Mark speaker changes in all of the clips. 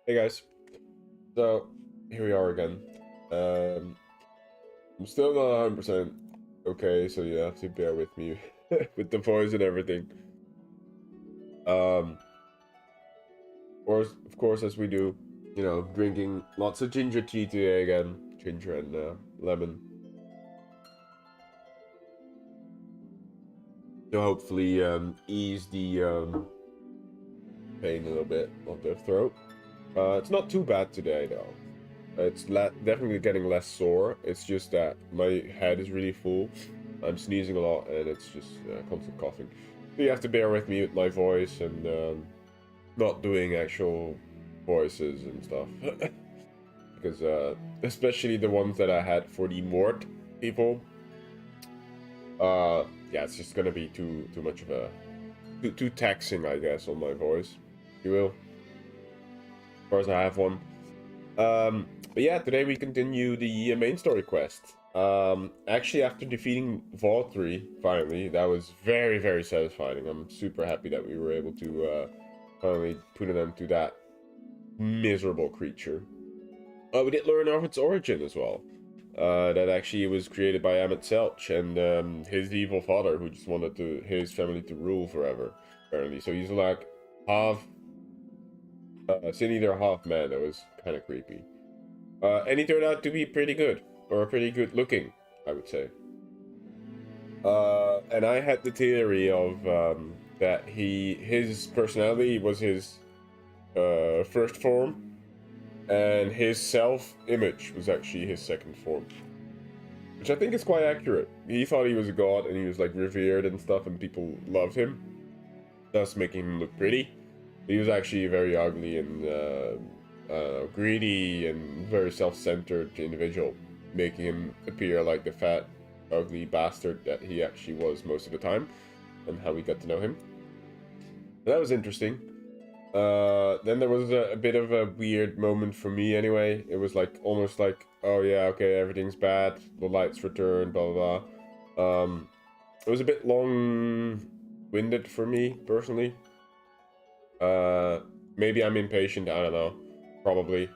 Speaker 1: Hey guys, so here we are again. I'm still not 100% okay, so you have to bear with me with the voice and everything. Um, of course, as we do, drinking lots of ginger tea today again, ginger and lemon. To hopefully ease the pain a little bit of the throat. It's not too bad today though. It's definitely getting less sore. It's just that my head is really full. I'm sneezing a lot, and it's just constant coughing. So you have to bear with me with my voice and not doing actual voices and stuff. Because especially the ones that I had for the Mort people, yeah, it's just gonna be too much of a too taxing, I guess, on my voice, if you will. Of course, I have one. But yeah, today we continue the main story quest. Actually, after defeating Vauthry, finally, that was very, very satisfying. I'm super happy that we were able to finally put an end to that miserable creature. We did learn of its origin as well. That actually was created by Emet-Selch and his evil father, who just wanted his family to rule forever, apparently. So he's like half Sin Eater, half man. That was kind of creepy. And he turned out to be pretty good, or pretty good looking, I would say. And I had the theory of that his personality was his first form, and his self-image was actually his second form, which I think is quite accurate. He thought he was a god, and he was like revered and stuff, and people loved him, thus making him look pretty. He was actually very ugly and greedy and very self-centered individual, making him appear like the fat, ugly bastard that he actually was most of the time, and how we got to know him. That was interesting. Then there was a bit of a weird moment for me anyway. It was like almost like, oh yeah, okay, everything's bad, the lights return, blah blah blah. It was a bit long-winded for me personally. Maybe I'm impatient, I don't know. Probably.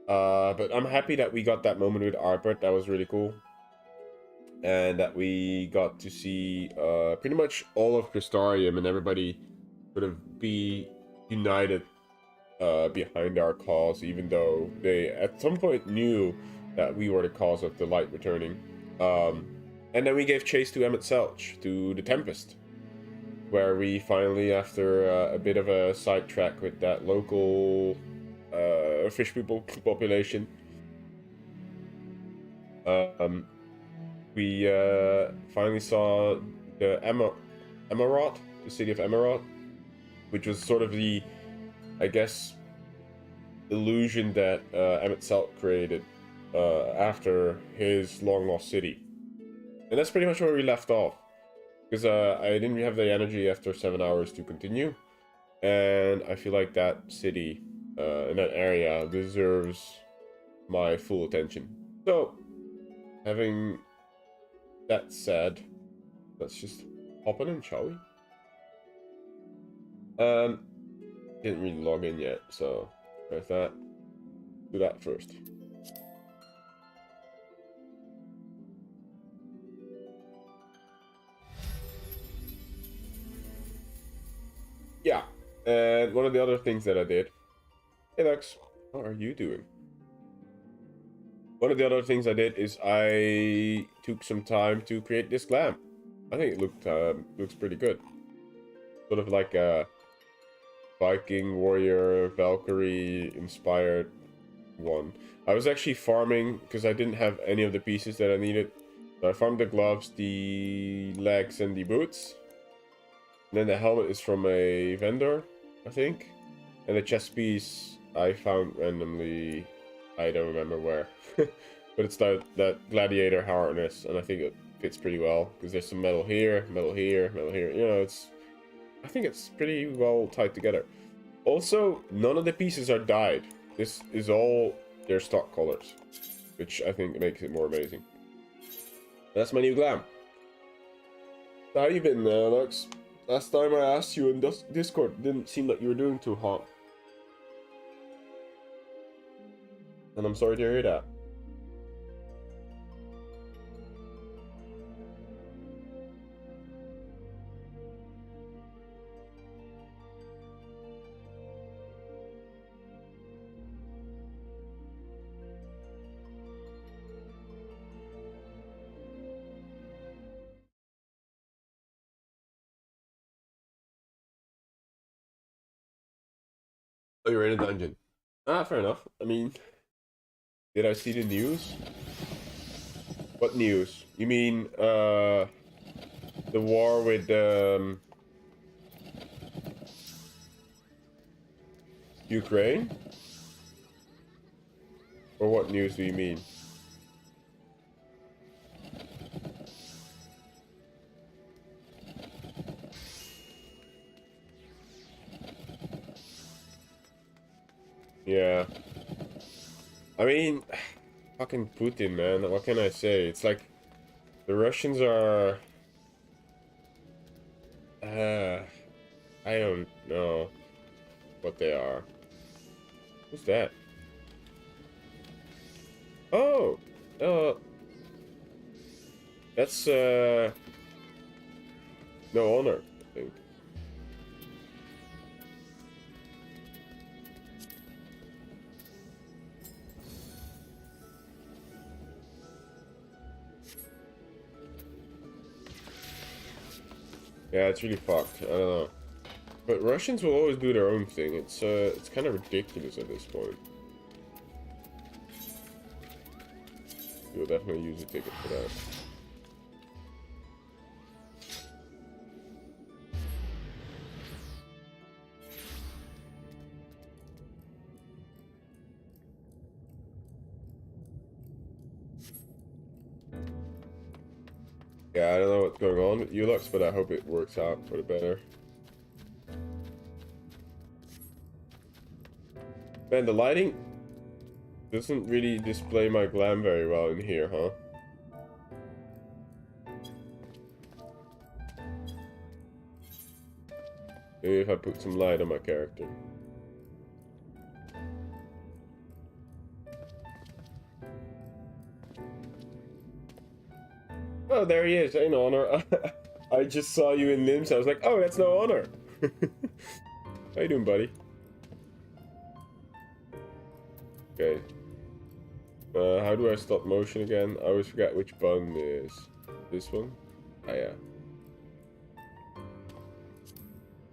Speaker 1: But I'm happy that we got that moment with Arbert. That was really cool. And that we got to see pretty much all of Crystarium and everybody sort of be united behind our cause, even though they at some point knew that we were the cause of the light returning. And then we gave chase to Emet-Selch, to the Tempest, where we finally, after a bit of a sidetrack with that local fish people population, we finally saw the Amaurot, the city of Amaurot, which was sort of the, I guess, illusion that Emet-Selch created after his long-lost city. And that's pretty much where we left off. Because I didn't have the energy after 7 hours to continue. And I feel like that city, in that area, deserves my full attention. So, having that said, let's just hop in, shall we? Didn't really log in yet, so there's that. Do that first. Yeah, and one of the other things that I did... Hey Lex, how are you doing? One of the other things I did is I took some time to create this glam. I think it looks pretty good. Sort of like a Viking warrior Valkyrie inspired one. I was actually farming because I didn't have any of the pieces that I needed. So I farmed the gloves, the legs, and the boots. And then the helmet is from a vendor, I think. And the chest piece I found randomly, I don't remember where. But it's that gladiator harness, and I think it fits pretty well. Because there's some metal here, metal here, metal here. You know, I think it's pretty well tied together. Also, none of the pieces are dyed. This is all their stock colors, which I think makes it more amazing. That's my new glam. How you been, Alex? Last time I asked you in Discord, didn't seem like you were doing too hot. And I'm sorry to hear that. Oh, you're in a dungeon. Ah, fair enough. I mean, did I see the news? What news? You mean, the war with, Ukraine? Or what news do you mean? Yeah. I mean, fucking Putin, man. What can I say? It's like the Russians are. I don't know what they are. Who's that? Oh, uh, that's no honor, I think. Yeah, it's really fucked. I don't know. But Russians will always do their own thing. It's kind of ridiculous at this point. You'll definitely use a ticket for that. Yeah, I don't know what's going on with Ulux, but I hope it works out for the better. Man, the lighting doesn't really display my glam very well in here, huh? Maybe if I put some light on my character. Oh, there he is. Ain't no honor. I just saw you in limbs. I was like, oh, that's no honor. How you doing, buddy? Okay. How do I stop motion again? I always forget which button is. This one? Ah, yeah.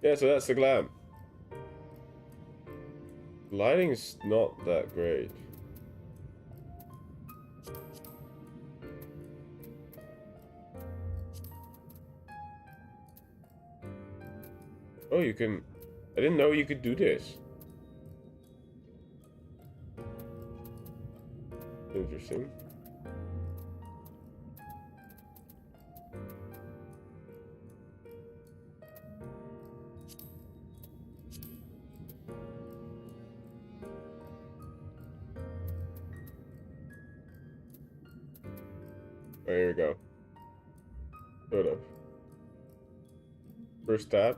Speaker 1: Yeah, so that's the glam. Lighting is not that great. Oh, you can... I didn't know you could do this. Interesting. Oh, here we go. Sort of. First tap.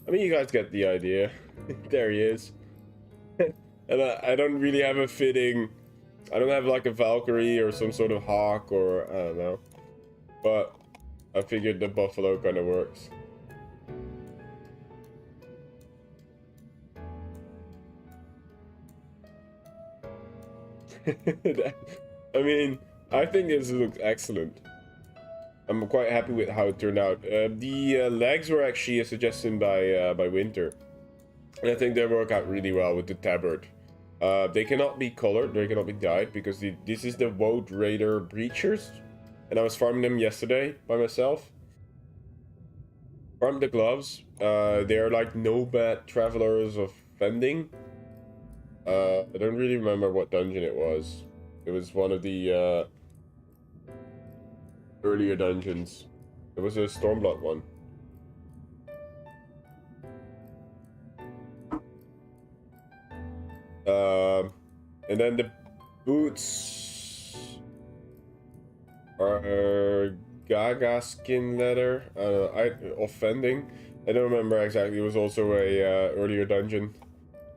Speaker 1: I mean, you guys get the idea. There he is. And I don't really have a fitting... I don't have like a Valkyrie or some sort of hawk or... I don't know. But I figured the buffalo kind of works. I mean, I think this looks excellent. I'm quite happy with how it turned out. The legs were actually a suggestion by Winter. And I think they work out really well with the tabard. They cannot be colored, they cannot be dyed, because this is the Vauthry Breachers. And I was farming them yesterday by myself. Farmed the gloves. They are like nomad travelers of Fending. I don't really remember what dungeon it was. It was one of the earlier dungeons. It was a Stormblood one. And then the boots are Gaga skin leather. Offending. I don't remember exactly. It was also a earlier dungeon.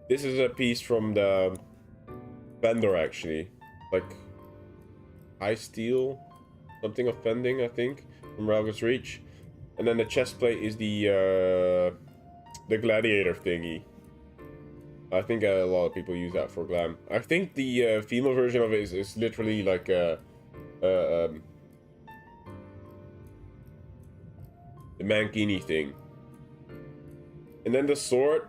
Speaker 1: This is a piece from the vendor actually, like high steel, something offending I think, from Ralgus Reach. And then the chest plate is the gladiator thingy. I think a lot of people use that for glam. I think the female version of it is literally like the mankini thing. And then the sword,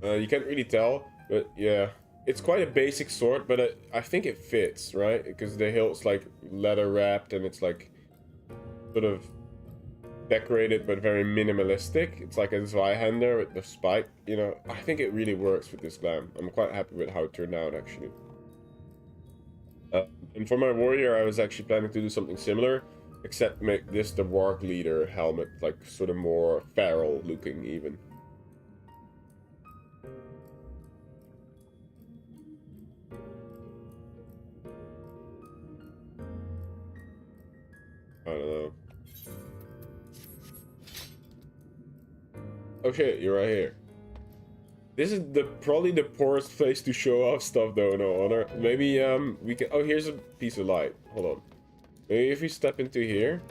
Speaker 1: you can't really tell, but yeah, it's quite a basic sword, but I think it fits, right? Because the hilt's like leather wrapped and it's like sort of decorated but very minimalistic. It's like a Zweihander with the spike, you know. I think it really works with this glam. I'm quite happy with how it turned out actually. And for my warrior, I was actually planning to do something similar, except make this the warg leader helmet, like sort of more feral looking even. I don't know. Oh shit, you're right here. This is probably the poorest place to show off stuff though, no honor. Maybe we can, oh, here's a piece of light. Hold on. Maybe if we step into here,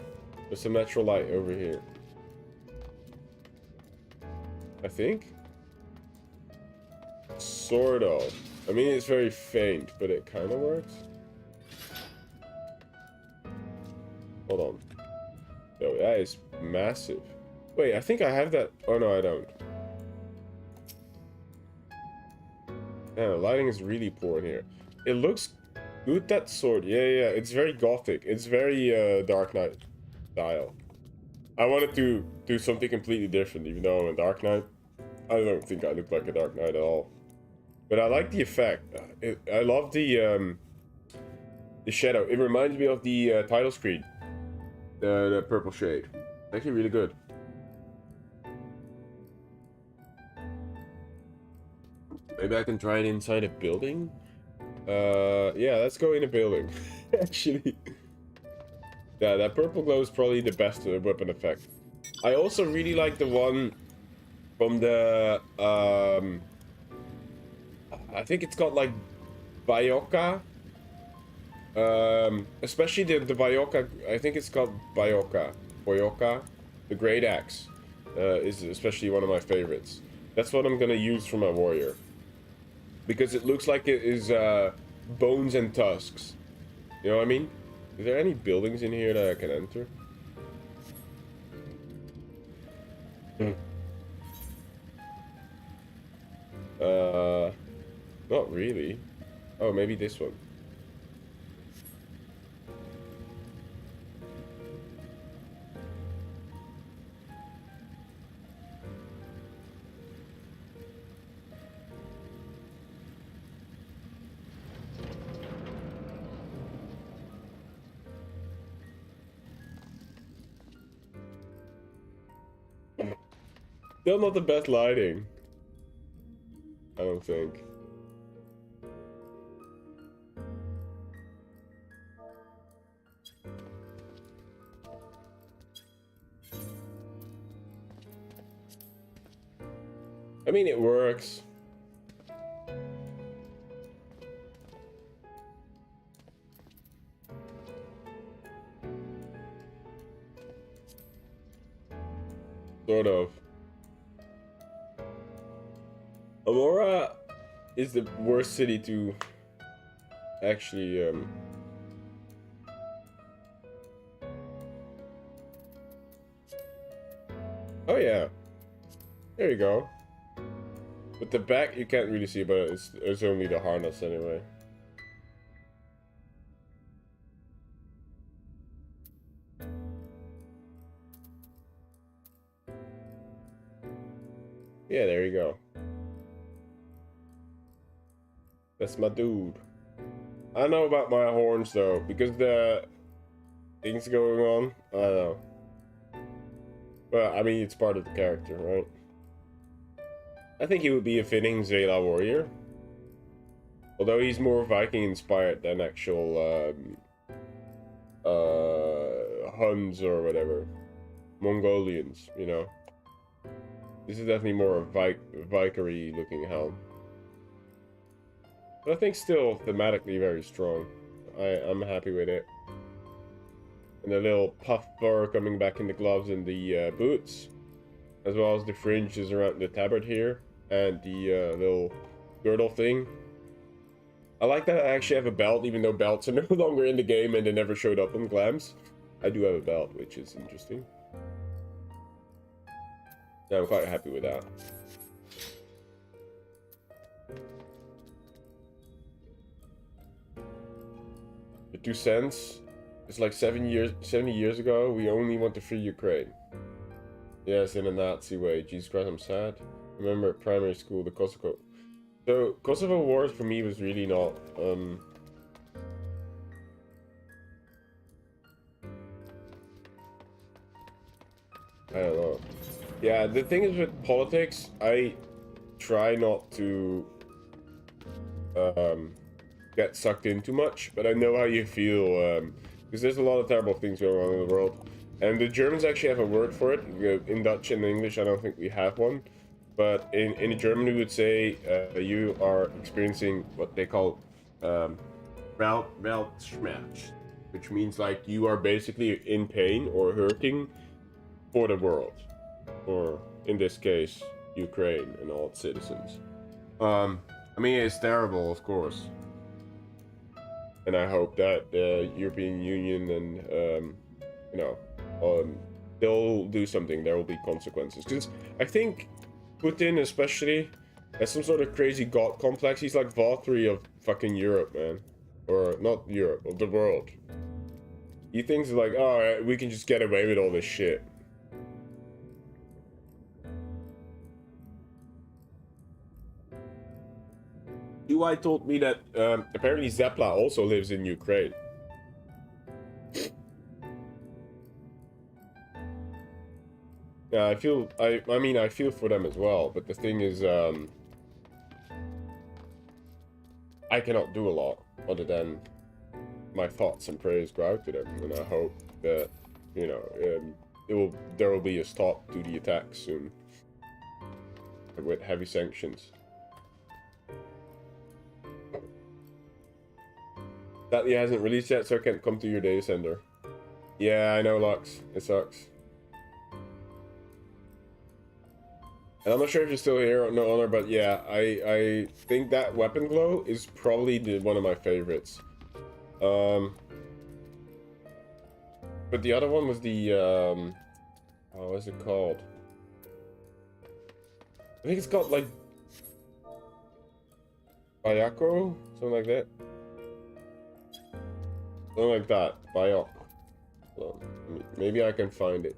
Speaker 1: there's some natural light over here. I think. Sort of. I mean, it's very faint, but it kind of works. Hold on. Oh, that is massive. Wait, I think I have that. Oh no, I don't. Yeah, lighting is really poor in here. It looks good, that sword. Yeah, it's very gothic. It's very Dark Knight style. I wanted to do something completely different, even though I'm a Dark Knight. I don't think I look like a Dark Knight at all. But I like the effect. I love the shadow. It reminds me of the title screen. The purple shade. Actually really good. Maybe I can try it inside a building? Yeah, let's go in a building. Actually. Yeah, that purple glow is probably the best weapon effect. I also really like the one from the, I think it's called like Bayoka. Especially the Bayoka, I think it's called Bayoka. The Great Axe is especially one of my favorites. That's what I'm gonna use for my warrior. Because it looks like it is bones and tusks. You know what I mean? Is there any buildings in here that I can enter? Not really. Oh, maybe this one. Still not the best lighting. I don't think. I mean, it works. Sort of. Amaurot is the worst city to actually oh yeah, there you go. With the back you can't really see, but it's only the harness anyway. Yeah, there you go. That's my dude. I know about my horns though, because the things going on. I don't know. Well, I mean, it's part of the character, right? I think he would be a fitting Zela warrior. Although he's more Viking inspired than actual Huns or whatever. Mongolians, you know. This is definitely more a Vauthry looking helm. But I think still thematically very strong. I'm happy with it. And the little puff fur coming back in the gloves and the boots. As well as the fringes around the tabard here. And the little girdle thing. I like that I actually have a belt, even though belts are no longer in the game and they never showed up on glams. I do have a belt, which is interesting. Yeah, I'm quite happy with that. The 2 cents. It's like 70 years ago. We only want to free Ukraine. Yes, in a Nazi way. Jesus Christ, I'm sad. Remember at primary school, the Kosovo. So Kosovo Wars for me was really not. I don't know. Yeah, the thing is with politics, I try not to get sucked in too much, but I know how you feel, because there's a lot of terrible things going on in the world. And the Germans actually have a word for it. In Dutch and English, I don't think we have one. But in German, we would say you are experiencing what they call Weltschmerz, which means like you are basically in pain or hurting for the world, or in this case, Ukraine and all its citizens. I mean, it's terrible, of course, and I hope that the European Union and you know, they'll do something. There will be consequences, because I think Putin especially has some sort of crazy god complex. He's like Vauthry of fucking Europe, man, or not Europe, of the world. He thinks like, oh, we can just get away with all this shit. UI told me that apparently Zepla also lives in Ukraine. Yeah, I mean, I feel for them as well, but the thing is, I cannot do a lot other than my thoughts and prayers go out to them, and I hope that, you know, there will be a stop to the attacks soon with heavy sanctions. That hasn't released yet, so I can't come to your data center. Yeah, I know, Lux. It sucks. And I'm not sure if you're still here or no, Honor, but yeah, I think that weapon glow is probably one of my favorites. But the other one was the oh, what is it called? I think it's called like Bayako, something like that. Something like that. Bayok. Well, maybe I can find it.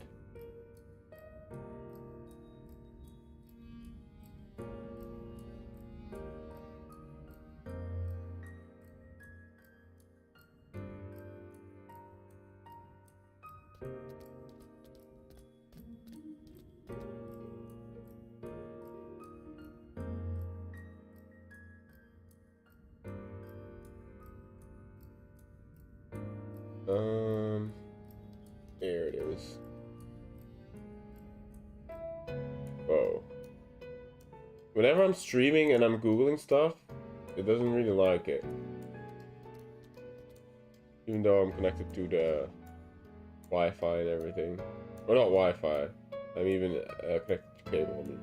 Speaker 1: There it is. Whoa. Whenever I'm streaming and I'm Googling stuff, it doesn't really like it. Even though I'm connected to the Wi-Fi and everything. Or not Wi-Fi. I'm even connected to cable, I mean.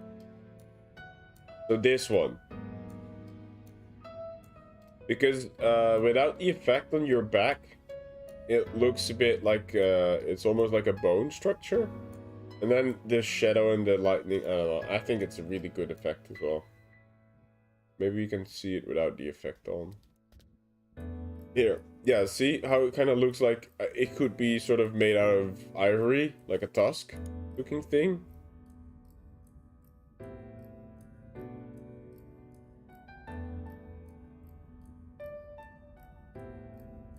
Speaker 1: So this one. Because without the effect on your back, it looks a bit like, it's almost like a bone structure. And then the shadow and the lightning, I don't know. I think it's a really good effect as well. Maybe you can see it without the effect on. Here. Yeah, see how it kind of looks like it could be sort of made out of ivory, like a tusk looking thing.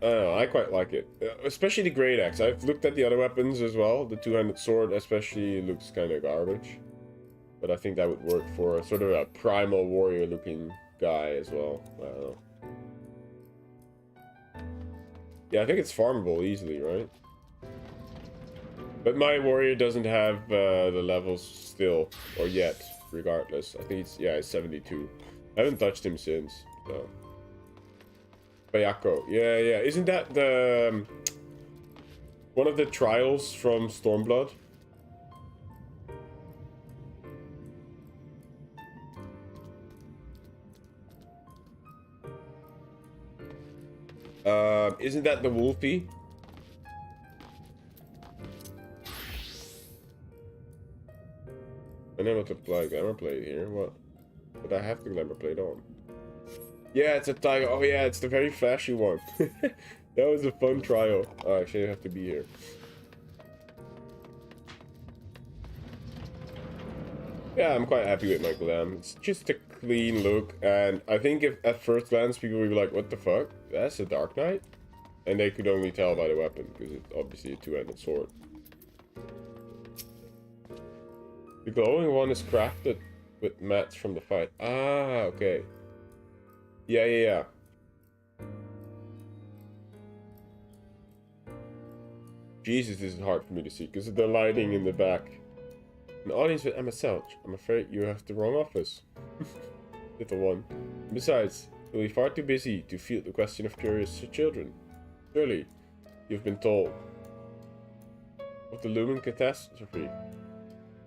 Speaker 1: I don't know, I quite like it. Especially the great axe. I've looked at the other weapons as well. The two-handed sword especially looks kind of garbage. But I think that would work for a sort of a primal warrior looking guy as well. I don't know. Yeah, I think it's farmable easily, right? But my warrior doesn't have the levels still, or yet, regardless. I think it's, yeah, it's 72. I haven't touched him since, so. Bayako, yeah. Isn't that the one of the trials from Stormblood? Isn't that the Wolfie? I never to play glamour plate here. What? But I have the glamour plate on. Yeah, it's a tiger. Oh yeah, it's the very flashy one. That was a fun trial. Oh, actually, I have to be here. Yeah, I'm quite happy with my glam. It's just a clean look, and I think if at first glance people would be like, "What the fuck? That's a Dark Knight," and they could only tell by the weapon because it's obviously a two-handed sword. The glowing one is crafted with mats from the fight. Ah, okay. Yeah. Jesus, this is hard for me to see because of the lighting in the back. An audience with Emet-Selch. I'm afraid you have the wrong office. Little one. Besides, you'll be far too busy to field the question of curious children. Surely, you've been told of the looming catastrophe.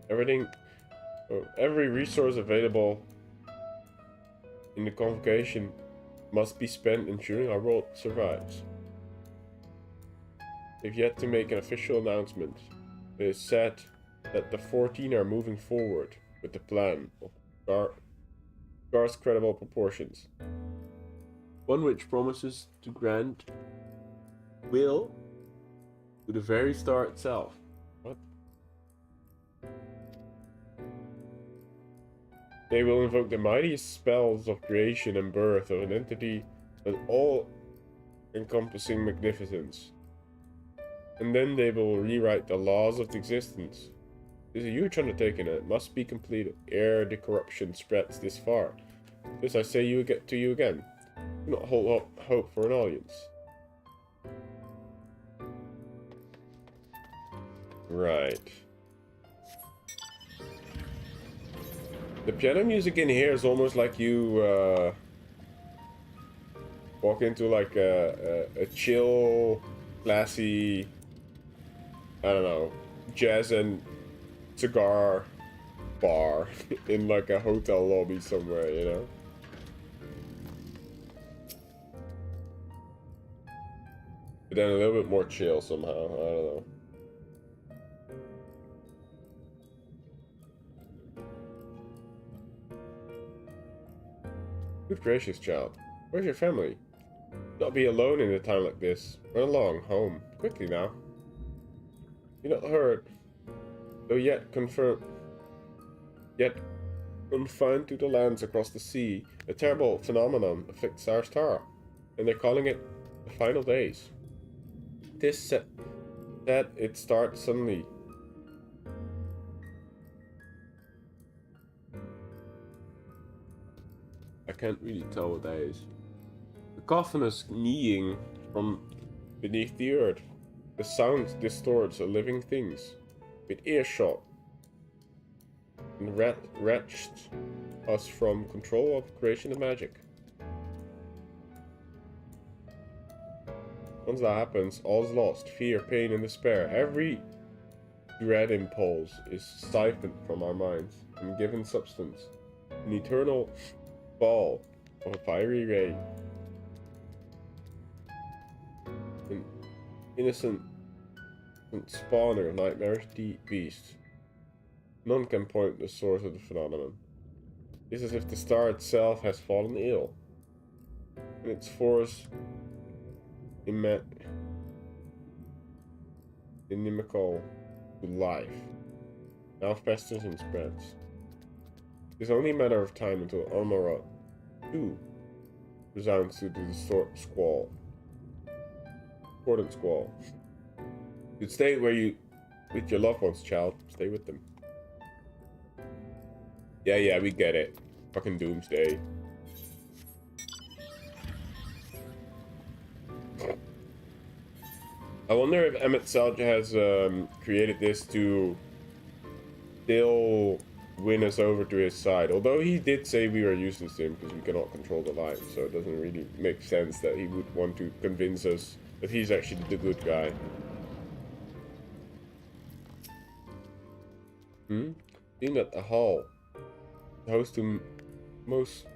Speaker 1: Every resource available in the convocation must be spent ensuring our world survives. They've yet to make an official announcement. It is said that the 14 are moving forward with the plan of Gar's credible proportions. One which promises to grant will to the very star itself. What? They will invoke the mightiest spells of creation and birth of an entity with all-encompassing magnificence. And then they will rewrite the laws of existence. This is a huge undertaking and it must be completed ere the corruption spreads this far. This I say to you again. Do not hold up hope for an audience. Right. The piano music in here is almost like you walk into like a chill, classy, I don't know, jazz and cigar bar in like a hotel lobby somewhere, you know? But then a little bit more chill somehow, I don't know. Good gracious, child. Where's your family? Not be alone in a time like this. Run along, home. Quickly now. You're not hurt. Though yet confined to the lands across the sea, a terrible phenomenon afflicts our star, and they're calling it the final days. This said it starts suddenly. I can't really tell what that is. The coffin is kneeing from beneath the earth. The sound distorts the living things with earshot and wrenched us from control of creation and magic. Once that happens, all is lost. Fear, pain, and despair. Every dread impulse is siphoned from our minds and given substance. An eternal ball of a fiery ray. An innocent spawner of nightmarish beasts. None can point the source of the phenomenon. It's as if the star itself has fallen ill, and its force inimical to life now festers and spreads. It's only a matter of time until Amaurot too resounds to the distorted squall. Discordant squall. You'd stay where you with your loved ones, child. Stay with them. Yeah, we get it. Fucking doomsday. I wonder if Emet-Selch has created this to still win us over to his side. Although he did say we were useless to him because we cannot control the line, so it doesn't really make sense that he would want to convince us that he's actually the good guy. Being at the hall, the host to most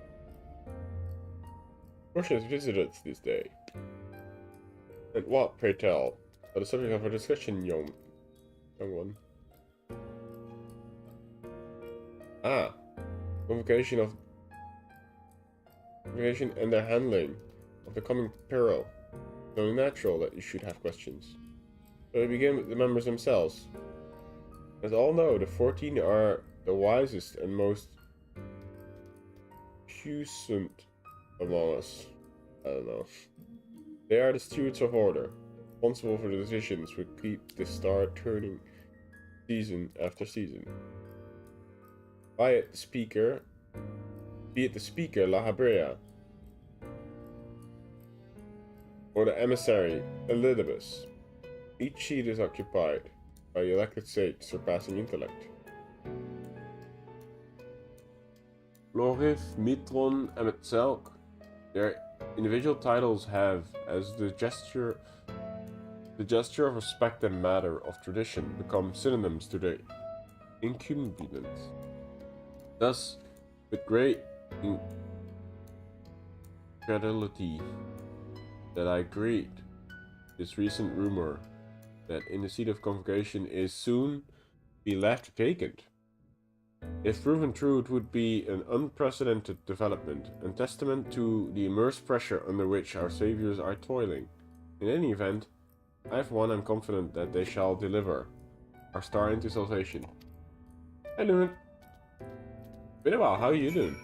Speaker 1: precious visitors this day. And what, pray tell, are the subject of our discussion, young one? Ah, convocation and their handling of the coming peril. It's only natural that you should have questions. So we begin with the members themselves. As all know, the 14 are the wisest and most puissant among us. I don't know. They are the stewards of order, responsible for the decisions which keep the star turning season after season. Be it the speaker, La Habrea, or the emissary, Elidibus. Each seat is occupied by the elected sage surpassing intellect. Lorif, Mitron, Emet-Selch, their individual titles have, as the gesture of respect and matter of tradition, become synonyms to their incumbents. Thus, with great incredulity that I greet this recent rumor that in the seat of convocation is soon be left vacant. If proven true, it would be an unprecedented development and testament to the immense pressure under which our saviors are toiling. In any event, I for one am confident that they shall deliver our star into salvation. Hi, Lumen. Been a while, how are you doing?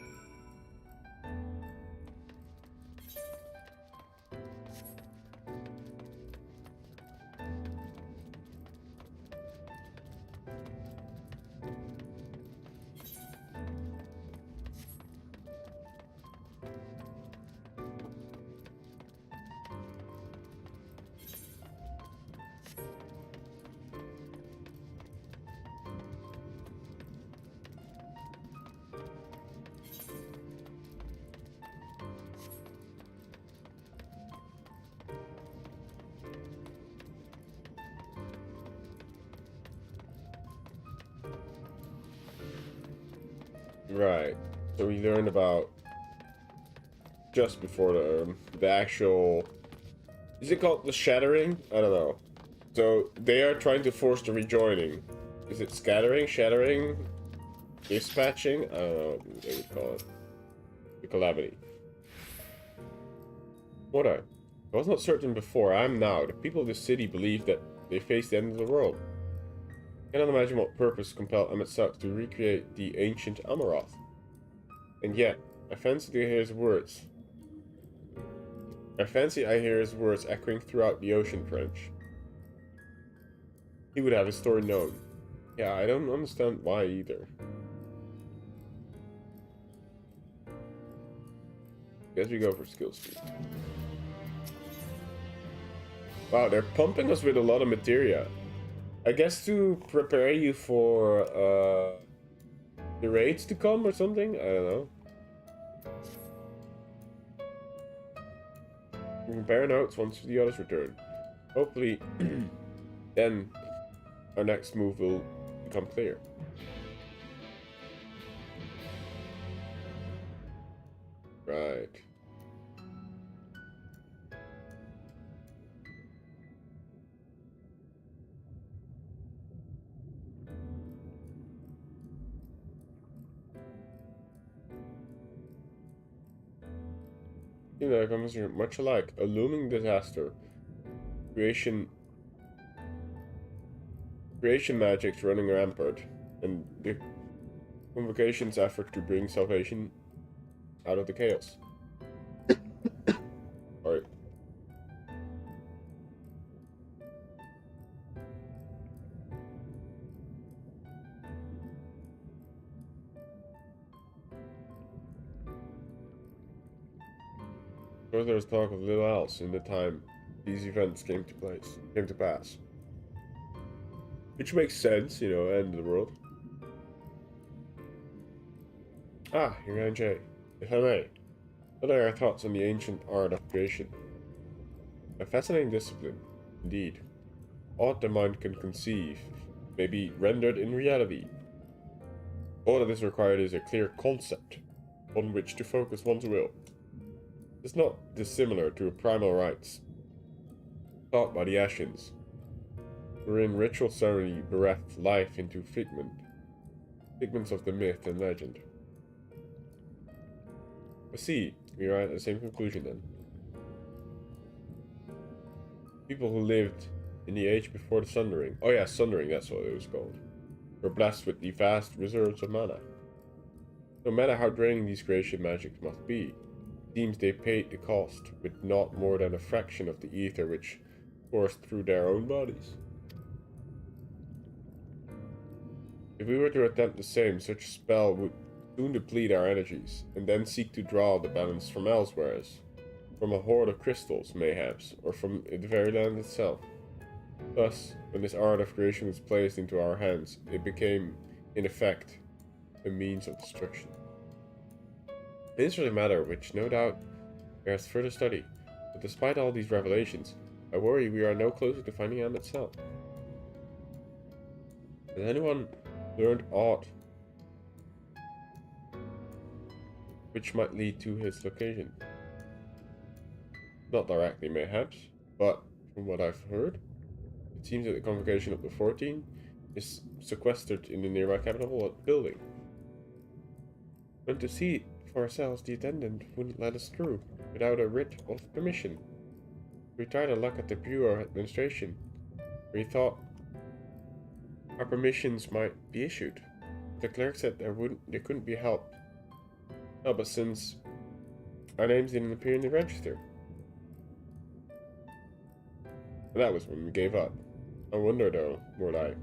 Speaker 1: Right. So we learned about just before the actual. Is it called the shattering? I don't know. So they are trying to force the rejoining. Is it scattering, shattering, dispatching? I don't know what they would call it. The calamity. What I was not certain before, I am now. The people of this city believe that they face the end of the world. I cannot imagine what purpose compelled Emet-Selch to recreate the ancient Amaurot. And yet, I fancy I hear his words. Echoing throughout the ocean French. He would have his story known. Yeah, I don't understand why either. Guess we go for skill speed. Wow, they're pumping us with a lot of materia. I guess to prepare you for the raids to come or something? I don't know. Compare notes once the others return. Hopefully, then our next move will become clear. Right. The comes much alike. A looming disaster. Creation magics running rampant. And the convocation's effort to bring salvation out of the chaos. Alright. There was talk of little else in the time these events came to pass. Which makes sense, you know, end of the world. Ah, Ryne J. If I may, what are your thoughts on the ancient art of creation? A fascinating discipline, indeed. All the mind can conceive may be rendered in reality. All that is required is a clear concept on which to focus one's will. It's not dissimilar to primal rites taught by the Ascians, wherein ritual ceremony breathed life into figments of the myth and legend. I see, we are at the same conclusion then. People who lived in the age before the Sundering, oh yeah, Sundering, that's what it was called, were blessed with the vast reserves of mana. No matter how draining these creation magics must be, it seems they paid the cost with not more than a fraction of the ether which coursed through their own bodies. If we were to attempt the same, such a spell would soon deplete our energies, and then seek to draw the balance from elsewhere, from a hoard of crystals, mayhaps, or from the very land itself. Thus, when this art of creation was placed into our hands, it became, in effect, a means of destruction. It is really a matter which, no doubt, bears further study, but despite all these revelations, I worry we are no closer to finding Emet-Selch. Has anyone learned aught which might lead to his location? Not directly, mayhaps, but from what I've heard, it seems that the convocation of the 14 is sequestered in the nearby capital building. Went to see it for ourselves, the attendant wouldn't let us through without a writ of permission. We tried our luck at the Bureau of Administration, where we thought our permissions might be issued. The clerk said they couldn't be helped. No, but since our names didn't appear in the register. And that was when we gave up. I wonder though, more like,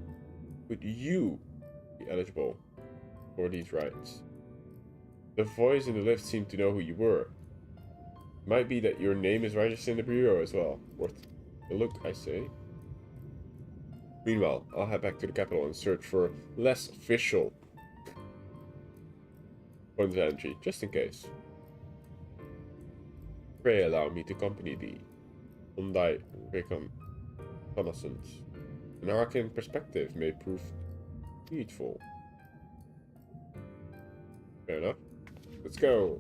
Speaker 1: would you be eligible for these rights? The voice in the lift seemed to know who you were. It might be that your name is registered in the Bureau as well. Worth a look, I say. Meanwhile, I'll head back to the capital and search for less official points of entry, just in case. Pray allow me to accompany thee on thy reconnaissance. An arcane perspective may prove needful. Fair enough. Let's go.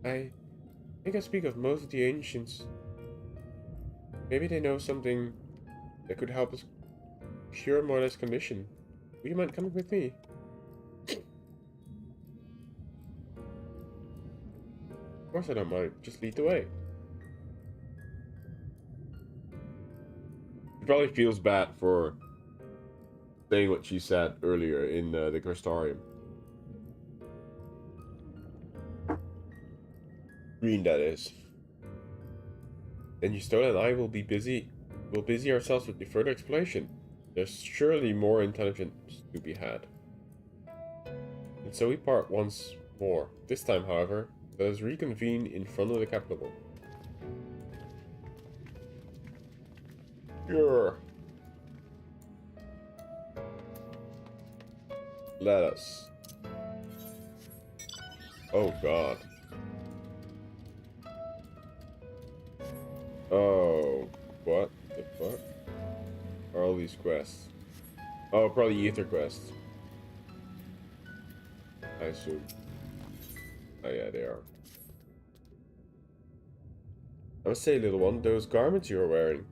Speaker 1: I think I speak of most of the ancients. Maybe they know something that could help us cure Morley's condition. Would you mind coming with me? Of course I don't mind. Just lead the way. She probably feels bad for saying what she said earlier in the Crystarium. Green, that is. Then Yustona and I will busy ourselves with the further exploration. There's surely more intelligence to be had. And so we part once more. This time, however, let us reconvene in front of the capital. Sure. Let us. Oh god. Oh, what the fuck are all these quests? Oh, probably ether quests, I assume. Oh yeah, they are. I must say, little one, those garments you are wearing,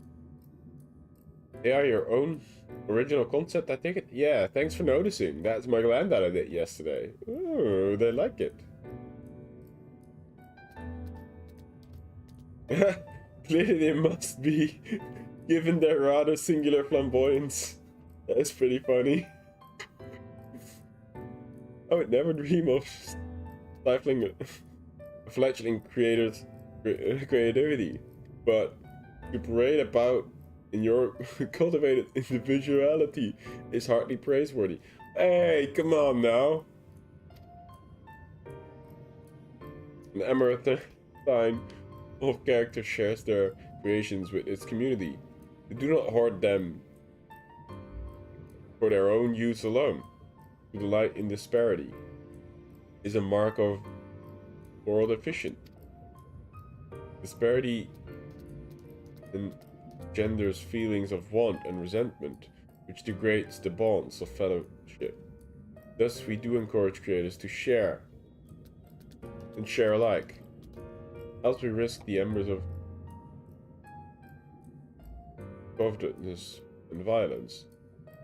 Speaker 1: they are your own original concept, I take it? Yeah, thanks for noticing. That's my gland that I did yesterday. Ooh, they like it. Clearly they must be, given their rather singular flamboyance. That is pretty funny. I would never dream of stifling a fledgling creator's creativity, but to parade about in your cultivated individuality is hardly praiseworthy. Hey, come on now. An Amaurot sign of character shares their creations with its community. They do not hoard them for their own use alone. To delight in disparity is a mark of world efficient. Disparity engenders feelings of want and resentment, which degrades the bonds of fellowship. Thus, we do encourage creators to share and share alike, else we risk the embers of covetousness and violence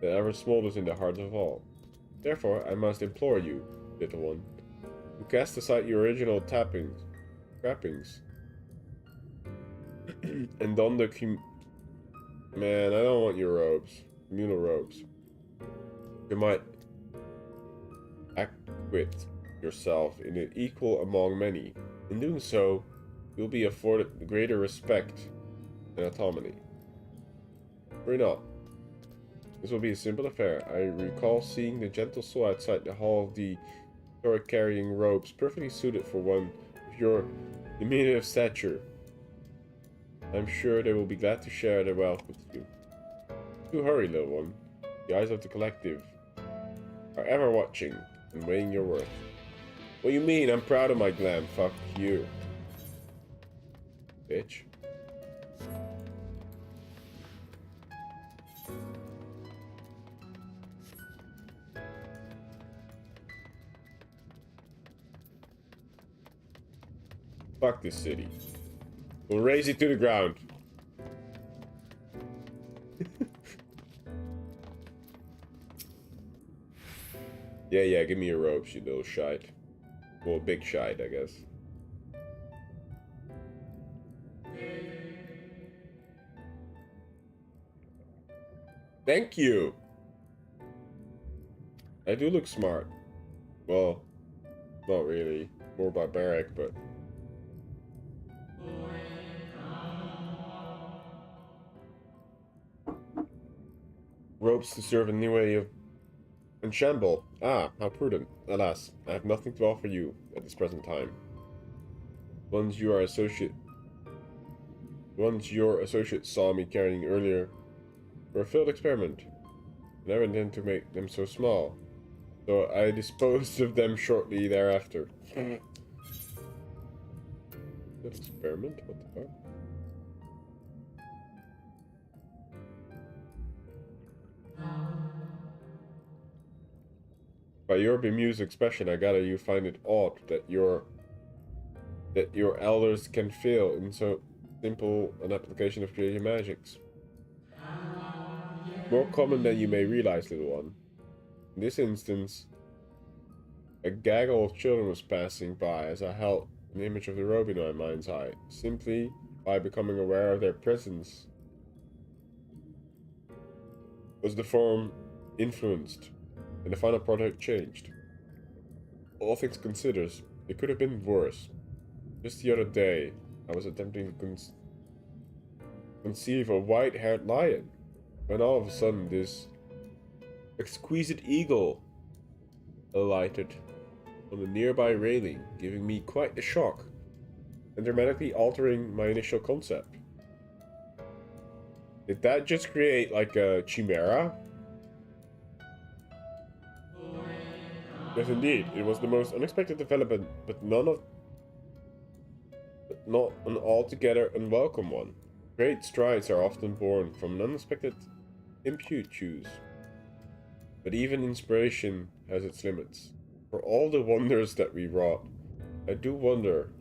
Speaker 1: that ever smolders in the hearts of all. Therefore, I must implore you, little one, to cast aside your original trappings, and don the Man, I don't want your robes. Communal robes. You might acquit yourself in an equal among many. In doing so, you'll be afforded greater respect and autonomy. Worry not. This will be a simple affair. I recall seeing the gentle soul outside the hall of the sword carrying robes, perfectly suited for one of your diminutive stature. I'm sure they will be glad to share their wealth with you. Do hurry, little one. The eyes of the collective are ever watching and weighing your worth. What do you mean? I'm proud of my glam. Fuck you, bitch. Fuck this city. We'll raise it to the ground. Yeah, give me your robes, you little shite. Well, big shite, I guess. Thank you! I do look smart. Well, not really. More barbaric, but... Ropes to serve a new way of ensemble. Ah, how prudent. Alas, I have nothing to offer you at this present time. Once your associate saw me carrying earlier for a failed experiment. I never intend to make them so small, so I disposed of them shortly thereafter. That experiment? What the fuck? By your bemused expression, I gather you find it odd that your elders can fail in so simple an application of creative magics. More common than you may realize, little one. In this instance, a gaggle of children was passing by as I held an image of the robe in my mind's eye. Simply by becoming aware of their presence was the form influenced, and the final product changed. All things considered, it could have been worse. Just the other day, I was attempting to conceive a white-haired lion, when all of a sudden this exquisite eagle alighted on a nearby railing, giving me quite a shock, and dramatically altering my initial concept. Did that just create like a chimera? Yes, indeed. It was the most unexpected development, but not an altogether unwelcome one. Great strides are often born from an unexpected impetus. But even inspiration has its limits. For all the wonders that we wrought, I do wonder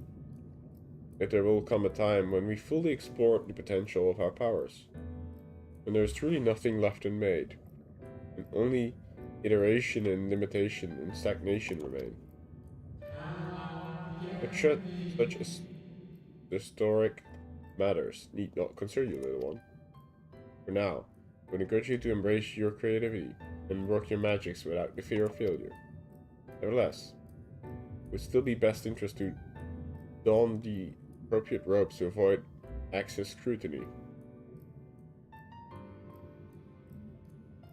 Speaker 1: if there will come a time when we fully explore the potential of our powers. When there is truly nothing left unmade, and only iteration and limitation and stagnation remain. But such as historic matters need not concern you, little one. For now, I would encourage you to embrace your creativity and work your magics without the fear of failure. Nevertheless, it would still be best interest to don the appropriate robes to avoid excess scrutiny.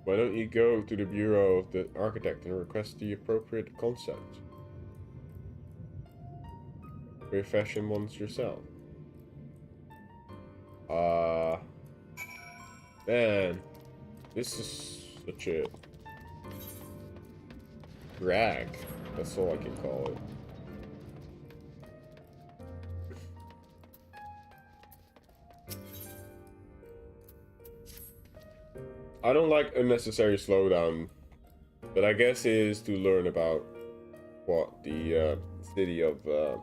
Speaker 1: Why don't you go to the bureau of the architect and request the appropriate concept? Refashion ones yourself. Man, this is such a drag. That's all I can call it. I don't like unnecessary slowdown, but I guess it is to learn about what the city of the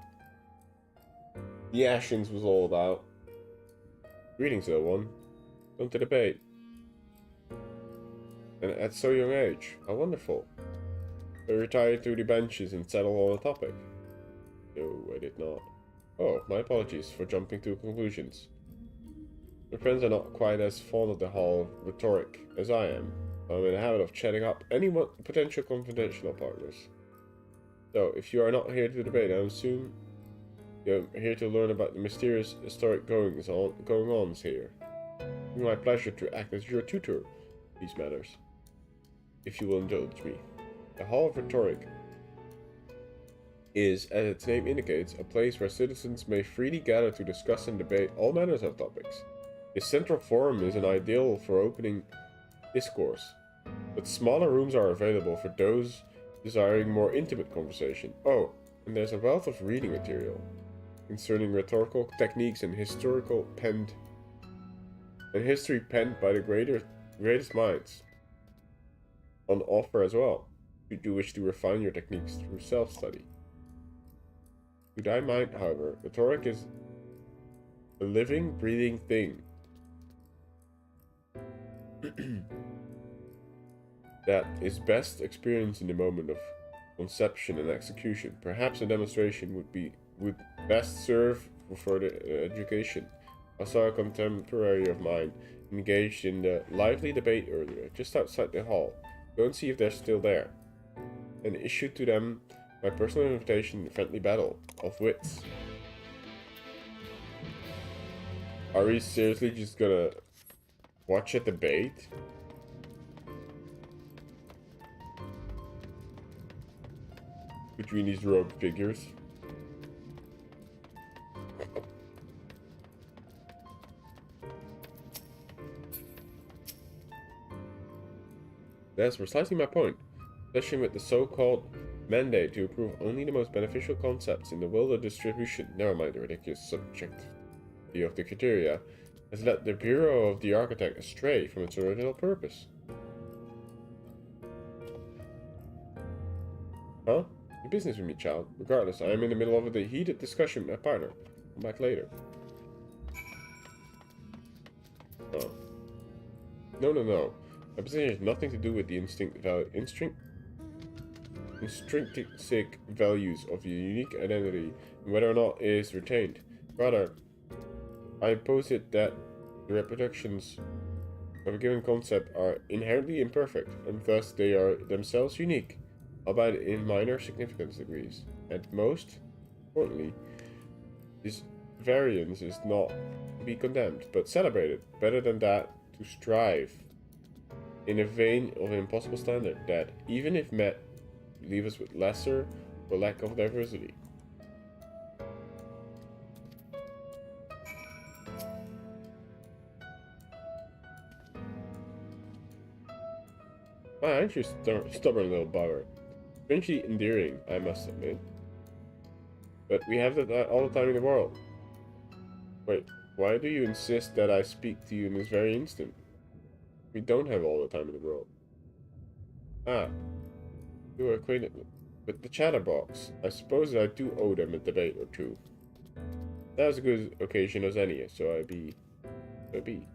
Speaker 1: Ashens was all about. Greetings, little one. Come to debate. And at so young age, how wonderful. I retired to the benches and settled on a topic. No, I did not. Oh, my apologies for jumping to conclusions. My friends are not quite as fond of the hall of rhetoric as I am. I'm in the habit of chatting up any potential confidential partners. So, if you are not here to debate, I assume you're here to learn about the mysterious historic goings-ons here. It is my pleasure to act as your tutor in these matters, if you will indulge me. The Hall of Rhetoric is, as its name indicates, a place where citizens may freely gather to discuss and debate all manners of topics. This central forum is an ideal for opening discourse, but smaller rooms are available for those desiring more intimate conversation. Oh, and there's a wealth of reading material concerning rhetorical techniques and history penned by the greatest minds on offer as well, should you wish to refine your techniques through self-study. To thy mind, however, rhetoric is a living, breathing thing that is best experienced in the moment of conception and execution. Perhaps a demonstration would best serve for further education. I saw a contemporary of mine engaged in the lively debate earlier, just outside the hall. Go and see if they're still there, and issue to them my personal invitation to friendly battle of wits. Are we seriously just gonna watch a debate? Between these robed figures? That's precisely my point. Especially with the so-called mandate to approve only the most beneficial concepts in the world of distribution. Never mind the ridiculous subjectivity of the criteria has led the Bureau of the Architect astray from its original purpose. Huh? Your business with me, child. Regardless, I am in the middle of a heated discussion with my partner. Come back later. Oh. No. My position has nothing to do with the intrinsic values of your unique identity and whether or not it is retained. Rather, I posit that the reproductions of a given concept are inherently imperfect, and thus they are themselves unique, albeit in minor significance degrees. And most importantly, this variance is not to be condemned, but celebrated. Better than that, to strive in a vein of an impossible standard that, even if met, leave us with lesser or lack of diversity. Wow, aren't you stubborn little bugger? Strangely endearing, I must admit. But we have that all the time in the world. Wait, why do you insist that I speak to you in this very instant? We don't have all the time in the world. Ah, you are acquainted with the chatterbox. I suppose I do owe them a debate or two. That was a good occasion as any, so I be. Jeez.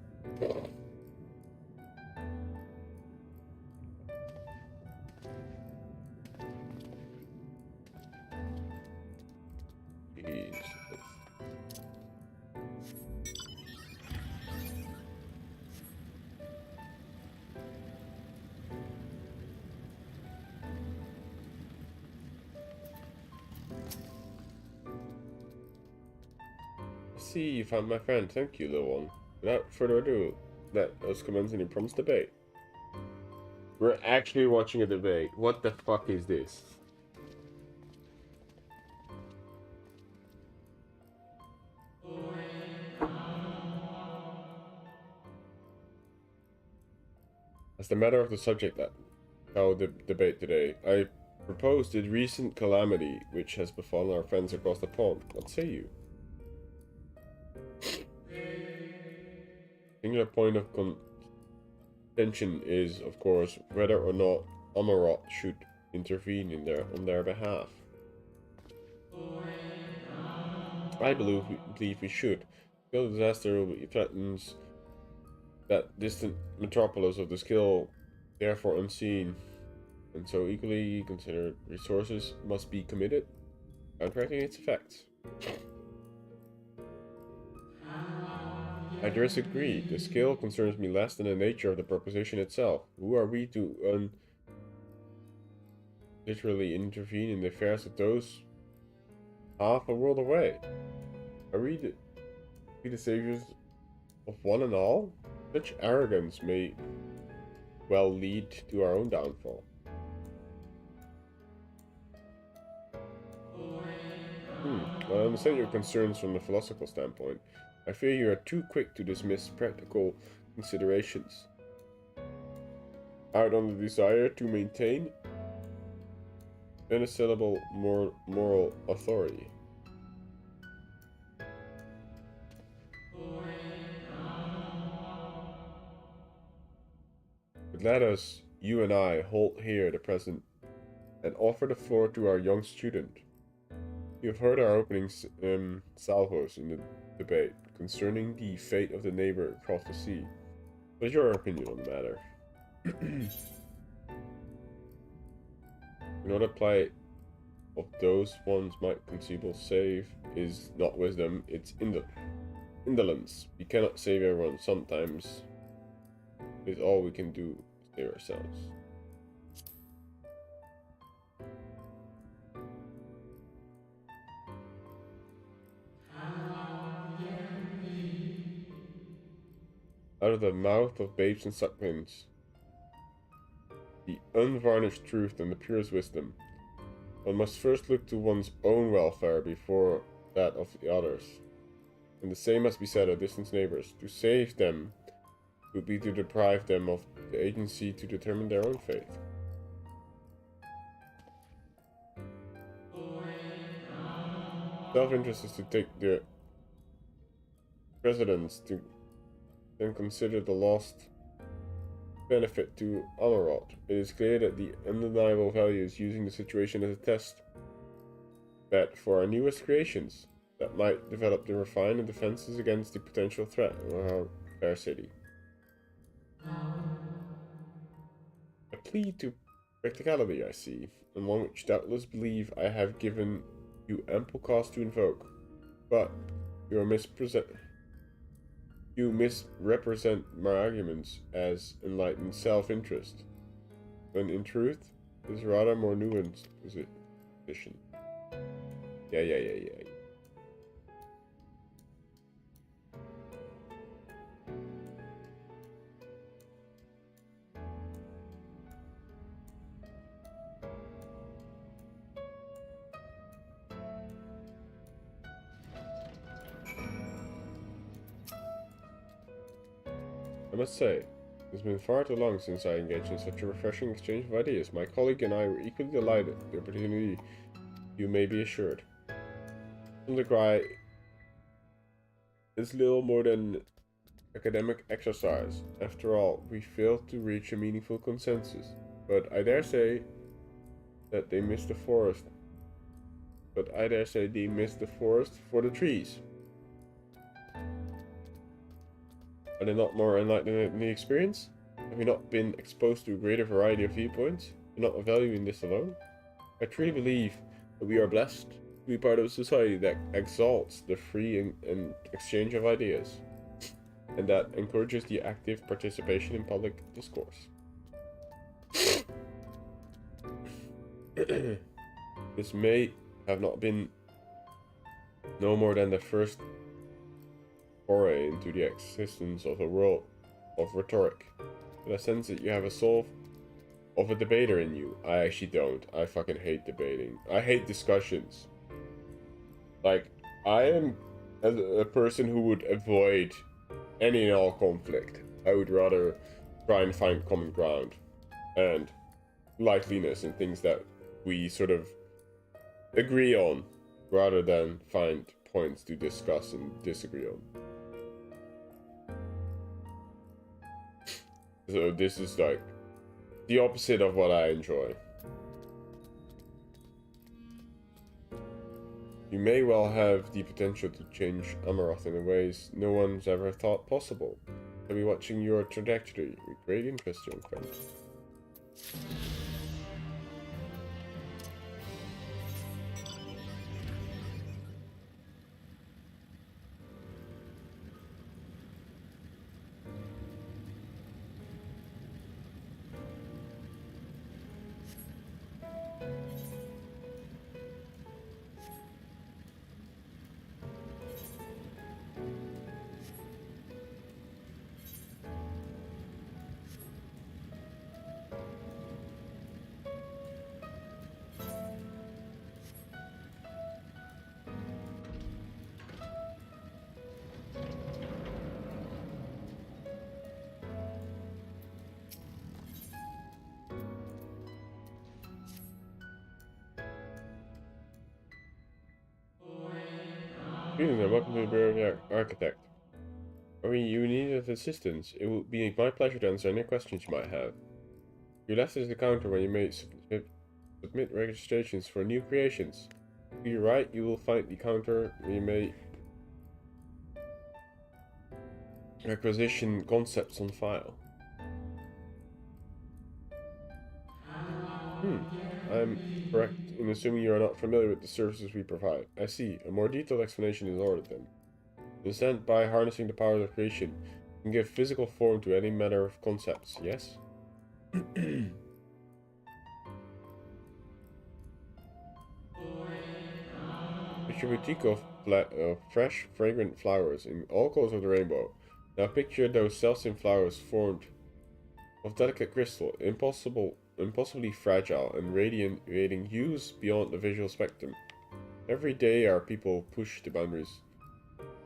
Speaker 1: See, you found my friend. Thank you, little one. Without further ado, let us commence any promised debate. We're actually watching a debate. What the fuck is this? As the matter of the subject that shall debate today, I propose the recent calamity which has befallen our friends across the pond. What say you? A singular point of contention is, of course, whether or not Amaurot should intervene on their behalf. I believe we should. The disaster threatens that distant metropolis of the skill, therefore unseen, and so equally considered resources must be committed, counteracting its effects. I disagree. The skill concerns me less than the nature of the proposition itself. Who are we to literally intervene in the affairs of those half a world away? Are we the saviors of one and all? Such arrogance may well lead to our own downfall. I understand your concerns from the philosophical standpoint. I fear you are too quick to dismiss practical considerations out on the desire to maintain unassailable moral authority. But let us, you and I, halt here the present and offer the floor to our young student. You have heard our opening salvos in the debate concerning the fate of the neighbor across the sea. What is your opinion on the matter? Another plight of those ones might conceivable save is not wisdom, it's indolence. We cannot save everyone. Sometimes it's all we can do to save ourselves. Out of the mouth of babes and sucklings, the unvarnished truth and the purest wisdom. One must first look to one's own welfare before that of the others. And the same must be said of distant neighbors. To save them would be to deprive them of the agency to determine their own fate. Self-interest is to take the precedence to then consider the lost benefit to Amaurot. It is clear that the undeniable value is using the situation as a test bed for our newest creations that might develop the refined defenses against the potential threat of our fair city. A plea to practicality, I see, and one which doubtless believe I have given you ample cause to invoke, but you misrepresent my arguments as enlightened self-interest, when in truth it is rather more nuanced position. Yeah. I must say, it's been far too long since I engaged in such a refreshing exchange of ideas. My colleague and I were equally delighted with the opportunity, you may be assured. The cry is little more than academic exercise. After all, we failed to reach a meaningful consensus. But I dare say they missed the forest. For the trees. Are they not more enlightened in the experience? Have we not been exposed to a greater variety of viewpoints? We're not valuing this alone? I truly believe that we are blessed to be part of a society that exalts the free and exchange of ideas, and that encourages the active participation in public discourse. This may have not been no more than the first foray into the existence of a world of rhetoric, but I sense that you have a soul of a debater in you. I actually don't. I fucking hate debating. I hate discussions. Like, I am a person who would avoid any and all conflict. I would rather try and find common ground and likeliness in things that we sort of agree on, rather than find points to discuss and disagree on. So this is like the opposite of what I enjoy. You may well have the potential to change Amaurot in ways no one's ever thought possible. I'll be watching your trajectory with great interest, young friend. Greetings and welcome to the Bureau of the Architect. You needed assistance. It will be my pleasure to answer any questions you might have. You left at the counter when you may submit registrations for new creations. To your right, you will find the counter where you may requisition concepts on file. I'm correct in assuming you are not familiar with the services we provide. I see. A more detailed explanation is ordered then. Instead, by harnessing the powers of creation, you can give physical form to any matter of concepts, yes? It's your boutique of fresh, fragrant flowers in all colors of the rainbow. Now picture those self-same flowers formed of delicate crystal, impossibly fragile and radiating hues beyond the visual spectrum. Every day our people push the boundaries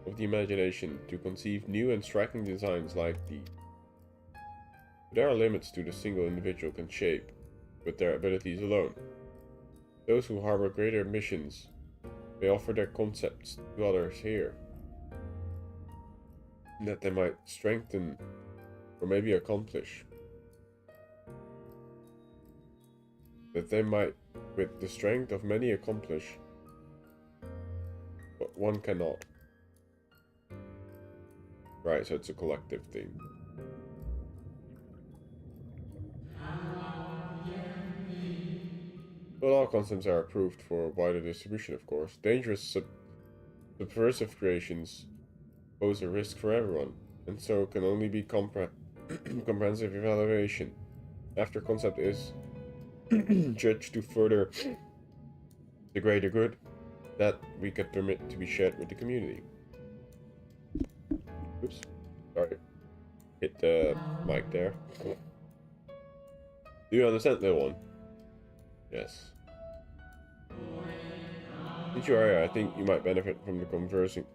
Speaker 1: of the imagination to conceive new and striking designs like these. But there are limits to the single individual can shape with their abilities alone. Those who harbor greater ambitions may offer their concepts to others here, that they might strengthen or maybe accomplish. That they might, with the strength of many, accomplish what one cannot. Right, so it's a collective thing. Well, all concepts are approved for wider distribution, of course. Dangerous, subversive creations pose a risk for everyone, and so can only be comprehensive evaluation after concept is judged to further the greater good that we could permit to be shared with the community. Oops, sorry, hit the mic there. Do you understand, little one? Yes. Since you are here, I think you might benefit from the conversing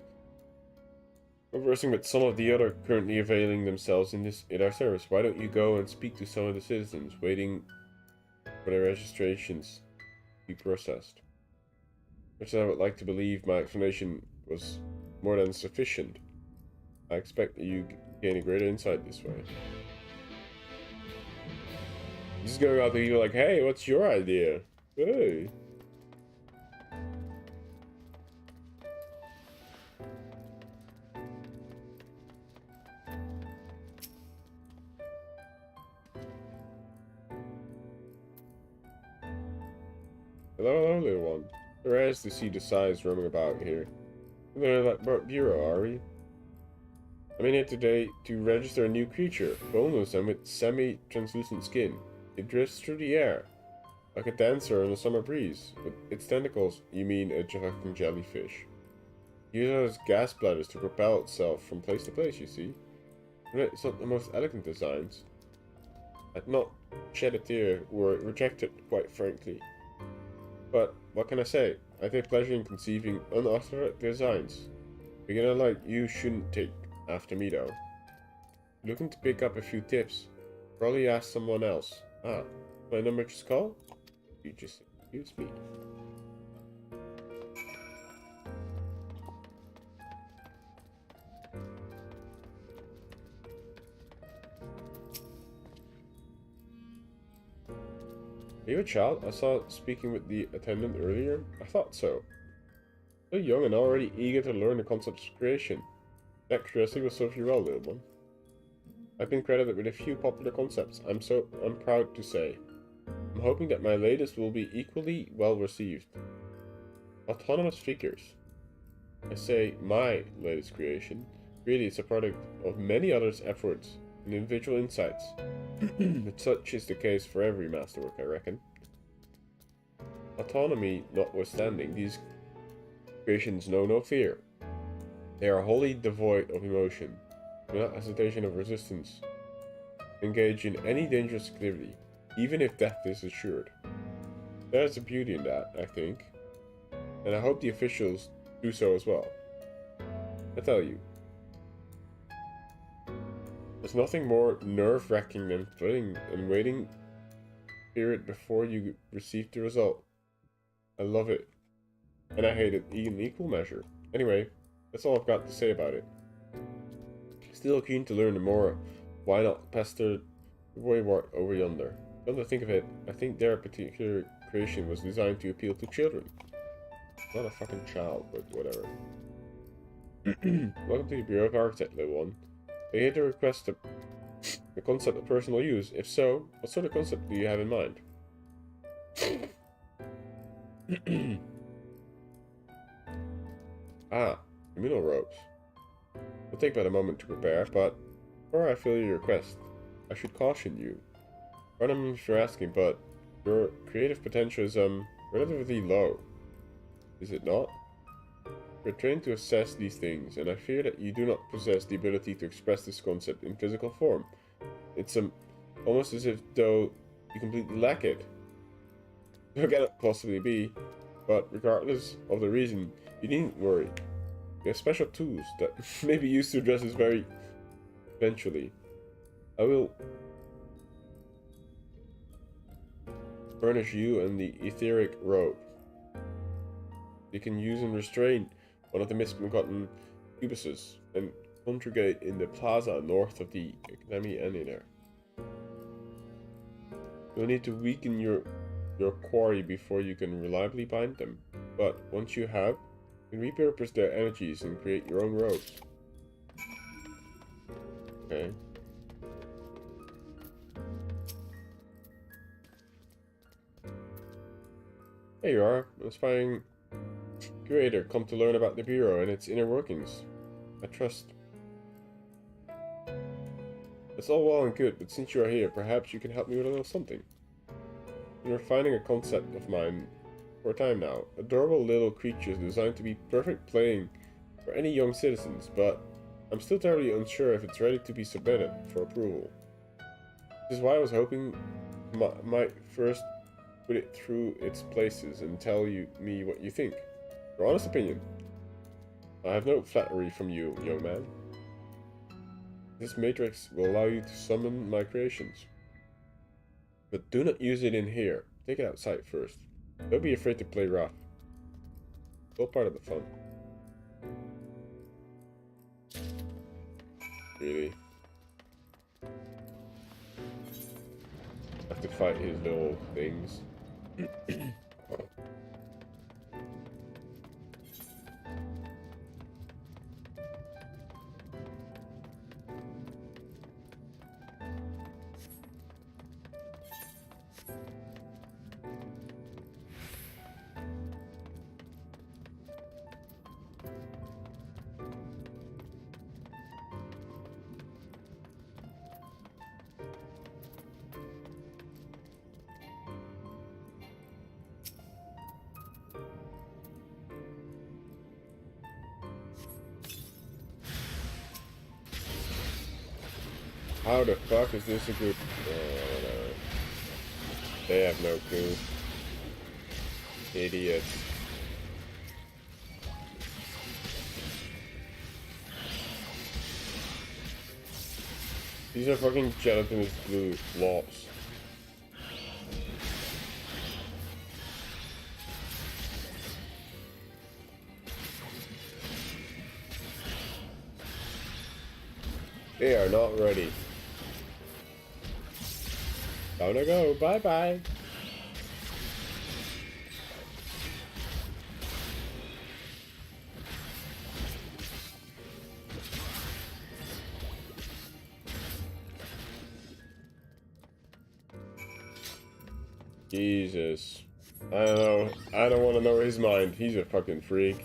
Speaker 1: with some of the other currently availing themselves in our service. Why don't you go and speak to some of the citizens waiting for their registrations to be processed? Which I would like to believe my explanation was more than sufficient. I expect that you gain a greater insight this way. Just going out to people like, hey, what's your idea? Hey. Hello, little one. We're asked to see the size roaming about here. We're like bureau, are we? I'm in here today to register a new creature, boneless and with semi-translucent skin. It drifts through the air, like a dancer in a summer breeze. With its tentacles, you mean a fucking jellyfish. It uses gas bladders to propel itself from place to place, you see. It's not the most elegant designs. I'd not shed a tear were rejected, quite frankly. But what can I say? I take pleasure in conceiving unorthodox designs. A beginner like you shouldn't take after me though. Looking to pick up a few tips. Probably ask someone else. Ah, my number just called? You just excuse me. Are you a child? I saw speaking with the attendant earlier. I thought so. So young and already eager to learn the concepts of creation. That curiosity will serve you well, little one. I've been credited with a few popular concepts. I'm proud to say. I'm hoping that my latest will be equally well received. Autonomous figures. I say my latest creation. Really, it's a product of many others' efforts and individual insights. But such is the case for every masterwork, I reckon. Autonomy notwithstanding, these creations know no fear. They are wholly devoid of emotion, without hesitation of resistance. Engage in any dangerous activity, even if death is assured. There is a beauty in that, I think, and I hope the officials do so as well. I tell you, there's nothing more nerve-wracking than filling and waiting period before you receive the result. I love it, and I hate it in equal measure. Anyway, that's all I've got to say about it. Still keen to learn more. Why not pester the boywart over yonder? Come to think of it, I think their particular creation was designed to appeal to children. Not a fucking child, but whatever. Welcome to the Bureau of Architect, little one. I here to request the concept of personal use. If so, what sort of concept do you have in mind? Ah, communal robes. We'll take but a moment to prepare, but before I fill your request, I should caution you. Pardon me if you're asking, but your creative potential is relatively low. Is it not? We're trained to assess these things, and I fear that you do not possess the ability to express this concept in physical form. It's almost as if though you completely lack it. How can it possibly be? But regardless of the reason, you needn't worry. We have special tools that may be used to address this very eventually. I will furnish you and the etheric robe. You can use and restrain one of the misbegotten cubuses and congregate in the plaza north of the Academy and in there. You'll need to weaken your quarry before you can reliably bind them, but once you have, you can repurpose their energies and create your own robes. Okay. There you are, an aspiring curator come to learn about the Bureau and its inner workings. I trust. It's all well and good, but since you are here, perhaps you can help me with a little something. I'm refining a concept of mine for a time now. Adorable little creatures designed to be perfect playing for any young citizens, but I'm still terribly unsure if it's ready to be submitted for approval. This is why I was hoping might first put it through its places and tell me what you think. Your honest opinion. I have no flattery from you, young man. This matrix will allow you to summon my creations. But do not use it in here. Take it outside first. Don't be afraid to play rough. It's all part of the fun. Really? Have to fight his little things. How the fuck is this a group? Whatever. They have no clue. Idiots. These are fucking gelatinous blue blobs. They are not ready. Gotta go. Bye bye. Jesus. I don't know. I don't want to know his mind. He's a fucking freak.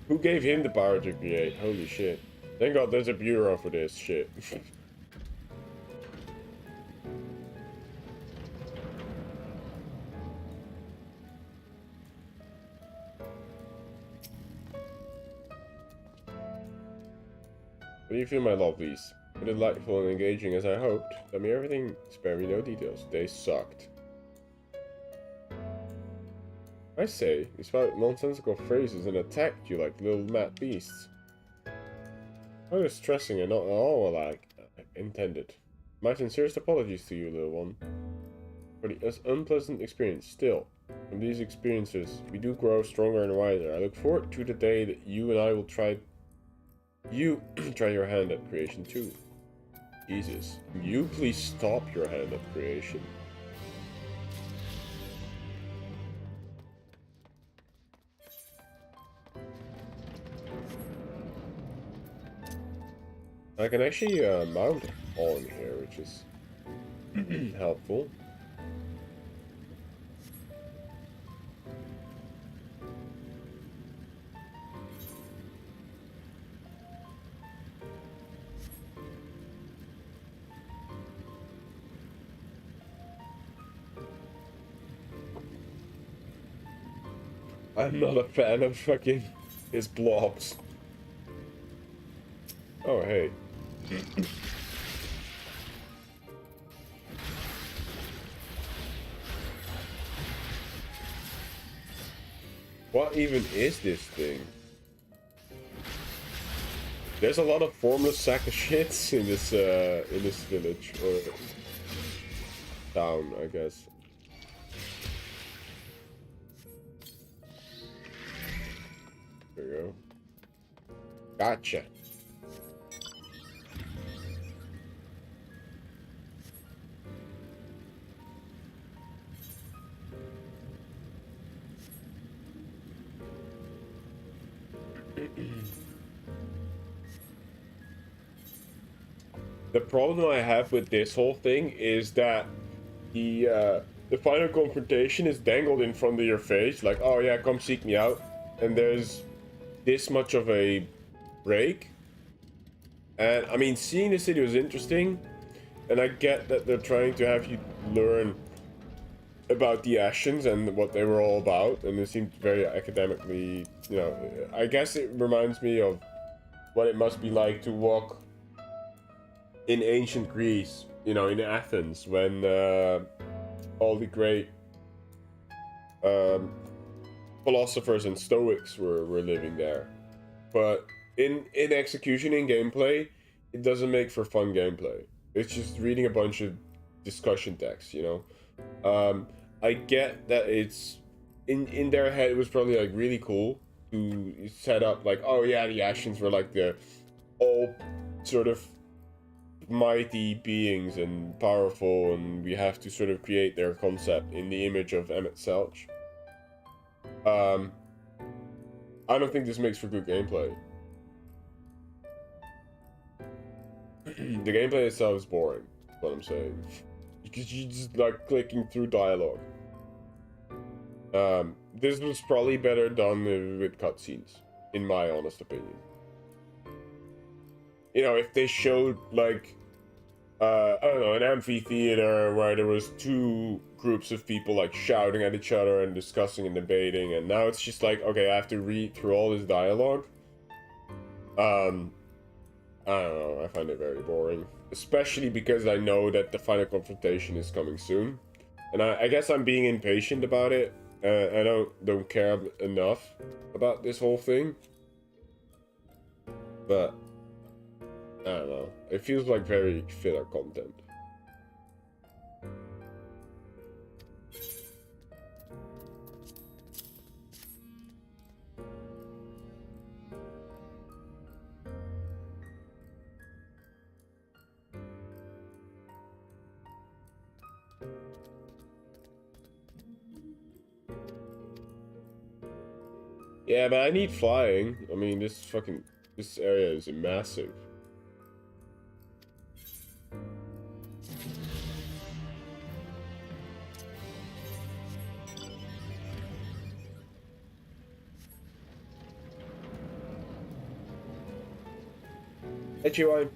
Speaker 1: Who gave him the power to create? Holy shit. Thank God there's a bureau for this shit. What do you feel, my lovelies? Were delightful and engaging as I hoped? Tell me everything, spare me no details. They sucked. I say, you spout nonsensical phrases and attacked you like little mad beasts. How distressing and not at all like intended. My sincerest apologies to you, little one, for the unpleasant experience. Still, from these experiences, we do grow stronger and wiser. I look forward to the day that you and I will try your hand at creation too. Jesus, you please stop your hand at creation. I can actually mount on here, which is helpful. I'm not a fan of fucking his blobs. Oh, hey. What even is this thing? There's a lot of formless sack of shits in this village or town, I guess. There we go. Gotcha. The problem I have with this whole thing is that the final confrontation is dangled in front of your face, like, oh yeah, come seek me out, and there's this much of a break. And I mean, seeing the city was interesting, and I get that they're trying to have you learn about the Ashes and what they were all about, and it seemed very academically, you know, I guess it reminds me of what it must be like to walk in ancient Greece, you know, in Athens, when all the great philosophers and Stoics were living there. But in execution, in gameplay, it doesn't make for fun gameplay. It's just reading a bunch of discussion text, you know. I get that it's in their head, it was probably like really cool to set up like, oh yeah, the Ashes were like the all sort of mighty beings and powerful, and we have to sort of create their concept in the image of Emet-Selch. I don't think this makes for good gameplay. The gameplay itself is boring, is what I'm saying. Because you just like clicking through dialogue. This was probably better done with cutscenes, in my honest opinion. You know, if they showed like I don't know, an amphitheater where there was two groups of people like shouting at each other and discussing and debating, and now it's just like, okay, I have to read through all this dialogue. I don't know, I find it very boring, especially because I know that the final confrontation is coming soon, and I guess I'm being impatient about it. I don't care enough about this whole thing, but I don't know. It feels like very filler content. Yeah, but I need flying. I mean, this area is massive. Hey, Chihuahua.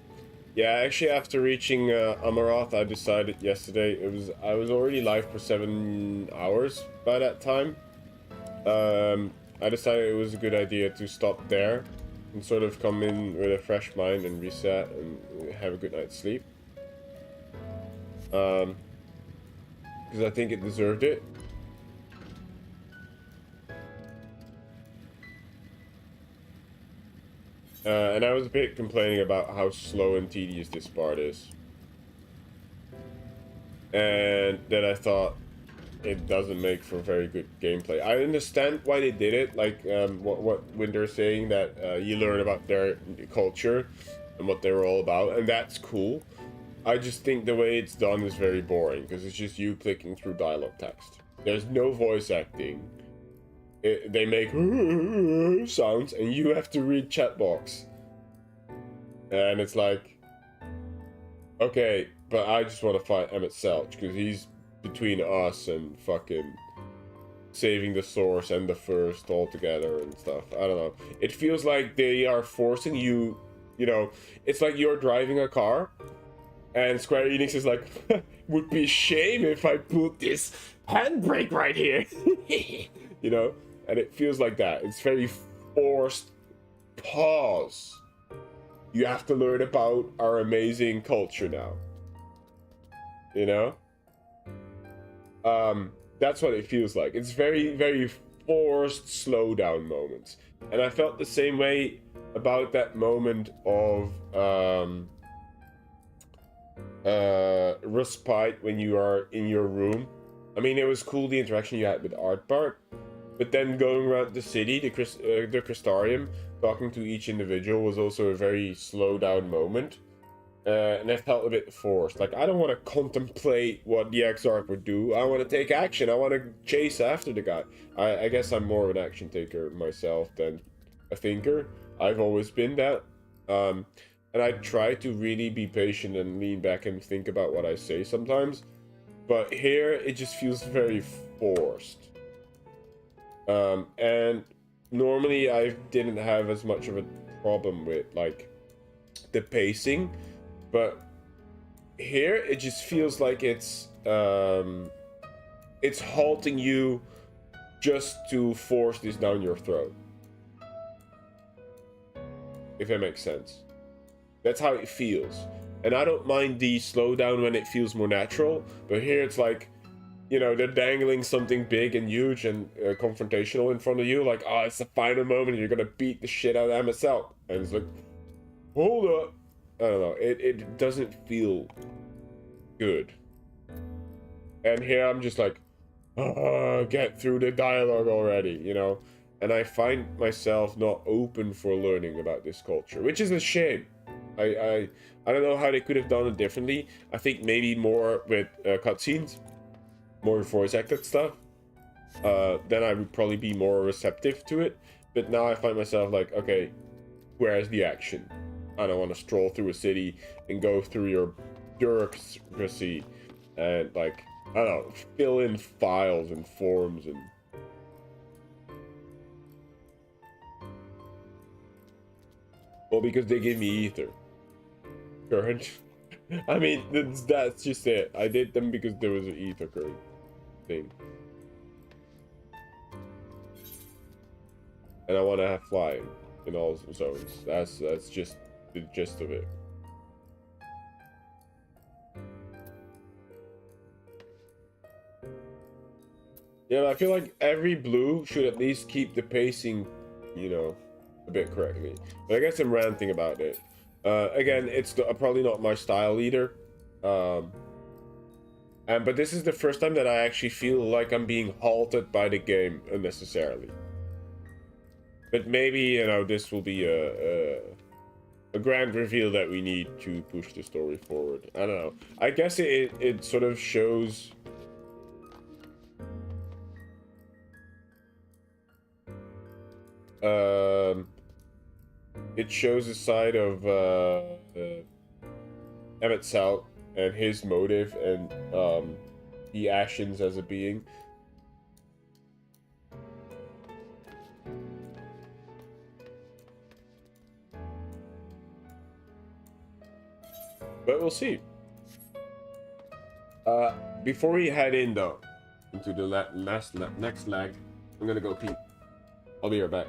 Speaker 1: Yeah, actually, after reaching Amaurot, I decided yesterday I was already live for 7 hours by that time. I decided it was a good idea to stop there and sort of come in with a fresh mind and reset and have a good night's sleep. Because I think it deserved it. And I was a bit complaining about how slow and tedious this part is. And then I thought it doesn't make for very good gameplay. I understand why they did it, like when they're saying that you learn about their culture and what they were all about, and that's cool. I just think the way it's done is very boring, because it's just you clicking through dialogue text. There's no voice acting. They make sounds, and you have to read chat box. And it's like, okay, but I just want to fight Emet-Selch, because he's between us and fucking saving the source and the first all together and stuff. I don't know. It feels like they are forcing you, you know, it's like you're driving a car, and Square Enix is like, would be a shame if I put this handbrake right here. You know? And it feels like that. It's very forced. Pause. You have to learn about our amazing culture now. You know? That's what it feels like. It's very, very forced slowdown moments. And I felt the same way about that moment of respite when you are in your room. I mean, it was cool, the interaction you had with Aardbart, but then going around the city, the Crystarium, talking to each individual was also a very slow down moment. And I felt a bit forced. Like, I don't want to contemplate what the Exarch would do. I want to take action. I want to chase after the guy. I guess I'm more of an action taker myself than a thinker. I've always been that. And I try to really be patient and lean back and think about what I say sometimes. But here, it just feels very forced. And normally I didn't have as much of a problem with, like, the pacing. But here, it just feels like it's halting you just to force this down your throat. If that makes sense. That's how it feels. And I don't mind the slowdown when it feels more natural, but here it's like, you know, they're dangling something big and huge and confrontational in front of you, like, oh, it's the final moment, you're gonna beat the shit out of Emet-Selch. And it's like, hold up. I don't know, it doesn't feel good. And here I'm just like, get through the dialogue already, you know? And I find myself not open for learning about this culture, which is a shame. I don't know how they could have done it differently. I think maybe more with cutscenes, more voice acted stuff. Then I would probably be more receptive to it. But now I find myself like, okay, where's the action? I don't want to stroll through a city and go through your bureaucracy and, like, I don't know, fill in files and forms and... Well, because they gave me ether. Current. I mean, that's just it. I did them because there was an ether current thing. And I want to have flying in all zones. That's just the gist of it. Yeah, I feel like every blue should at least keep the pacing, you know, a bit correctly. But I guess I'm ranting about it. Again, it's probably not my style either. But this is the first time that I actually feel like I'm being halted by the game unnecessarily. But maybe, you know, this will be a grand reveal that we need to push the story forward. I don't know. I guess it sort of shows... it shows a side of Emet-Selch and his motive and the actions as a being. But we'll see. Before we head in though, into the next leg, I'm gonna go pee. I'll be right back.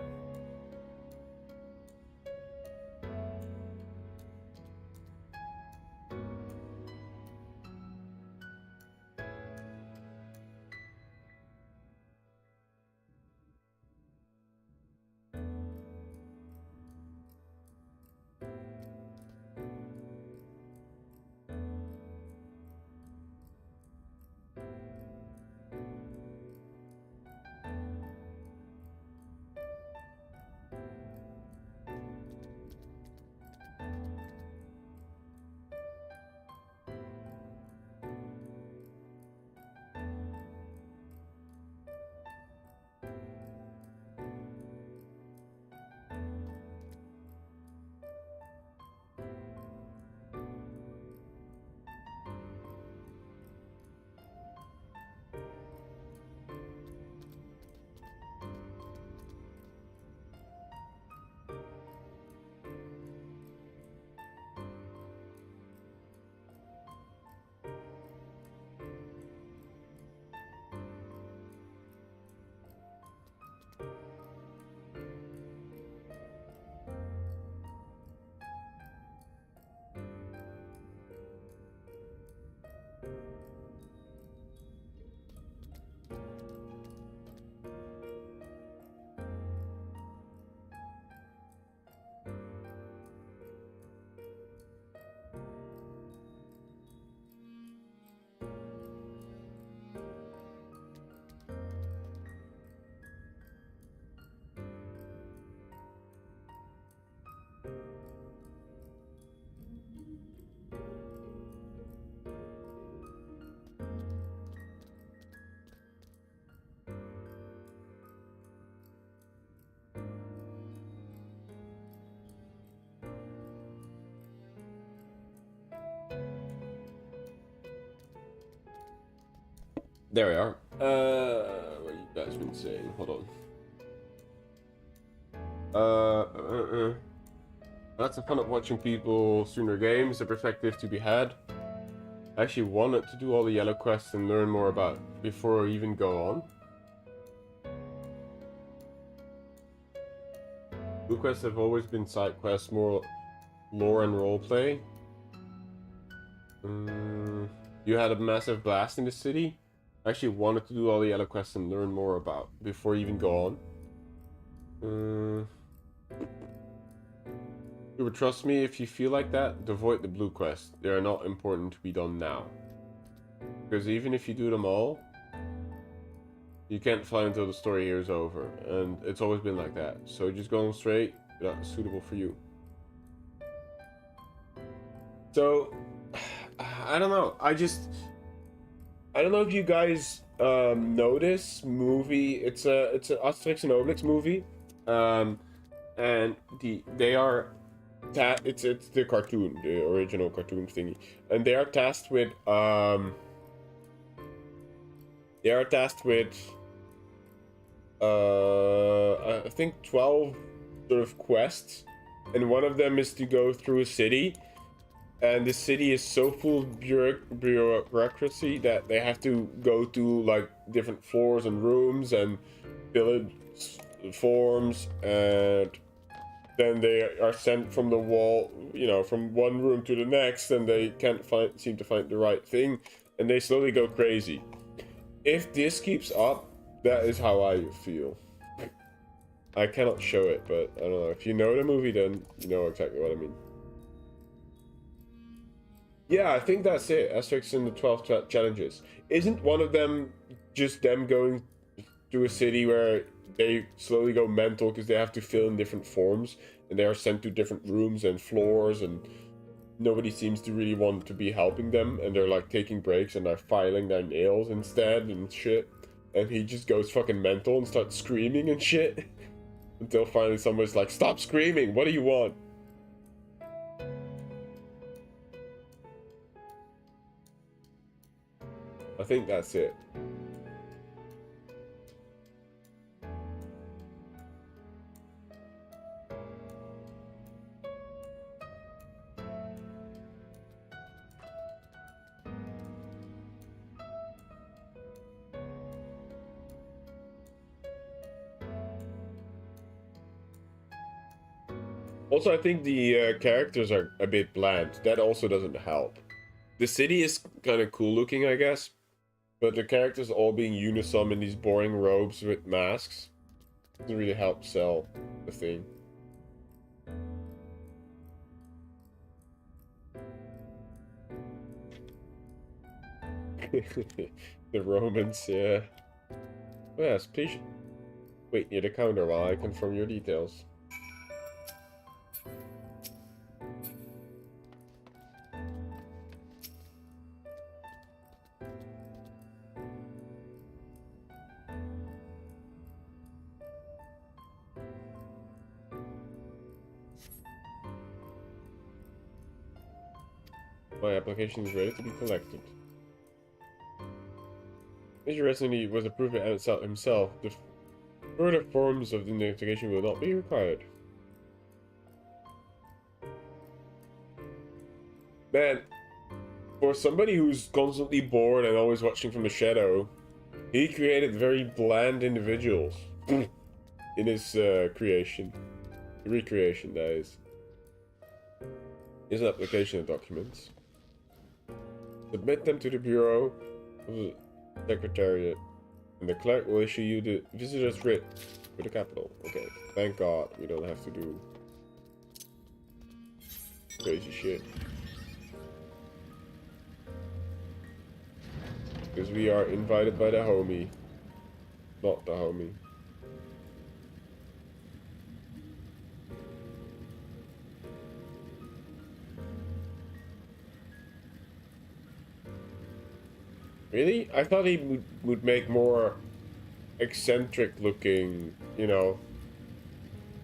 Speaker 1: There we are. What have you guys been saying? Hold on. That's the fun of watching people stream their games, the perspective to be had. I actually wanted to do all the yellow quests and learn more about it before I even go on. Blue quests have always been side quests, more lore and roleplay. You had a massive blast in the city. I actually wanted to do all the yellow quests and learn more about before I even go on. You would trust me if you feel like that, avoid the blue quests. They are not important to be done now. Because even if you do them all, you can't fly until the story here is over. And it's always been like that. So just going straight, not suitable for you. So, I don't know. I don't know if you guys know this movie. It's a Asterix and Obelix movie, and it's the cartoon, the original cartoon thingy, and they are tasked with I think 12 sort of quests, and one of them is to go through a city. And the city is so full of bureaucracy that they have to go to like different floors and rooms and fill in forms, and then they are sent from the wall, you know, from one room to the next, and they can't seem to find the right thing, and they slowly go crazy. If this keeps up, that is how I feel. I cannot show it, but I don't know. If you know the movie, then you know exactly what I mean. Yeah, I think that's it. Asterisks in the 12 challenges. Isn't one of them just them going to a city where they slowly go mental because they have to fill in different forms and they are sent to different rooms and floors and nobody seems to really want to be helping them and they're like taking breaks and they're filing their nails instead and shit. And he just goes fucking mental and starts screaming and shit until finally someone's like, "Stop screaming! What do you want?" I think that's it. Also, I think the characters are a bit bland. That also doesn't help. The city is kind of cool looking, I guess. But the characters all being uniform in these boring robes with masks doesn't really help sell the thing. The Romans, yeah. Oh, yes, please wait near the counter while I confirm your details. My application is ready to be collected. As your residency was approved by Emet-Selch himself, the further forms of the investigation will not be required. Man, for somebody who's constantly bored and always watching from the shadow, he created very bland individuals in his creation. Recreation, that is. Here's an application of documents. Submit them to the Bureau of the Secretariat, and the clerk will issue you the visitor's writ for the capital. Okay, thank God we don't have to do crazy shit. Because we are invited by the homie, not the homie. Really? I thought he would make more eccentric looking, you know,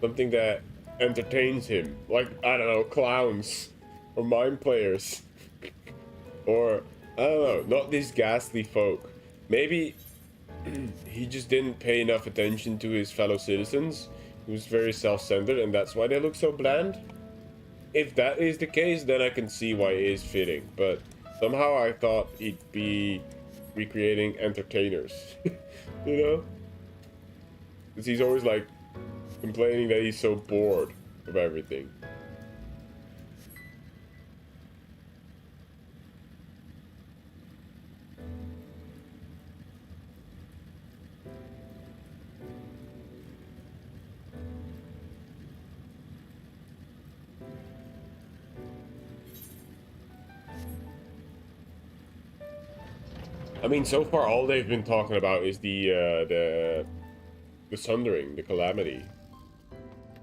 Speaker 1: something that entertains him. Like, I don't know, clowns or mime players. Or, I don't know, not these ghastly folk. Maybe he just didn't pay enough attention to his fellow citizens. He was very self-centered and that's why they look so bland. If that is the case, then I can see why it is fitting. But somehow I thought he'd be recreating entertainers, you know? Because he's always like complaining that he's so bored of everything. I mean, so far all they've been talking about is the sundering, the calamity,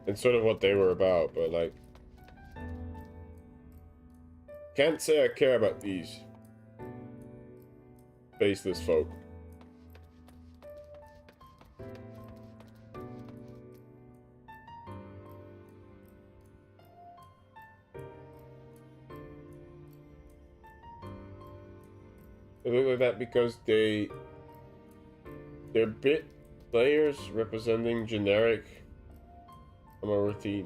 Speaker 1: and sort of what they were about. But like, can't say I care about these faceless folk. They look like that because they're bit players representing generic Amaurot.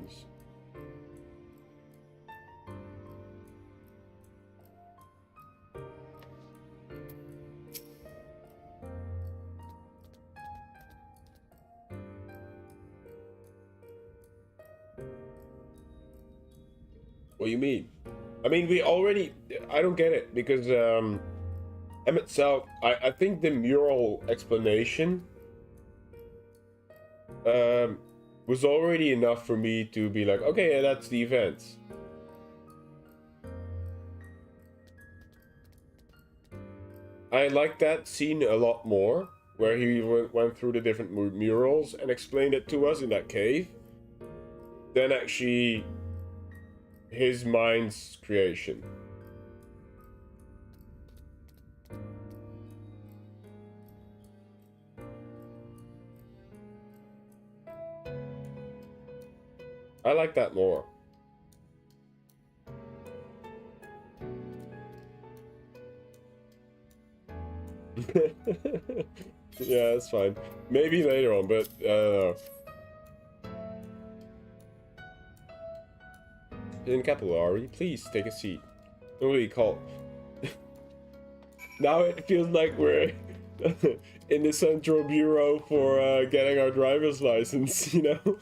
Speaker 1: What do you mean? I mean, we already... I don't get it, because Emet-Selch, I think the mural explanation was already enough for me to be like, okay, yeah, that's the events. I like that scene a lot more, where he went through the different murals and explained it to us in that cave, than actually his mind's creation. I like that more. Yeah, that's fine. Maybe later on, but in capillary, please take a seat. Nobody call. Now it feels like we're in the central bureau for getting our driver's license, you know?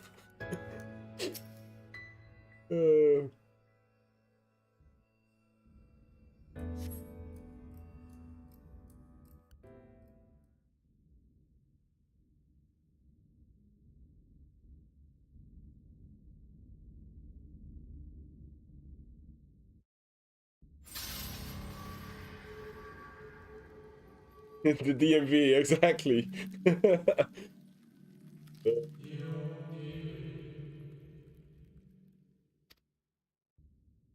Speaker 1: The DMV, exactly.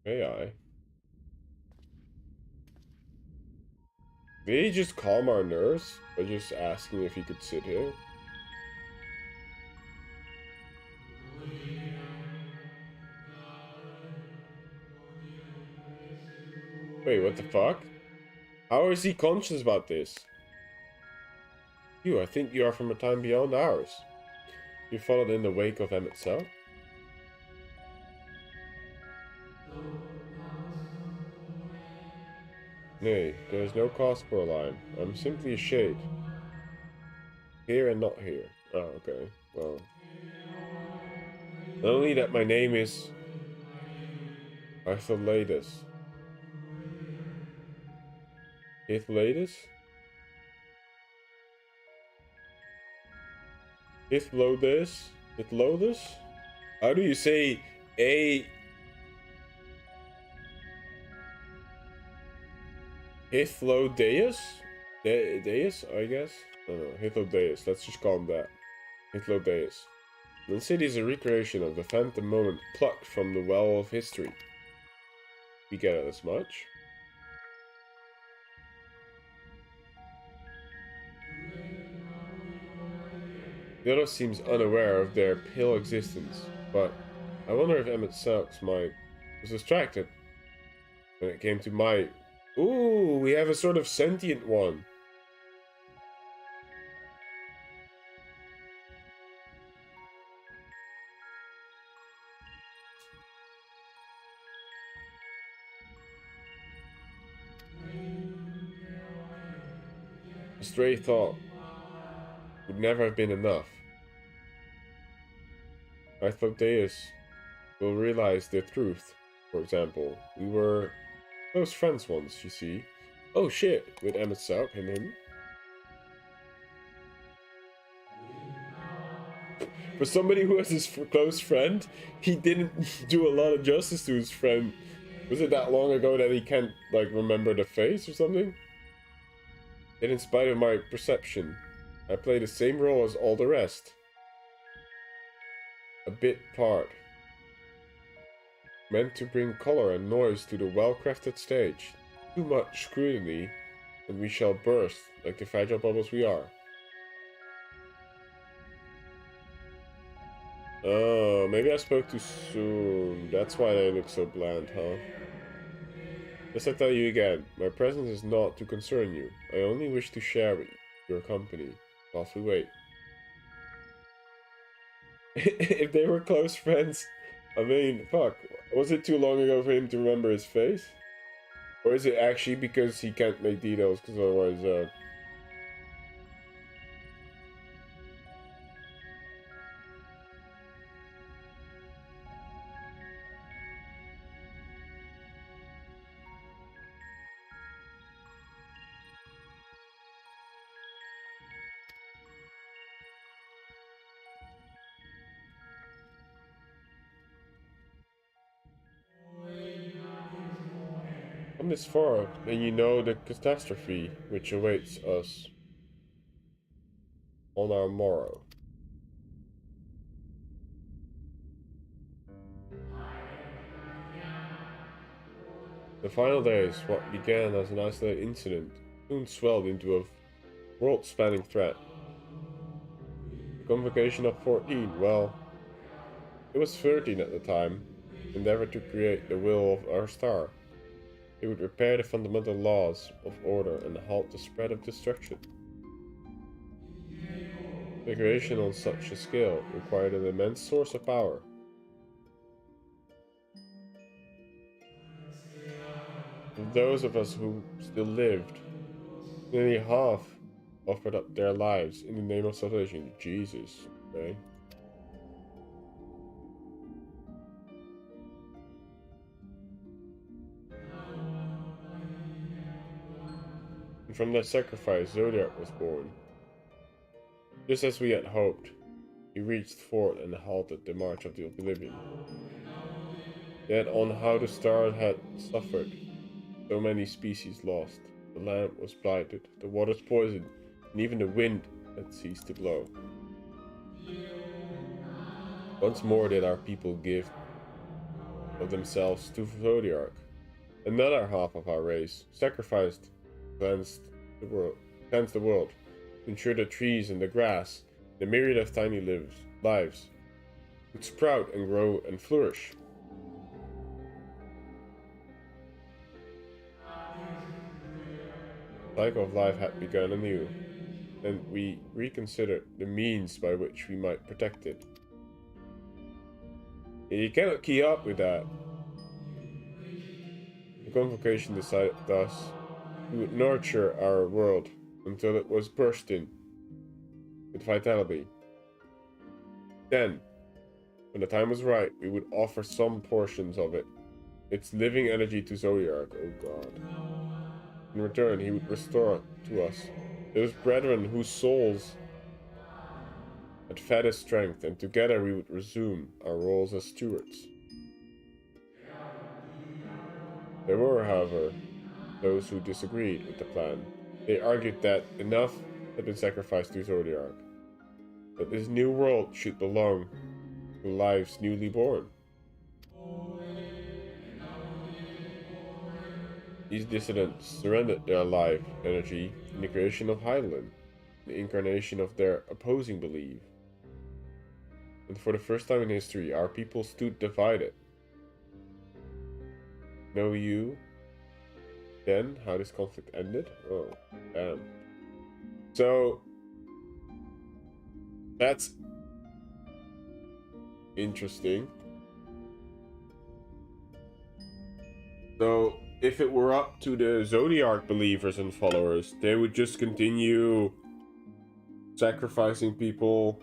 Speaker 1: AI. Did he just calm our nerves by just asking if he could sit here? Wait, what the fuck? How is he conscious about this? You, I think you are from a time beyond ours. You followed in the wake of Emet-Selch? Nay, there is no cause for alarm. I'm simply a shade. Here and not here. Oh, okay. Well, only that my name is Artholatus. Ithladus? Ithlodus? Ithlodus? How do you say a Hythlodeus? Deus, I guess? I don't know. Hythlodeus. Let's just call him that. Hythlodeus. The city is a recreation of the phantom moment plucked from the well of history. We get it as much. The other seems unaware of their pale existence, but I wonder if Emet-Selch's mind was distracted when it came to my... Ooh, we have a sort of sentient one. A stray thought would never have been enough. I thought Deus will realize the truth. For example, we were close friends once, you see. Oh shit, with Emet-Selch and him. For somebody who was his close friend, he didn't do a lot of justice to his friend. Was it that long ago that he can't, like, remember the face or something? Yet in spite of my perception, I play the same role as all the rest. A bit part. Meant to bring color and noise to the well-crafted stage. Too much scrutiny, and we shall burst like the fragile bubbles we are. Oh, maybe I spoke too soon. That's why they look so bland, huh? Yes, I tell you again, my presence is not to concern you. I only wish to share your company whilst we wait. If they were close friends, I mean, fuck. Was it too long ago for him to remember his face? Or is it actually because he can't make details, because otherwise, Come this far, then you know the catastrophe which awaits us on our morrow. The final days, what began as an isolated incident, soon swelled into a world-spanning threat. The convocation of 14, well, it was 13 at the time, endeavored to create the will of our star. It would repair the fundamental laws of order and halt the spread of destruction. The creation on such a scale required an immense source of power. Of those of us who still lived, nearly half offered up their lives in the name of salvation. Jesus, okay? And from that sacrifice, Zodiac was born. Just as we had hoped, he reached forth and halted the march of the oblivion. Yet on how the star had suffered, so many species lost. The lamp was blighted, the waters poisoned, and even the wind had ceased to blow. Once more did our people give of themselves to Zodiac. Another half of our race sacrificed, cleansed the world, to ensure the trees and the grass, the myriad of tiny lives, would sprout and grow and flourish. The cycle of life had begun anew, and we reconsidered the means by which we might protect it. You cannot keep up with that. The convocation decided thus we would nurture our world until it was bursting with vitality. Then, when the time was right, we would offer some portions of it, its living energy to Zodiac, oh God. In return, he would restore to us those brethren whose souls had fed his strength, and together we would resume our roles as stewards. There were, however, those who disagreed with the plan. They argued that enough had been sacrificed to Zodiac, that this new world should belong to lives newly born. These dissidents surrendered their life energy in the creation of Hydaelyn, the incarnation of their opposing belief. And for the first time in history, our people stood divided. Know you then how this conflict ended? Oh, damn. So, that's interesting. So, if it were up to the Zodiac believers and followers, they would just continue sacrificing people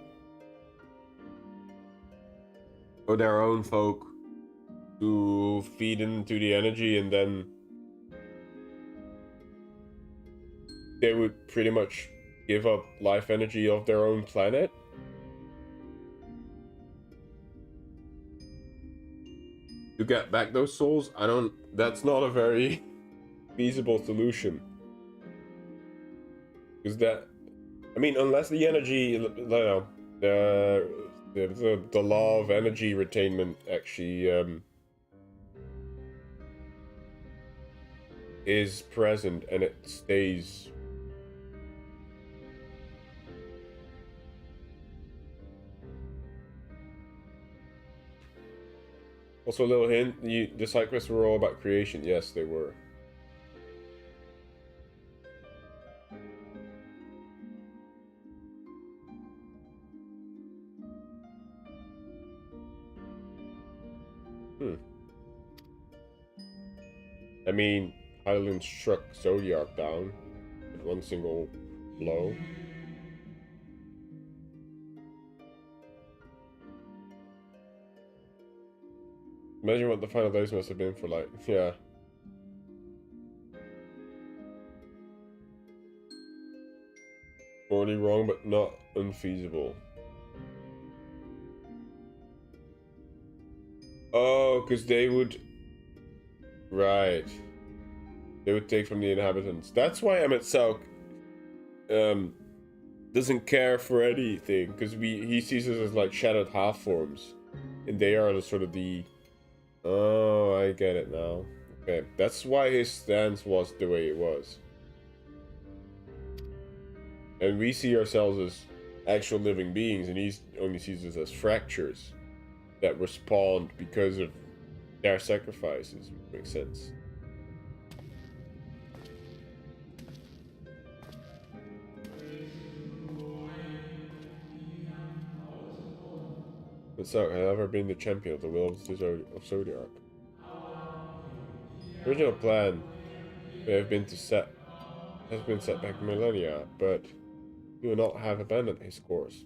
Speaker 1: or their own folk to feed into the energy, and then they would pretty much give up life energy of their own planet. To get back those souls, that's not a very feasible solution. Because unless the energy, the law of energy retainment actually is present and it stays. Also, a little hint, the side quests were all about creation. Yes, they were. Hydaelyn struck Zodiac down with one single blow. Imagine what the final days must have been for, like, yeah. Morally wrong, but not unfeasible. Oh, because they would... Right. they would take from the inhabitants. That's why Emet-Selch doesn't care for anything, because he sees us as like shadowed half forms, and they are the sort of the. Oh, I get it now. Okay, that's why his stance was the way it was. And we see ourselves as actual living beings, and he only sees us as fractures that were spawned because of their sacrifices. Makes sense. But so, have ever been the champion of the will of Zodiac. The original plan may have been to has been set back millennia, but he will not have abandoned his course.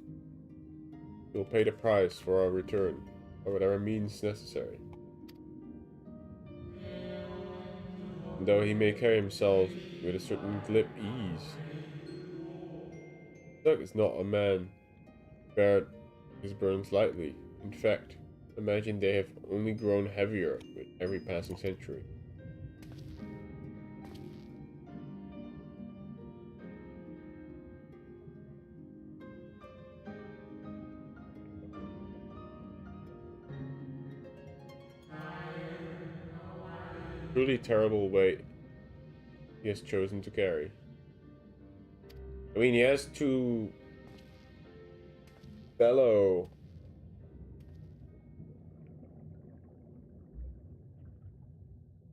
Speaker 1: He will pay the price for our return, by whatever means necessary. And though he may carry himself with a certain glib ease, Doug is not a man who bear his burdens lightly. In fact, imagine they have only grown heavier with every passing century. Truly terrible weight he has chosen to carry. I mean, he has to bellow.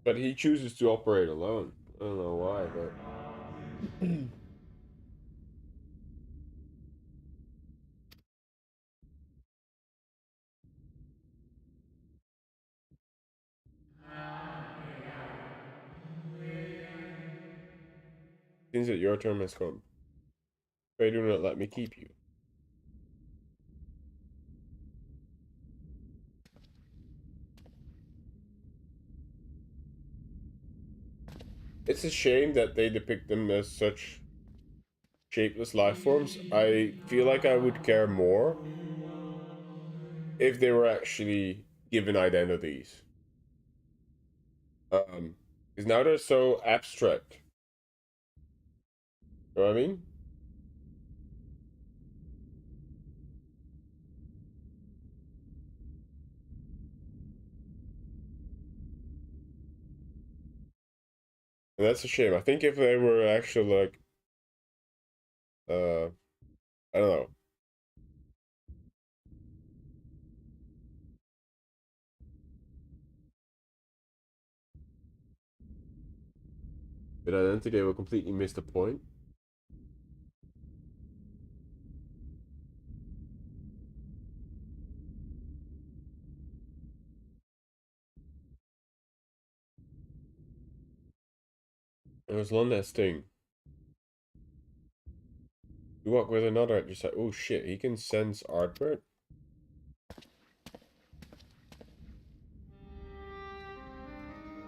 Speaker 1: But he chooses to operate alone. I don't know why, but... Seems that your term has come. Pray do not let me keep you. It's a shame that they depict them as such shapeless life forms. I feel like I would care more if they were actually given identities. Because now they're so abstract. You know what I mean? And that's a shame. I think if they were actually like, I don't know. With identity, they will completely miss the point. There was one last thing. You walk with another at your side. Oh shit, he can sense artwork?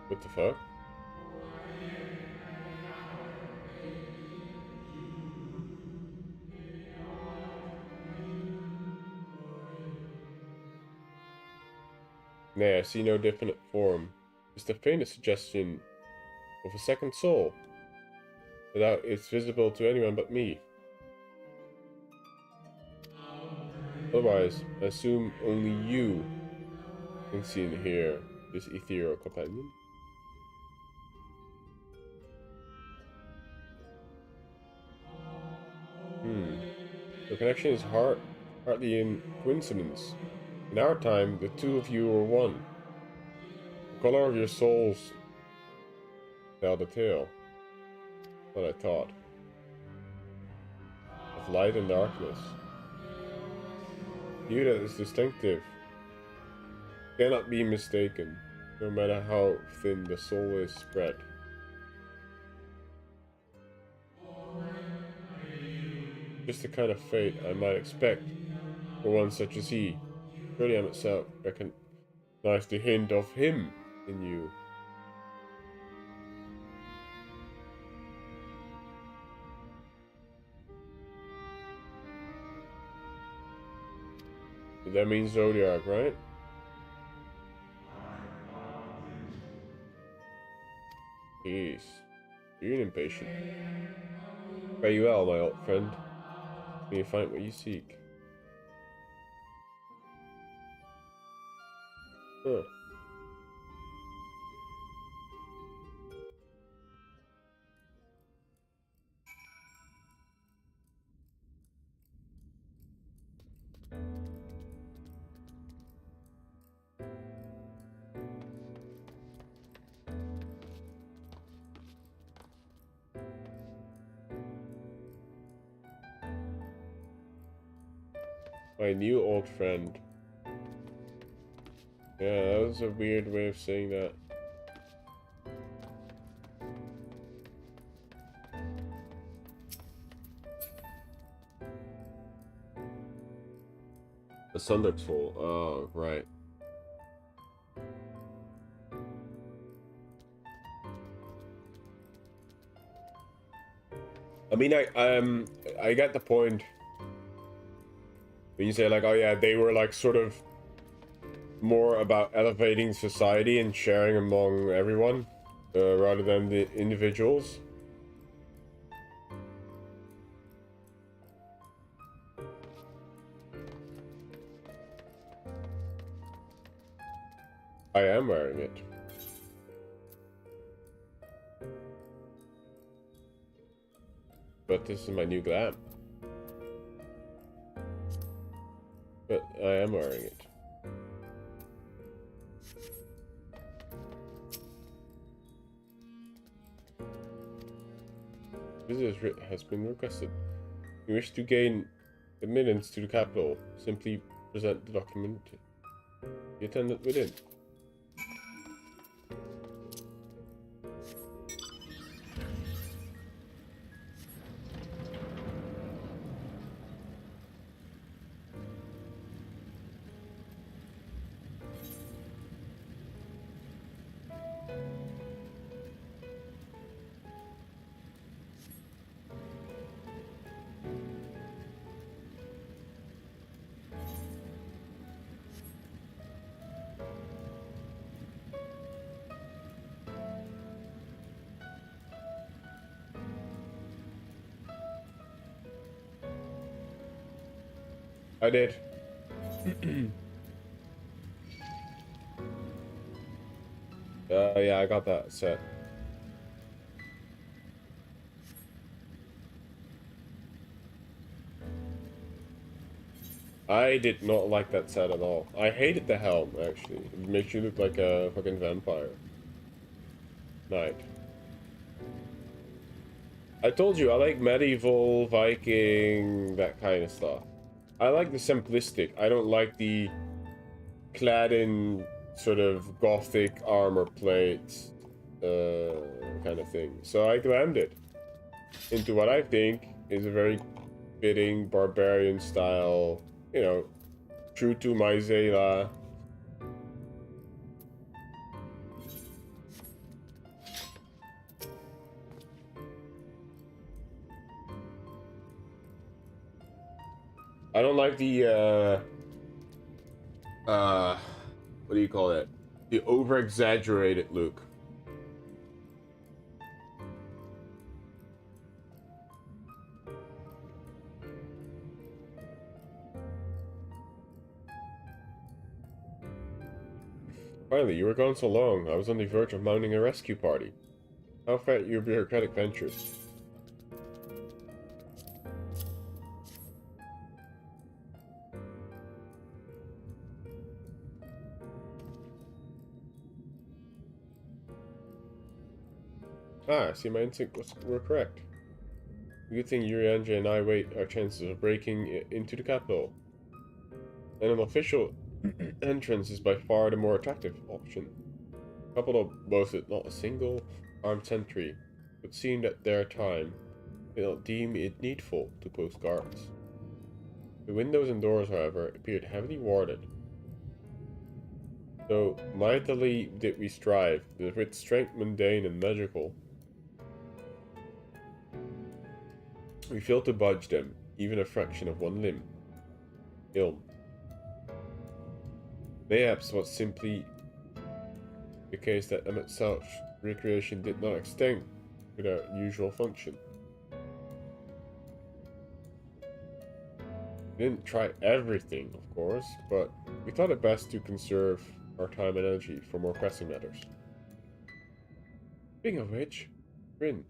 Speaker 1: What the fuck? Nay, I see no definite form. Just the faintest suggestion of a second soul. Without it's visible to anyone but me. Otherwise, I assume only you can see and hear this ethereal companion. The connection is hardly in coincidence. In our time, the two of you were one. The color of your souls tell the tale. What I thought. Of light and darkness. You that is distinctive cannot be mistaken, no matter how thin the soul is spread. Just the kind of fate I might expect for one such as he. Surely Emet-Selch recognized the hint of him in you. That means Zodiac, right? Peace. You're an impatient. Fare you well, my old friend. May you find what you seek. Huh. My new old friend. Yeah, that was a weird way of saying that. A Sundered Soul. Oh, right. I mean, I get the point when you say like, oh yeah, they were like sort of more about elevating society and sharing among everyone, rather than the individuals. I am wearing it. But this is my new glam. But I am wearing it. Visitors has been requested. You wish to gain admittance to the capital. Simply present the document to the attendant within. I did. Yeah, I got that set. I did not like that set at all. I hated the helm, actually. It makes you look like a fucking vampire. Knight. I told you, I like medieval, Viking, that kind of stuff. I like the simplistic. I don't like the clad in sort of gothic armor plates kind of thing. So I glammed it into what I think is a very fitting barbarian style, you know, true to my Zayla. I don't like the what do you call it? The over-exaggerated look. Finally, you were gone so long. I was on the verge of mounting a rescue party. How far your bureaucratic ventures? Ah, I see my instincts were correct. Good thing Urianja and I weighed our chances of breaking into the capital. And an official entrance is by far the more attractive option. The capital boasted not a single armed sentry, but seemed at their time did not deem it needful to post guards. The windows and doors, however, appeared heavily warded. Though mightily did we strive, with strength mundane and magical, we failed to budge them, even a fraction of one limb. Ilm. Mayhaps was simply the case that Emet-Selch recreation did not extend to their usual function. We didn't try everything, of course, but we thought it best to conserve our time and energy for more pressing matters. Speaking of which, Ryne,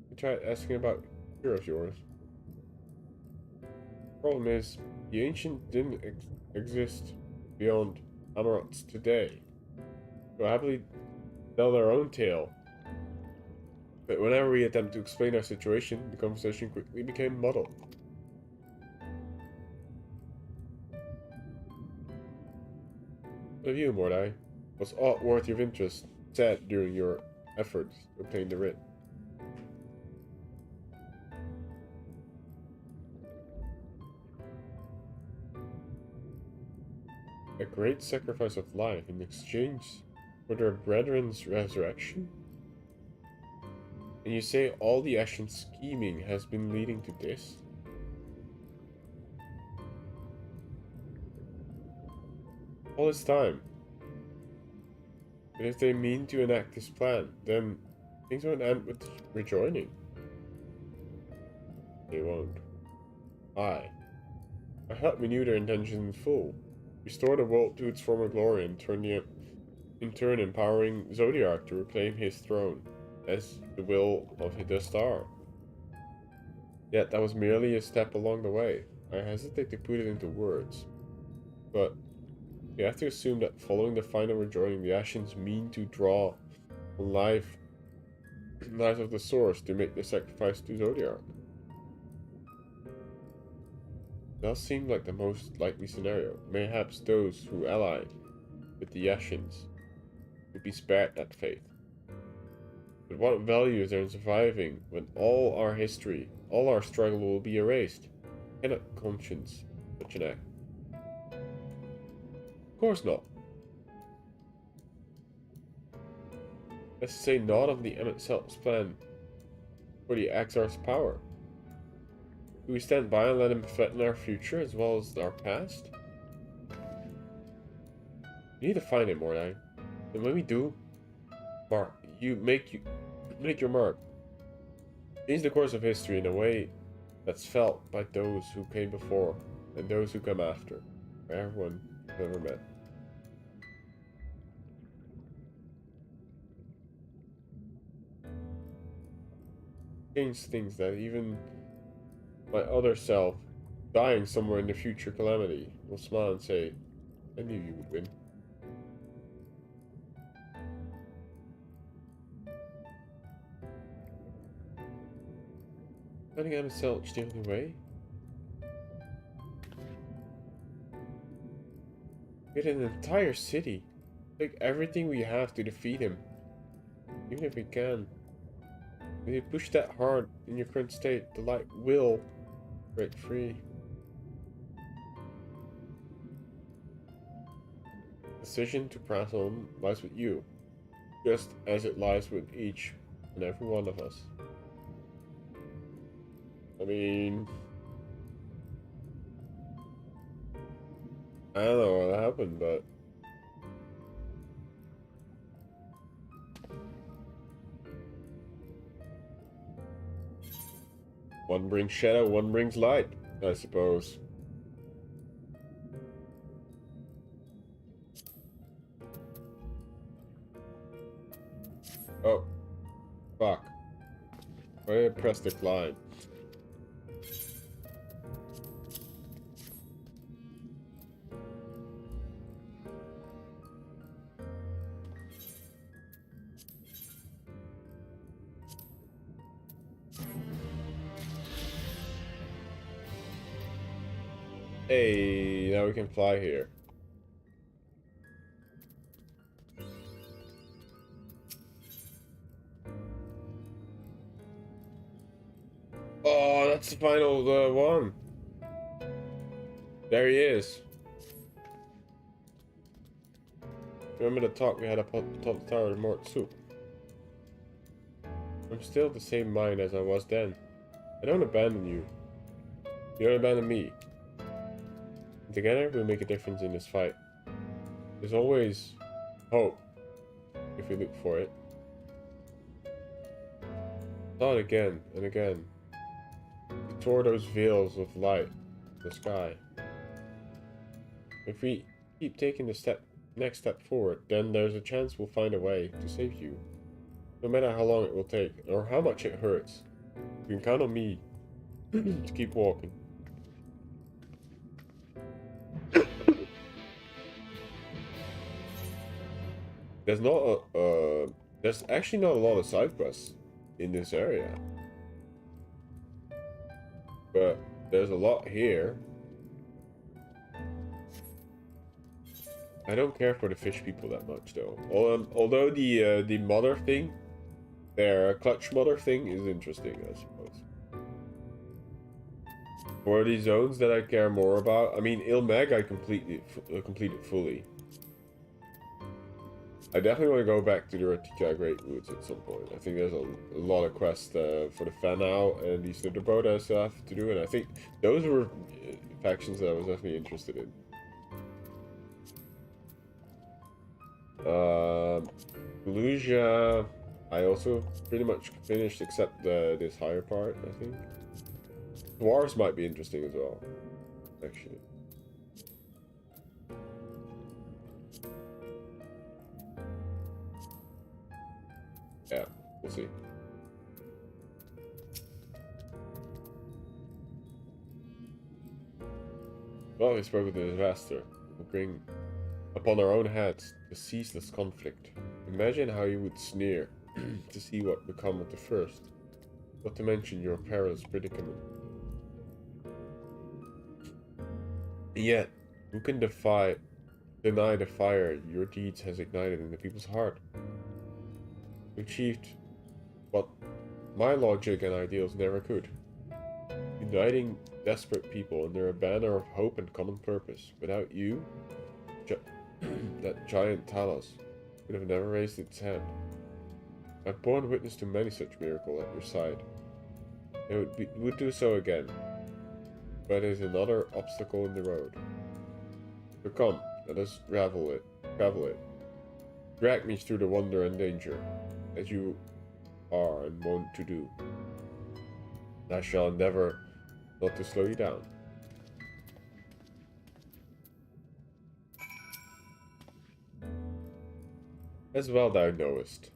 Speaker 1: you tried asking about a cure of yours. Problem is, the ancient didn't exist beyond Amaurot's today. They'll happily tell their own tale. But whenever we attempt to explain our situation, the conversation quickly became muddled. What of you, Mordai? Was aught worthy of interest said during your efforts to obtain the writ? A great sacrifice of life in exchange for their brethren's resurrection? And you say all the Ashen scheming has been leading to this? All this time. But if they mean to enact this plan, then things won't end with rejoining. They won't. I thought we knew their intentions in full. Restore the world to its former glory and in turn empowering Zodiac to reclaim his throne, as the will of the star. Yet that was merely a step along the way. I hesitate to put it into words. But we have to assume that following the final rejoining, the Ashens mean to draw life of the source to make the sacrifice to Zodiac. Does seem like the most likely scenario. Mayhaps those who ally with the Ashens would be spared that fate. But what value is there in surviving when all our history, all our struggle will be erased? Cannot conscience such an act? Of course not. Let's say not of the Emet-Selch's plan for the Axar's power. Do we stand by and let him threaten our future as well as our past? We need to find him, Mordai. And when we do, make your mark. Change the course of history in a way that's felt by those who came before and those who come after, by everyone who's ever met. Change things that even my other self, dying somewhere in the future calamity, will smile and say, I knew you would win. Letting Emet-Selch the only way? We had an entire city. Take everything we have to defeat him. Even if we can. If you push that hard in your current state, the light will break free. The decision to press on lies with you, just as it lies with each and every one of us. I mean, I don't know what happened, but one brings shadow, one brings light, I suppose. Oh, fuck. Why did I press decline? Hey, now we can fly here. Oh, that's the final one. There he is. Remember the talk we had up on top of the tower of Mort Soup? I'm still the same mind as I was then. I don't abandon you. You don't abandon me. Together, we'll make a difference in this fight. There's always hope if we look for it. Saw it again and again. He tore those veils of light in the sky. If we keep taking the next step forward, then there's a chance we'll find a way to save you. No matter how long it will take, or how much it hurts. You can count on me to keep walking. There's actually not a lot of side quests in this area. But there's a lot here. I don't care for the fish people that much though. Although the mother thing, their clutch mother thing is interesting, I suppose. For the zones that I care more about, I mean, Ilmeg I completed fully. I definitely want to go back to the Ratika Great Woods at some point. I think there's a lot of quests for the Fanau and the Snitterboat I still have to do, and I think those were factions that I was definitely interested in. Luja, I also pretty much finished except this higher part, I think. Dwarves might be interesting as well, actually. Yeah, we'll see. Well, we spoke of the disaster. We'll bring upon our own heads the ceaseless conflict. Imagine how you would sneer to see what become of the first, not to mention your perilous predicament. And yet, who can deny the fire your deeds has ignited in the people's heart? You achieved what my logic and ideals never could. Uniting desperate people under a banner of hope and common purpose. Without you, that giant Talos would have never raised its head. I've borne witness to many such miracles at your side. It would do so again, but it is another obstacle in the road. So come, let us travel it. Drag me through the wonder and danger, as you are and want to do. I shall endeavor not to slow you down. As well thou knowest,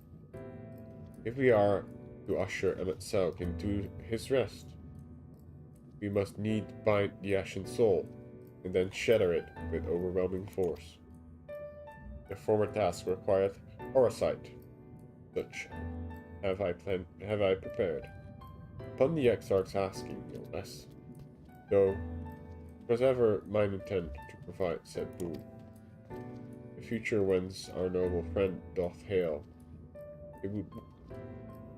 Speaker 1: if we are to usher Emet-Selch into his rest, we must need bind the ashen soul, and then shatter it with overwhelming force. The former task required foresight, such have I prepared. Upon the Exarch's asking, no less. Though it was ever mine intent to provide said boon. The future whence our noble friend doth hail,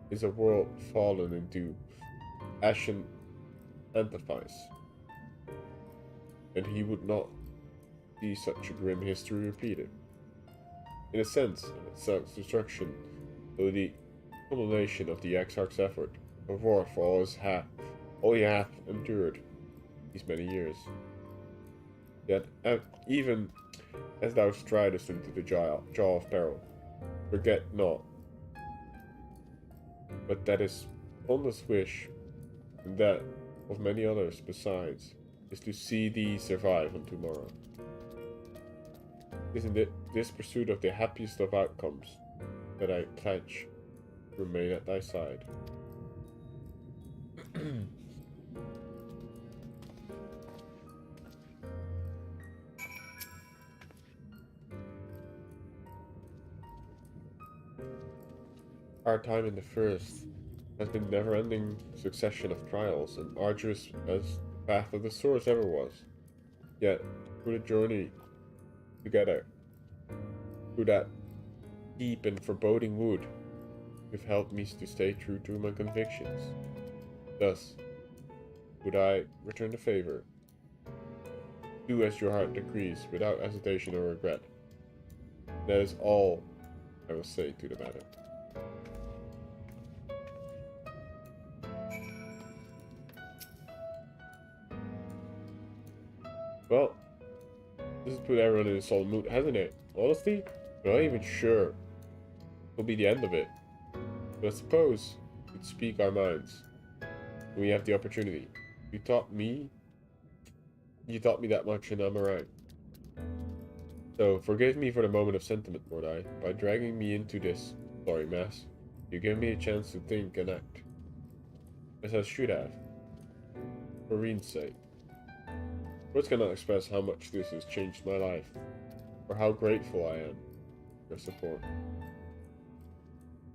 Speaker 1: is a world fallen into ashen antifice, and he would not see such a grim history repeated. In a sense, Emet-Selch's destruction, though the culmination of the Exarch's effort, reward for all he hath endured these many years. Yet, even as thou stridest into the jaw of peril, forget not, but that his fondest wish, and that of many others besides, is to see thee survive on tomorrow. It is in this pursuit of the happiest of outcomes that I pledge to remain at thy side. Our time in the first has been never-ending succession of trials, and arduous as the path of the source ever was. Yet, through the journey together, through that deep and foreboding wood, you've helped me to stay true to my convictions. Thus, would I return the favor? Do as your heart decrees, without hesitation or regret. That is all I will say to the matter. Well, this has put everyone in a solid mood, hasn't it? Honestly, I'm not even sure it'll be the end of it. But I suppose could speak our minds. We have the opportunity. You taught me that much in Amaurot. So, forgive me for the moment of sentiment, Mordai, by dragging me into this sorry mess. You gave me a chance to think and act, as I should have, for Ryne's sake. Words cannot express how much this has changed my life, or how grateful I am for your support.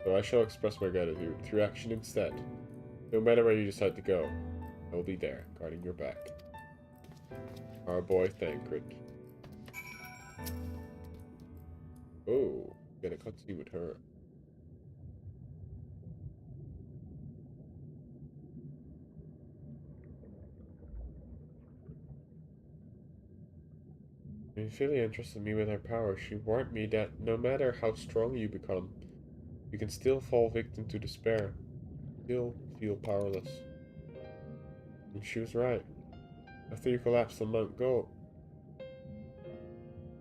Speaker 1: So I shall express my gratitude through action instead. No matter where you decide to go, I will be there, guarding your back. Our boy Thancred. Oh, get a cutscene with her. Ophelia entrusted me with her power. She warned me that no matter how strong you become, you can still fall victim to despair, still feel powerless. And she was right. After you collapsed on Mount Gold,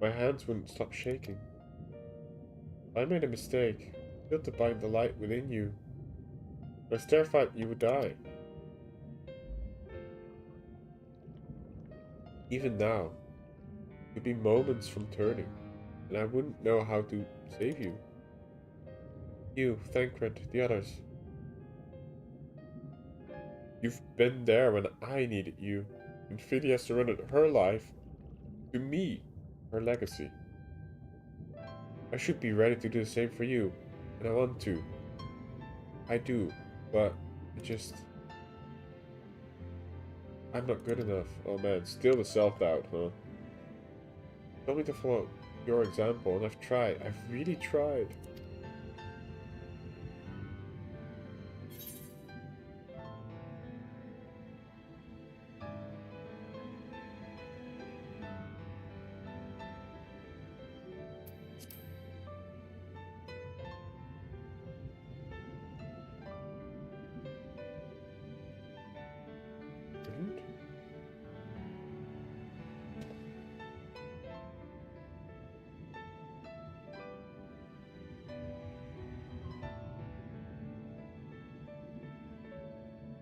Speaker 1: my hands wouldn't stop shaking. I made a mistake. I failed to bind the light within you. I was terrified you would die. Even now, it would be moments from turning, and I wouldn't know how to save you. You, Thancred, the others. You've been there when I needed you. And Ophelia surrendered her life to me, her legacy. I should be ready to do the same for you, and I want to. I do, but I'm not good enough. Oh man, still the self-doubt, huh? Tell me to follow your example, and I've tried. I've really tried.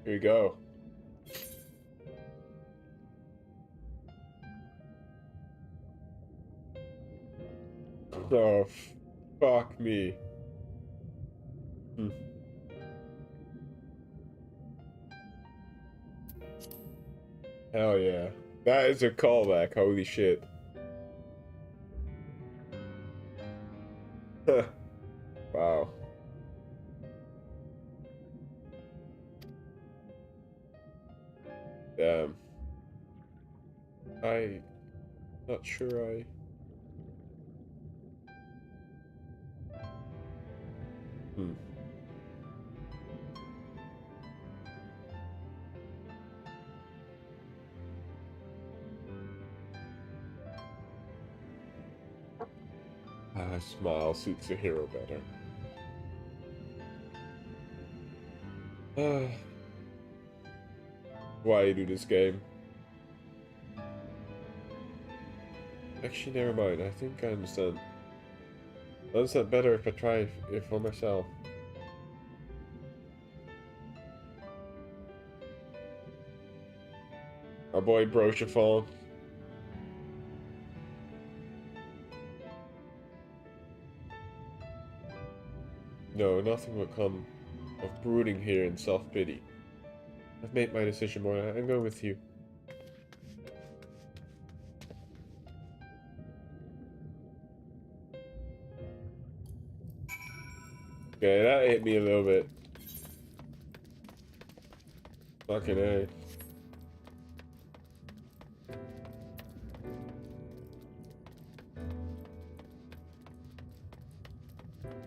Speaker 1: Here we go. Oh, fuck me. Hell yeah. That is a callback, holy shit. Wow. Damn. Not sure I... Smile suits a hero better. Why you do this game? Actually, never mind. I think I understand. I understand better if I try it for myself. Our boy Brochafon. No, nothing will come of brooding here in self-pity. I've made my decision, Mordai. I'm going with you. Okay, that hit me a little bit. Fucking A.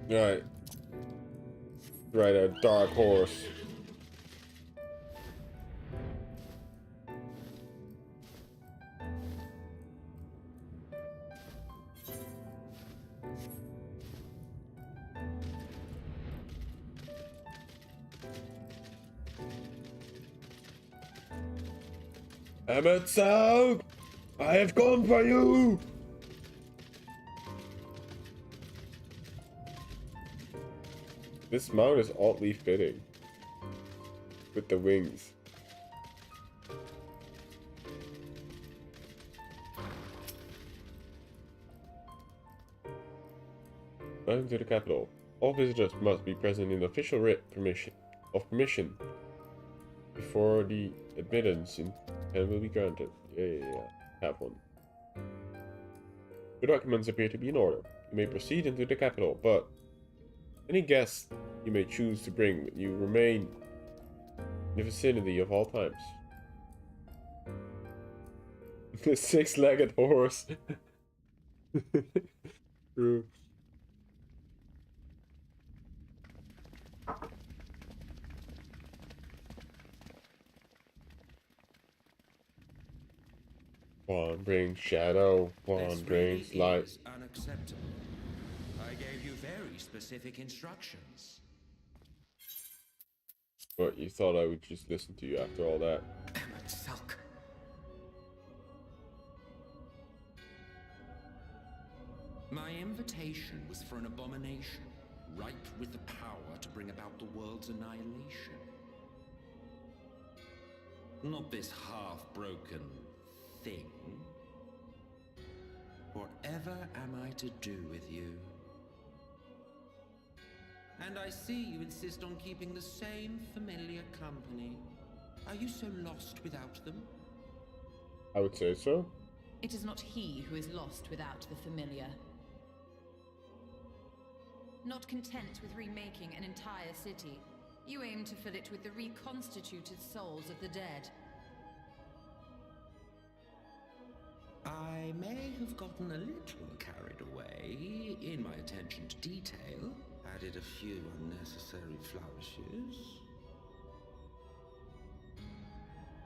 Speaker 1: Right. Right, a dark horse. Emet-Selch! I have come for you! This mount is oddly fitting. with the wings. Welcome to the capital. All visitors must be present in official writ permission before the admittance and will be granted. Yeah. Have one. Your documents appear to be in order. You may proceed into the capital, but any guests you may choose to bring with you remain in the vicinity of all times. The six-legged horse. True. One brings shadow, one brings light.
Speaker 2: Is unacceptable. I gave you very specific instructions.
Speaker 1: But you thought I would just listen to you after all that.
Speaker 2: Emet-Selch. My invitation was for an abomination, ripe with the power to bring about the world's annihilation. Not this half-broken thing. Whatever am I to do with you? And I see you insist on keeping the same familiar company. Are you so lost without them?
Speaker 1: I would say so.
Speaker 3: It is not he who is lost without the familiar. Not content with remaking an entire city, you aim to fill it with the reconstituted souls of the dead.
Speaker 2: I may have gotten a little carried away in my attention to detail, added a few unnecessary flourishes.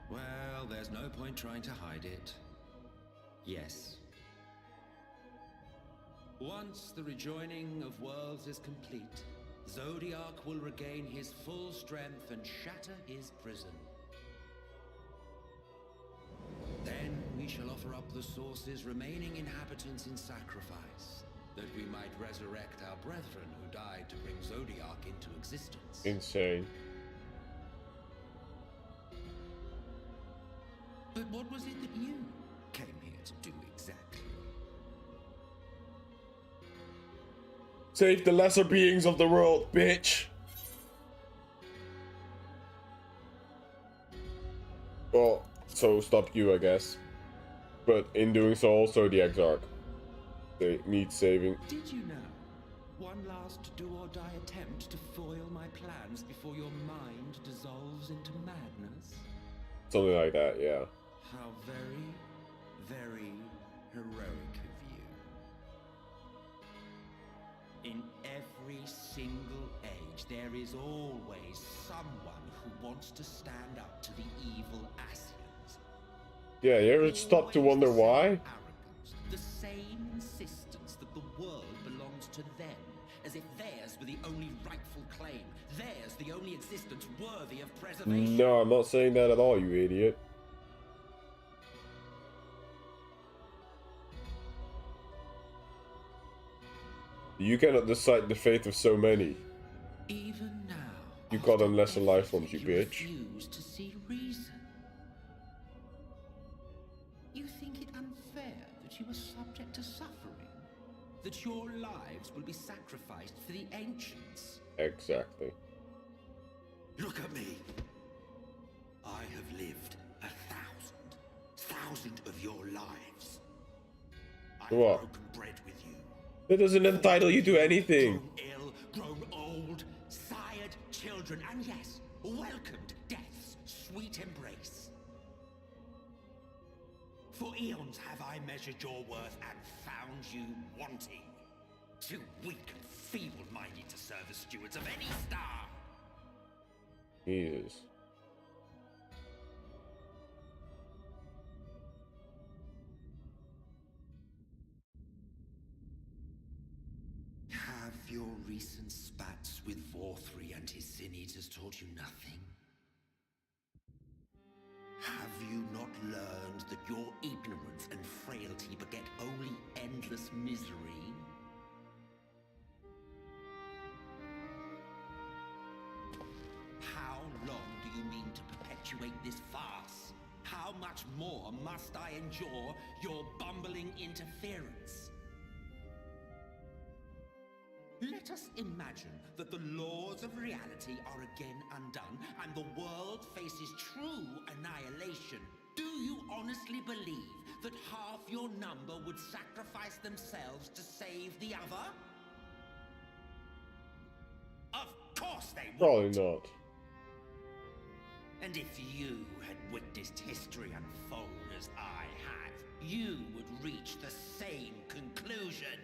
Speaker 2: Well, there's no point trying to hide it. Yes. Once the rejoining of worlds is complete, Zodiac will regain his full strength and shatter his prison. Then we shall offer up the Source's remaining inhabitants in sacrifice, that we might resurrect our brethren who died to bring Zodiac into existence.
Speaker 1: Insane.
Speaker 2: But what was it that you came here to do exactly?
Speaker 1: Save the lesser beings of the world, bitch! Well, so stop you, I guess. But in doing so, also the Exarch. They need saving.
Speaker 2: Did you know? One last do-or-die attempt to foil my plans before your mind dissolves into madness?
Speaker 1: Something like that, yeah.
Speaker 2: How very, very heroic of you. In every single age, there is always someone who wants to stand up to the evil Asians.
Speaker 1: Yeah, you ever stop to wonder why?
Speaker 2: Arrogance, the same insistence that the world belongs to them, as if theirs were the only rightful claim, theirs the only existence worthy of preservation.
Speaker 1: No, I'm not saying that at all, you idiot. You cannot decide the fate of so many.
Speaker 2: Even now,
Speaker 1: You call them lesser life forms, you bitch.
Speaker 2: refuse to see reason. You think it unfair that you are subject to suffering? That your lives will be sacrificed for the ancients?
Speaker 1: Exactly.
Speaker 2: Look at me. I have lived 1,000 of your lives. I've
Speaker 1: What?
Speaker 2: broken bread with you.
Speaker 1: That doesn't entitle you to anything.
Speaker 2: Grown ill, grown old, sired children, and yes, welcomed death's sweet embrace. For eons have I measured your worth and found you wanting. Too weak and feeble-minded to serve as stewards of any star.
Speaker 1: Jesus.
Speaker 2: Have your recent spats with Vauthry and his sin eaters taught you nothing? Have you not learned that your ignorance and frailty beget only endless misery? How long do you mean perpetuate this farce? How much more must I endure your bumbling interference? Let us imagine that the laws of reality are again undone and the world faces true annihilation. Do you honestly believe that half your number would sacrifice themselves to save the other? Of course they would!
Speaker 1: Probably not.
Speaker 2: And if you had witnessed history unfold as I have, you would reach the same conclusion.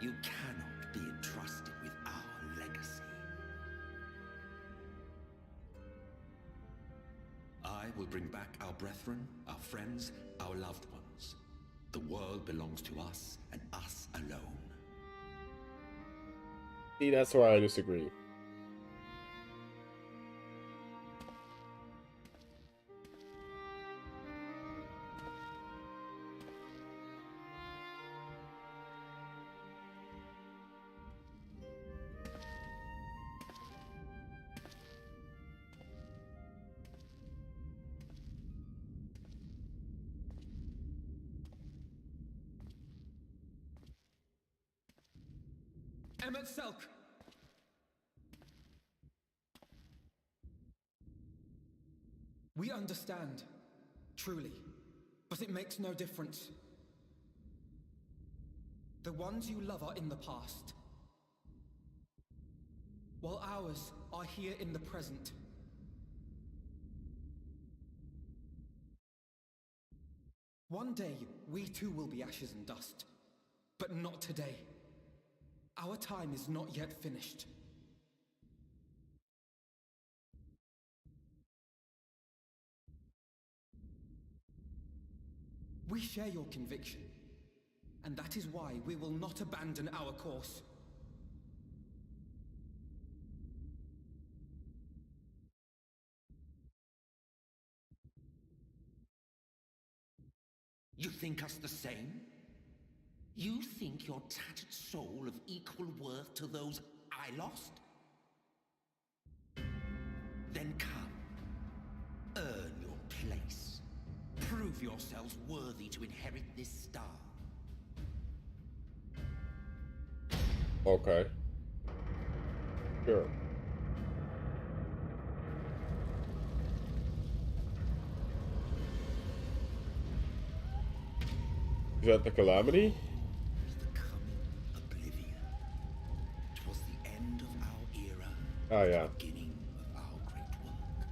Speaker 2: You cannot be entrusted with our legacy. I will bring back our brethren, our friends, our loved ones. The world belongs to us, and us alone.
Speaker 1: See, that's where I disagree.
Speaker 4: Emet-Selch! We understand, truly, but it makes no difference. The ones you love are in the past, while ours are here in the present. One day, we too will be ashes and dust, but not today. Our time is not yet finished. We share your conviction, and that is why we will not abandon our course.
Speaker 2: You think us the same? You think your tattered soul of equal worth to those I lost? Then come. Earn your place. Prove yourselves worthy to inherit this star.
Speaker 1: Okay. Sure. Is that the Calamity?
Speaker 2: The coming oblivion. 'Twas the end of our era.
Speaker 1: Oh, yeah.
Speaker 2: The beginning of our great work.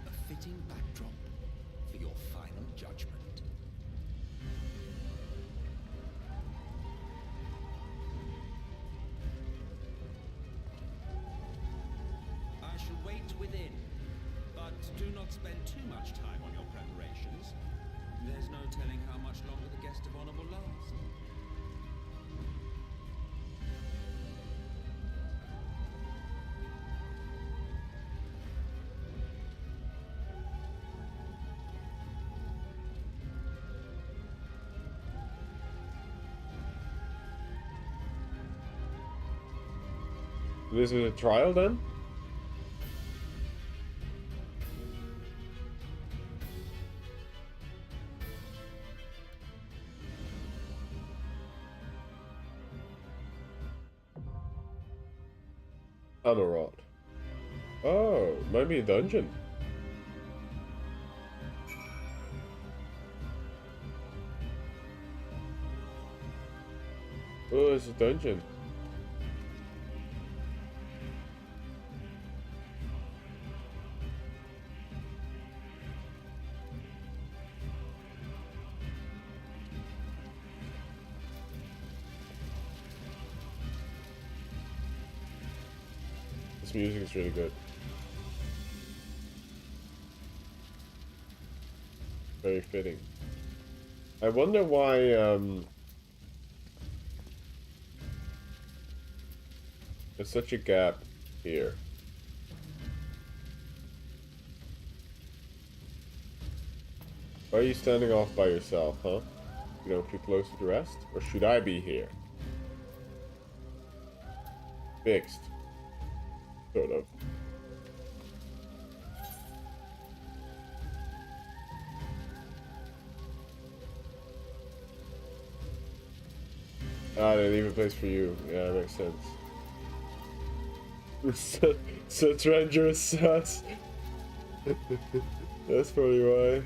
Speaker 2: A fitting backdrop for your final judgment. I shall wait within, but do not spend too much time on your preparations. There's no telling how much longer the guest of honor will last.
Speaker 1: This is a trial then? Amaurot. Oh, maybe a dungeon. Oh, it's a dungeon. This music is really good. Very fitting. I wonder why, there's such a gap here. Why are you standing off by yourself, huh? you know, too close to the rest? Or should I be here? Fixed. Sort of. Ah, they leave a place for you. Yeah, that makes sense. so treacherous sus. That's probably why.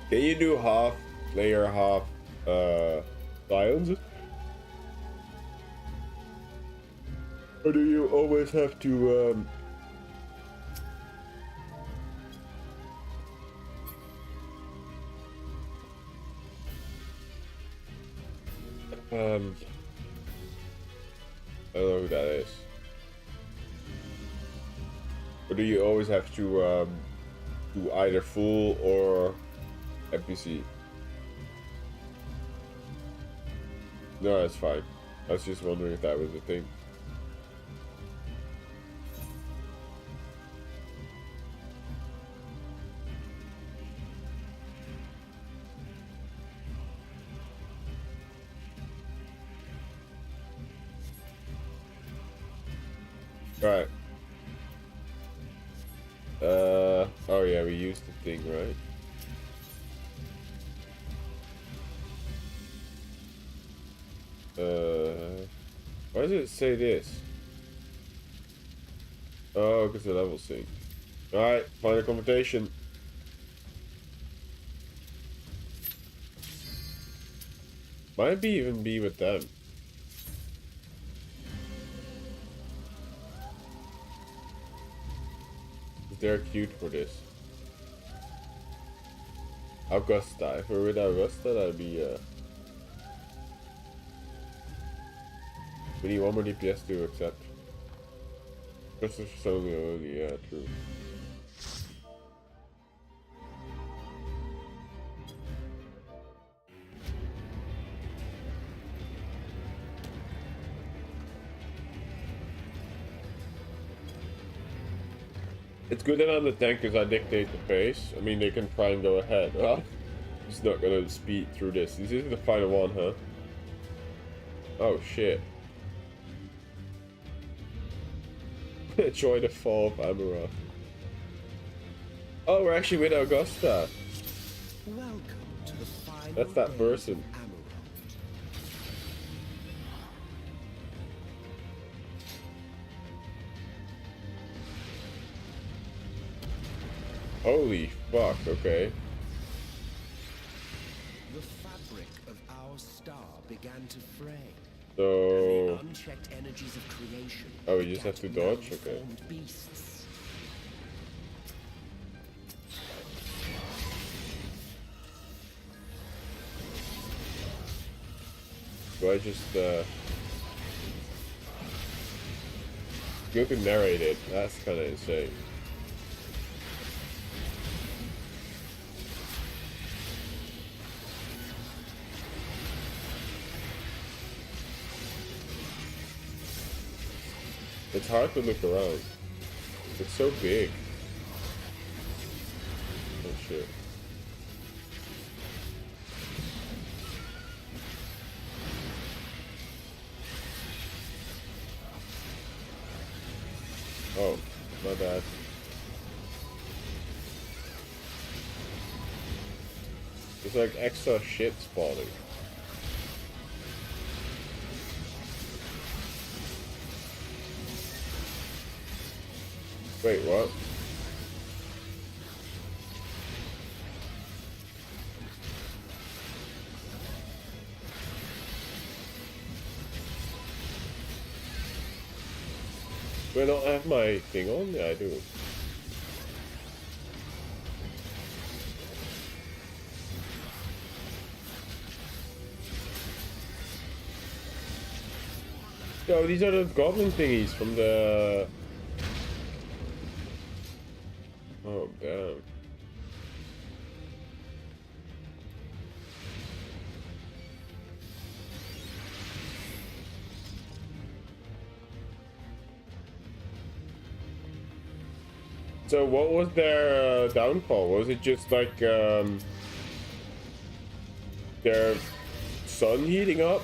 Speaker 1: Can you do half layer, half silence? Or do you always have to I don't know who that is. Or do you always have to do either full or NPC? No, that's fine. I was just wondering if that was a thing. Right. Oh yeah, we used the thing, right? Why does it say this? Oh, because the level sync. Alright, final confrontation. Might be even be with them. They're cute for this. Augusta. If we're with Augusta, that'd be we need one more DPS to accept. Just for some yeah, true. It's good that I'm the tank because I dictate the pace. I mean, they can try and go ahead. Well, just not gonna speed through this. This is the final one, huh? Oh, shit. Enjoy the fall of Amaurot. Oh, we're actually with Augusta.
Speaker 2: Welcome to the final
Speaker 1: That's that
Speaker 2: days
Speaker 1: person.
Speaker 2: of Amaurot.
Speaker 1: Holy fuck, okay.
Speaker 2: The fabric of our star began to fray.
Speaker 1: So...
Speaker 2: The unchecked energies of creation.
Speaker 1: Oh, we just have to
Speaker 2: begat
Speaker 1: dodge? Okay.
Speaker 2: malformed beasts.
Speaker 1: Do I just, You can narrate it. That's kind of insane. It's hard to look around. It's so big. Oh shit. Oh, my bad. It's like extra shit spawning. Wait, what? Do I not have my thing on? Yeah, I do. Yo, these are the goblin thingies from the... Oh, damn. So what was their downfall? Was it just like their sun heating up?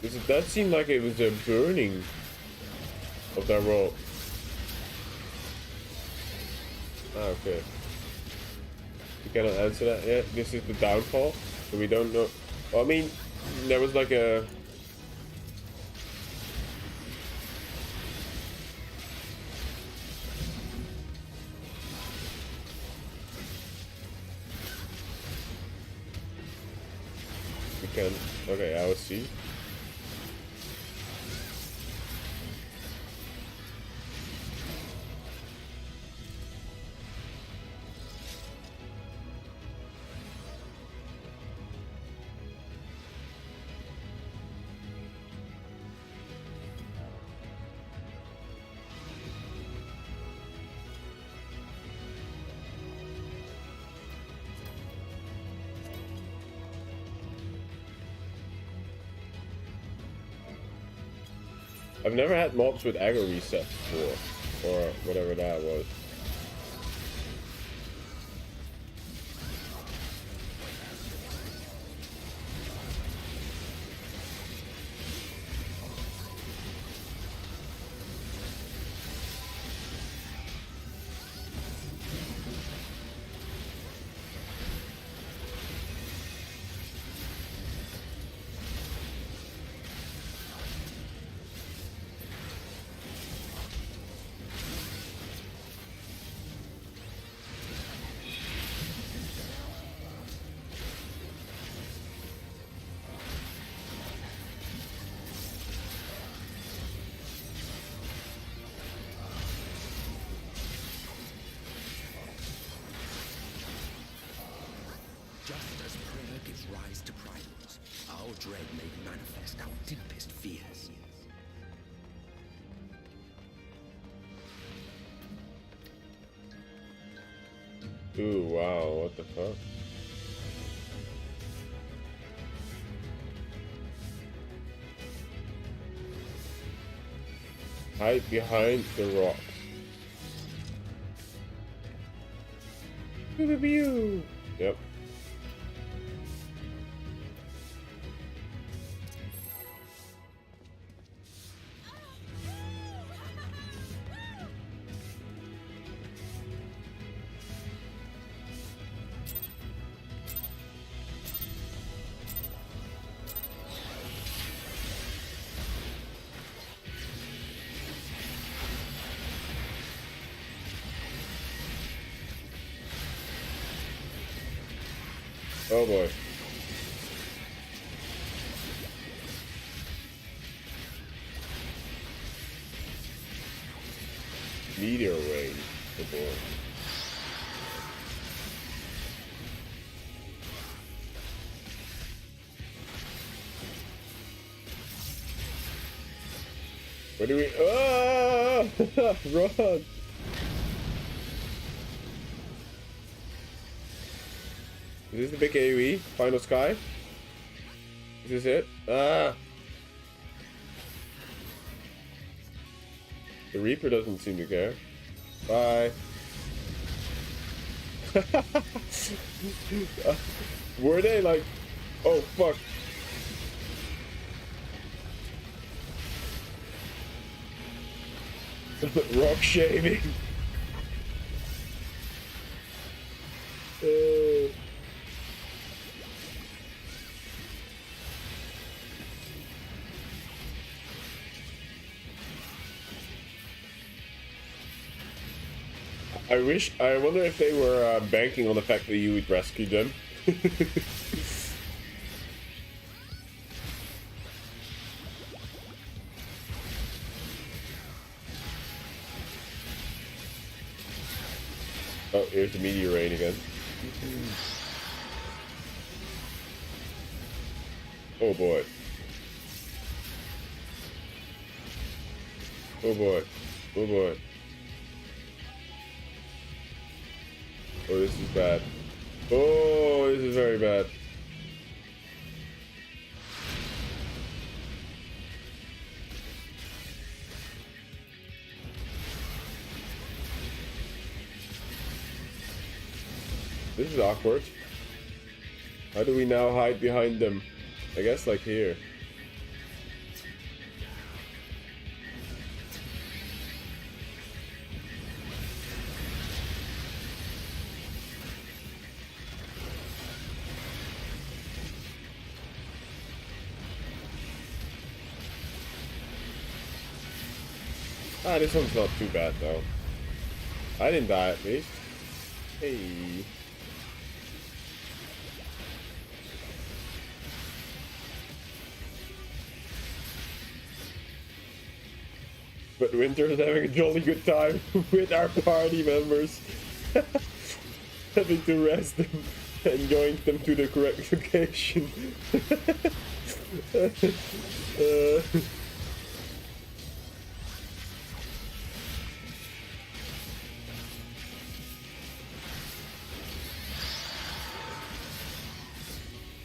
Speaker 1: Because it does seem like it was a burning of that world. Ah, okay. We cannot answer that yet. This is the downfall, so we don't know. Well, I mean, there was like a... We can... Okay, I will see. I've never had mobs with aggro reset before, or whatever that was.
Speaker 2: Just as prayer gives rise to primals, our dread made manifest our deepest fears.
Speaker 1: Ooh, wow, what the fuck? Hide behind the rocks. Pew. Yep. Oh boy. Meteor rain. Oh boy. Where do we... Ah! Run! Is this the big AoE? Final Sky? Is this it? Ah! The Reaper doesn't seem to care. Bye. Were they like... Oh, fuck. Rock shaving. I wonder if they were banking on the fact that you would rescue them. Oh, here's the meteor rain again. Oh boy. Oh boy. Oh boy. Oh, this is bad. Oh, this is very bad. This is awkward. How do we now hide behind them? I guess like here. Ah, this one's not too bad though. I didn't die at least. Hey. But Winter is having a jolly good time with our party members. Having to rest them and yoink them to the correct location.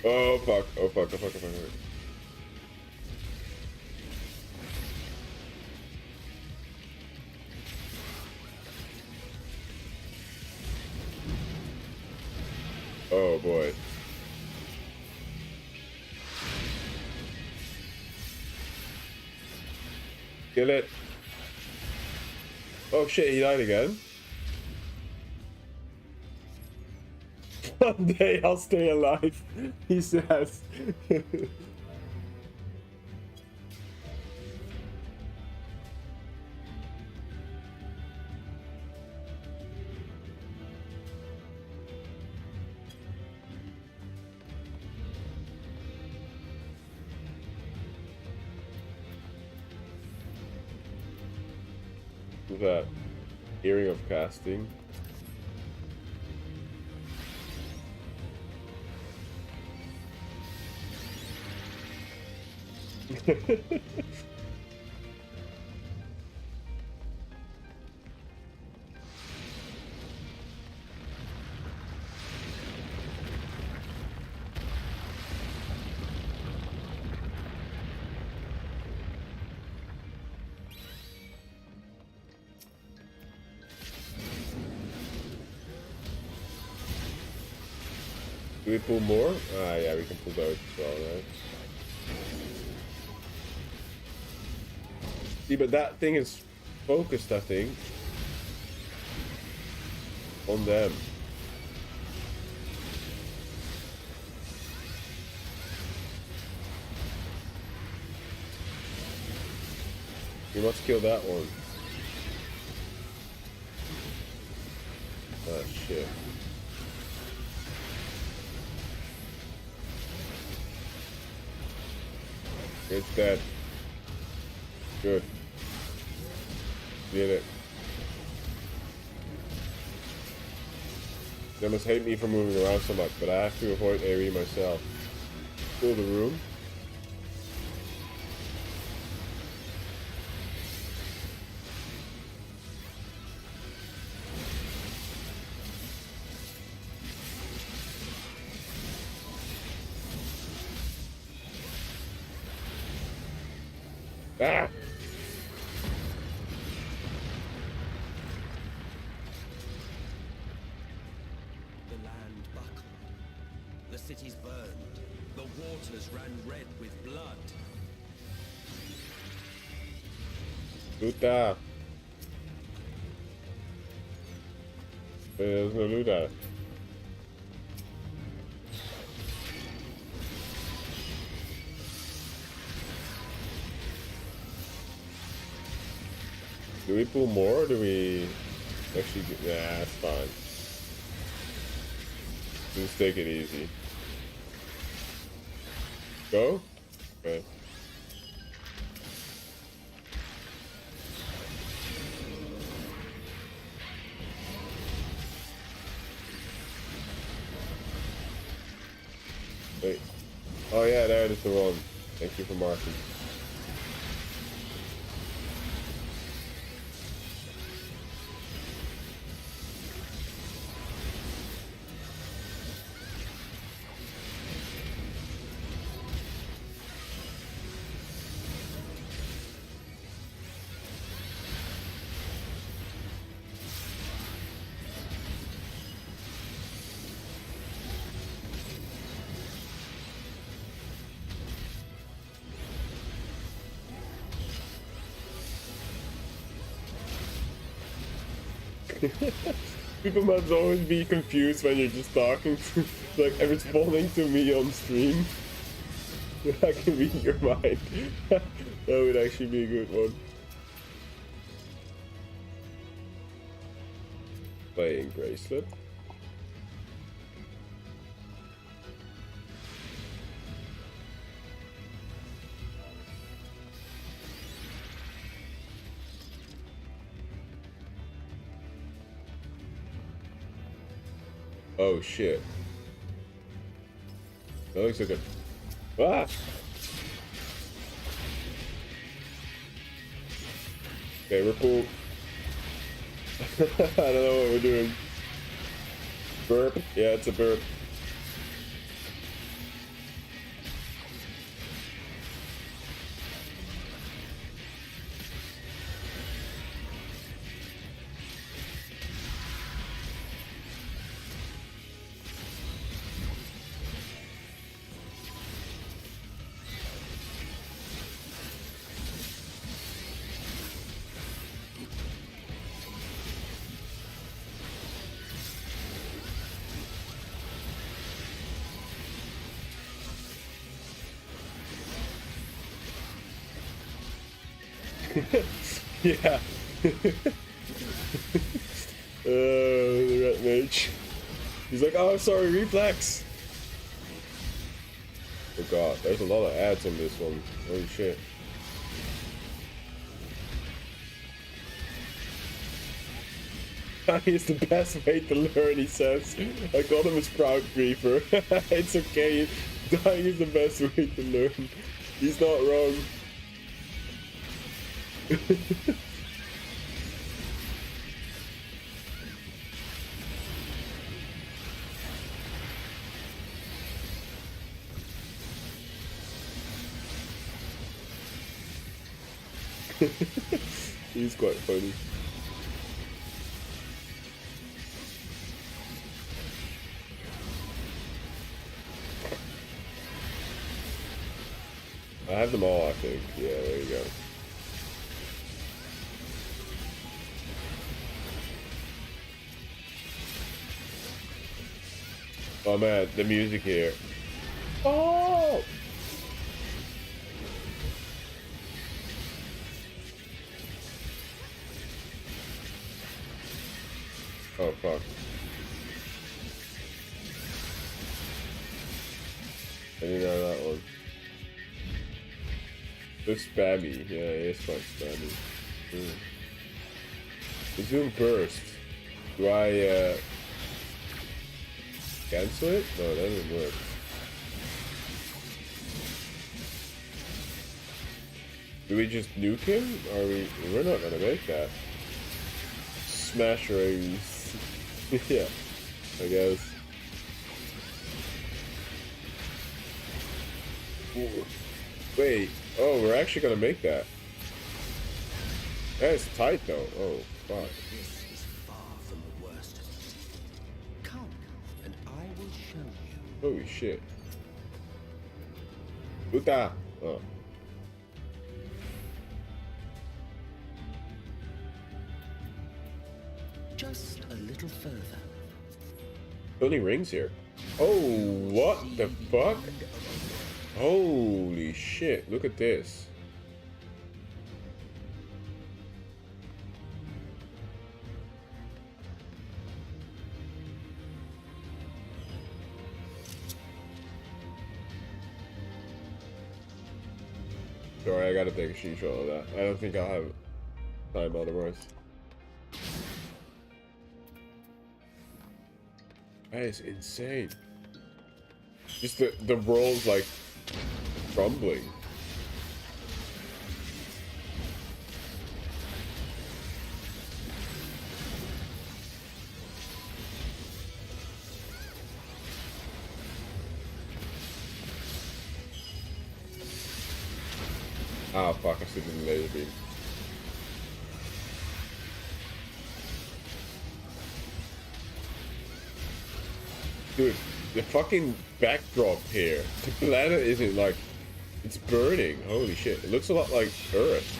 Speaker 1: Oh fuck, oh fuck, oh fuck, oh fuck, oh fuck. Oh boy. Kill it. Oh shit, he died again. One day I'll stay alive, he says. What's that? Hearing of casting. Do we pull more? Ah, yeah, we can pull those as well, right? See, but that thing is focused, I think, on them. We must kill that one. Ah, shit. It's dead. Good. Did it. They must hate me for moving around so much, but I have to avoid AoE myself. Cool the room. Ah!
Speaker 2: The land buckled. The cities burned. The waters ran red with blood.
Speaker 1: Luta! There's no Luta. Do we pull more or do we actually do... Yeah, that's fine. Just take it easy. Go? Okay. Wait. Oh yeah, there it is the one. Thank you for marking. People must always be confused when you're just talking to, like, responding to me on stream. I can read your mind. That would actually be a good one. Playing bracelet. Oh shit. That looks like a... Ah! Okay, we're cool. I don't know what we're doing. Burp? Yeah, it's a burp. Yeah. The rat mage. He's like, oh, sorry, reflex. Oh god, there's a lot of ads on this one. Holy shit. Dying is the best way to learn, he says. I call him a sprout griefer. It's okay. Dying is the best way to learn. He's not wrong. He's quite funny. I have them all, I think. Yeah, there you go. Oh man, the music here. Oh! Oh fuck. I didn't know that one. It's spammy. Yeah, it's quite spammy. Resume burst. Do I cancel it? No, that doesn't work. Do we just nuke him? We're not gonna make that. Smash rings. Yeah, I guess. Ooh. Wait, oh, we're actually gonna make that. That's tight though. Oh, fuck.
Speaker 2: This is far from the worst of it. Come, and I will show you.
Speaker 1: Holy shit. Luta! Oh.
Speaker 2: Just a little further.
Speaker 1: Only rings here. Oh, what the fuck? Holy shit, look at this. Sorry, I gotta take a screenshot of that. I don't think I'll have time otherwise. That is insane. Just the world's like crumbling. Ah, fuck, I stood in the laser beam. Dude, the fucking backdrop here. The planet isn't like... It's burning. Holy shit. It looks a lot like Earth,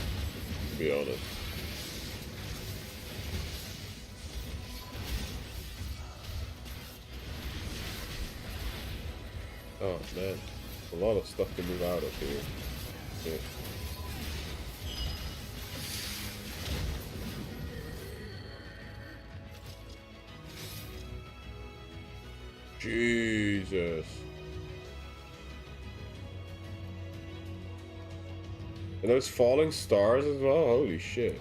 Speaker 1: to be honest. Oh man, a lot of stuff to move out of here. Yeah. Jesus. And those falling stars as well? Holy shit.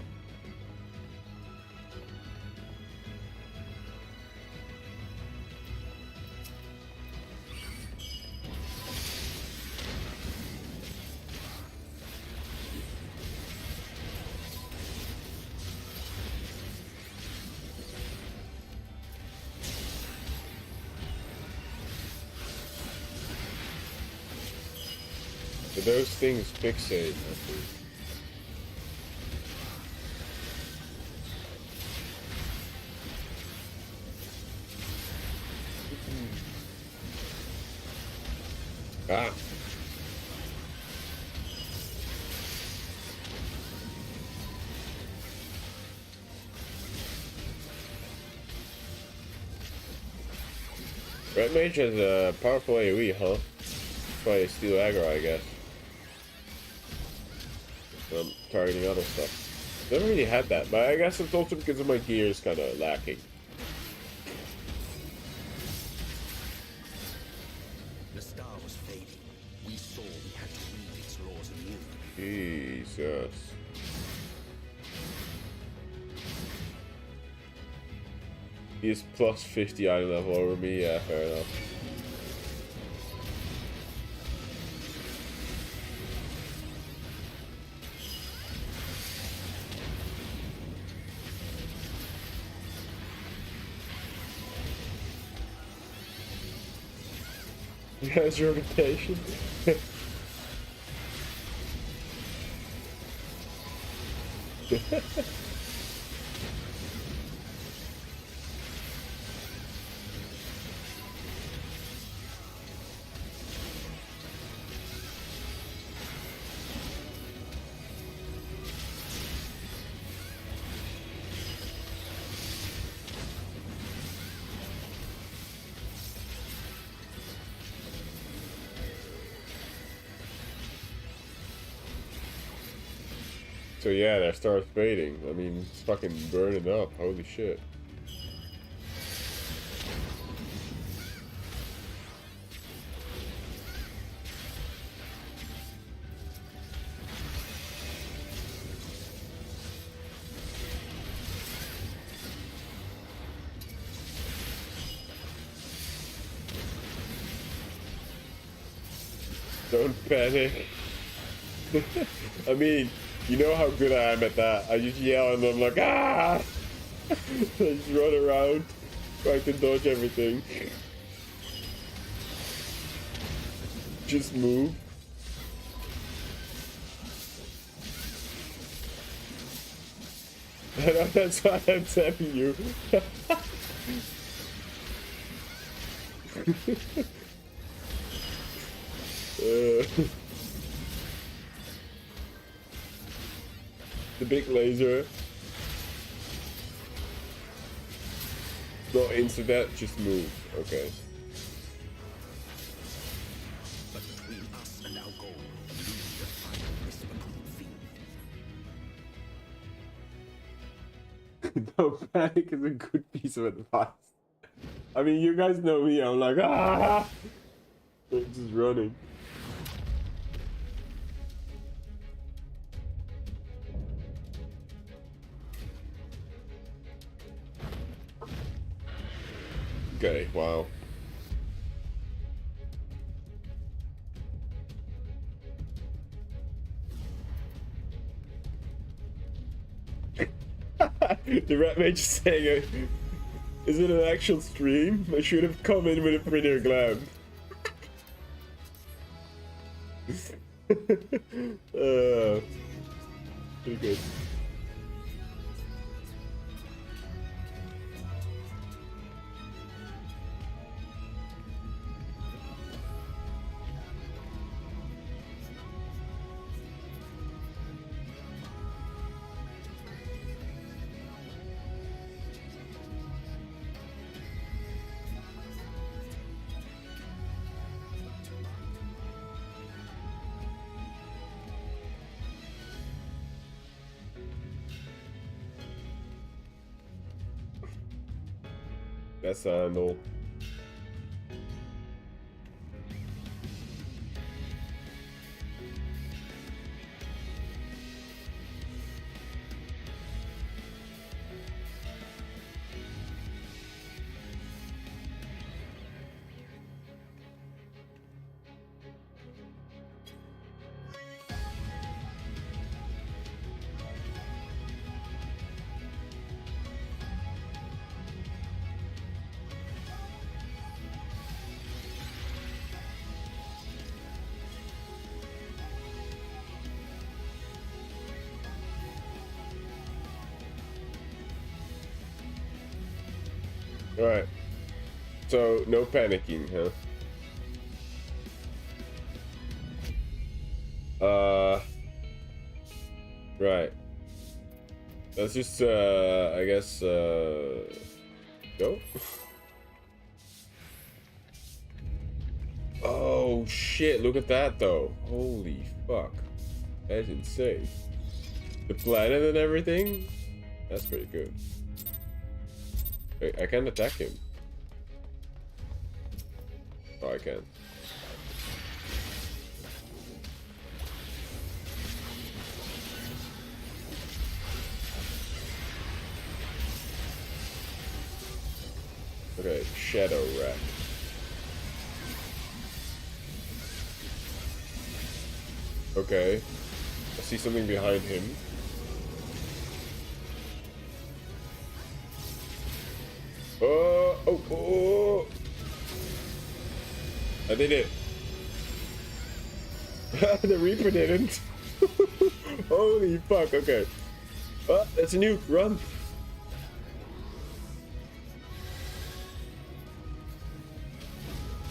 Speaker 1: Do those things fixate? I think. Ah. Red Mage has a powerful AoE, huh? That's why they steal aggro, I guess. I'm targeting other stuff. Never really had that, but I guess it's also because of my gear is kind of lacking.
Speaker 2: The star was fading. We saw we had to read its laws anew.
Speaker 1: Jesus. He is plus 50 item level over me, yeah, fair enough. How's your reputation? So yeah, that starts fading. I mean, it's fucking burning up. Holy shit. Don't panic. I mean, you know how good I am at that. I just yell and I'm like, ah! I just run around, trying to dodge everything. Just move. I know, that's why I'm telling you. The big laser. Not incident, just move. Okay.
Speaker 2: But between us and our goal, lose the final fiend.
Speaker 1: Don't panic is a good piece of advice. I mean, you guys know me. I'm like, ah! I'm just running. Okay, wow. The rat mage is saying it. Is it an actual stream? I should have come in with a prettier glam. Pretty good. That's handle. Alright. So, no panicking, huh? Right. Let's just, I guess, go? Oh, shit, look at that, though. Holy fuck. That's insane. The planet and everything? That's pretty good. Wait, I can't attack him. Oh, I can. Okay, Shadow Rack. Okay. I see something behind him. Oh! I did it. The Reaper didn't. Holy fuck, okay. Oh, that's a nuke, run.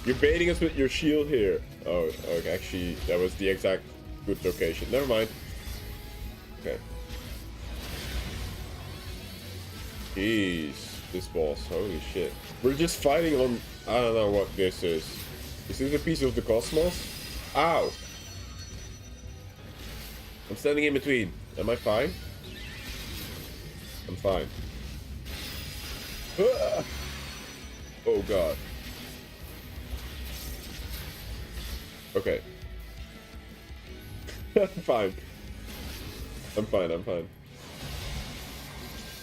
Speaker 1: You're baiting us with your shield here. Oh, okay, actually, that was the exact good location. Never mind. Okay. Jeez, this boss, holy shit. We're just fighting on, I don't know what this is. Is this a piece of the cosmos? Ow! I'm standing in between. Am I fine? I'm fine. Ah! Oh god. Okay. I'm fine. I'm fine, I'm fine.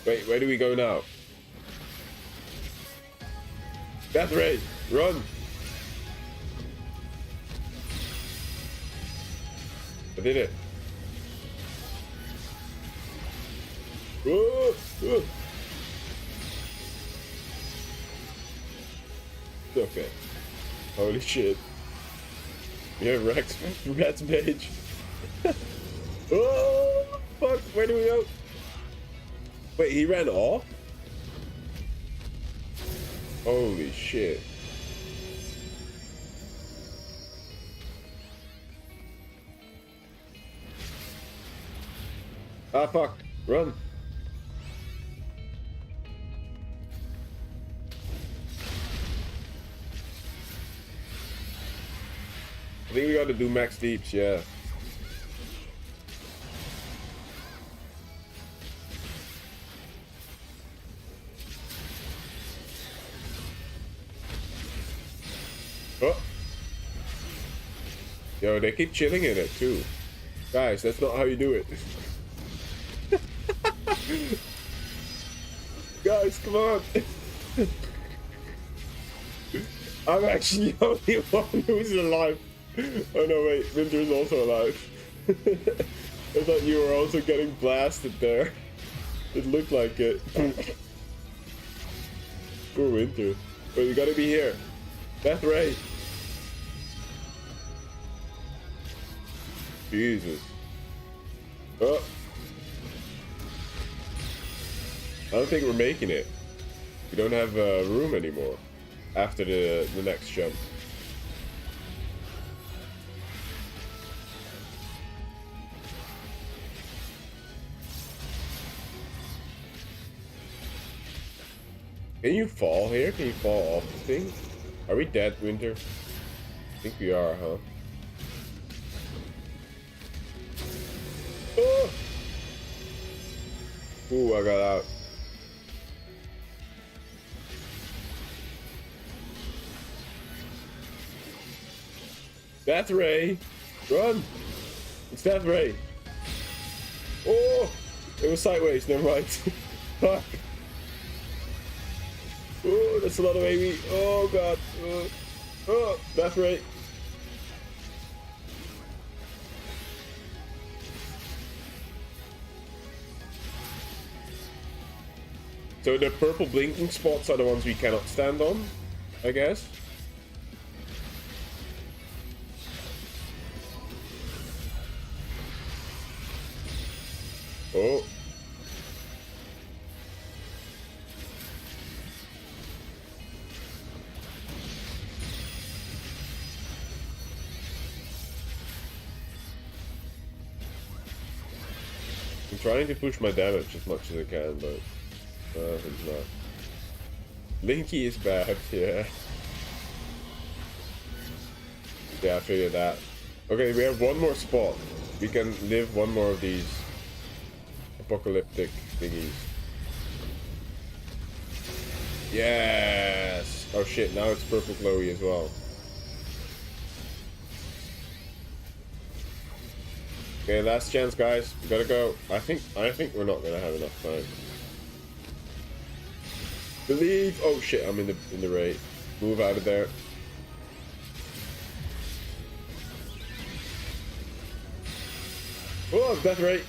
Speaker 1: Wait, where do we go now? Vauthry, run! I did it. Whoa! Whoa. Okay. Holy shit. Yeah, Rex, Rat's Mage. Oh, fuck, where do we go? Wait, he ran off? Holy shit. Ah, fuck, run. I think we gotta do max deeps, yeah. Oh. Yo, they keep chilling in it too. Guys, that's not how you do it. Guys, come on. I'm actually the only one who's alive. Oh no, wait, Winter's also alive. I thought you were also getting blasted there. It looked like it. Poor Winter. Wait, you gotta be here. Vauthry. Jesus. Oh. I don't think we're making it. We don't have room anymore after the next jump. Can you fall here? Can you fall off the thing? Are we dead, Winter? I think we are, huh? Oh! Ooh, I got out. Death Ray! Run! It's Death Ray! Oh! It was sideways, never mind. Fuck! Oh, that's a lot of AV. Oh god. Oh, Death Ray. So the purple blinking spots are the ones we cannot stand on, I guess. Oh. I'm trying to push my damage as much as I can, but it's not. Linky is bad, yeah. Yeah, I figured that. Okay, we have one more spot. We can live one more of these apocalyptic thingies. Yes! Oh shit, now it's purple glowy as well. Okay, last chance, guys. We gotta go. I think we're not gonna have enough time. Believe. Oh shit, I'm in the raid. Move out of there. Oh, death rate.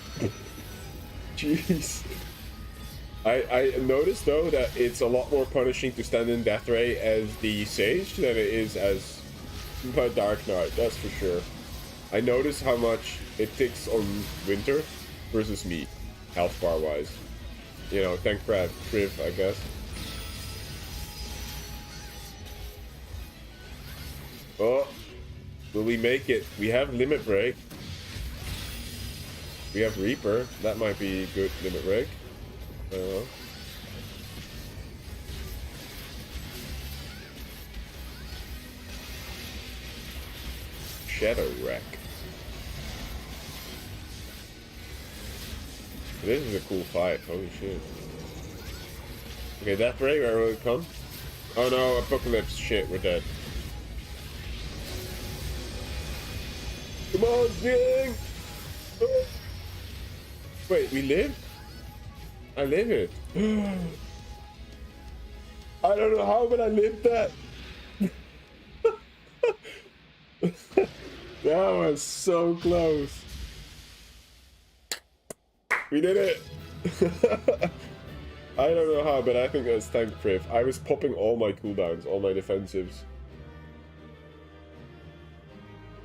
Speaker 1: Jeez. I noticed though that it's a lot more punishing to stand in death ray as the sage than it is as my dark knight. That's for sure. I noticed how much it ticks on winter versus me, health bar wise. You know, thank Priv, I guess. Oh, will we make it? We have limit break. We have Reaper. That might be good limit break. I don't know. Shadow Wreck. This is a cool fight. Holy shit. Okay, Death Ray, where will it come? Oh no, Apocalypse. Shit, we're dead. Come on, Zing! Oh. Wait, we live? I live it. I don't know how, but I lived that. That was so close. We did it. I don't know how, but I think that's tank Priv. I was popping all my cooldowns, all my defensives.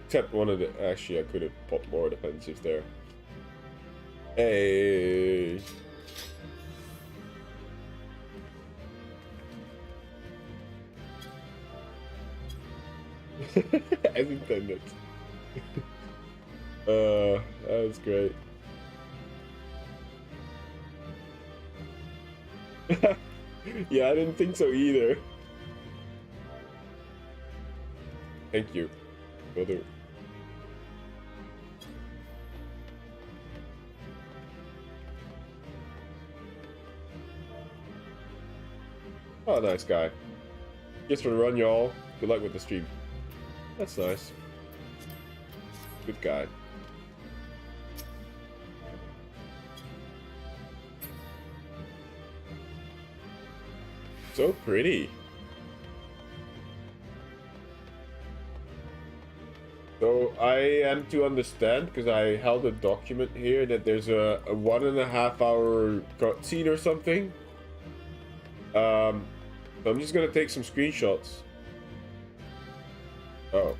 Speaker 1: Except one of the... Actually, I could have popped more defensives there. Hey. As intended. That was great. Yeah, I didn't think so either. Thank you. Will do. Oh, nice guy. Just for the run, y'all. Good luck with the stream. That's nice. Good guy. So pretty. So I am to understand, because I held a document here, that there's a 1.5 hour cutscene or something. So I'm just gonna take some screenshots. Oh.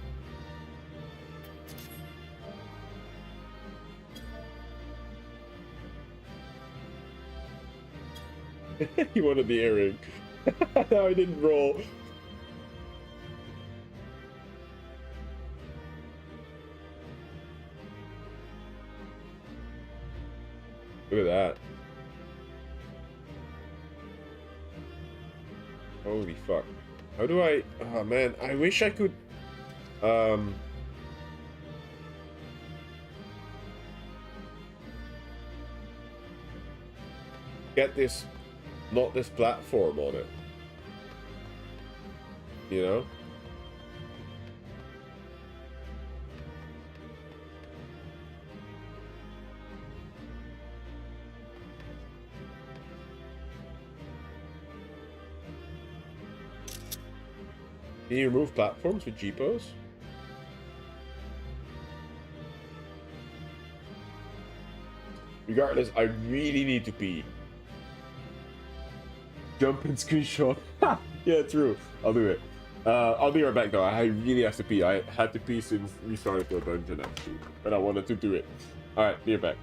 Speaker 1: He wanted the earring. No, I didn't roll. Look at that. Holy fuck. How do I... Oh man, I wish I could... get this... Not this platform on it. You know? Can you remove platforms with G-pose? Regardless, I really need to pee. Jump and screenshot. Yeah, true. I'll do it. I'll be right back though. I really have to pee. I had to pee since we started the dungeon actually, but I wanted to do it. All right, be right back.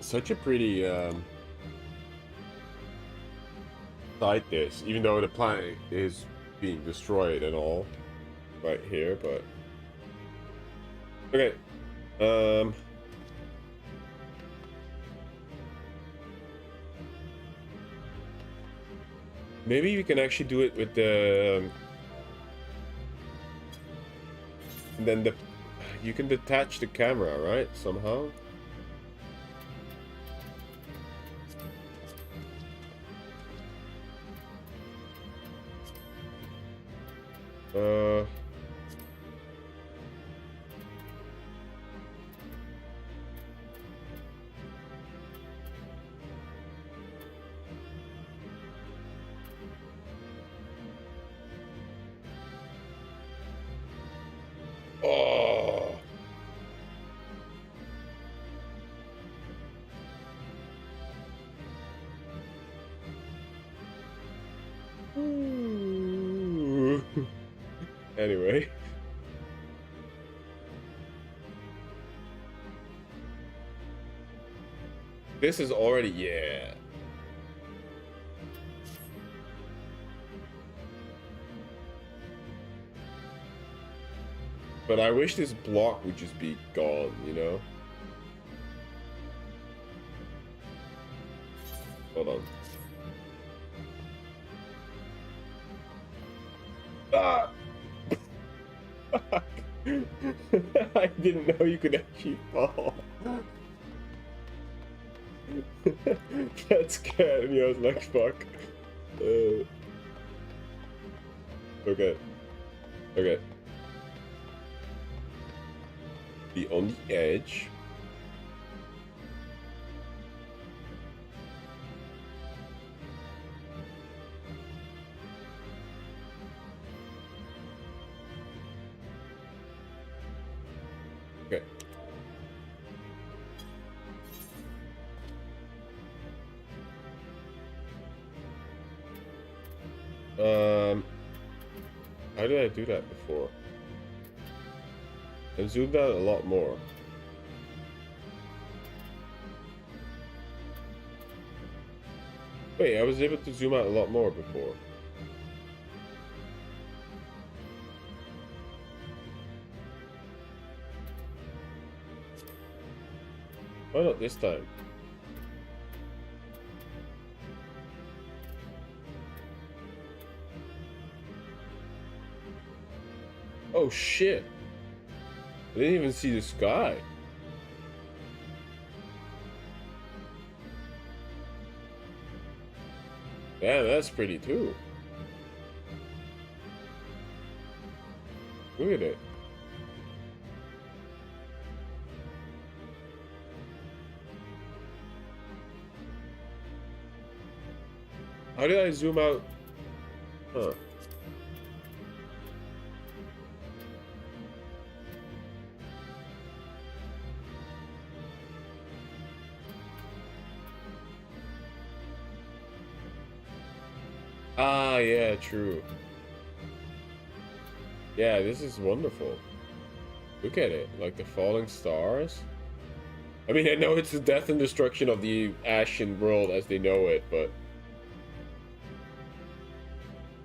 Speaker 1: Such a pretty site this, even though the planet is being destroyed and all right here, but okay. Maybe we can actually do it with the and then you can detach the camera, right? Somehow. Oh. Anyway. This is already, yeah. But I wish this block would just be gone, you know? Hold on. Ah! I didn't know you could actually fall. That scared me, I was like, fuck. Okay. Okay. Be on the edge. Okay. How did I do that before? And zoomed out a lot more. Wait, I was able to zoom out a lot more before. Why not this time? Oh shit! I didn't even see the sky. Damn, that's pretty too. Look at it. How did I zoom out? Huh. Ah, yeah, true. Yeah, this is wonderful. Look at it, like the falling stars. I mean, I know it's the death and destruction of the Ashen world as they know it, but...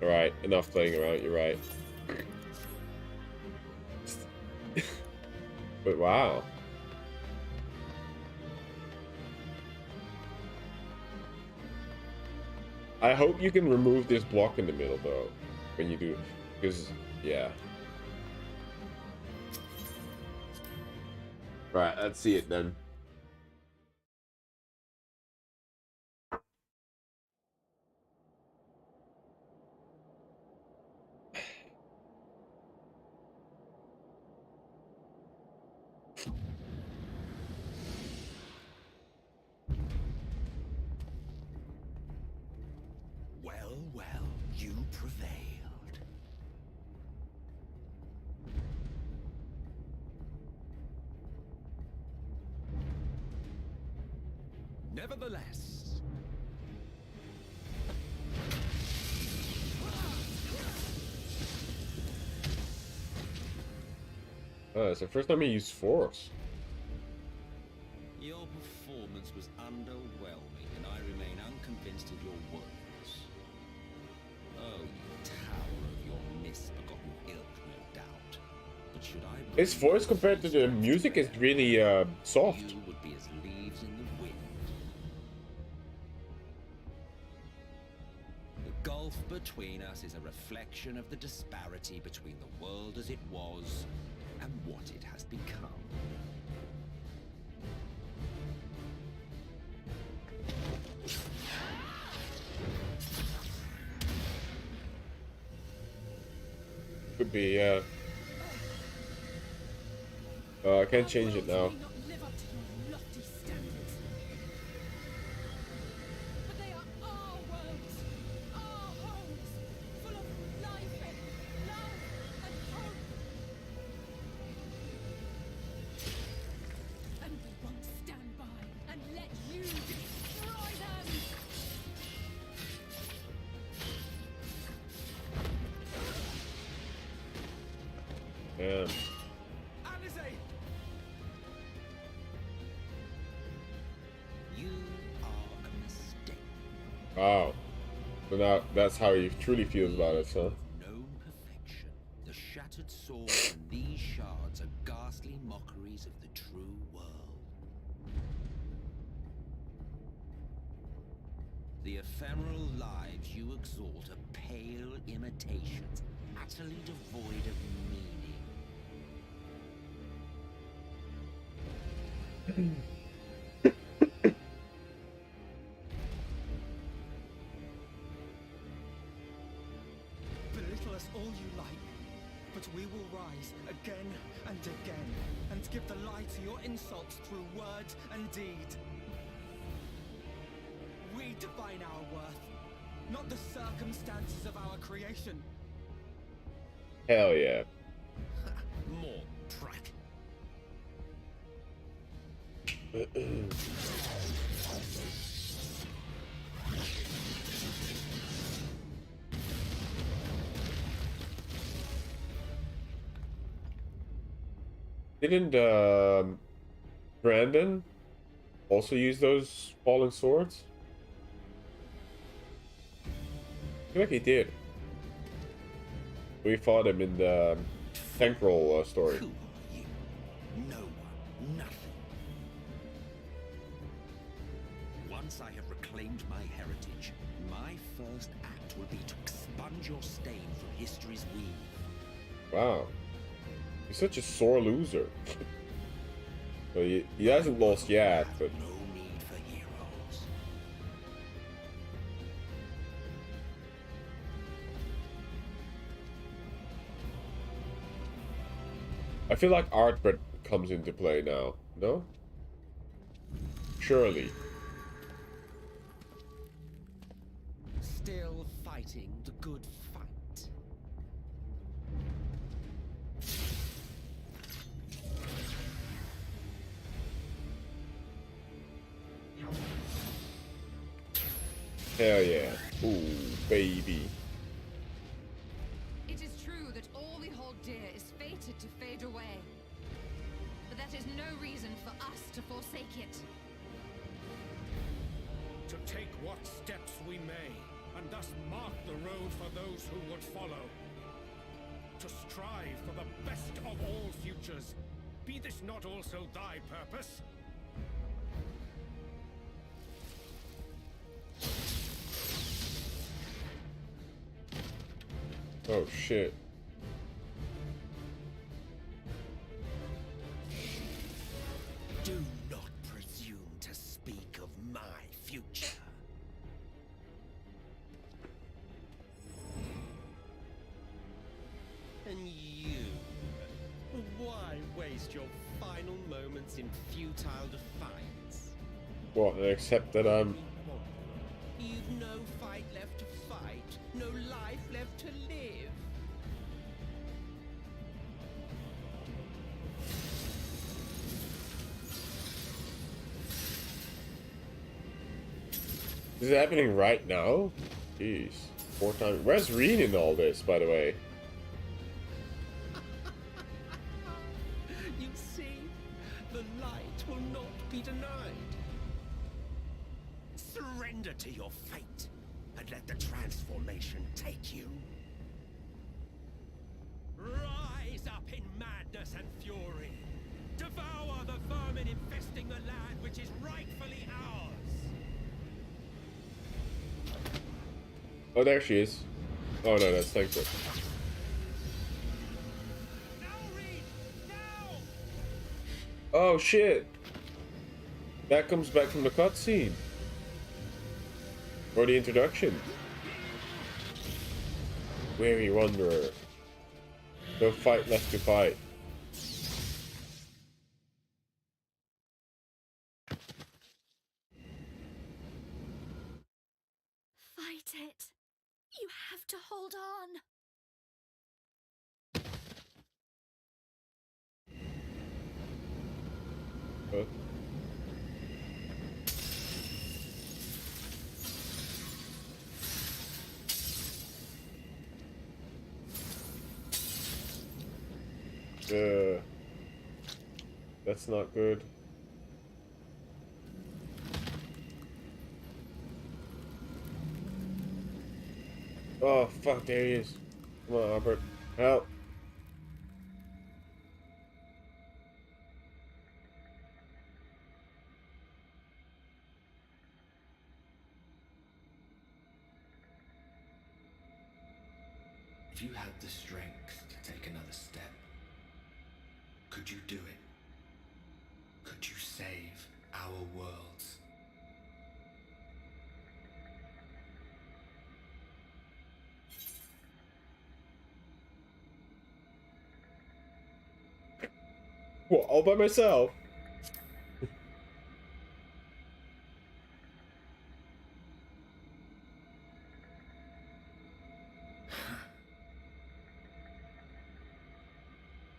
Speaker 1: Alright, enough playing around, you're right. But wow. I hope you can remove this block in the middle, though, when you do, because, yeah. Right, let's see it then.
Speaker 2: Well, well, you prevailed.
Speaker 4: Nevertheless,
Speaker 1: It's the first time I used force.
Speaker 2: Your performance was underwhelming, and I remain unconvinced of your worth. Oh, you tower of your misbegotten ilk, no doubt. But should I...
Speaker 1: His voice compared to the music is really soft.
Speaker 2: You would be as leaves in the wind. The gulf between us is a reflection of the disparity between the world as it was and what it has become.
Speaker 1: Could be, I can't change it now. Damn.
Speaker 2: You are a mistake.
Speaker 1: Wow. So now that's how he truly feels about it, huh?
Speaker 2: Known perfection. The shattered sword and these shards are ghastly mockeries of the true world. The ephemeral lives you exalt are pale imitations, utterly devoid of meaning.
Speaker 4: belittle us all you like, but we will rise again and again, and give the lie to your insults through word and deed. We define our worth, not the circumstances of our creation.
Speaker 1: Hell yeah.
Speaker 2: More prat.
Speaker 1: Didn't Brandon also use those falling swords? I feel like he did. We fought him in the Tankroll story.
Speaker 2: Who are you? No one, nothing. Once I have reclaimed my heritage, my first act will be to expunge your stain from history's weave.
Speaker 1: Wow. He's such a sore loser. Well, he hasn't lost yet, but...
Speaker 2: No need for heroes.
Speaker 1: I feel like art comes into play now, no? Surely.
Speaker 2: Still fighting the good fight.
Speaker 1: Hell yeah. Ooh, baby.
Speaker 3: It is true that all we hold dear is fated to fade away. But that is no reason for us to forsake it.
Speaker 5: To take what steps we may, and thus mark the road for those who would follow. To strive for the best of all futures. Be this not also thy purpose?
Speaker 1: Oh shit.
Speaker 2: Do not presume to speak of my future. And you? Why waste your final moments in futile defiance?
Speaker 1: What, except that I'm...
Speaker 2: You've no fight left to fight, no life left to live.
Speaker 1: Is it happening right now? Jeez. 4 times. Where's Ryne in all this, by the way?
Speaker 2: You see, the light will not be denied. Surrender to your fate, and let the transformation take you. Rise up in madness and fury. Devour the vermin infesting the land which is rightfully ours.
Speaker 1: Oh, there she is. Oh no, that's Thankful.
Speaker 2: Now, Ryne! Now!
Speaker 1: Oh shit! That comes back from the cutscene. Or the introduction. Weary wanderer. No fight left to fight.
Speaker 3: Fight it. You have to hold on.
Speaker 1: Huh? That's not good. Oh fuck, there he is. Come on, Albert. Help.
Speaker 6: If you had the strength to take another step, could you do it? Could you save our worlds?
Speaker 1: What, all by myself?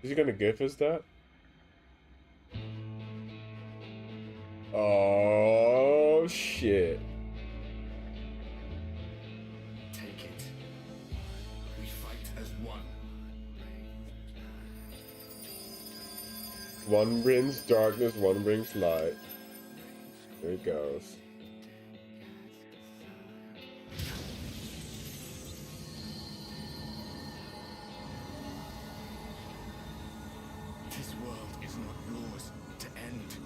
Speaker 1: Is he gonna give us that? Oh shit.
Speaker 6: Take it. We fight as one.
Speaker 1: One brings darkness, one brings light. There he goes.
Speaker 6: This world is not yours to end.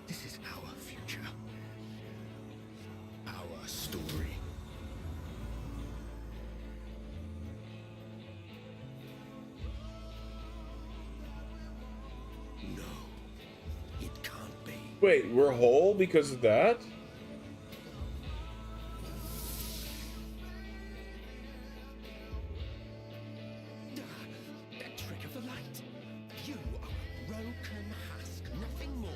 Speaker 6: This is our future. Our story.
Speaker 1: Wait, we're whole because of that?
Speaker 2: That trick of the light. You are a broken husk, nothing more.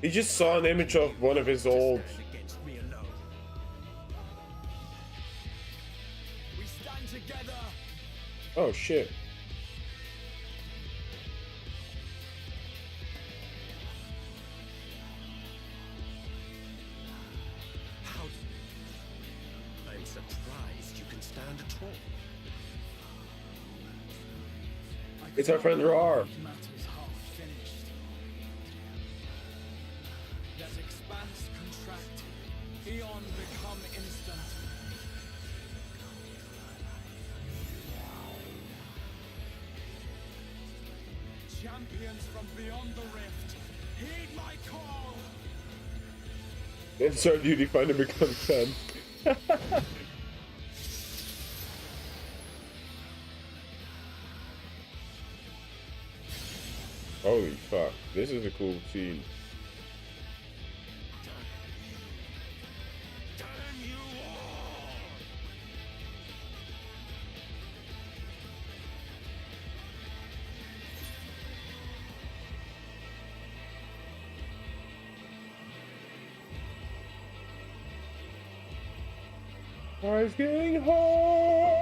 Speaker 1: He just saw an image of one of his old...
Speaker 2: Against me alone.
Speaker 5: We stand together.
Speaker 1: Oh shit.
Speaker 2: How? I'm surprised you can stand at all.
Speaker 1: It's our friend Rar.
Speaker 5: Matters half finished. Let expanse contract, eon become instant. Champions from beyond the rift, heed my call.
Speaker 1: Then start duty find and become 10. Holy fuck, this is a cool scene.
Speaker 2: Damn you all!
Speaker 1: I was getting home.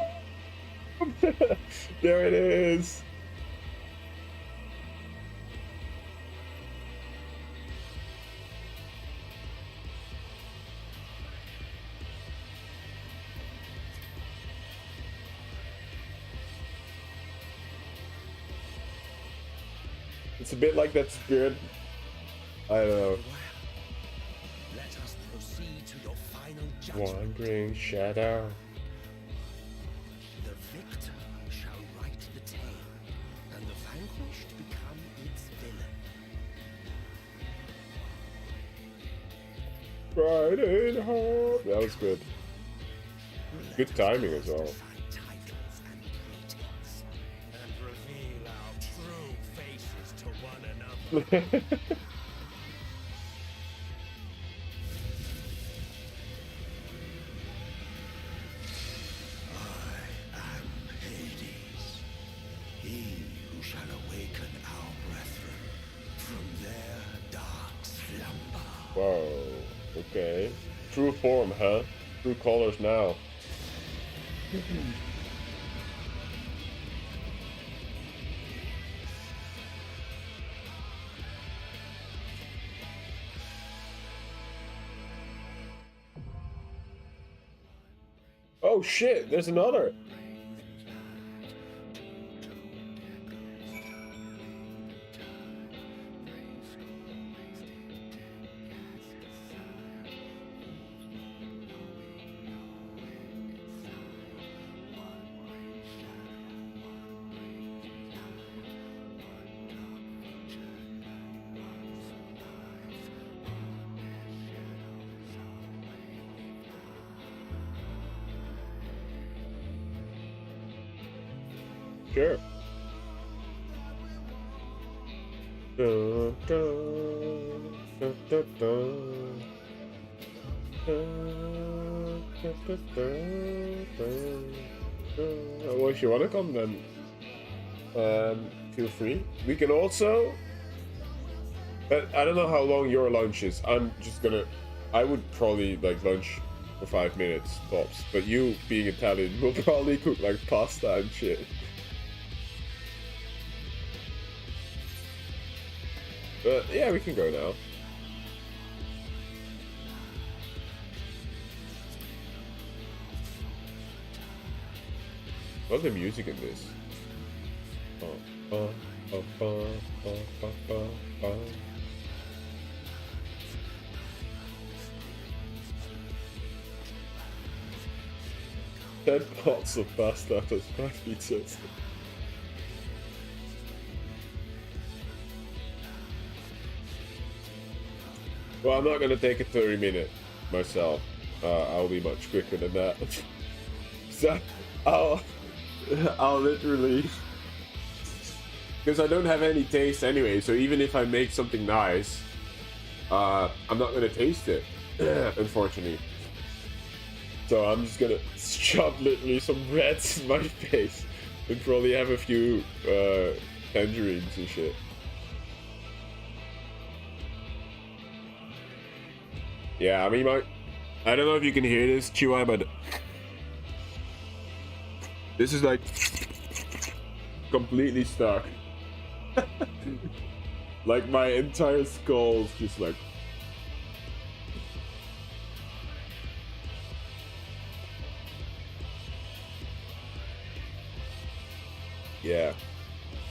Speaker 1: There it is. It's a bit like that spirit. I don't know.
Speaker 2: Let us proceed to your final judgment.
Speaker 1: Wandering shadow.
Speaker 2: The victor shall write the tale, and the vanquished become its villain.
Speaker 1: Riding home. That was good. Good timing as well.
Speaker 2: Find titles and pretense, and reveal our true faces to one another. I am Hades, he who shall awaken our brethren from their dark slumber.
Speaker 1: Whoa. Okay. True form, huh? True colors now. Oh shit, there's another. Sure. Dun, dun, dun, dun, dun. Dun, dun, dun, dun, dun, dun. Well, if you want to come, then feel free. We can also, but I don't know how long your lunch is. I would probably like lunch for 5 minutes tops. But you, being Italian, will probably cook like pasta and shit. But yeah, we can go now. What's the music in this? Ten pots of pasta plus 5 pizzas. Well, I'm not gonna take a 30-minute myself. I'll be much quicker than that. So I'll literally, because I don't have any taste anyway. So even if I make something nice, I'm not gonna taste it, unfortunately. So I'm just gonna shove literally some reds in my face and probably have a few tangerines and shit. Yeah, I mean, I don't know if you can hear this, Chihuahua, but this is like completely stuck. Like my entire skull's just like. Yeah.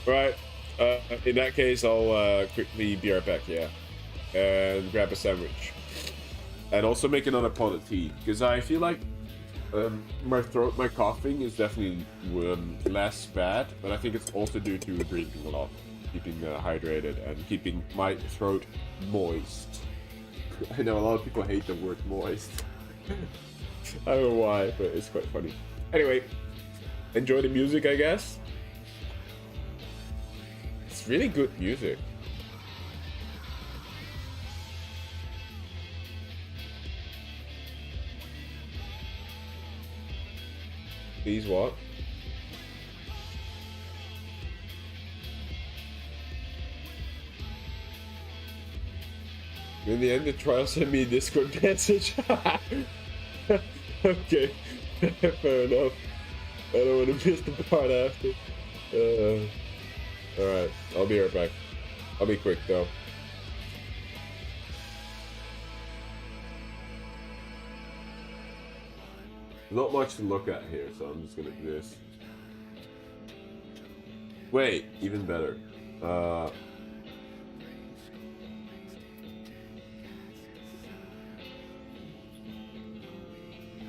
Speaker 1: Right. In that case, I'll quickly be right back. Yeah, and grab a sandwich, and also make another pot of tea because I feel like my throat, my coughing is definitely less bad, but I think it's also due to drinking a lot, keeping hydrated and keeping my throat moist. I know a lot of people hate the word moist. I don't know why, but it's quite funny. Anyway, enjoy the music, I guess. It's really good music. Please what? In the end, the trial sent me a Discord message. Okay, fair enough. I don't want to miss the part after. Alright, I'll be right back. I'll be quick though. Not much to look at here, so I'm just gonna do this. Wait, even better. I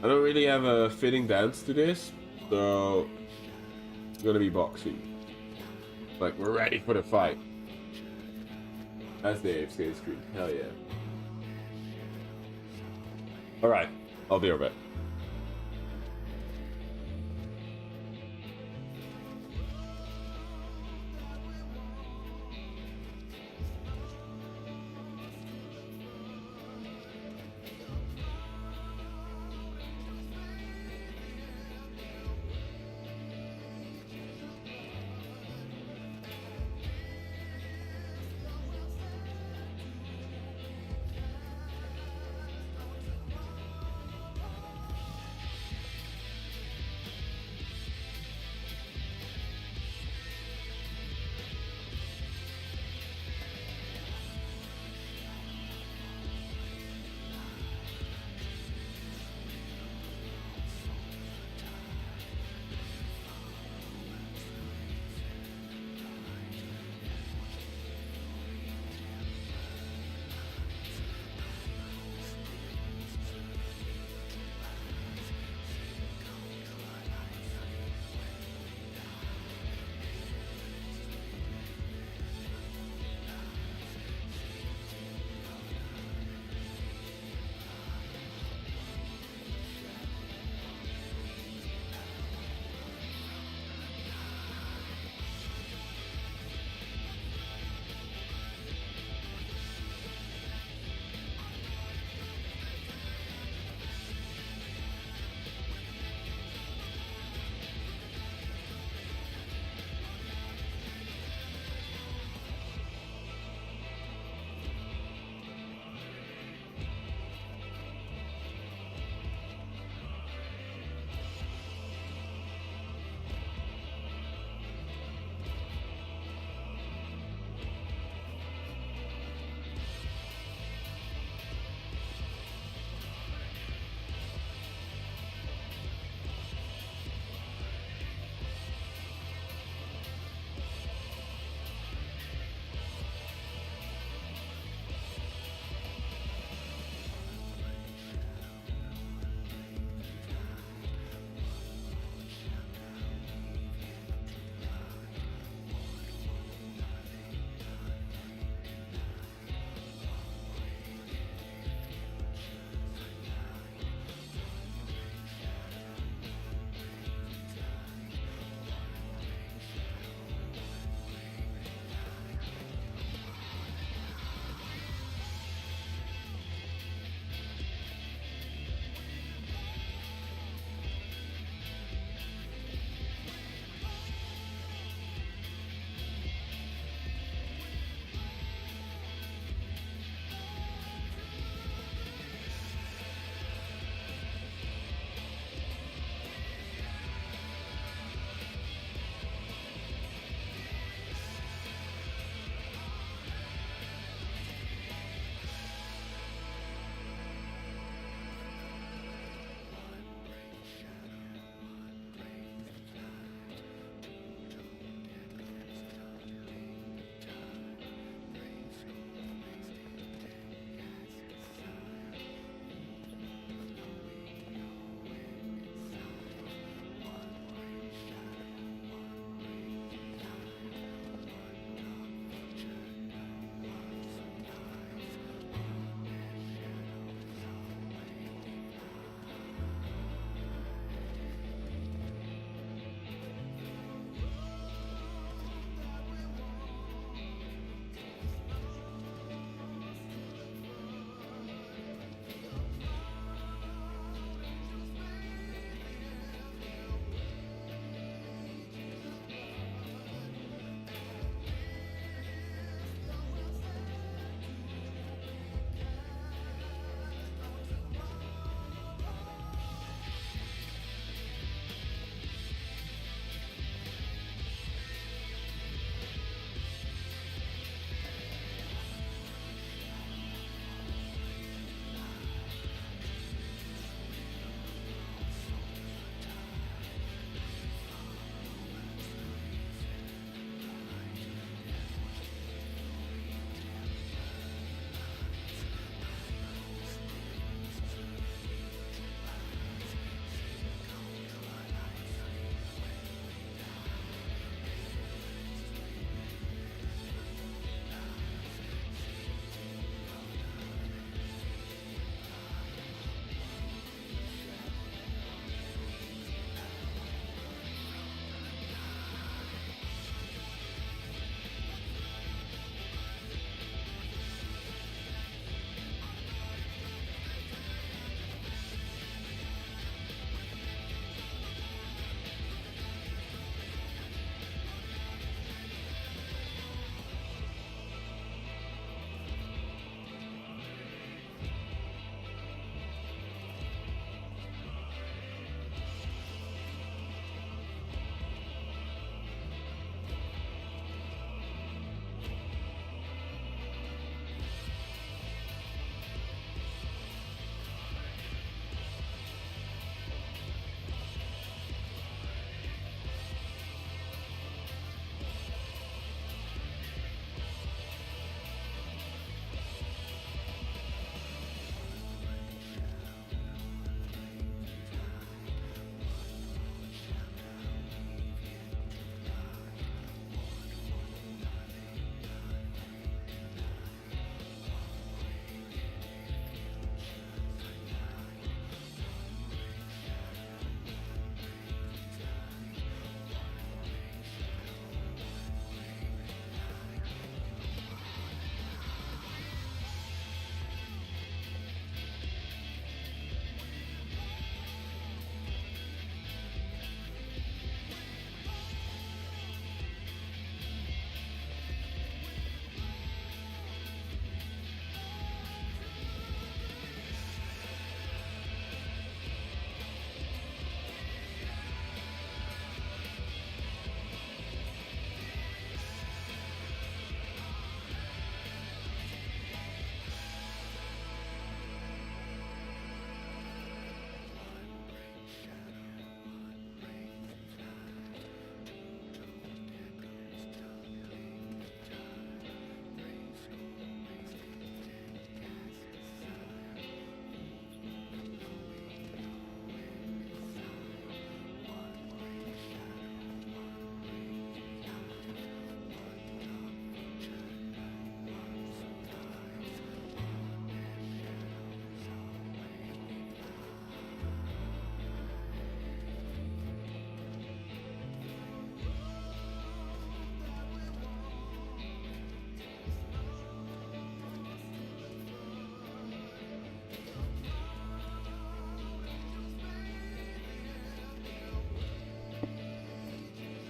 Speaker 1: don't really have a fitting dance to this, so it's gonna be boxing. Like, we're ready for the fight. That's the AFK screen. Hell yeah. Alright, I'll be right back.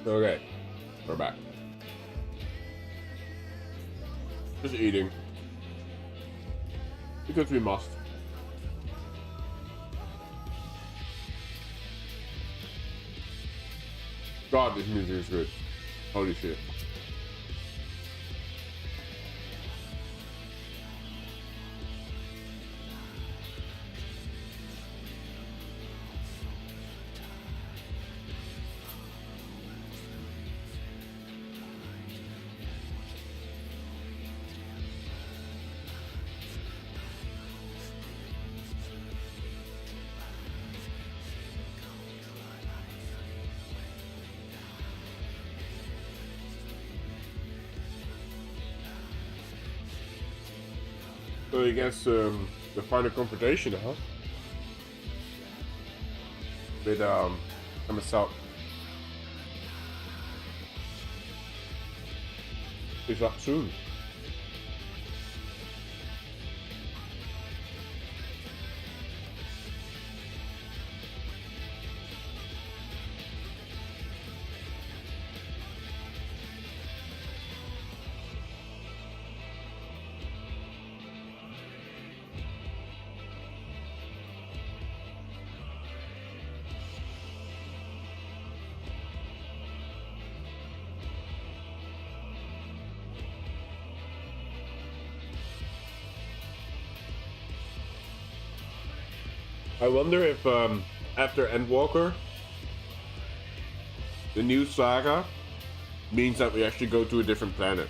Speaker 1: Okay, we're back. Just eating. Because we must. God, this music is good. Holy shit. So I guess the final confrontation, huh? With Emet-Selch. Is up soon. I wonder if after Endwalker, the new saga means that we actually go to a different planet.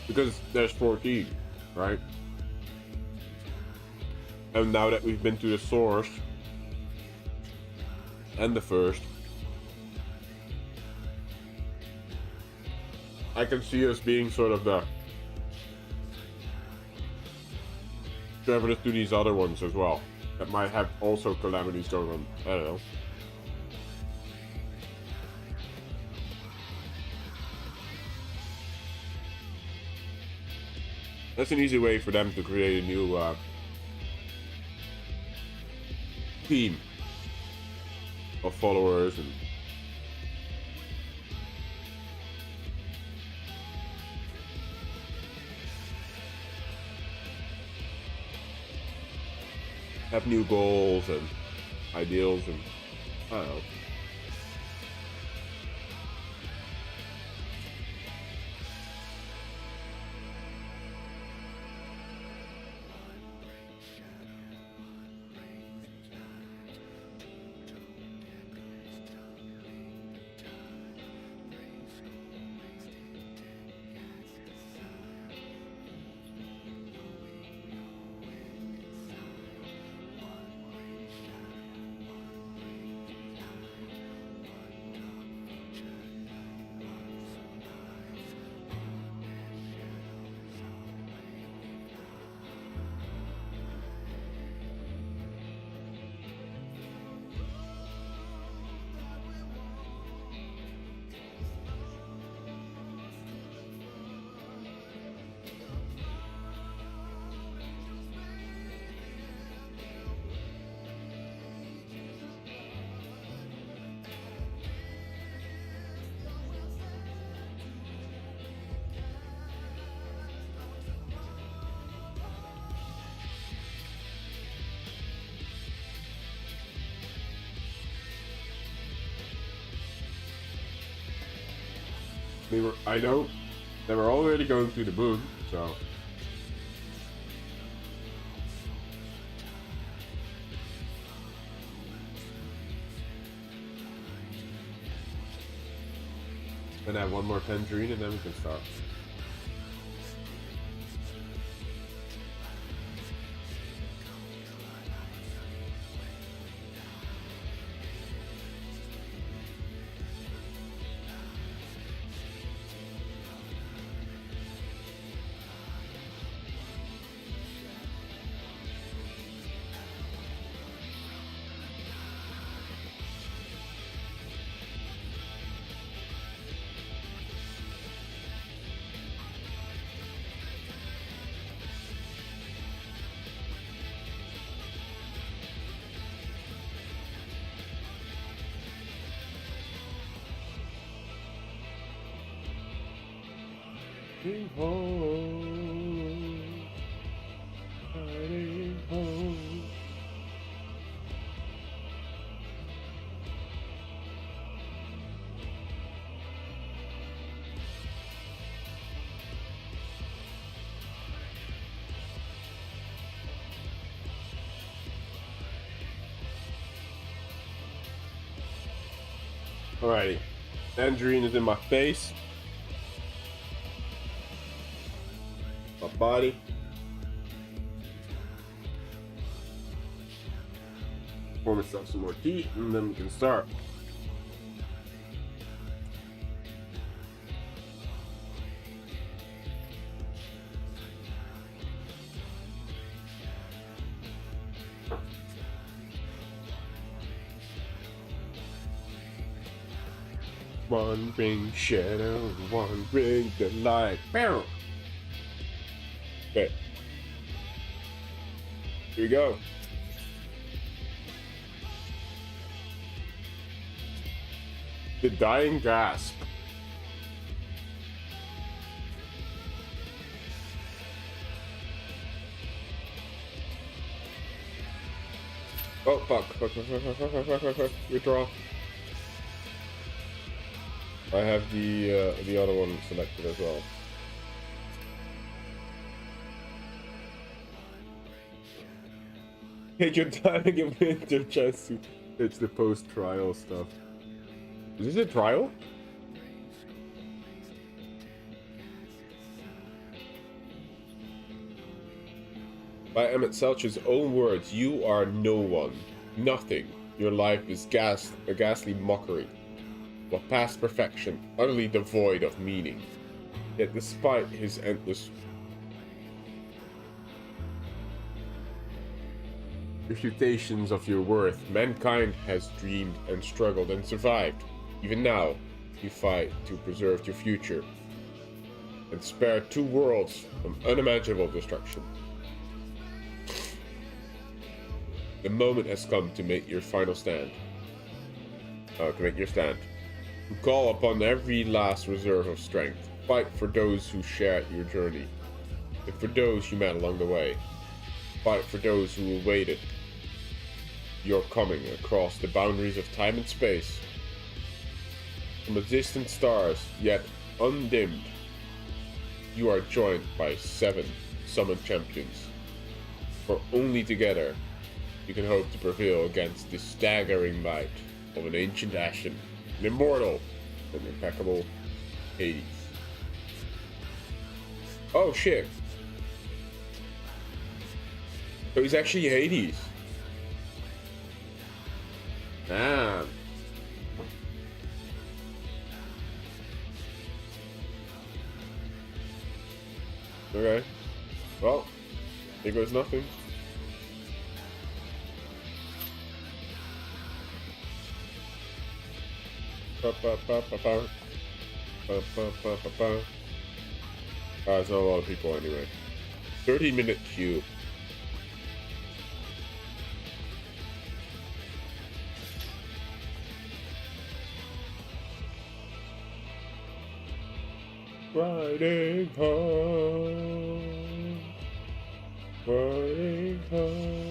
Speaker 1: Because there's 14, right? And now that we've been to the source and the first, I can see us being sort of the travelers to these other ones as well that might have also calamities going on. I don't know. That's an easy way for them to create a new team of followers and have new goals and ideals and I don't know. I know they were already going to the moon, so then have one more tangerine and then we can start. Riding home. Riding home. Alrighty, tangerine is in my face, my body. Pour myself some more tea, and then we can start. One ring shadow, one ring the light. Bow. Okay. Here we go. The dying gasp. Oh fuck. Withdraw. I have the other one selected as well. Take your time and give Winter a chance to pitch the post-trial stuff. Is this a trial? By Emet-Selch's own words, you are no one, nothing. Your life is a ghastly mockery. Of past perfection, utterly devoid of meaning. Yet despite his endless refutations of your worth, mankind has dreamed and struggled and survived. Even now, you fight to preserve your future and spare two worlds from unimaginable destruction. The moment has come to make your final stand. To make your stand. Call upon every last reserve of strength. Fight for those who shared your journey, and for those you met along the way. Fight for those who awaited your coming across the boundaries of time and space. From distant stars, yet undimmed, you are joined by 7 summoned champions. For only together you can hope to prevail against the staggering might of an ancient Ashen. An immortal and impeccable Hades. Oh shit. So he's actually Hades. Damn. Okay. Well, here goes nothing. It's not a lot of people anyway. 30-minute queue. Riding home. Riding home.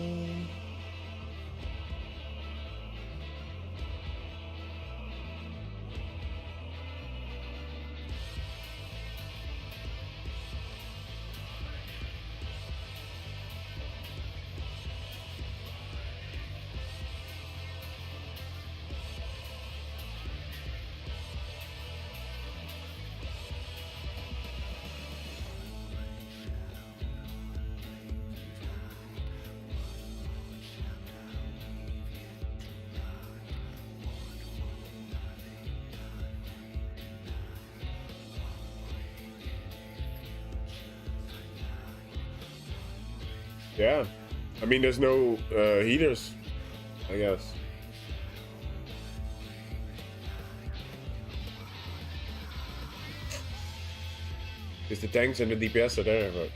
Speaker 1: Yeah, I mean, there's no heaters, I guess. Because the tanks and the DPS are there, but...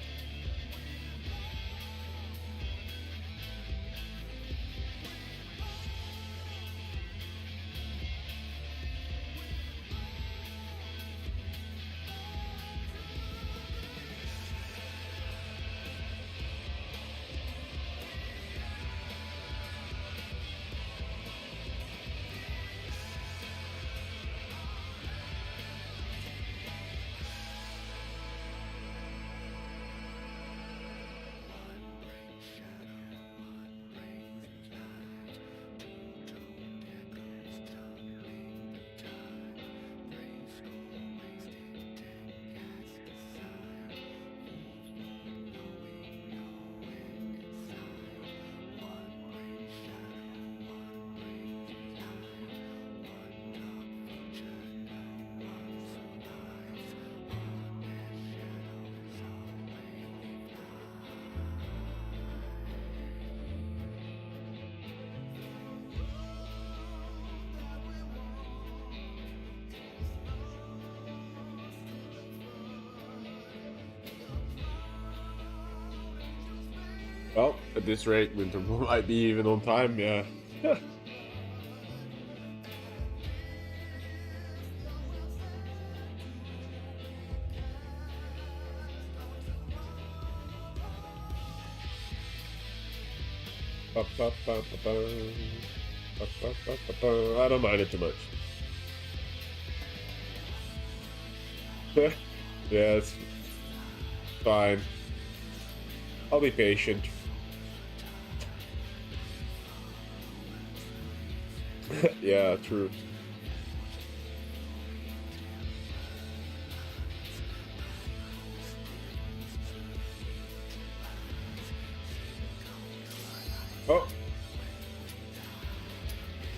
Speaker 1: Well, at this rate, winter might be even on time, yeah. I don't mind it too much. Yeah, it's fine. I'll be patient. Yeah, true. Oh,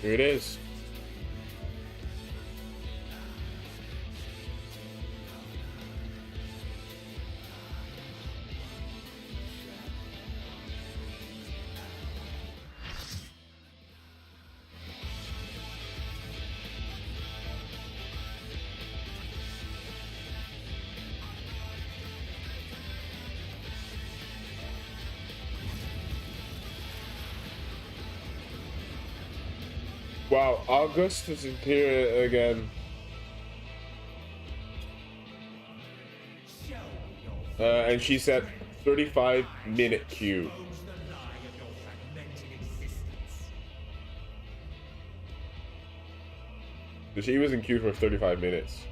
Speaker 1: here it is. Wow, August is in here again. And she said 35-minute queue. So she was in queue for 35 minutes.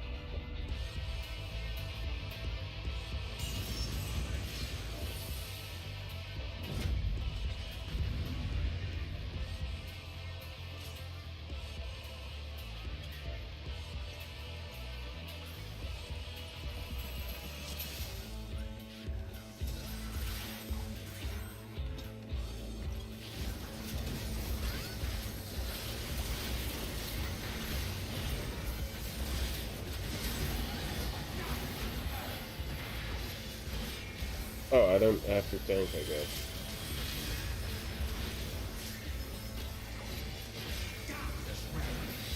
Speaker 1: Oh, I don't have to tank, I guess.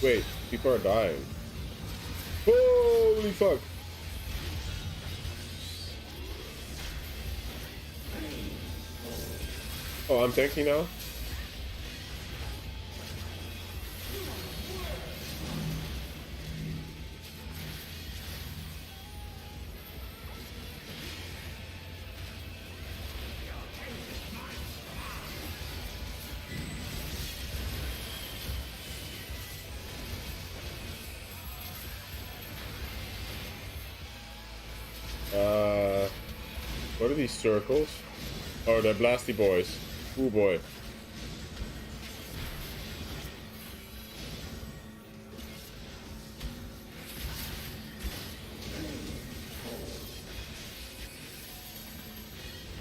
Speaker 1: Wait, people are dying. Holy fuck! Oh, I'm tanking now? What are these circles? Oh, they're blasty boys. Ooh boy.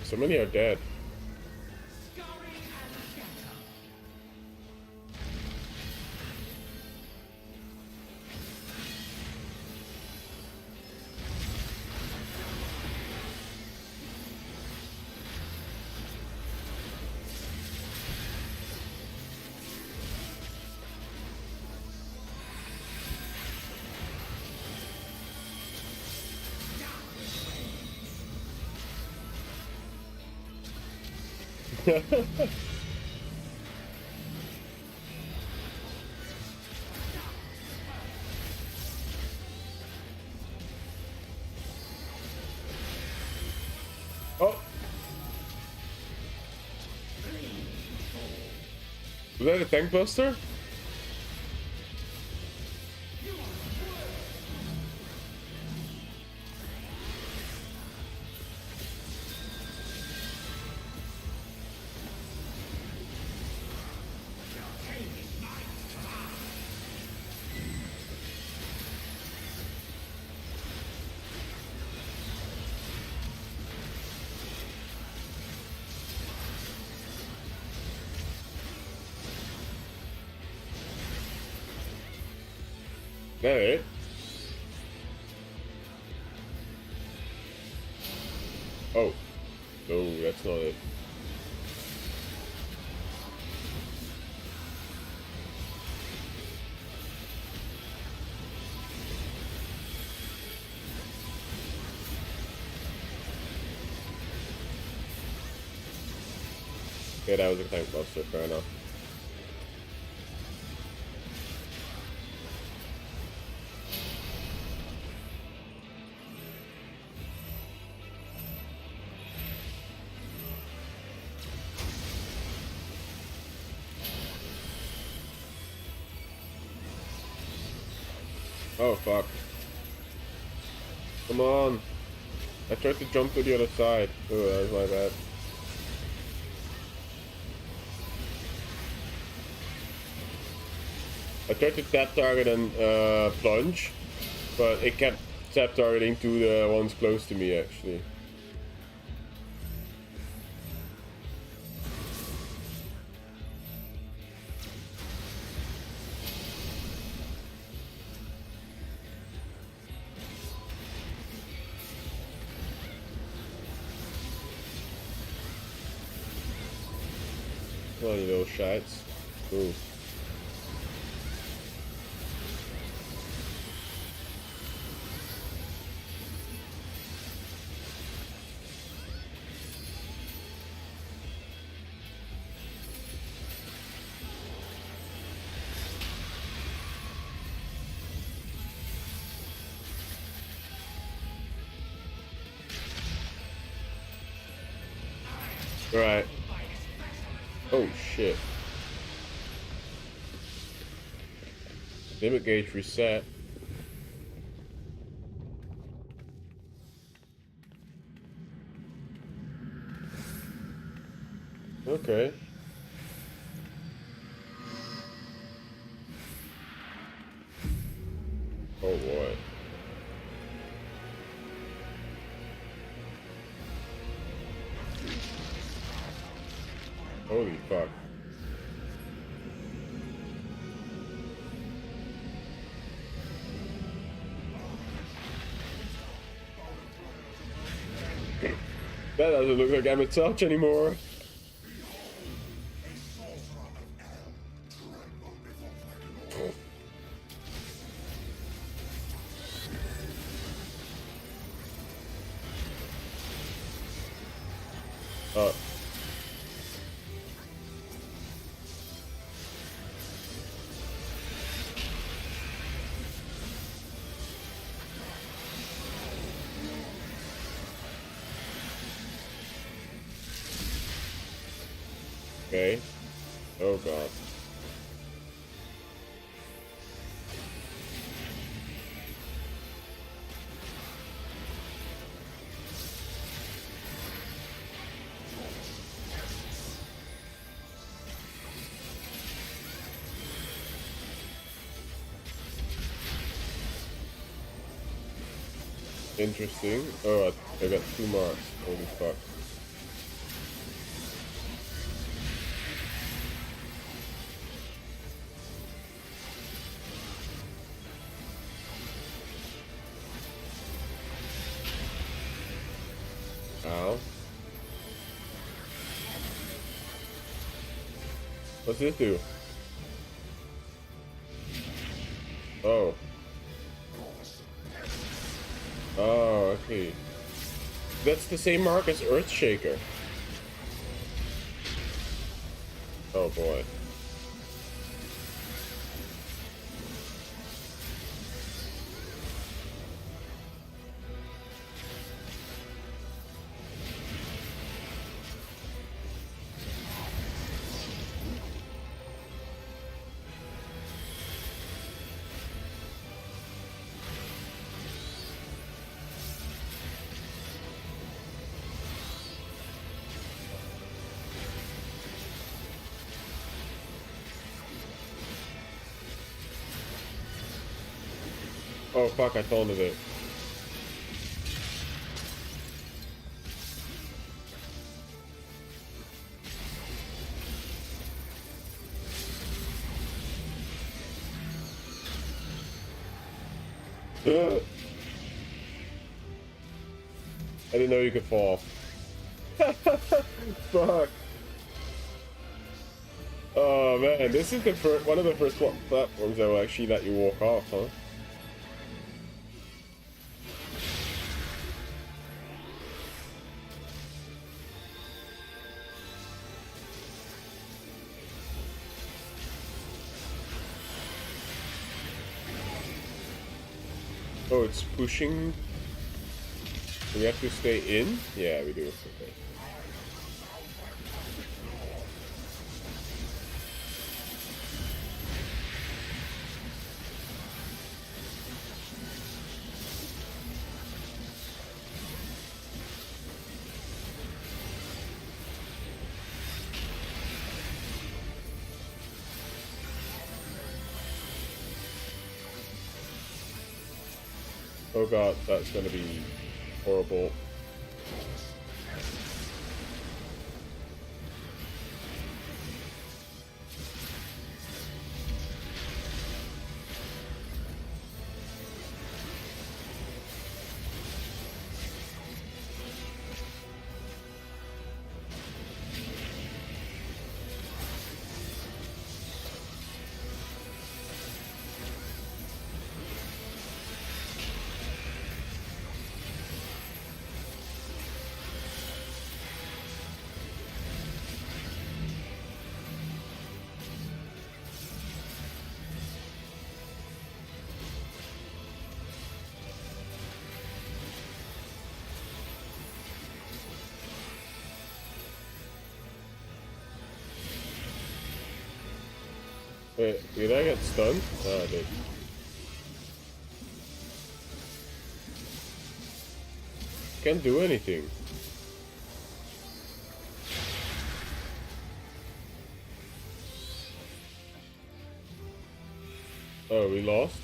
Speaker 1: So many are dead. Oh! Was that a tank buster? That it? Oh. No, that's not it. Yeah, that was a tank monster, fair enough. Oh fuck. Come on. I tried to jump to the other side. Oh, that was my bad. I tried to tap target and plunge, but it kept tap targeting to the ones close to me actually. Well, you little shites. Ooh. Right. Oh shit. Limit gauge reset. Okay. Oh boy. Holy fuck. That doesn't look like Emet-Selch anymore. Oh. Okay. Oh god. Interesting. Oh, I got 2 marks. Holy fuck. Ow. What's this do? Oh. Oh, okay. That's the same mark as Earthshaker. Oh boy. Oh fuck, I taunted it. I didn't know you could fall. Fuck. Oh man, this is the one of the first platforms that will actually let you walk off, huh? Oh, it's pushing. Do we have to stay in? Yeah, we do. Okay. Oh god, that's gonna be horrible. Wait, did I get stunned? Oh, I did. Can't do anything. Oh, we lost?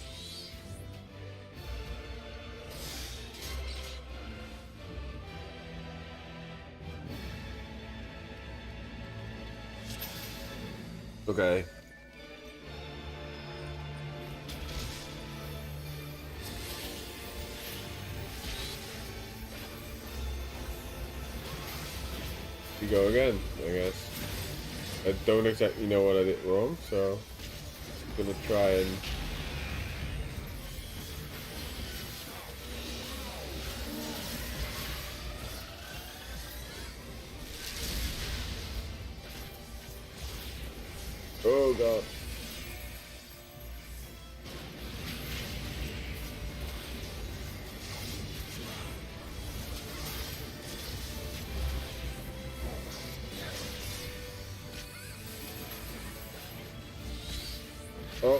Speaker 1: Okay. We go again, I guess. I don't exactly know what I did wrong, so I'm gonna try and... Oh god. Oh.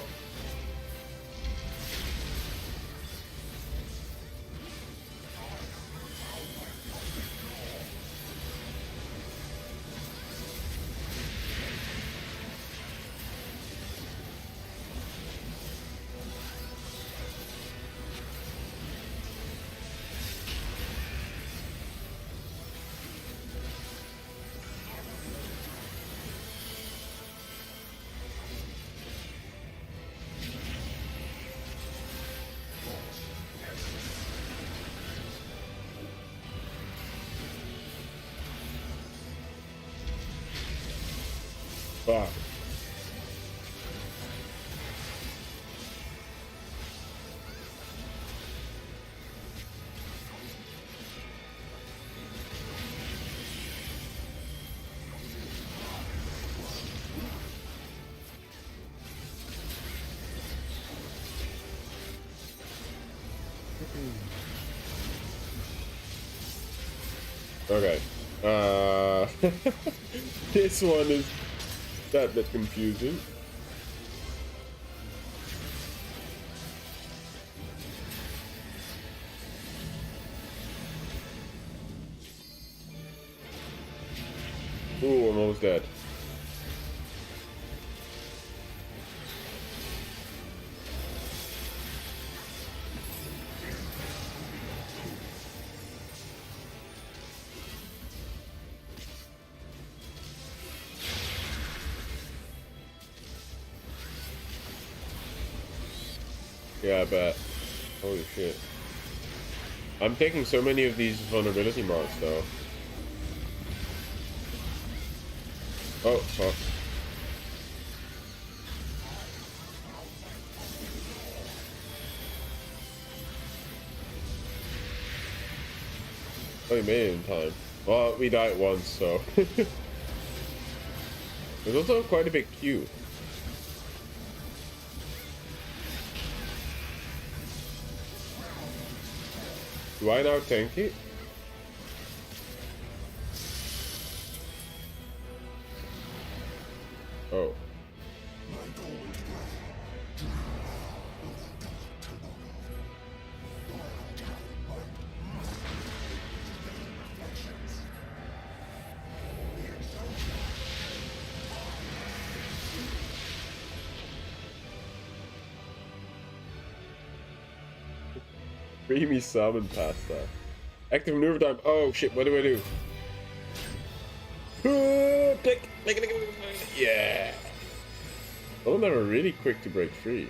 Speaker 1: Fuck. Okay. This one is that bit confusing. Ooh, I'm almost dead. Yeah, I bet. Holy shit. I'm taking so many of these vulnerability marks, though. Oh, fuck. Oh, we made it in time. Well, we died once, so... There's also quite a big queue. Do I now tank it? Oh. Creamy salmon pasta. Active maneuver time. Oh shit, what do I do? Click. Yeah. Well, I'm never really quick to break free.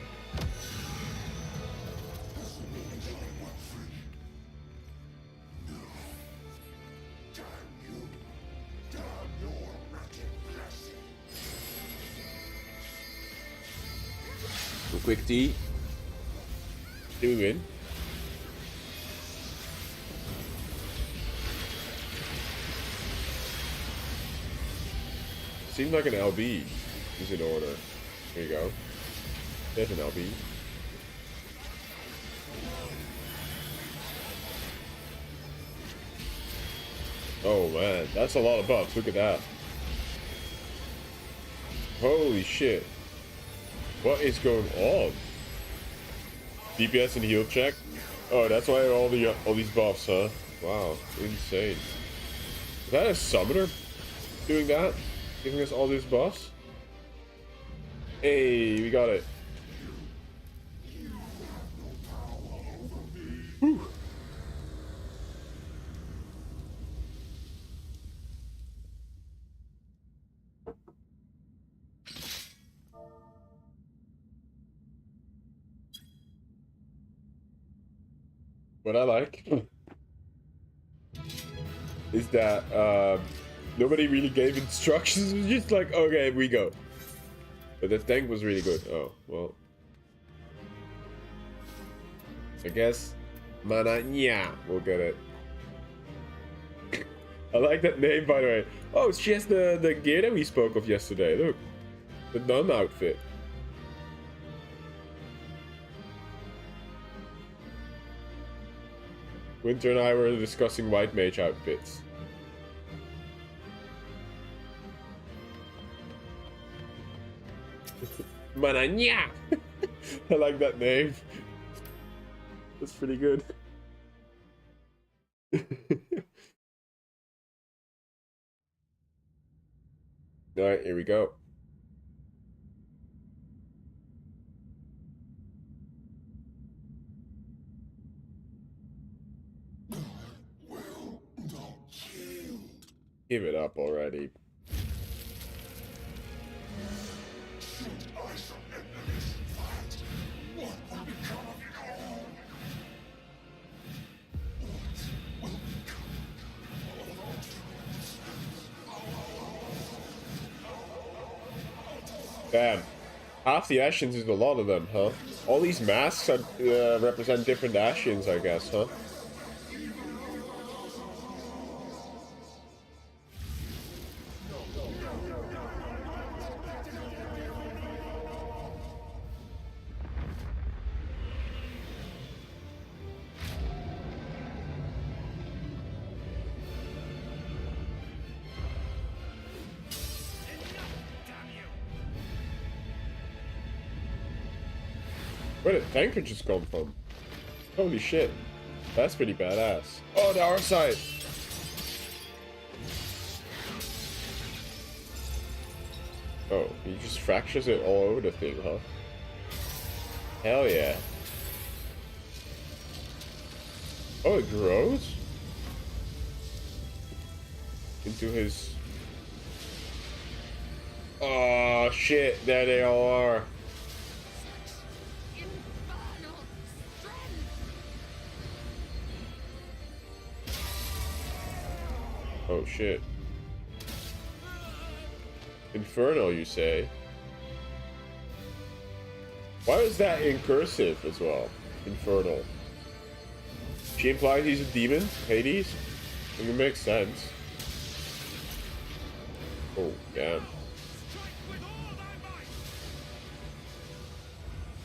Speaker 1: Quick tea. Do win. Seems like an LB is in order. Here you go. There's an LB. Oh man, that's a lot of buffs. Look at that. Holy shit. What is going on? DPS and heal check? Oh, that's why all these buffs, huh? Wow, insane. Is that a summoner doing that? Giving us all these buffs? Hey, we got it. Whew. What I like is that nobody really gave instructions. It was just like, okay, we go. But the tank was really good. Oh, well. I guess Mananya will get it. I like that name, by the way. Oh, she has the gear that we spoke of yesterday. Look. The nun outfit. Winter and I were discussing white mage outfits. Mananya! I like that name. That's pretty good. Alright, here we go. Give it up already. Damn. Half the Ashians is a lot of them, huh? All these masks are, represent different Ashians, I guess, huh? Where did tanker just come from? Holy shit. That's pretty badass. Oh, the R side. Oh, he just fractures it all over the thing, huh? Hell yeah. Oh, it grows? Into his... Oh, shit. There they all are. Oh shit. Infernal, you say? Why is that in cursive as well? Infernal. She implies he's a demon? Hades? I mean, it makes sense. Oh, damn.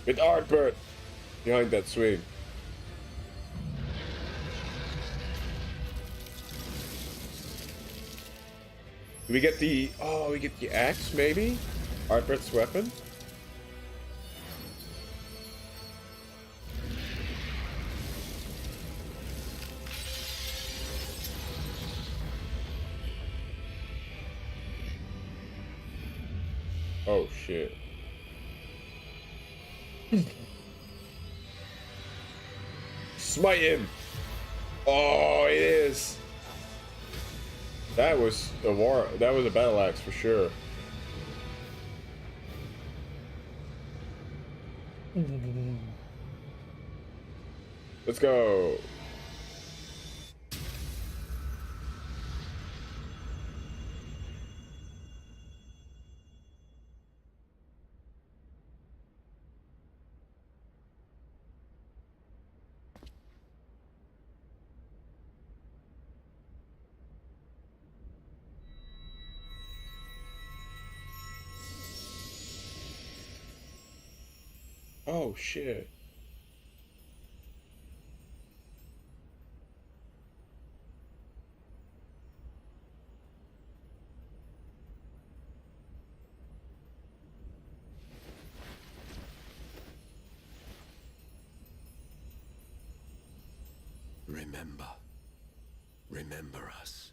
Speaker 1: With Artbird! Behind that swing. Do we get the... Oh, we get the axe, maybe? Artbrett's weapon? Oh, shit. Smite him! Oh, it is! That was a war. That was a battle axe for sure. Let's go. Oh shit.
Speaker 6: Remember us.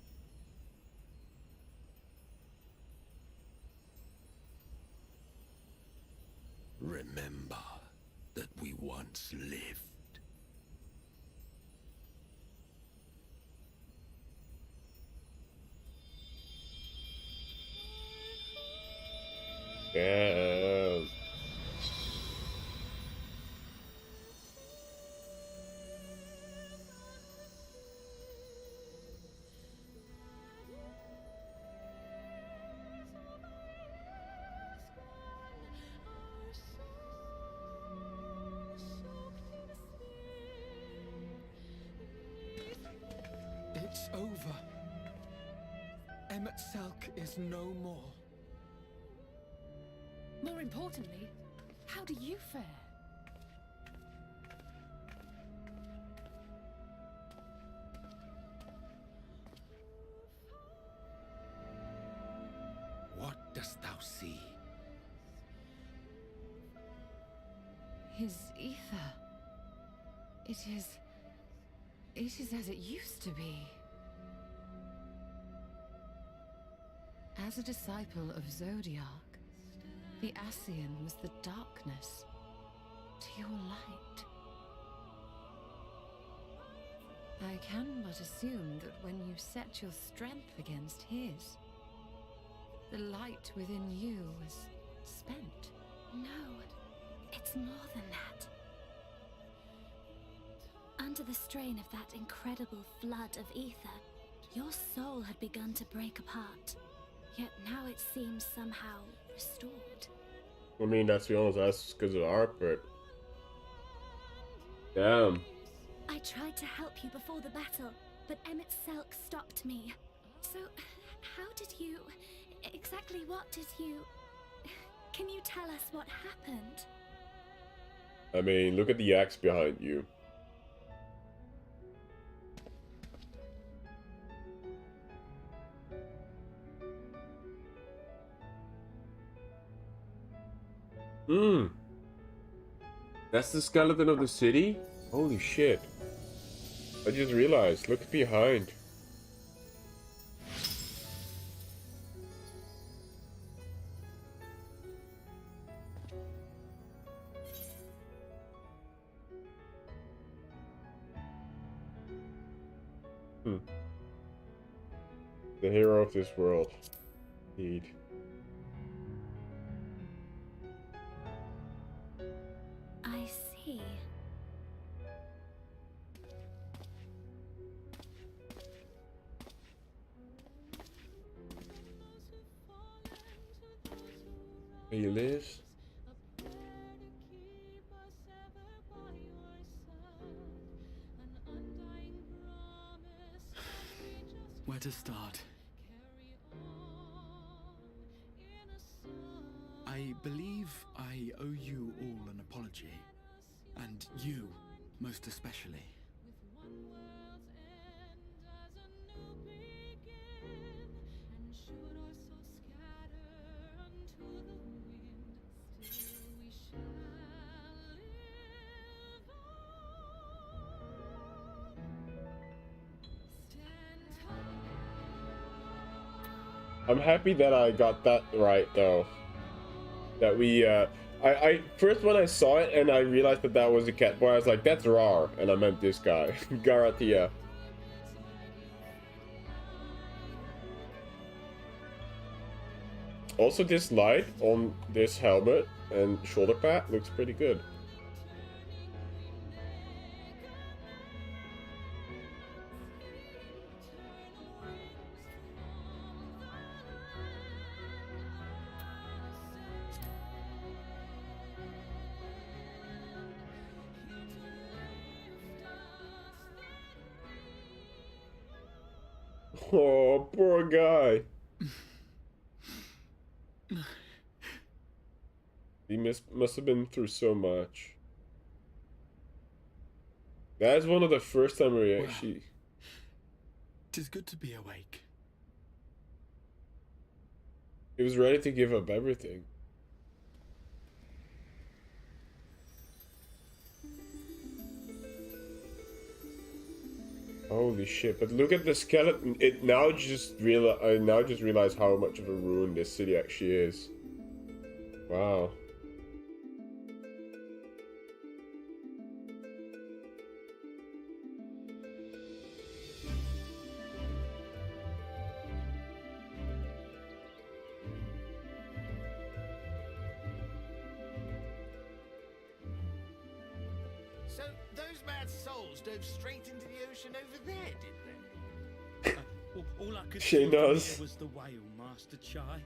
Speaker 6: Remember that we once lived.
Speaker 1: Yes.
Speaker 4: It's over. Emet-Selch is no more.
Speaker 3: More importantly, how do you fare?
Speaker 6: What dost thou see?
Speaker 3: His ether. It is as it used to be. As a disciple of Zodiac, the Ascian was the darkness to your light. I can but assume that when you set your strength against his, the light within you was spent.
Speaker 7: No, it's more than that. Under the strain of that incredible flood of ether, your soul had begun to break apart. Yet now it seems somehow restored.
Speaker 1: I mean, that's to be honest, that's because of art, but damn.
Speaker 7: I tried to help you before the battle, but Emet-Selch stopped me. So, how did you... exactly what did you... Can you tell us what happened?
Speaker 1: I mean, look at the axe behind you. That's the skeleton of the city? Holy shit. I just realized, look behind. The hero of this world. Indeed.
Speaker 7: I see.
Speaker 1: He lives.
Speaker 4: Where to start? I believe I owe you all an apology. And you, most especially.
Speaker 1: I'm happy that I got that right though. That we I first when I saw it and I realized that that was a cat boy, I was like, that's Rar, and I meant this guy, Garatia. Also, this light on this helmet and shoulder pad looks pretty good. Oh, poor guy. He must have been through so much. That's one of the first time we actually...
Speaker 6: Tis good to be awake.
Speaker 1: He was ready to give up everything. Holy shit, but look at the skeleton. I now just realize how much of a ruin this city actually is. Wow.
Speaker 2: So those mad souls dove straight into the ocean over there, did they?
Speaker 5: All I could
Speaker 1: She
Speaker 5: see
Speaker 1: knows.
Speaker 5: was the whale, Master Chai.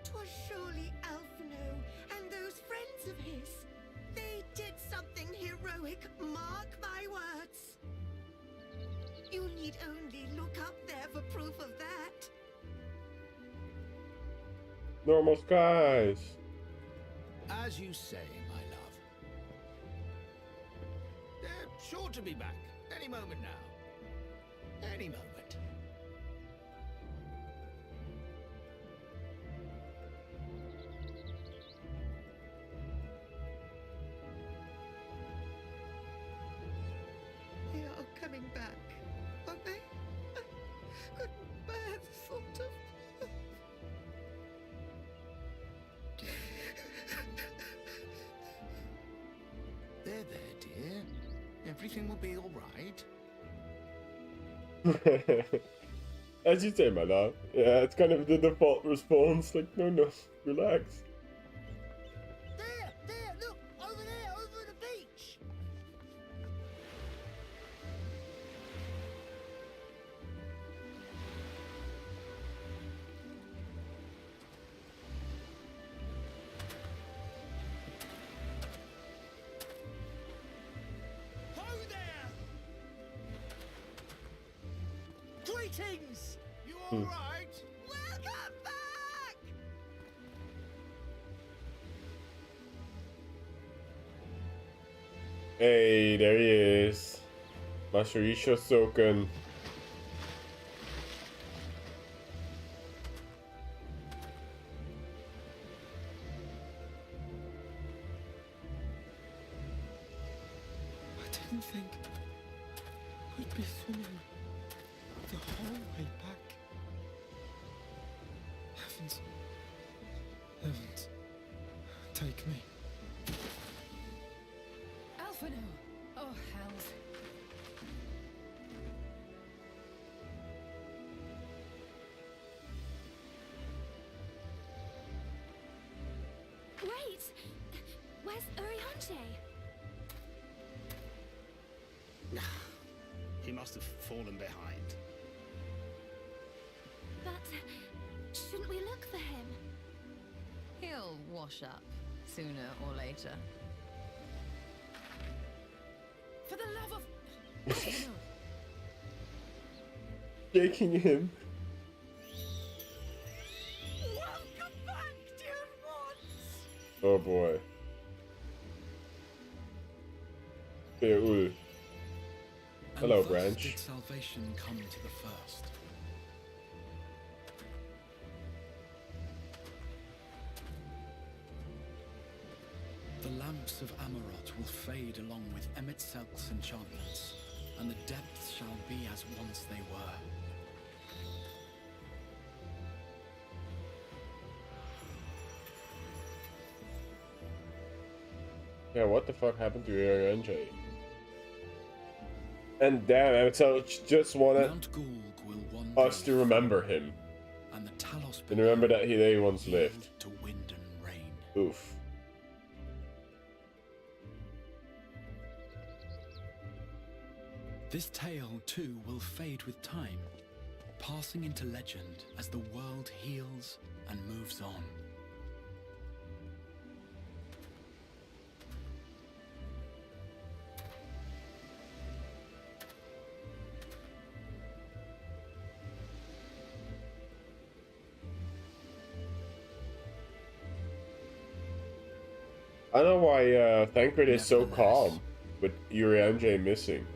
Speaker 8: 'Twas surely Alphino and those friends of his. They did something heroic, mark my words. You need only look up there for proof of that.
Speaker 1: Normal skies.
Speaker 2: As you say, my love. They're sure to be back any moment now. Any moment.
Speaker 8: They are coming back, aren't they? I couldn't bear the thought of...
Speaker 2: There, dear. Everything will be all right.
Speaker 1: As you say, my love. Yeah, it's kind of the default response. Like, no, relax.
Speaker 2: There, look, over there, over the beach.
Speaker 5: Ho there! Greetings!
Speaker 2: You all right?
Speaker 8: Welcome back!
Speaker 1: Hey, there he is. Mashurisha Soken.
Speaker 4: I didn't think I'd be swimming the whole way back. Heavens, take me.
Speaker 3: Alphino! Oh, hells.
Speaker 7: Wait! Where's Urianche?
Speaker 5: He must have fallen behind.
Speaker 7: But shouldn't we look for him?
Speaker 3: He'll wash up sooner or later. For the love of... Alphino.
Speaker 1: Shaking him.
Speaker 8: Welcome back, dear ones!
Speaker 1: Oh boy. Beul. Hello,
Speaker 6: And thus
Speaker 1: Branch.
Speaker 6: did salvation come to the first. The lamps of Amaurot will fade along with Emet-Selch's enchantments, and the depths shall be as once they were.
Speaker 1: Yeah, what the fuck happened to your NJ? And damn, Emet-Selch just wanted
Speaker 6: Mount Gulg will one
Speaker 1: us
Speaker 6: day
Speaker 1: to remember
Speaker 6: fall,
Speaker 1: him.
Speaker 6: and the Talos
Speaker 1: And remember that they once
Speaker 6: yield
Speaker 1: lived.
Speaker 6: to wind and rain.
Speaker 1: Oof.
Speaker 6: This tale too will fade with time, passing into legend as the world heals and moves on.
Speaker 1: I don't know why Thancred is so
Speaker 6: Nevertheless.
Speaker 1: calm with Yuri MJ missing.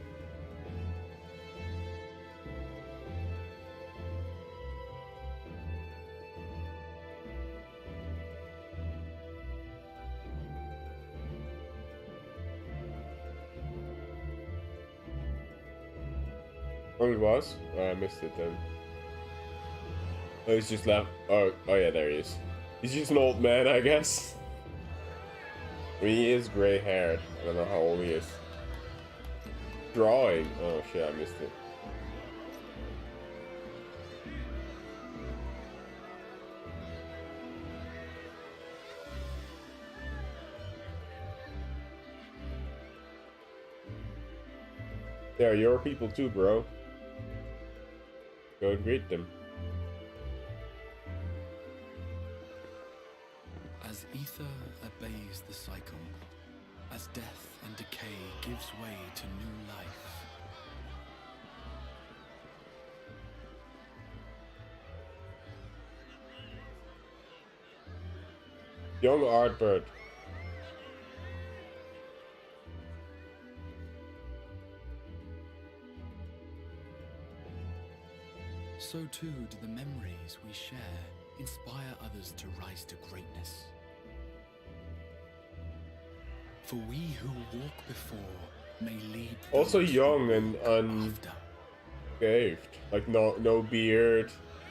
Speaker 1: Oh, he was? Oh, I missed it then. Oh, he's just left. Oh, yeah, there he is. He's just an old man, I guess. I mean, he is gray-haired. I don't know how old he is. Drawing. Oh shit, I missed it. They're your people too, bro. Go greet them.
Speaker 6: As ether obeys the cycle, as death and decay gives way to new life,
Speaker 1: Young Artbird.
Speaker 6: so too do the memories we share inspire others to rise to greatness. For we who walk before may lead
Speaker 1: Also
Speaker 6: those
Speaker 1: young
Speaker 6: who
Speaker 1: and
Speaker 6: walk after.
Speaker 1: unscathed. Like no beard,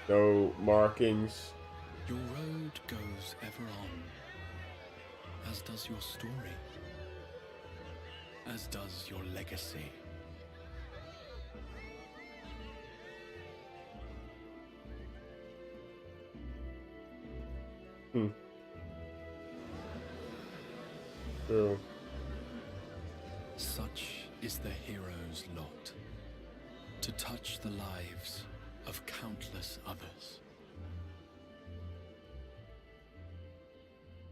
Speaker 1: no markings.
Speaker 6: Your road goes ever on, as does your story, as does your legacy.
Speaker 1: True.
Speaker 6: Such is the hero's lot, to touch the lives of countless others.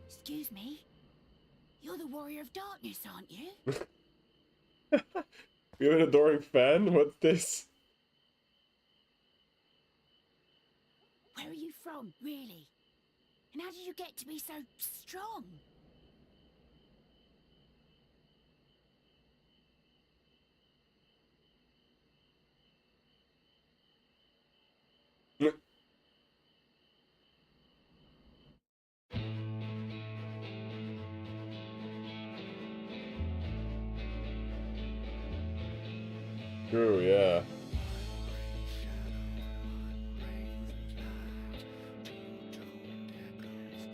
Speaker 7: Excuse me? You're the Warrior of Darkness, aren't you?
Speaker 1: You're an adoring fan? What's this?
Speaker 7: Where are you from, really? And how did you get to be so strong?
Speaker 1: True, yeah.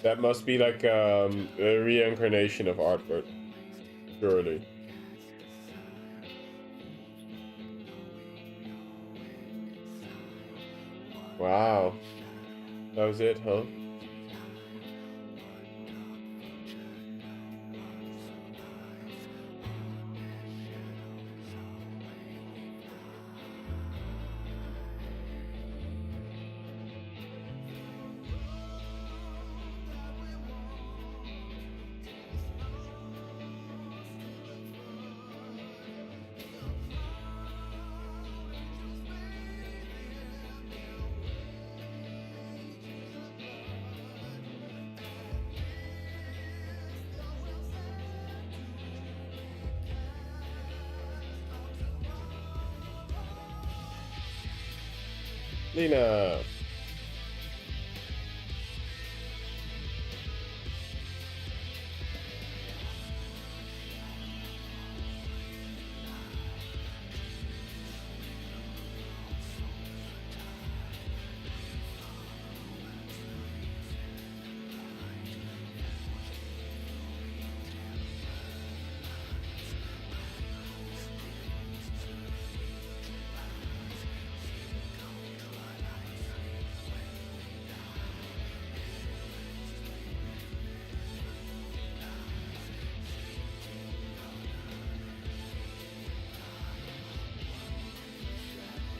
Speaker 1: That must be like a reincarnation of Artbird. Surely. Wow. That was it, huh? Lena.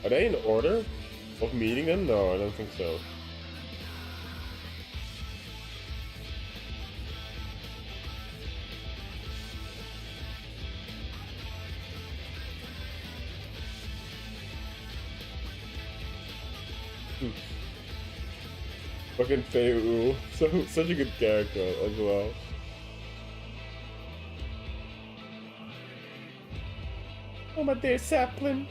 Speaker 1: Are they in order of meeting them? No, I don't think so. Fucking Fei such a good character as well. Oh my dear sapling.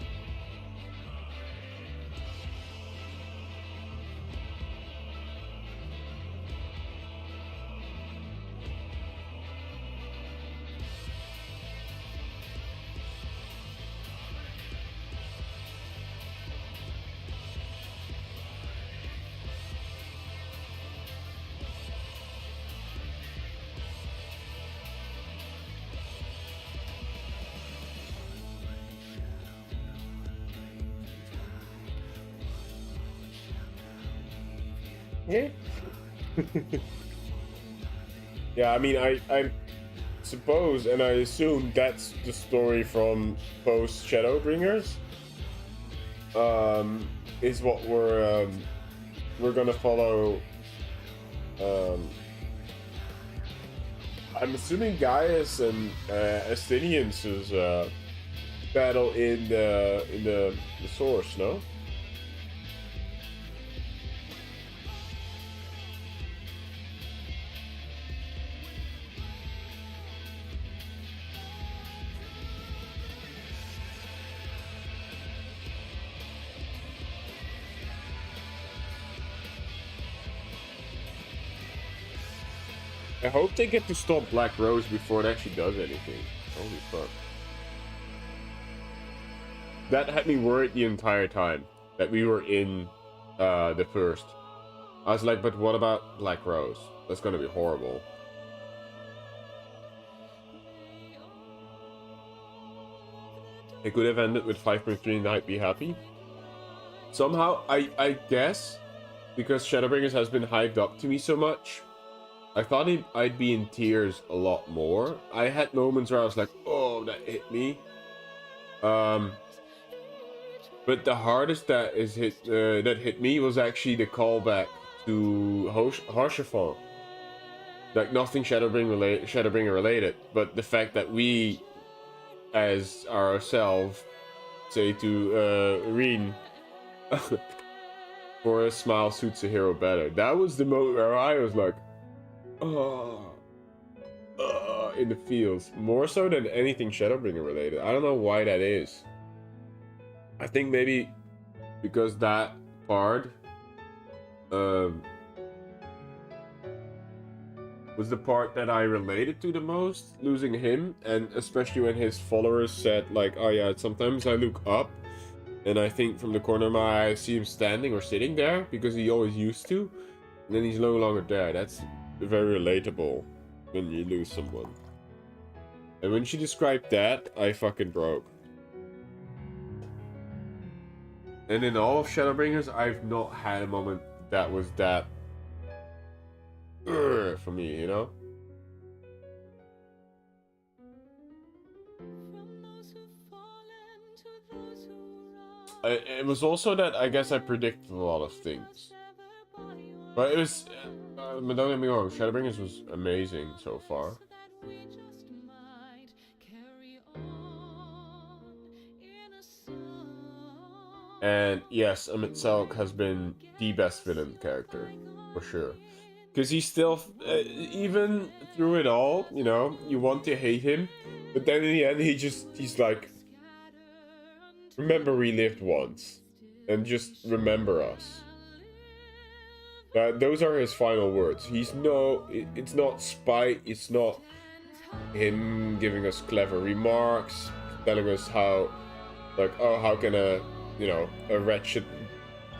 Speaker 1: Yeah. Yeah, I mean, I suppose and I assume that's the story from post Shadowbringers. Is what we're gonna follow. I'm assuming Gaius and Astinian's battle in the source, no? I hope they get to stop Black Rose before it actually does anything. Holy fuck. That had me worried the entire time that we were in the first. I was like, but what about Black Rose? That's gonna be horrible. It could have ended with 5.3 and I'd be happy. Somehow, I guess, because Shadowbringers has been hyped up to me so much, I thought I'd be in tears a lot more. I had moments where I was like, oh, that hit me. But the hardest that hit me was actually the callback to Haurchefant. Like nothing Shadowbringer related, but the fact that we, as ourselves, say to Ryne, for a smile suits a hero better. That was the moment where I was like, in the feels, more so than anything Shadowbringer related. I don't know why that is. I think maybe because that part was the part that I related to the most, losing him, and especially when his followers said like, oh yeah, sometimes I look up and I think from the corner of my eye I see him standing or sitting there because he always used to, and then he's no longer there. That's very relatable when you lose someone. And when she described that, I fucking broke. And in all of Shadowbringers, I've not had a moment that was that for me, you know? It was also that I guess I predicted a lot of things. But it was, but don't get me wrong, Shadowbringers was amazing so far. And yes, Emet-Selch has been the best villain character, for sure. Because he's still, even through it all, you know, you want to hate him, but then in the end he's like, remember we lived once, and just remember us. Those are his final words. It's not spite, it's not him giving us clever remarks, telling us how, like, oh, how can a wretched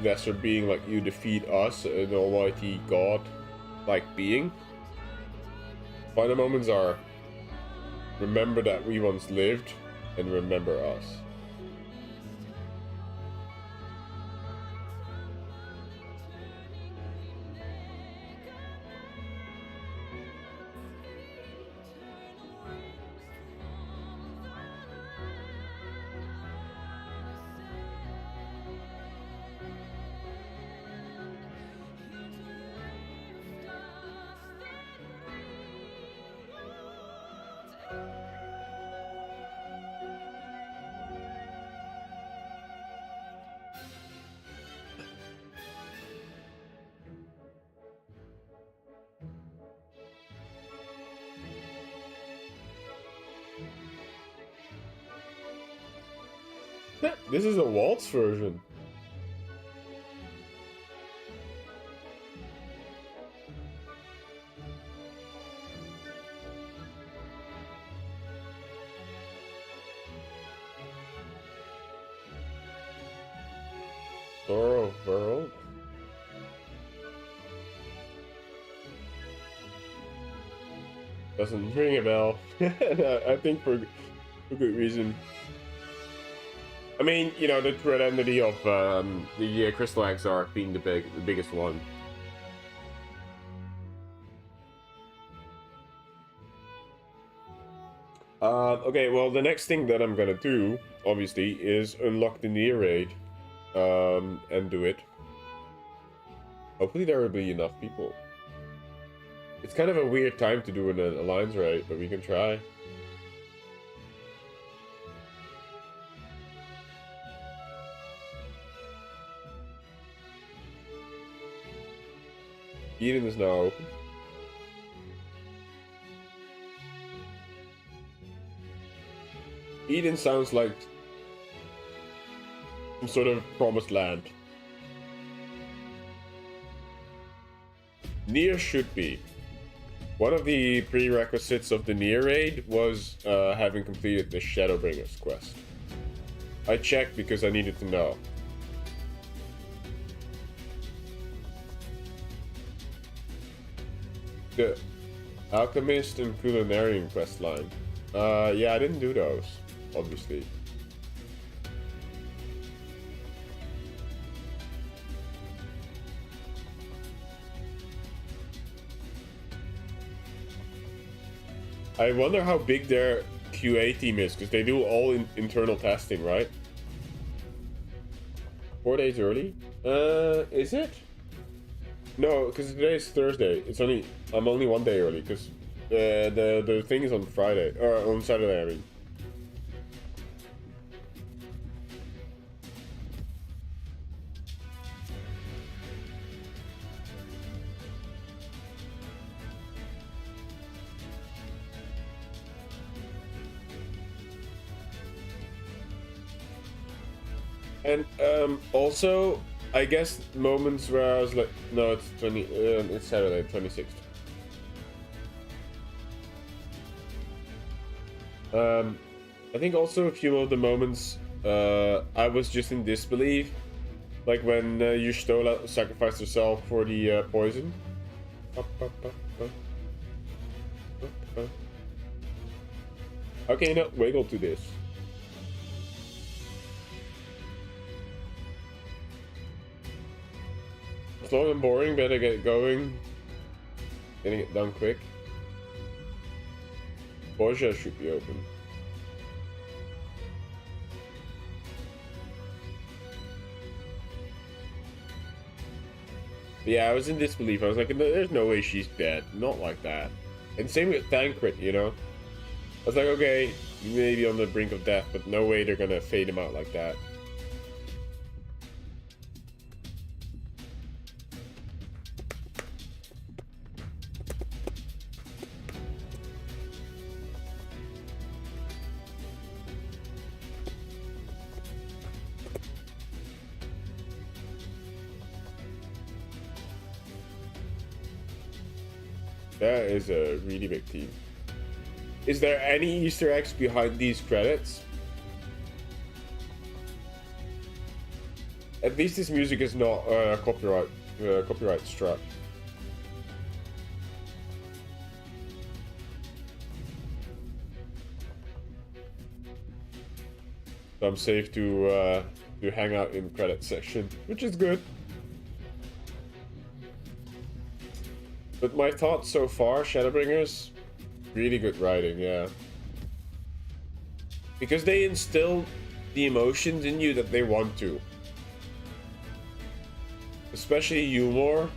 Speaker 1: lesser being like you defeat us, an almighty god-like being. Final moments are, remember that we once lived, and remember us. This is a waltz version. Sorrow World. Doesn't ring a bell. I think for good reason. I mean, you know, the threat entity of the Crystal Exarch being the biggest one. Okay, well, the next thing that I'm gonna do, obviously, is unlock the near raid, and do it. Hopefully there will be enough people. It's kind of a weird time to do an alliance raid, but we can try. Eden is now open. Eden sounds like some sort of promised land. Near should be. One of the prerequisites of the Near raid was having completed the Shadowbringers quest. I checked because I needed to know. The Alchemist and Culinarian quest line. Yeah, I didn't do those, obviously. I wonder how big their QA team is, because they do all internal testing, right? 4 days early? Is it? No, because today is Thursday. I'm only 1 day early, because the thing is on Friday, or on Saturday, I mean. And also, I guess moments where I was like, no, it's Saturday, 26th. I think also a few of the moments I was just in disbelief, like when Yustola sacrificed herself for the poison. How can you not wiggle to this? It's long and boring, better get going. Getting it done quick. Borgia should be open. But yeah, I was in disbelief. I was like, there's no way she's dead. Not like that. And same with Thancred, you know? I was like, okay, maybe on the brink of death, but no way they're gonna fade him out like that. That is a really big team. Is there any Easter eggs behind these credits? At least this music is not copyright struck. So I'm safe to hang out in the credit section, which is good. But my thoughts so far, Shadowbringers, really good writing, yeah. Because they instill the emotions in you that they want to. Especially humor.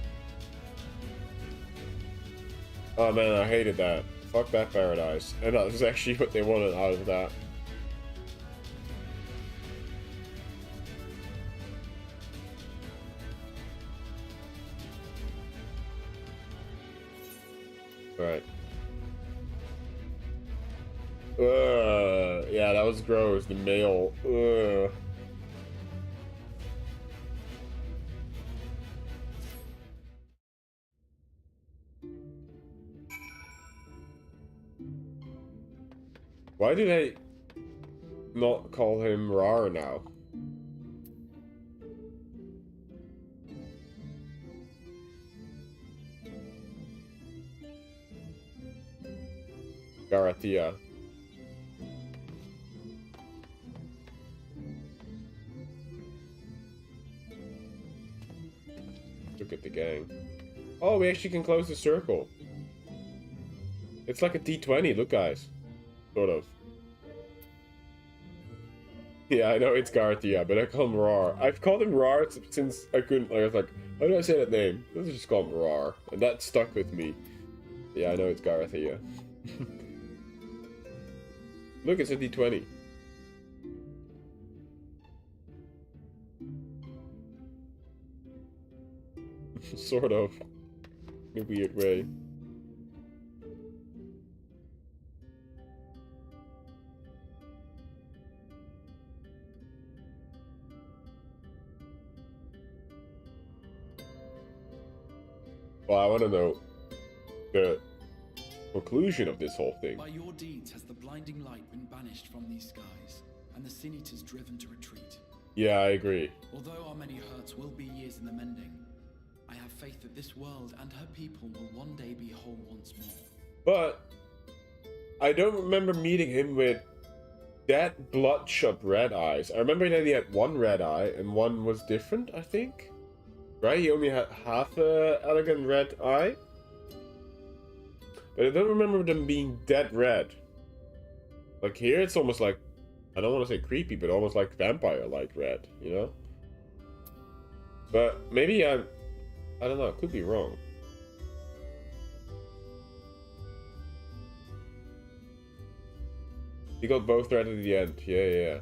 Speaker 1: Oh man, I hated that. Fuck that paradise. And that was actually what they wanted out of that. Right. Yeah, that was gross. The male. Why do they not call him Rar now? Garathea. Look at the gang. Oh, we actually can close the circle. It's like a D20, look guys. Sort of. Yeah, I know it's Garathea, but I call him Rar. I've called him Rar since I couldn't, I was like, how do I say that name? Let's just call him Rar. And that stuck with me. Yeah, I know it's Garathea. Look, it's a D20. Sort of. In a weird way. Well, I want to know the conclusion of this whole thing.
Speaker 9: By your deeds has the blinding light been banished from these skies, and the Sin Eaters driven to retreat.
Speaker 1: Yeah, I agree.
Speaker 9: Although our many hurts will be years in the mending, I have faith that this world and her people will one day be whole once more.
Speaker 1: But I don't remember meeting him with that bloodshot red eyes. I remember that he had one red eye and one was different, I think. Right? He only had half a elegant red eye. But I don't remember them being that red. Like here it's almost like, I don't want to say creepy, but almost like vampire-like red, you know? But maybe I don't know, I could be wrong. He got both red at the end, yeah.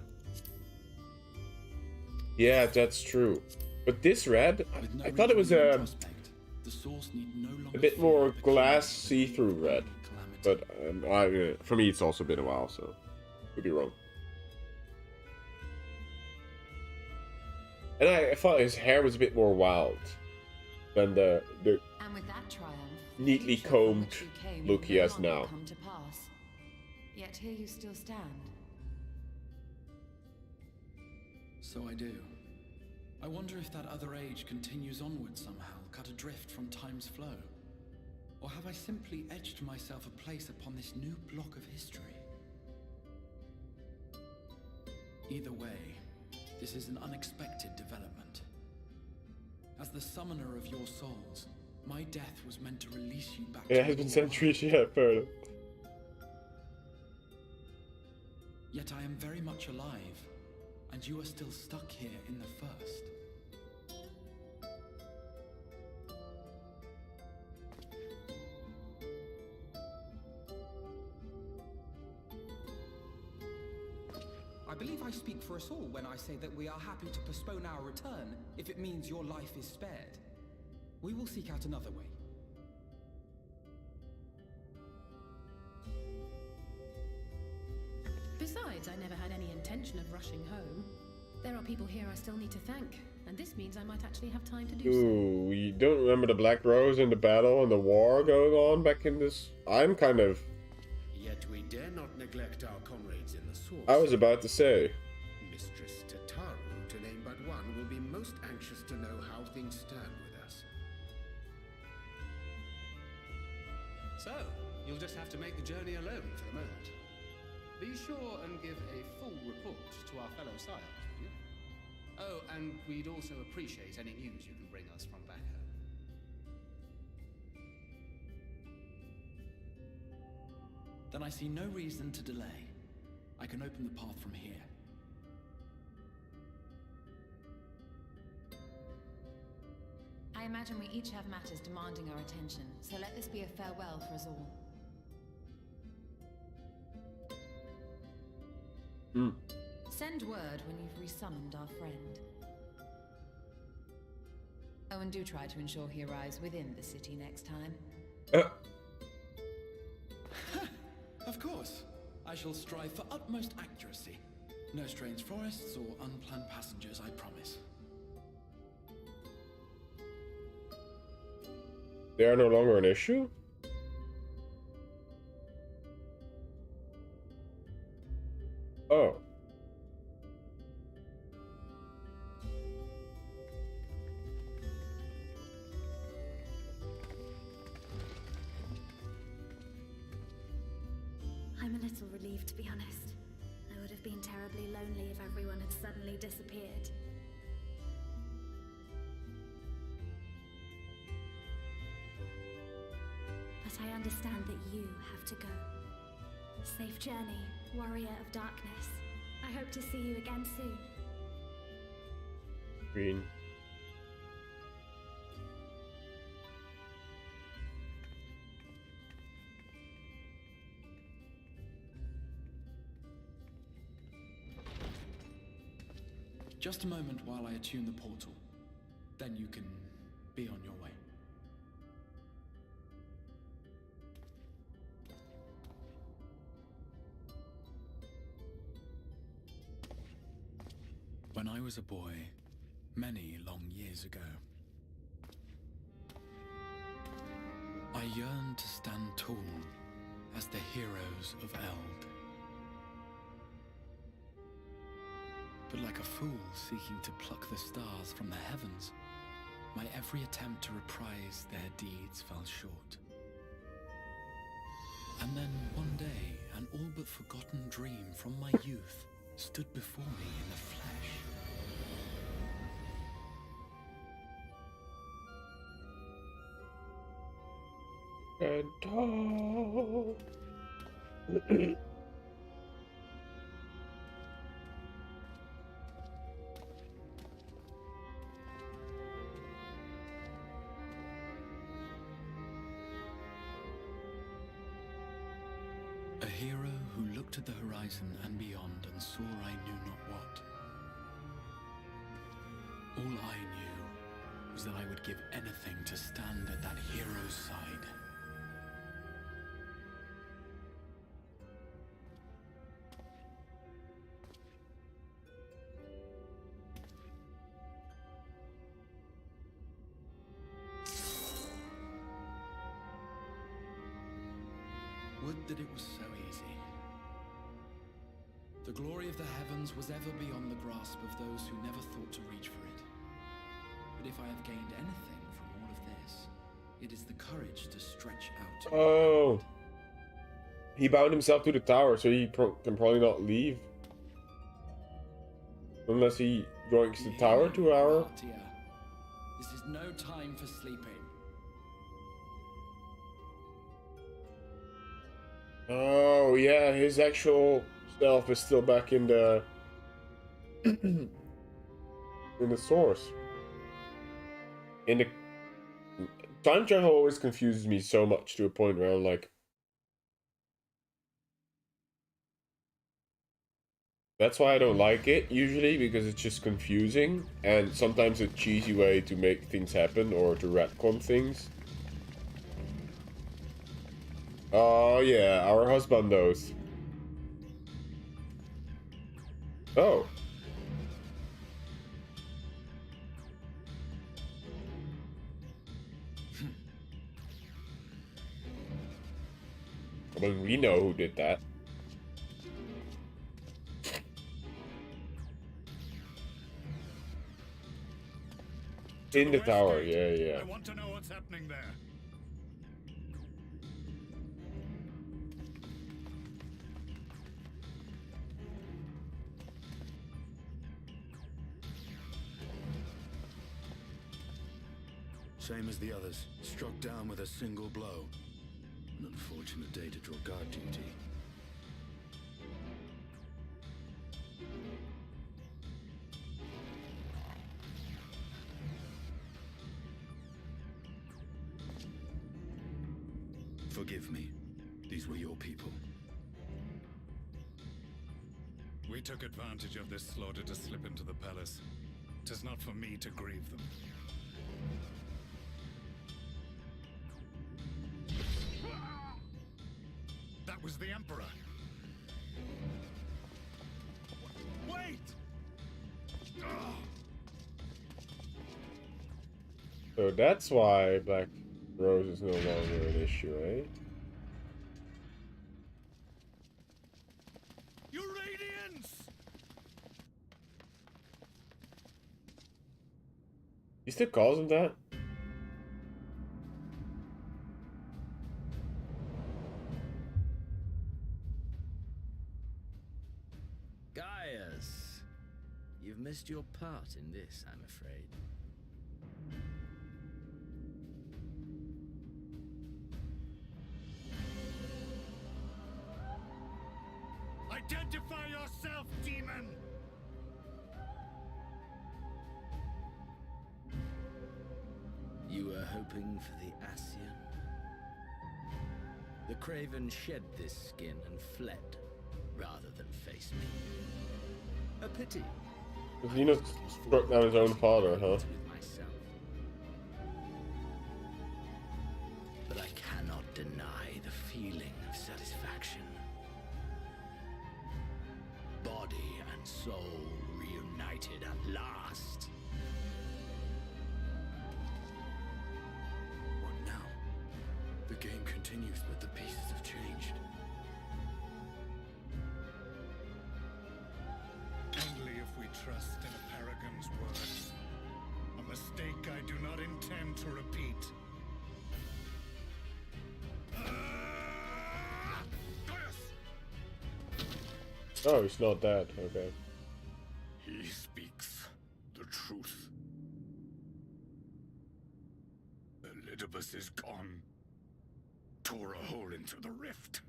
Speaker 1: Yeah, that's true. But this red, I thought it was a bit more glass see-through red. But for me it's also been a while, so could be wrong. And I thought his hair was a bit more wild than the
Speaker 3: And with that triumph,
Speaker 1: neatly combed look he has now.
Speaker 3: Come to pass. Yet here you still stand.
Speaker 9: So I do. I wonder if that other age continues onward somehow, cut adrift from time's flow. Or have I simply etched myself a place upon this new block of history? Either way, this is an unexpected development. As the summoner of your souls, my death was meant to release you back to
Speaker 1: it has been centuries, yeah, fair enough.
Speaker 9: Yet I am very much alive, and you are still stuck here in the first.
Speaker 4: I believe I speak for us all when I say that we are happy to postpone our return if it means your life is spared. We will seek out another way.
Speaker 10: Besides, I never had any intention of rushing home. There are people here I still need to thank, and this means I might actually have time to do so.
Speaker 1: Ooh, you don't remember the Black Rose and the battle and the war going on back in this? I'm kind of...
Speaker 5: Yet we dare not neglect our comrades in the source.
Speaker 1: I was about to say.
Speaker 5: Mistress Tataru, to name but one, will be most anxious to know how things stand with us.
Speaker 11: So, you'll just have to make the journey alone for the moment. Be sure and give a full report to our fellow sires, will you? Oh, and we'd also appreciate any news you can bring us from back home.
Speaker 9: Then I see no reason to delay. I can open the path from here.
Speaker 3: I imagine we each have matters demanding our attention, so let this be a farewell for us all. Send word when you've resummoned our friend. Oh, and do try to ensure he arrives within the city next time.
Speaker 9: Of course. I shall strive for utmost accuracy. No strange forests or unplanned passengers, I promise.
Speaker 1: They are no longer an issue? Oh.
Speaker 7: I'm a little relieved, to be honest. I would have been terribly lonely if everyone had suddenly disappeared. But I understand that you have to go. Safe journey, warrior of darkness. I hope to see you again soon.
Speaker 1: Green.
Speaker 9: Just a moment while I attune the portal. Then you can be on your way. When I was a boy, many long years ago, I yearned to stand tall as the heroes of Eld. But like a fool seeking to pluck the stars from the heavens, my every attempt to reprise their deeds fell short. And then one day, an all but forgotten dream from my youth stood before me in the flesh.
Speaker 1: And tall.
Speaker 9: A hero who looked at the horizon and beyond and saw I knew not what. All I knew was that I would give anything to stand at that hero's side. Would that it was so easy. The glory of the heavens was ever beyond the grasp of those who never thought to reach for it. But if I have gained anything from all of this, it is the courage to stretch out.
Speaker 1: Oh. He bound himself to the tower, so he can probably not leave. Unless he joins the tower to our...
Speaker 9: This is no time for sleeping.
Speaker 1: Oh, yeah, his actual self is still back in the... in the source. In the... Time travel always confuses me so much to a point where I'm like... That's why I don't like it, usually, because it's just confusing. And sometimes a cheesy way to make things happen, or to retcon things. Oh yeah, our husbandos. Oh. I mean, we know who did that. In the tower, yeah.
Speaker 5: I want to know what's happening there.
Speaker 12: Same as the others, struck down with a single blow. An unfortunate day to draw guard duty. Forgive me. These were your people.
Speaker 5: We took advantage of this slaughter to slip into the palace. 'Tis not for me to grieve them. That was the Emperor. Wait!
Speaker 1: So that's why Black Rose is no longer an issue, eh?
Speaker 5: You Radiants!
Speaker 1: He still calls him that?
Speaker 13: Gaius, you've missed your part in this, I'm afraid.
Speaker 5: Identify yourself, demon!
Speaker 13: You were hoping for the Ascian? The Craven shed this skin and fled, rather than face me. A pity.
Speaker 1: Xenos struck down his own father, huh?
Speaker 13: But I cannot deny the feeling of satisfaction. Body and soul reunited at last.
Speaker 12: What now? The game continues, but the pieces have changed.
Speaker 5: Only if we trust in a Paragon's words. A mistake I do not intend to repeat.
Speaker 1: Oh, he's not dead. Okay.
Speaker 5: He speaks the truth. Elidibus is gone. Tore a hole into the rift.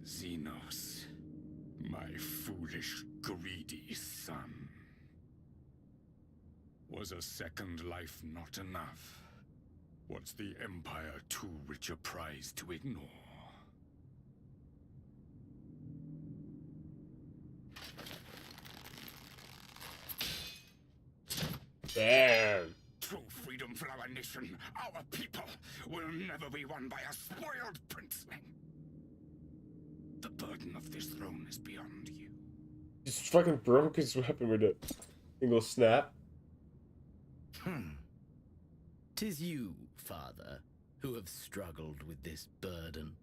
Speaker 5: Xenos, my foolish, greedy son. Was a second life not enough? Was the Empire too rich a prize to ignore?
Speaker 1: Damn.
Speaker 5: True freedom for our nation, our people, will never be won by a spoiled princeling. The burden of this throne is beyond you.
Speaker 1: Just fucking broke his weapon with a single snap.
Speaker 13: 'Tis you, father, who have struggled with this burden.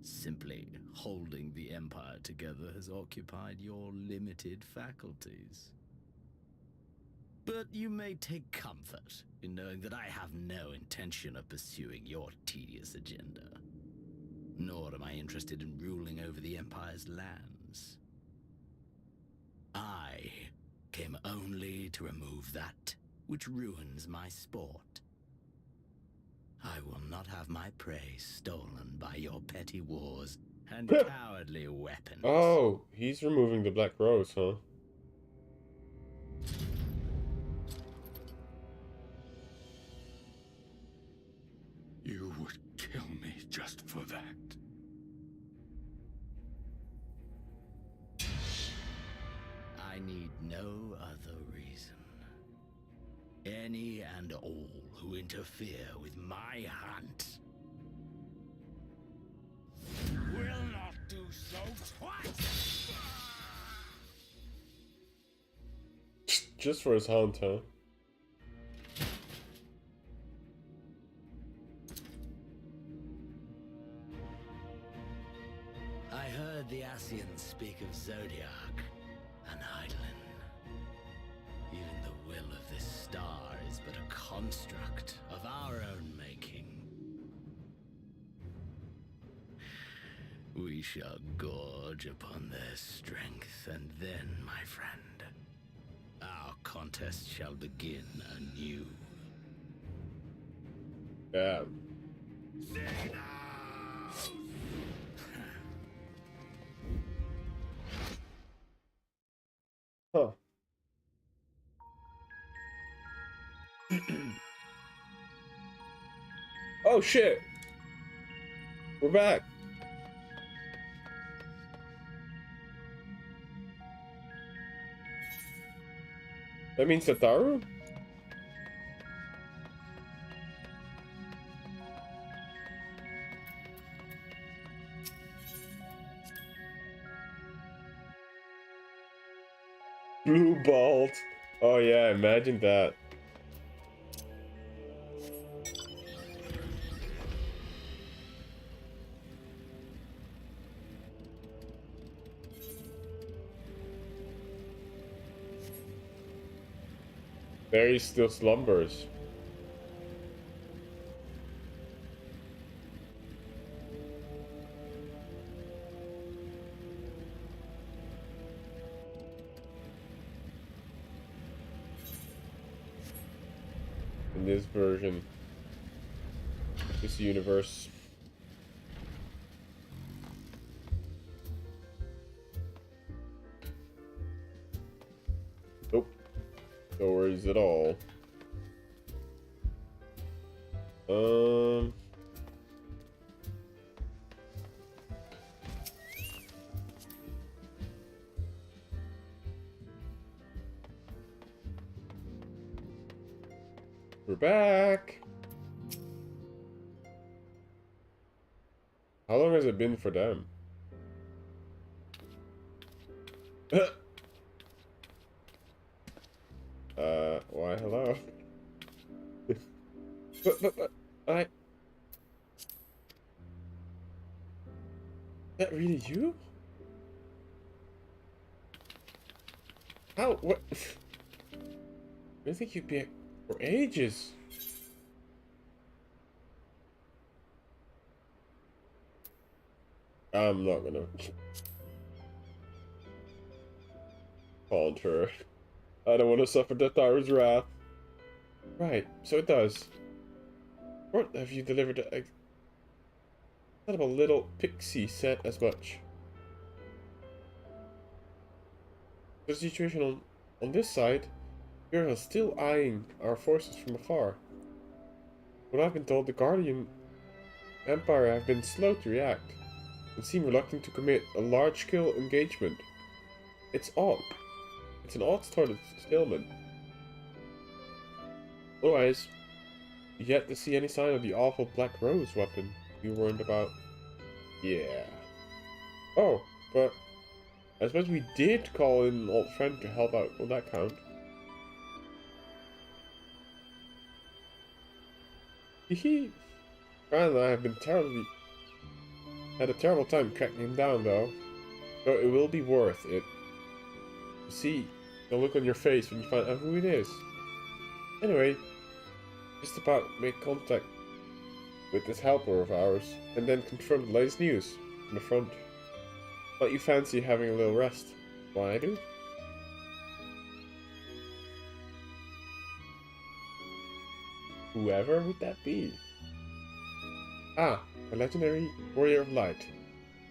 Speaker 13: Simply holding the Empire together has occupied your limited faculties. But you may take comfort in knowing that I have no intention of pursuing your tedious agenda. Nor am I interested in ruling over the Empire's lands. I came only to remove that which ruins my sport. I will not have my prey stolen by your petty wars and cowardly weapons.
Speaker 1: Oh, he's removing the Black Rose, huh?
Speaker 5: You would kill me just for that.
Speaker 13: I need no other reason. Any and all who interfere with my hunt
Speaker 5: Will not do so twice!
Speaker 1: Just for his hunt, huh?
Speaker 13: I heard the Ascians speak of Zodiac and Eidolon. Even the will of this star is but a construct of our own making. We shall gorge upon their strength, and then, my friend, our contest shall begin anew.
Speaker 1: Yeah. Huh. Oh shit! We're back! That means Sataru? Blue Bolt. Oh yeah, imagine that. There he still slumbers. In this version, this universe. Nope. No worries at all. We're back. How long has it been for them? Why hello? but, is that really you? How? What? I didn't think you'd be for ages. I'm not gonna taunt her. I don't want to suffer the Tower's wrath. Right, so it does. What have you delivered? A little pixie said as much. The situation on this side, we are still eyeing our forces from afar. What I've been told, the Guardian Empire have been slow to react and seem reluctant to commit a large-scale engagement. It's odd. It's an odd sort of stalemate. Otherwise, yet to see any sign of the awful Black Rose weapon you warned about. Yeah. Oh, but I suppose we did call in an old friend to help out. Will that count? Hehe. Ryne and I have been had a terrible time tracking him down, though. So it will be worth it. You see the look on your face when you find out who it is. Anyway, just about make contact with this helper of ours, and then confirm the latest news from the front. Don't you fancy having a little rest? Why I do? Whoever would that be? Ah, the legendary Warrior of Light.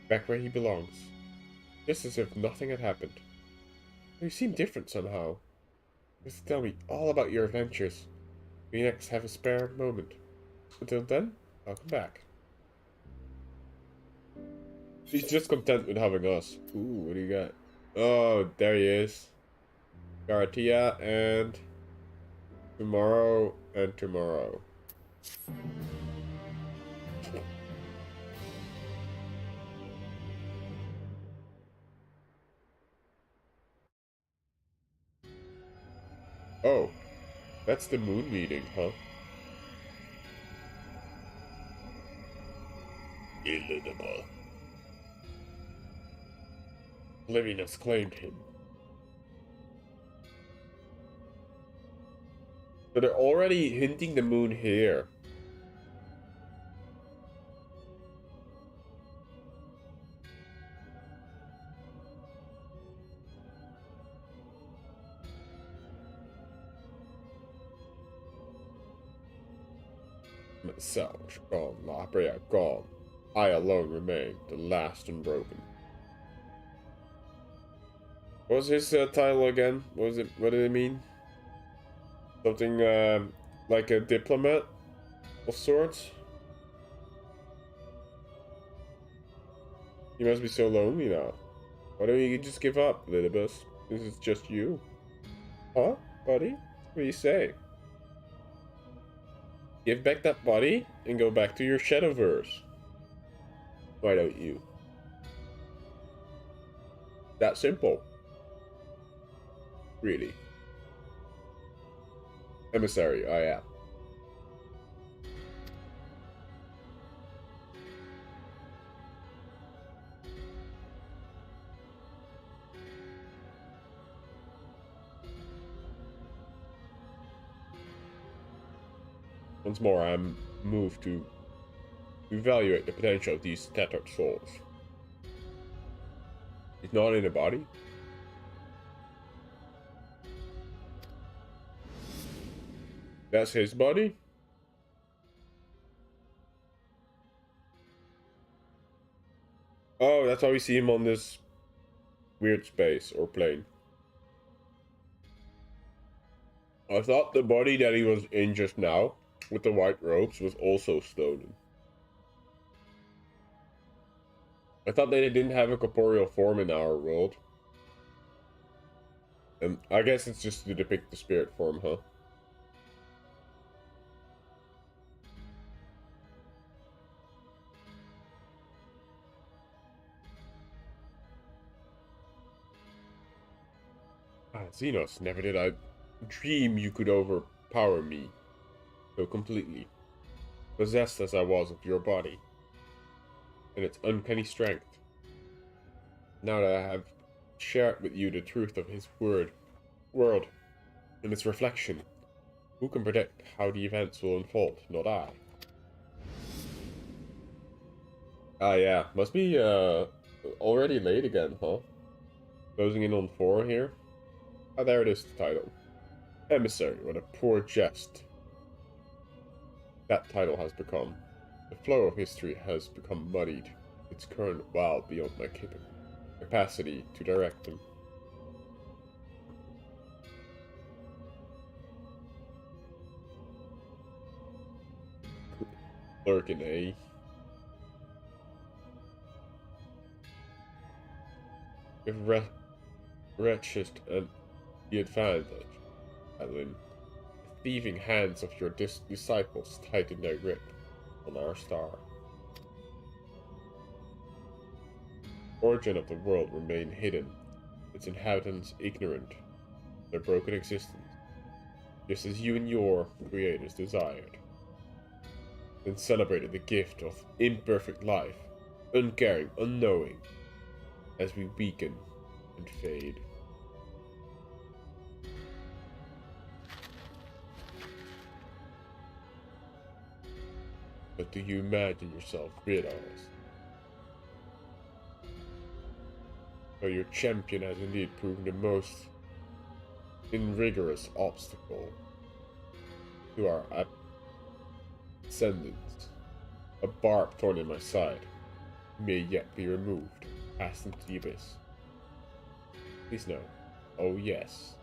Speaker 1: Back where he belongs. Just as if nothing had happened. You seem different somehow. Just tell me all about your adventures. We next have a spare moment. Until then, I'll come back. He's just content with having us. Ooh, what do you got? Oh, there he is. Gartia and tomorrow and tomorrow. Oh, that's the moon meeting, huh? Illimitable. Oblivion has claimed him. So they're already hinting the moon here. Emet-Selch, gone. La Brea, gone. I alone remain, the last unbroken. What was his title again? What was it? What did it mean? Something like a diplomat of sorts? You must be so lonely now. Why don't you just give up, Littlebus? This is just you. Huh, buddy? What do you say? Give back that body and go back to your Shadowverse. Why don't you? That simple. Really. Emissary, I am. Once more, I am moved to evaluate the potential of these tethered souls. He's not in a body? That's his body? Oh, that's how we see him on this weird space or plane. I thought the body that he was in just now, with the white robes, was also stolen. I thought they didn't have a corporeal form in our world. And I guess it's just to depict the spirit form, huh? Ah, Xenos, never did I dream you could overpower me so completely, possessed as I was of your body and its uncanny strength. Now that I have shared with you the truth of his world and its reflection, who can predict how the events will unfold? Not I. Ah yeah, must be already late again, huh? Closing in on 4 here. Ah, there it is, the title. Emissary, what a poor jest that title has become. The flow of history has become muddied, its current well beyond my capacity to direct them. Lurking, eh? If wretched and the advantage, Adeline, the thieving hands of your disciples tighten their grip on our star. Origin of the world remain hidden, its inhabitants ignorant of their broken existence, just as you and your creators desired. Then celebrated the gift of imperfect life, uncaring, unknowing, as we weaken and fade. But do you imagine yourself rid of us? So your champion has indeed proven the most rigorous obstacle to our ascendance. A barb thorn in my side may yet be removed, cast into the abyss. Please know, oh yes,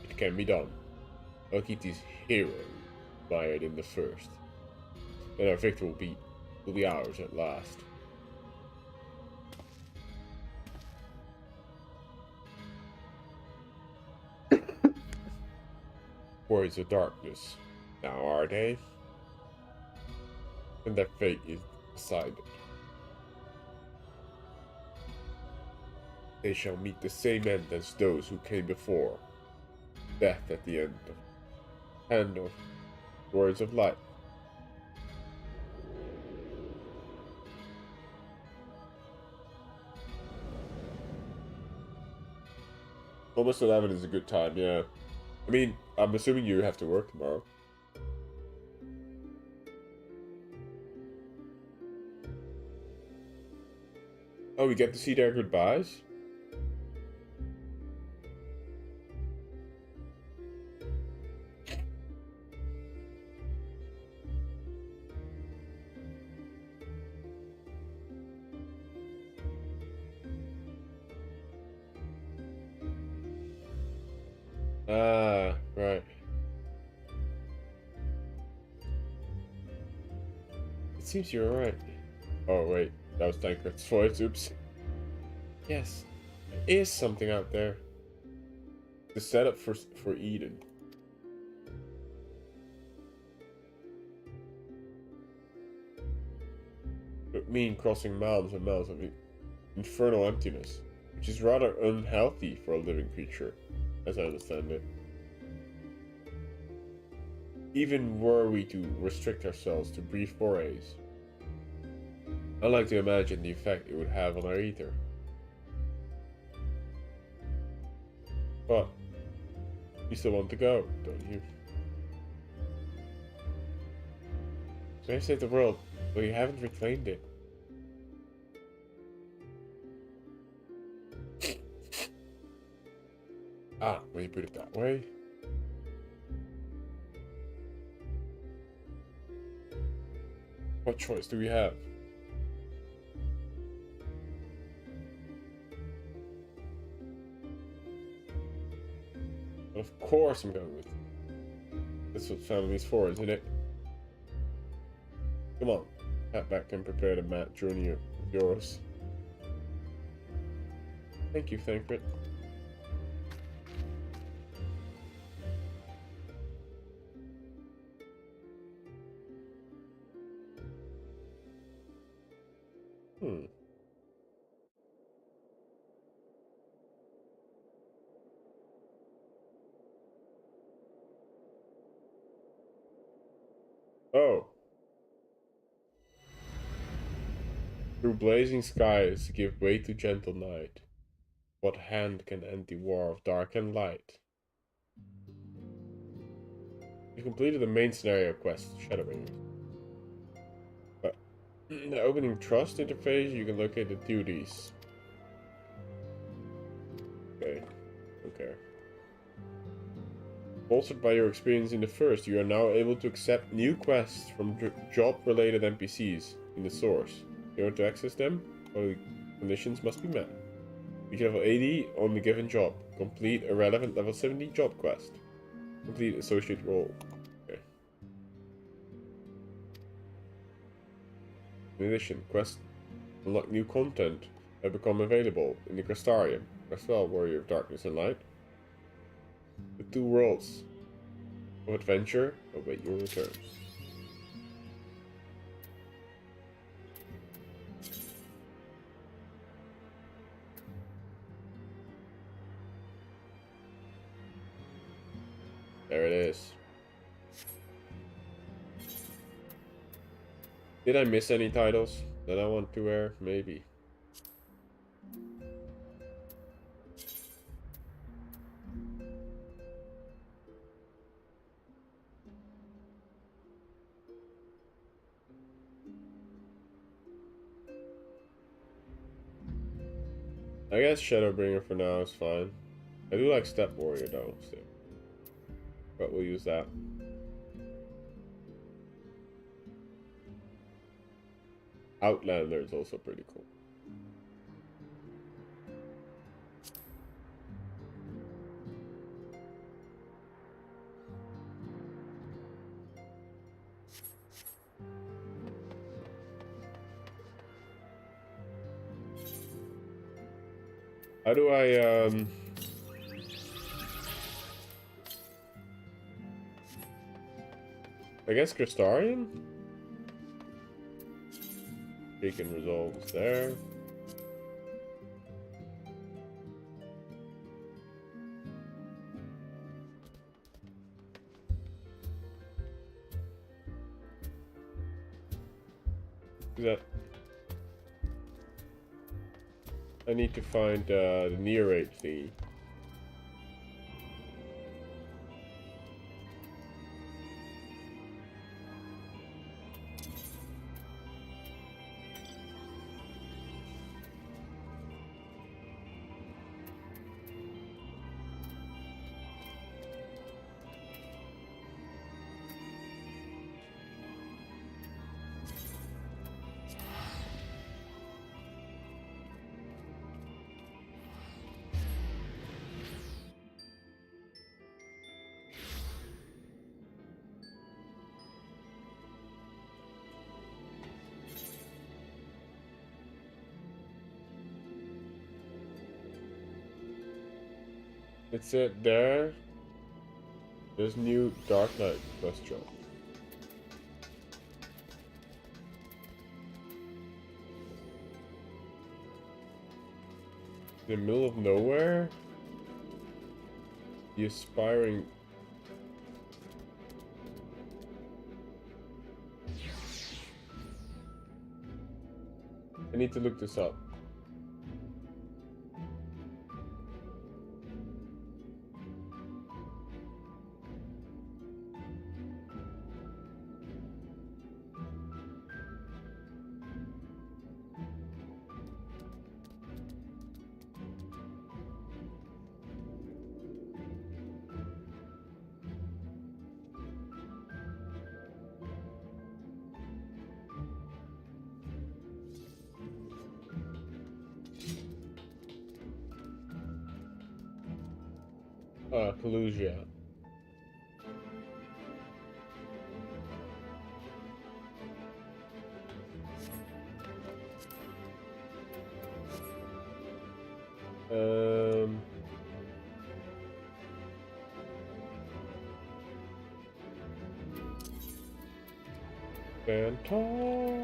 Speaker 1: it can be done. I'll keep these heroes mired in the first. Then our victory will be ours at last. Warriors of darkness, now are they? And their fate is decided. They shall meet the same end as those who came before. Death at the end of words of light. Almost 11 is a good time, yeah. I mean, I'm assuming you have to work tomorrow. Oh, we get to see their goodbyes? Ah, right. It seems you're right. Oh, wait. That was Tancred's voice. Oops. Yes. There is something out there. The setup for Eden. It mean crossing miles and miles of infernal emptiness, which is rather unhealthy for a living creature, as I understand it. Even were we to restrict ourselves to brief forays, I like to imagine the effect it would have on our ether. But you still want to go, don't you? They saved the world, but you haven't reclaimed it. Ah, when you put it that way. What choice do we have? But of course I'm going with it. That's what family's for, isn't it? Come on, pat back and prepare the mat journey of yours. Thank you, Thancred. Oh. Through blazing skies, give way to gentle night. What hand can end the war of dark and light? You completed the main scenario quest, Shadowbringers. But in the opening trust interface, you can locate the duties. Okay, don't care. Bolstered by your experience in the first, you are now able to accept new quests from job-related NPCs in the source. In order to access them, only conditions must be met. Reach level 80 on the given job. Complete a relevant level 70 job quest. Complete associate role. Okay. In addition, quests unlock new content that become available in the Crystarium. As well, Warrior of Darkness and Light. The two worlds of adventure await your return. There it is. Did I miss any titles that I want to wear? Maybe. I guess Shadowbringer for now is fine. I do like Step Warrior though, still. But we'll use that. Outlander is also pretty cool. How do I, I guess Crystarian? Taking results there. Is that? I need to find the near rate thingy. It said there, there's new Dark Knight quest job. In the middle of nowhere? The aspiring... I need to look this up. Kalusia. Phantom.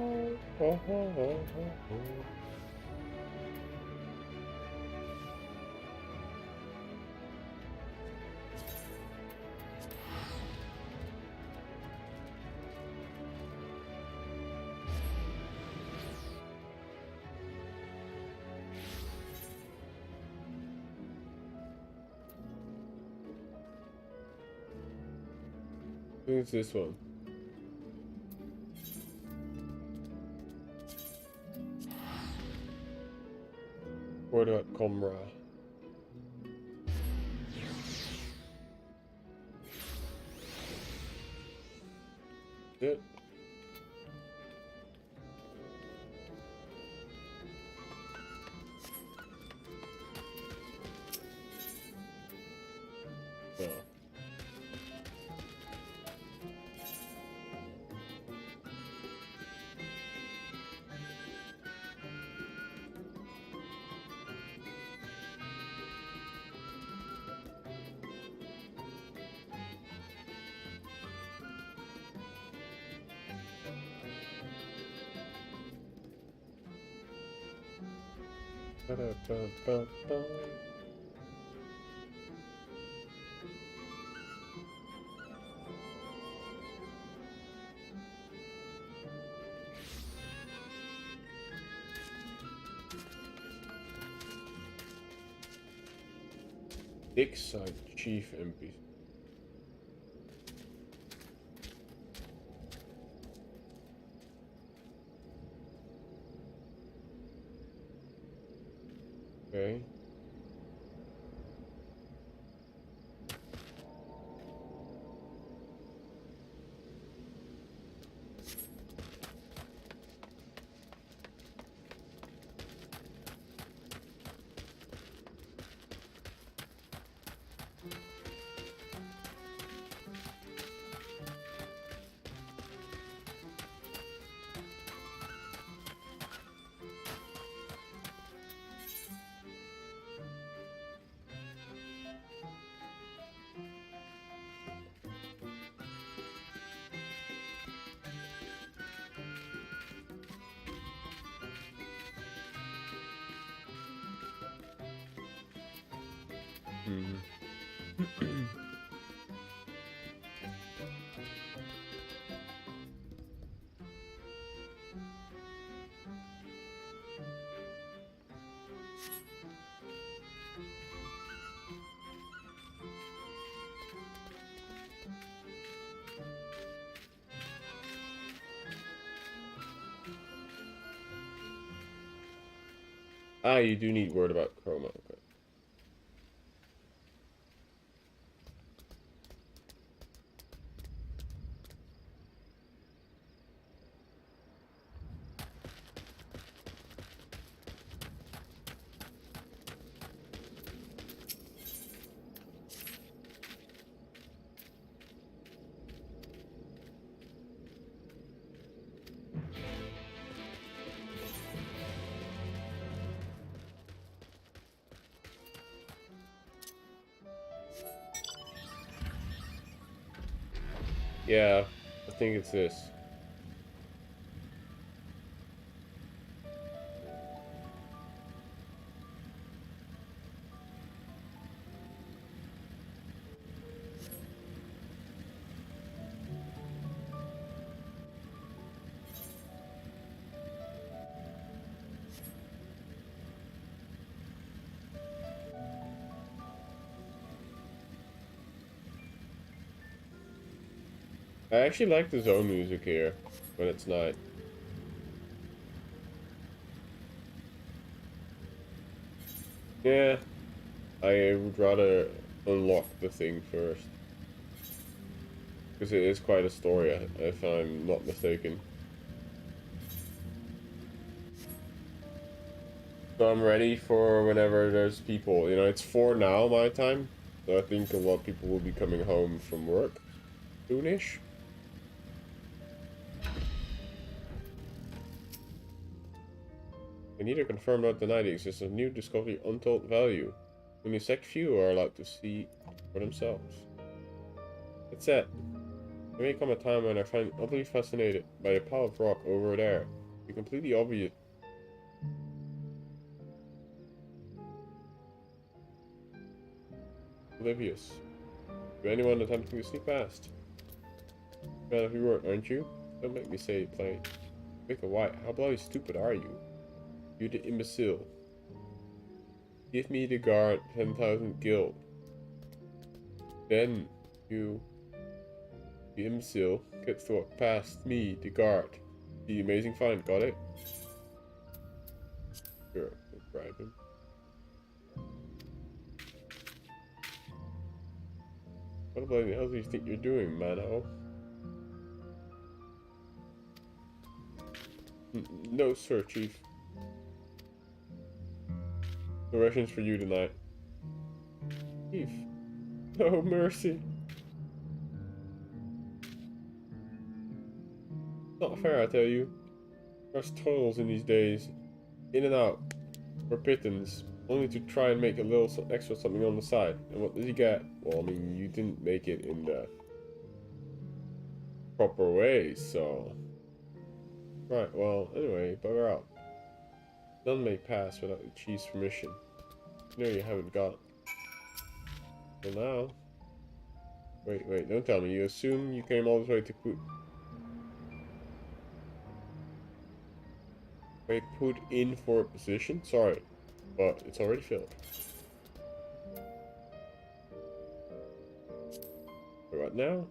Speaker 1: Who's this one? What about Comra? It. Oh. Ba-da-ba-ba-ba. Lakeside Chief MP. Okay. Ah, you do need word about Chroma. Okay. Yeah, I think it's this. I actually like the zone music here when it's night. Yeah, I would rather unlock the thing first. Because it is quite a story, if I'm not mistaken. So I'm ready for whenever there's people. You know, it's 4 now, my time. So I think a lot of people will be coming home from work soonish. We neither confirm nor deny the existence of new discovery untold value. Only select few are allowed to see for themselves. That said, there may come a time when I find utterly fascinated by a pile of rock over there. Be completely obvious. Oblivious to anyone attempting to sneak past. Man of your word, aren't you? Don't make me say it plain. Victor White, how bloody stupid are you? You the imbecile. Give me the guard 10,000 gil. Then you, the imbecile, gets to walk past me, the guard. The amazing find, got it? Sure, we'll bribe him. What the hell do you think you're doing, Mano? No, sir, Chief. No rations for you tonight. Chief. No mercy. Not fair, I tell you. There's toils in these days. In and out. For pittance. Only to try and make a little extra something on the side. And what does he get? Well, I mean, you didn't make it in the proper way, so... Right, well, anyway, bugger out. None may pass without the chief's permission. No, you haven't got. Well, now... Wait, don't tell me. You assume you came all this way to put in for a position? Sorry, but it's already filled. What now?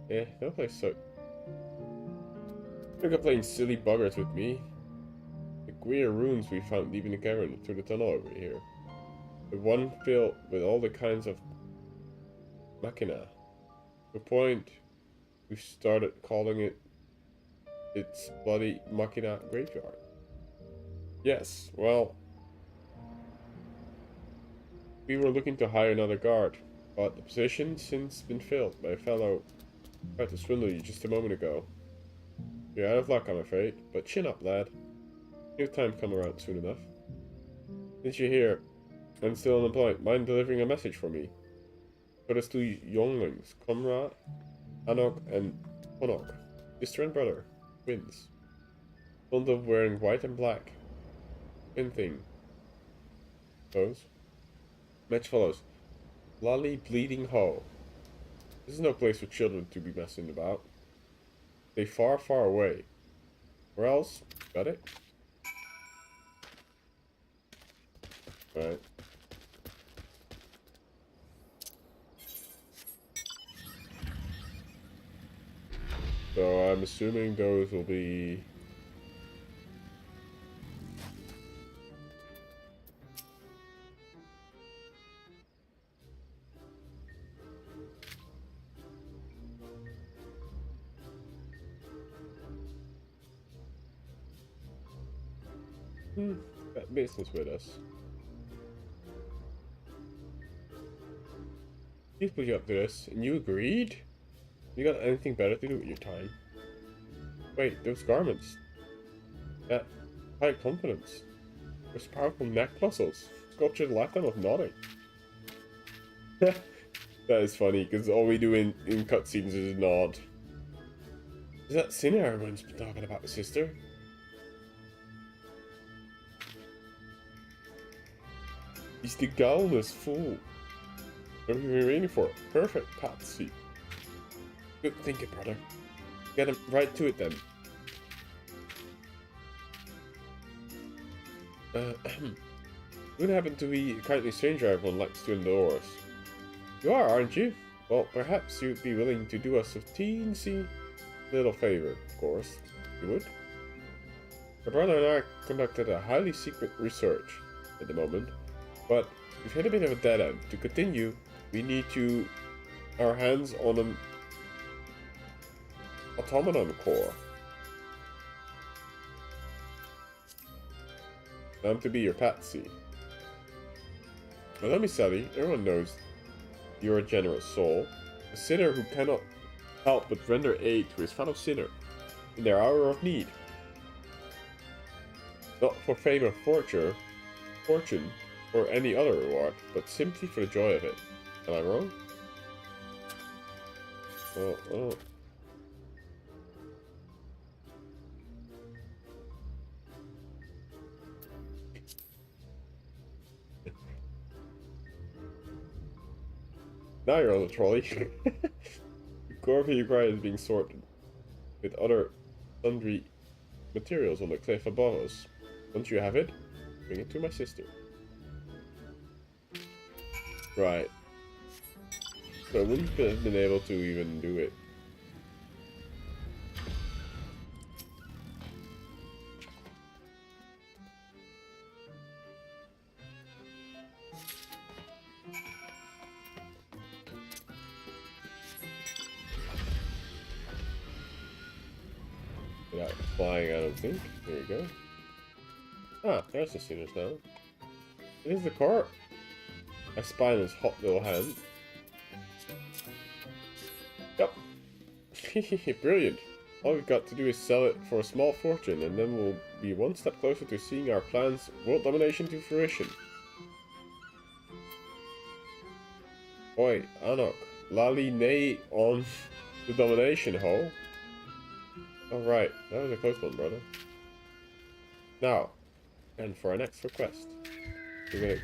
Speaker 1: Yeah, no place so. You're playing silly buggers with me. The queer runes we found deep in the cavern through the tunnel over here. The one filled with all the kinds of machina. To the point we started calling it its bloody machina graveyard. Yes, well, we were looking to hire another guard, but the position's since been filled by a fellow who tried to swindle you just a moment ago. You're out of luck, I'm afraid, but chin up, lad. Your time come around soon enough. Since you're here, and still unemployed, mind delivering a message for me? For those two younglings, Comrade, Anok, and Honok, sister and brother, twins. Fond of wearing white and black. Twin thing. Suppose. Match follows. Lolly Bleeding Hoe. This is no place for children to be messing about. Stay far, far away. Or else, got it? Right. So I'm assuming those will be... got business with us. He put you up to this, and you agreed? You got anything better to do with your time? Wait, those garments. That high confidence. Those powerful neck muscles. Sculptured lifetime of nodding. That is funny, because all we do in cutscenes is nod. Is that sinner everyone's been talking about, sister? He's the guileless fool. What have you been waiting for? Perfect, Patsy. Good thinking, brother. Get him right to it then. You happen to be the kindly stranger everyone likes to endorse. You are, aren't you? Well, perhaps you'd be willing to do us a teensy little favor, of course. You would? My brother and I conducted a highly secret research at the moment, but we've hit a bit of a dead end. To continue, we need to our hands on an automaton core. I'm to be your patsy. Well, let me tell you, everyone knows you're a generous soul. A sinner who cannot help but render aid to his fellow sinner in their hour of need. Not for fame or fortune, or any other reward, but simply for the joy of it. Am I wrong? Oh. Now you're on the trolley. The core of your grind is being sorted with other sundry materials on the cliff above us. Once you have it, bring it to my sister. Right. So I wouldn't have been able to even do it. Without flying, I don't think. There you go. Ah, there's the sinners now. It is the car. I spy in his hot little hand. Yep. Brilliant. All we've got to do is sell it for a small fortune, and then we'll be one step closer to seeing our plans world domination to fruition. Oi, Anok. Lali nay on the domination hole. Alright, that was a close one, brother. Now, and for our next request. We're gonna...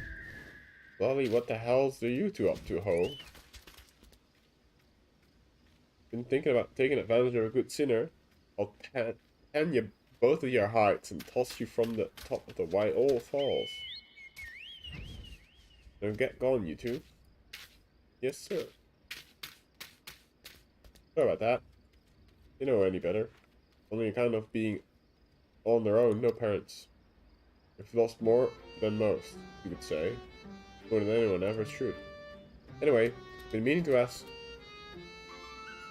Speaker 1: Lolly, what the hell's are you two up to, ho? Been thinking about taking advantage of a good sinner? I'll tan you both of your heights and toss you from the top of the White Old Falls. Now get gone, you two. Yes, sir. Sorry about that. You know any better. Only kind of being on their own, no parents. We've lost more than most, you could say. More than anyone ever should. Anyway, been meaning to ask.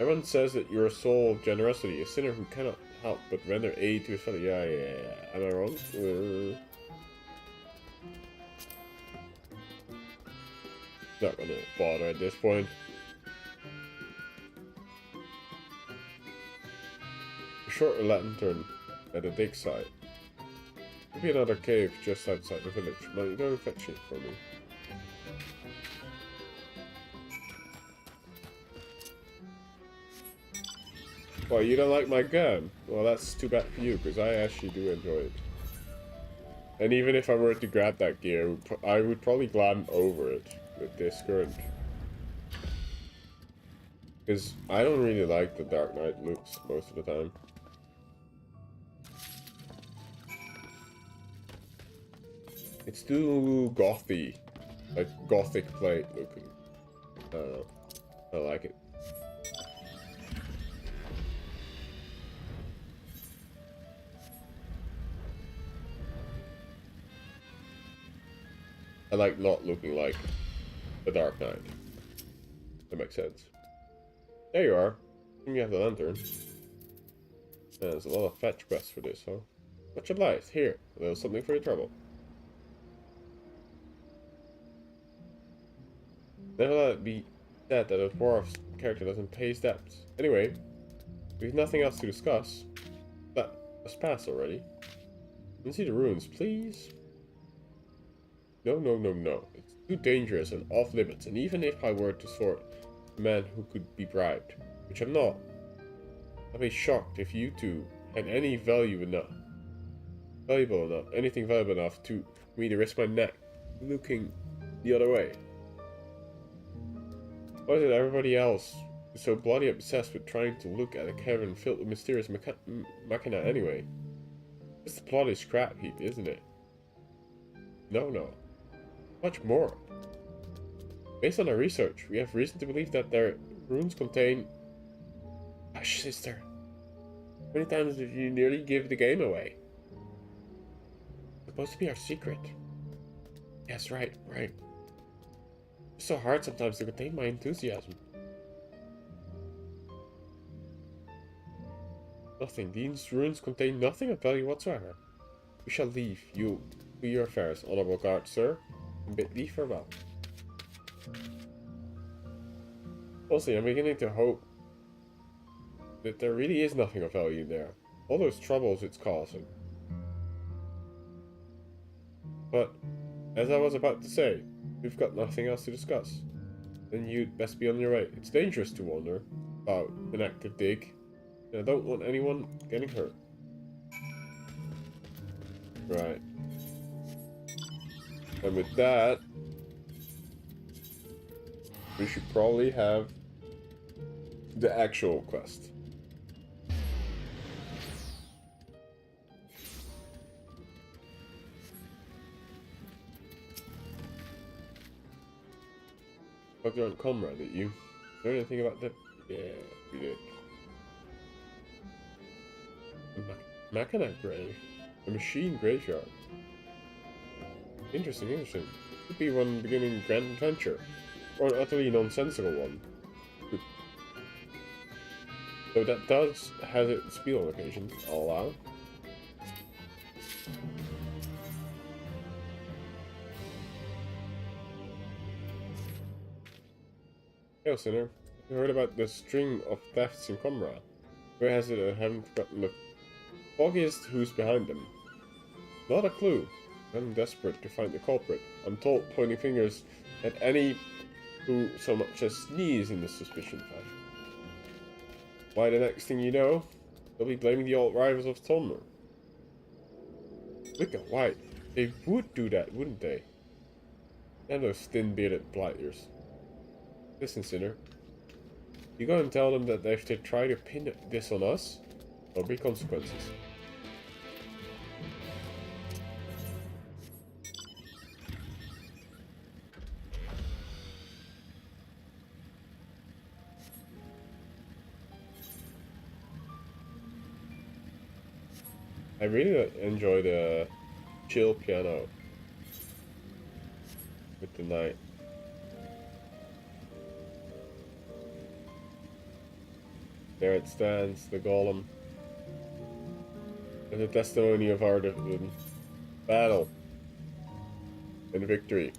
Speaker 1: Everyone says that you're a soul of generosity, a sinner who cannot help but render aid to his fellow. Yeah. Am I wrong? Not gonna bother at this point. A short lantern at the dig site. Maybe another cave just outside the village. Might you go fetch it for me? Well, you don't like my gun? Well, that's too bad for you, because I actually do enjoy it. And even if I were to grab that gear, I would probably glide over it with this current. Because I don't really like the Dark Knight looks most of the time. It's too gothy. Like, gothic plate looking. I don't know. I like it. I like not looking like the Dark Knight. That makes sense. There you are. You have the lantern. There's a lot of fetch quests for this, huh? Much obliged. Here, a little something for your trouble. Never let it be said that a dwarf's character doesn't pay his debts. Anyway, we've nothing else to discuss. That has passed already. Can you see the ruins, please? No. It's too dangerous and off limits, and even if I were to sort a man who could be bribed, which I'm not, I'd be shocked if you two had any anything valuable enough to me to risk my neck looking the other way. Why is it everybody else is so bloody obsessed with trying to look at a cavern filled with mysterious machina anyway? It's the bloody scrap heap, isn't it? No. Much more. Based on our research, we have reason to believe that their runes contain... Hush, sister. How many times did you nearly give the game away? It's supposed to be our secret. Yes, right. It's so hard sometimes to contain my enthusiasm. Nothing. These runes contain nothing of value whatsoever. We shall leave you to your affairs, honorable guard, sir, and bid thee farewell. Honestly, I'm beginning to hope that there really is nothing of value there. All those troubles it's causing. But, as I was about to say, we've got nothing else to discuss. Then you'd best be on your way. It's dangerous to wander about an active dig, and I don't want anyone getting hurt. Right. And with that, we should probably have the actual quest. Fucked around Comrade, did you? Know anything about that? Yeah, we did. Machina grave. A machine graveyard. Interesting, interesting. Could be one beginning grand adventure. Or an utterly nonsensical one. So that does have its spiel on occasion, I'll allow. Hey, Sinner. You heard about the string of thefts in Comra? Where has it? I haven't forgotten the foggiest who's behind them. Not a clue. I'm desperate to find the culprit. I'm told pointing fingers at any who so much as sneeze in the suspicion fight. Why, the next thing you know, they'll be blaming the old rivals of Tomner. Look at White. They would do that, wouldn't they? And those thin-bearded blighters. Listen, Sinner. You go and tell them that if they try to pin this on us, there'll be consequences. I really enjoy the chill piano with the night. There it stands, the golem, as a testimony of our battle and victory.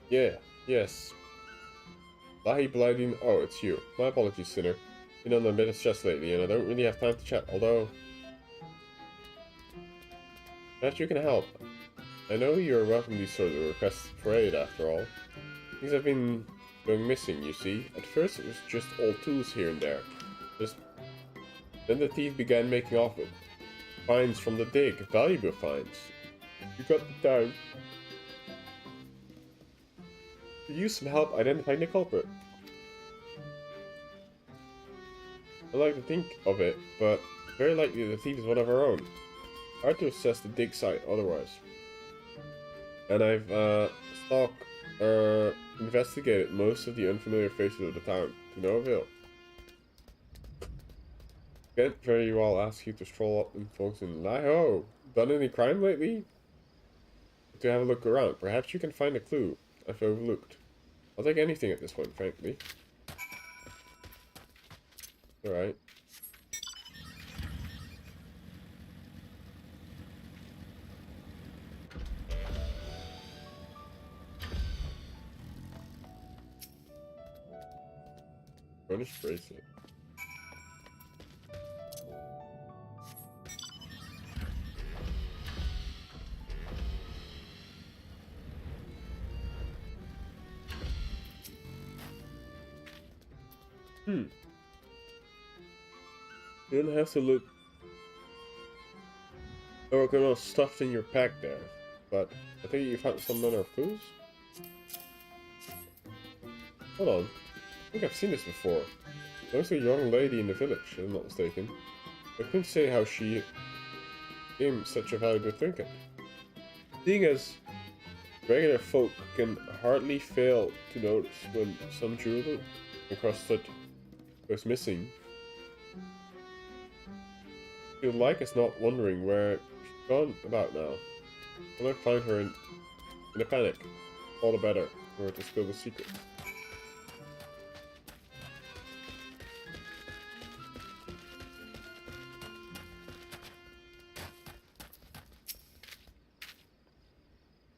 Speaker 1: Yeah, yes. Lahi Bliding. Oh, it's you. My apologies, Sinner. Been on a bit of stress lately, and I don't really have time to chat, although perhaps you can help. I know you're welcome to these sort of requests for aid, after all. Things have been going missing, you see. At first it was just old tools here and there. Then the thief began making off with finds from the dig, valuable finds. You got the time. Use some help identifying the culprit. I like to think of it, but very likely the thief is one of our own. Hard to assess the dig site otherwise. And I've investigated most of the unfamiliar faces of the town, to no avail. Can't very well ask you to stroll up and folks in Laho. Done any crime lately? To have a look around. Perhaps you can find a clue I've overlooked. I'll take anything at this point, frankly. Alright. Bonus bracelet. You don't have to look all stuffed in your pack there, but I think you found some other clues? Hold on, I think I've seen this before. There was a young lady in the village, if I'm not mistaken. I couldn't say how she game such a valuable trinket. Seeing as regular folk can hardly fail to notice when some jewel encrusted goes missing. You'd like us not wondering where she's gone about now. We'll not find her in a panic. All the better for her to spill the secret.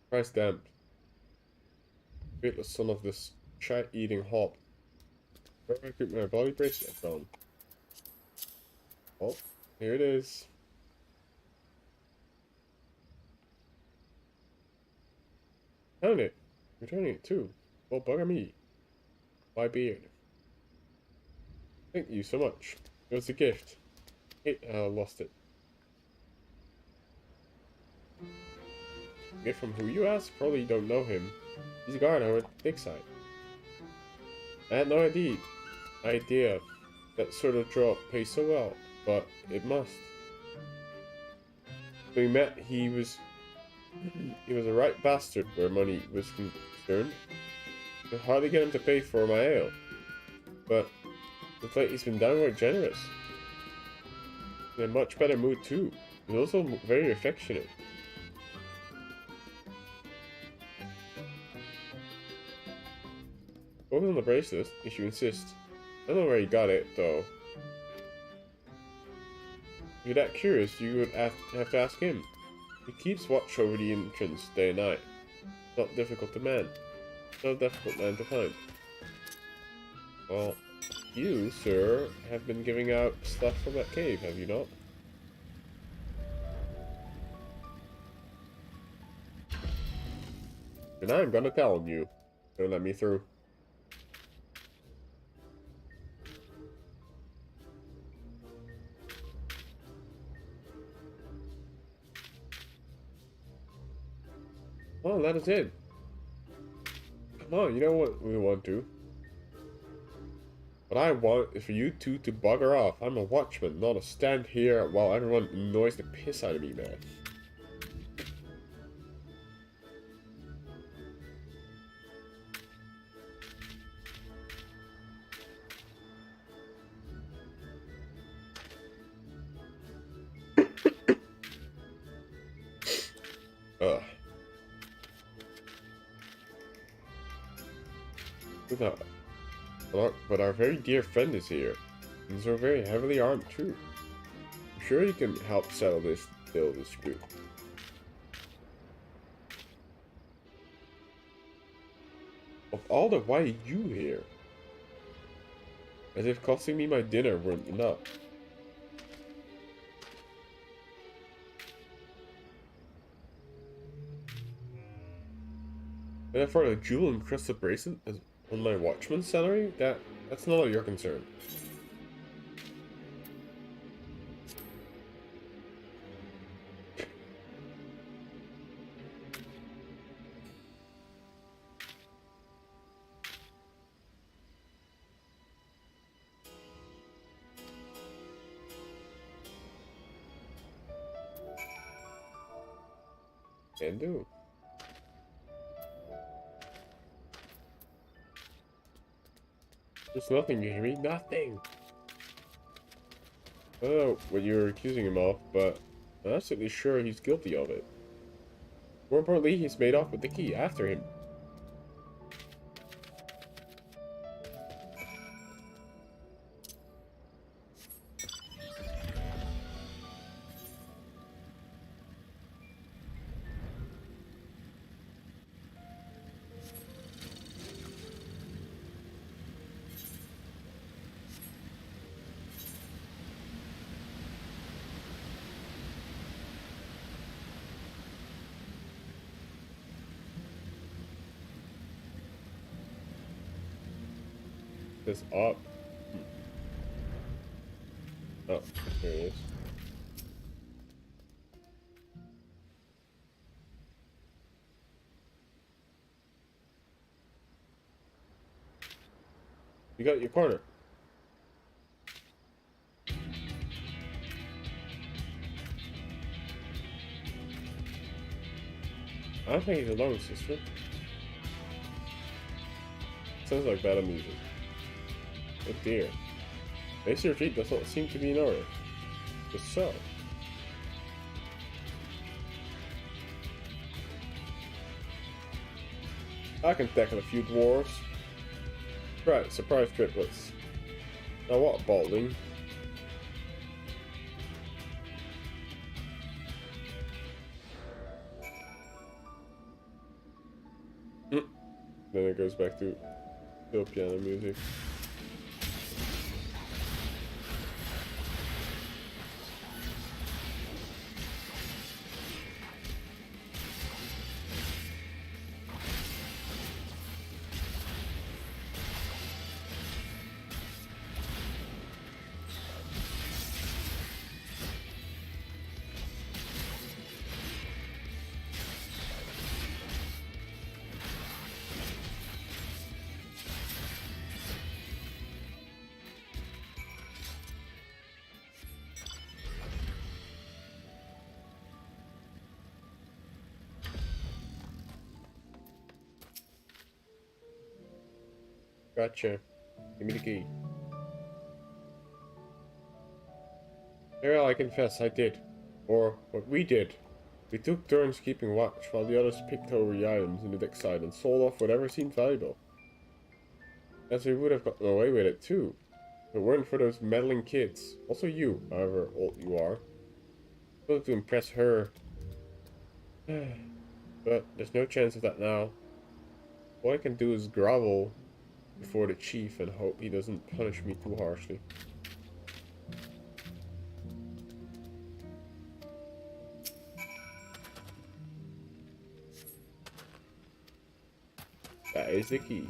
Speaker 1: Christ damned. Faithless son of this chat-eating hob. Where I keep my body bracelet from? Oh, here it is. Found it. Returning it too. Well, bugger me. My beard. Thank you so much. It was a gift. Lost it. Gift from who you ask? Probably don't know him. He's a guard over at the dig site. I had no idea that sort of job pays so well, but it must. When we met, he was a right bastard where money was concerned. I could hardly get him to pay for my ale, but of late he's been downright generous. In a much better mood too. He's also very affectionate. Focus on the bracelet, if you insist. I don't know where he got it, though. If you're that curious, you would have to ask him. He keeps watch over the entrance day and night. Not difficult to man. Not a difficult man to find. Well, you, sir, have been giving out stuff from that cave, have you not? And I'm gonna tell him you. Don't let me through. Well, let us in. Come on, you know what we want to. What I want is for you two to bugger off. I'm a watchman, not to stand here while everyone annoys the piss out of me, man. Ugh. But our very dear friend is here, and so very heavily armed too. I'm sure he can help settle this little dispute. Of all the why are you here? As if costing me my dinner weren't enough. And for a jewel encrusted bracelet on my watchman's salary? That's none of your concern. Can do. There's nothing, you hear me? Nothing! I don't know what you're accusing him of, but I'm absolutely sure he's guilty of it. More importantly, he's made off with the key after him. This up. Oh, there it is. You got your corner. I don't think he's alone, sister. Sounds like battle music. Oh dear. Base retreat does not seem to be in order. Just so. I can tackle a few dwarves. Right, surprise triplets. Now what, balding? Then it goes back to still piano music. Gotcha. Give me the key. Well, I confess I did. Or what we did. We took turns keeping watch while the others picked over the items in the deck side and sold off whatever seemed valuable. As we would have gotten away with it too. If it weren't for those meddling kids. Also you, however old you are. Supposed to impress her. But there's no chance of that now. All I can do is grovel before the chief and hope he doesn't punish me too harshly. That is the key.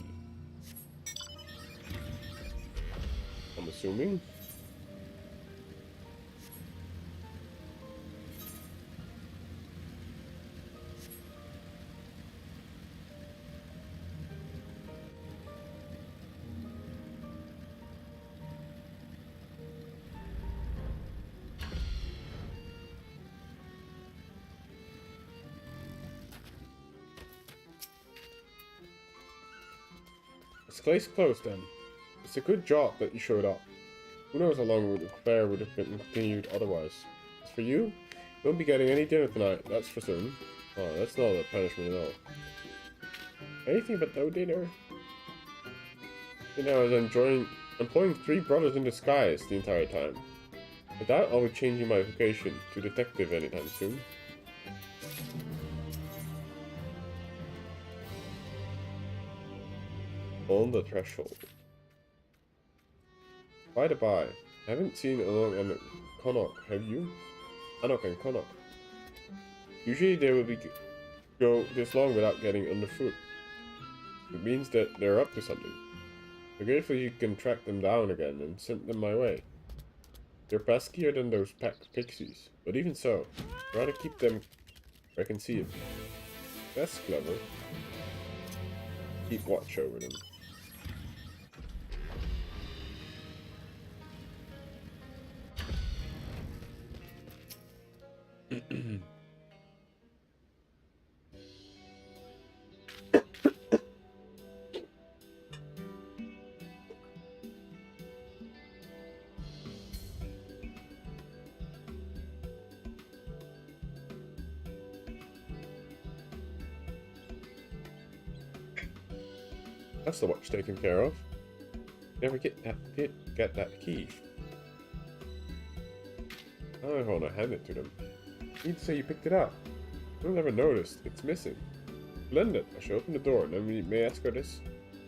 Speaker 1: I'm assuming. This case closed then. It's a good job that you showed up. Who knows how long the affair would have been continued otherwise. As for you, you won't be getting any dinner tonight, that's for certain. Oh, that's not a punishment at all. Anything but no dinner. You know, I was employing 3 brothers in disguise the entire time. I doubt I'll be changing my vocation to detective anytime soon. On the threshold. By the by, I haven't seen Anok and Connacht, have you? Anok and Connacht. Usually they will go this long without getting underfoot. It means that they're up to something. I'm grateful you can track them down again and send them my way. They're peskier than those packed pixies, but even so, I'd rather keep them where I can see them. That's clever. Keep watch over them. That's the watch taken care of. Never did get that key. I don't want to hand it to them. You need to say you picked it up. I've never noticed. It's missing. Splendid. I shall open the door and then we may ask her this.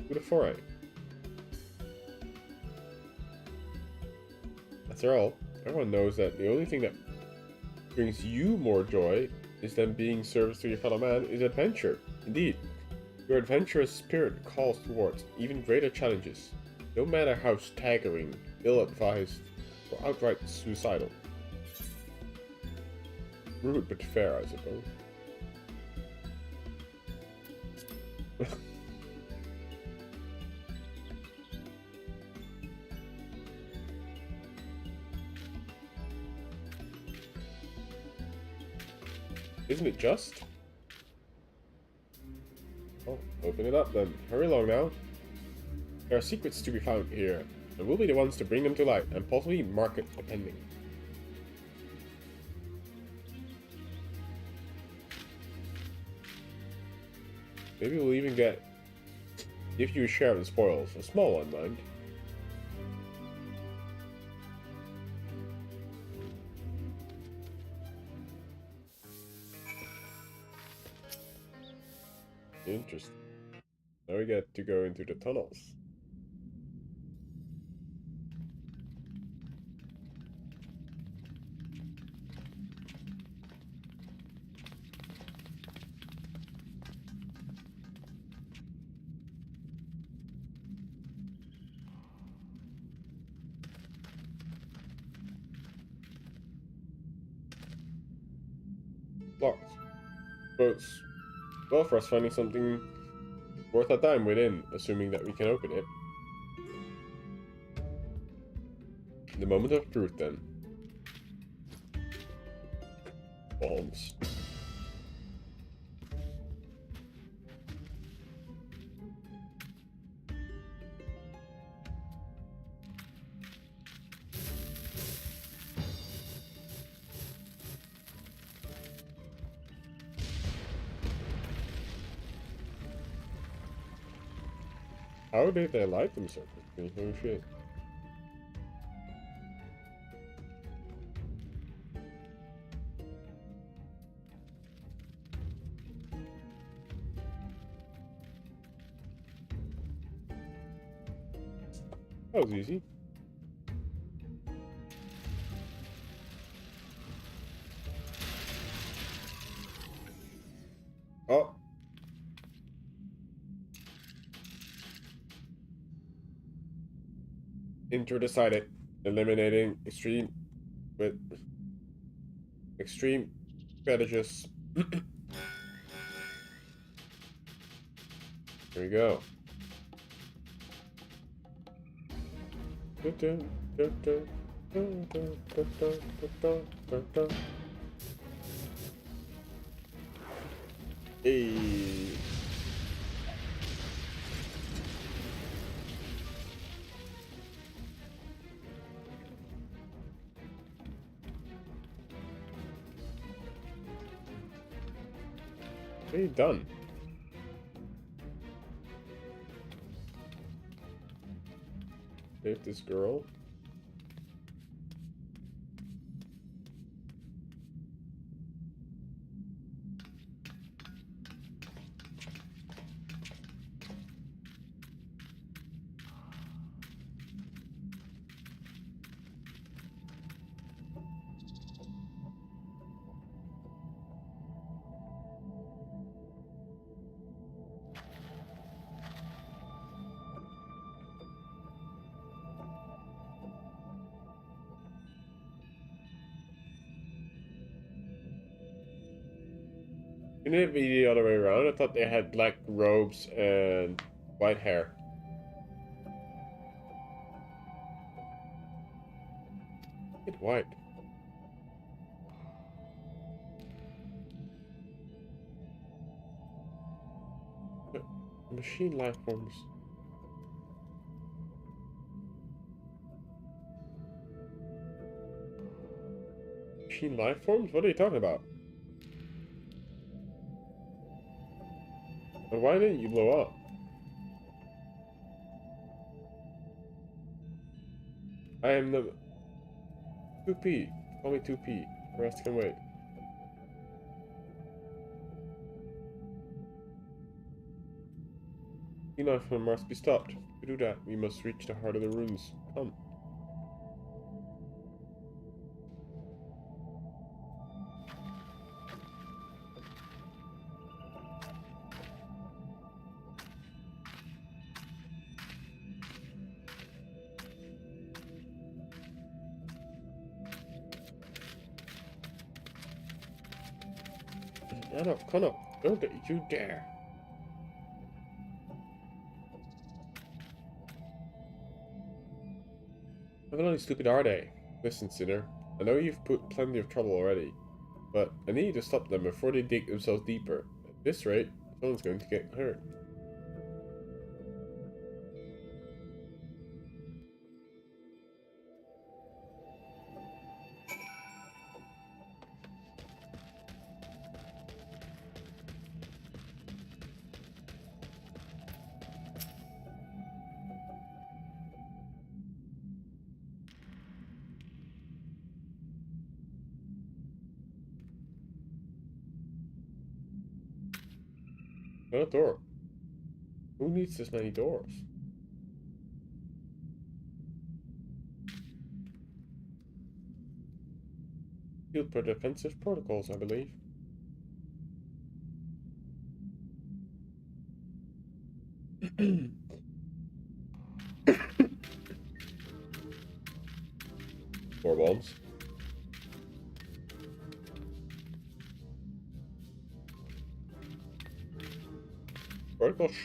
Speaker 1: Who the foray? After all, everyone knows that the only thing that brings you more joy is than being service to your fellow man is adventure. Indeed, your adventurous spirit calls towards even greater challenges, no matter how staggering, ill-advised, or outright suicidal. Rude but fair, I suppose. Isn't it just? Open it up then. Hurry along now. There are secrets to be found here, and we'll be the ones to bring them to light, and possibly mark it depending. Maybe we'll even give you a share of the spoils. A small one, mind. Interesting. Now we get to go into the tunnels. Locked. Boats. Well, for us finding something worth our time within, assuming that we can open it. The moment of truth, then. Bombs. How did they light them so quickly? Oh shit. That was easy. Oh. Intro decided, eliminating extreme strategists. Here we go. Hey. Hey, done. Save this girl. Shouldn't it be the other way around? I thought they had black robes and white hair. It's white. Machine life forms. Machine life forms? What are you talking about? And why didn't you blow up? I am the 2P. Call me 2P. The rest can wait. Enough must be stopped. To do that, we must reach the heart of the runes. Come. Come up. Don't you dare. How only stupid are they? Listen, sinner. I know you've put plenty of trouble already, but I need you to stop them before they dig themselves deeper. At this rate, someone's going to get hurt. A door. Who needs this many doors? Field for defensive protocols, I believe. More bombs.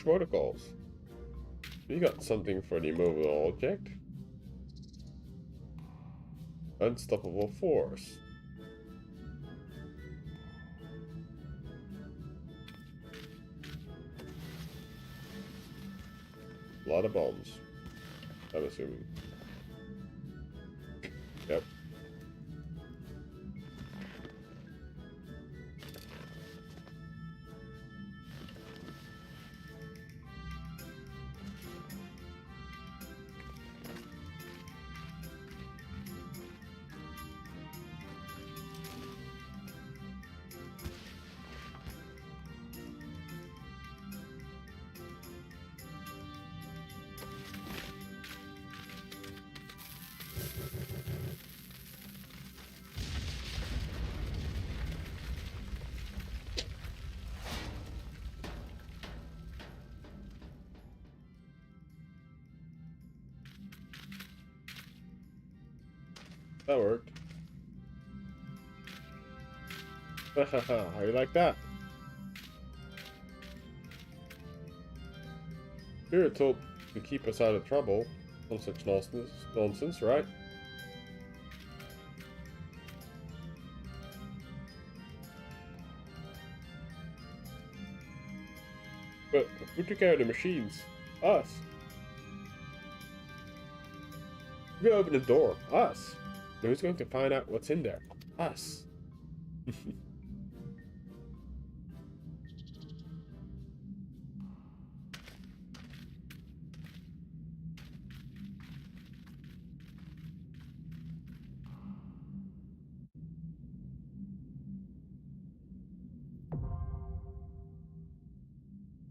Speaker 1: Protocols. You got something for the immovable object. Unstoppable force. A lot of bombs, I'm assuming. Yep. That worked. How you like that? We were told to keep us out of trouble. No such nonsense, right? But who took care of the machines? Us. We opened the door. Us. Who's going to find out what's in there? Us.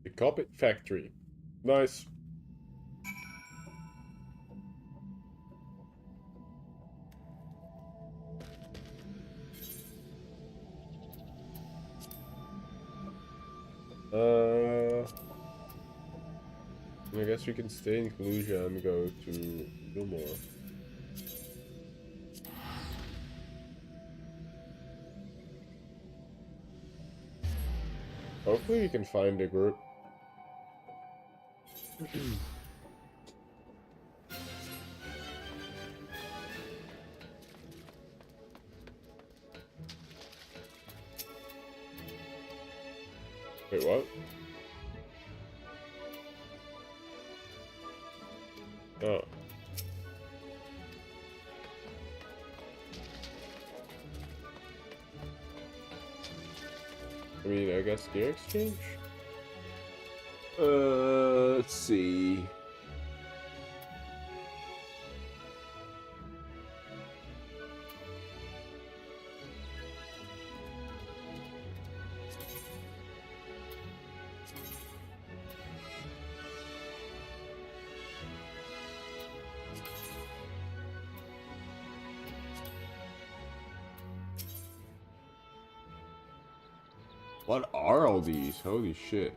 Speaker 1: The carpet factory. Nice. I guess we can stay in Kalusia and go to Gilmore. Hopefully we can find a group. Wait, what? Oh. I mean, I guess gear exchange? Let's see. What are all these? Holy shit.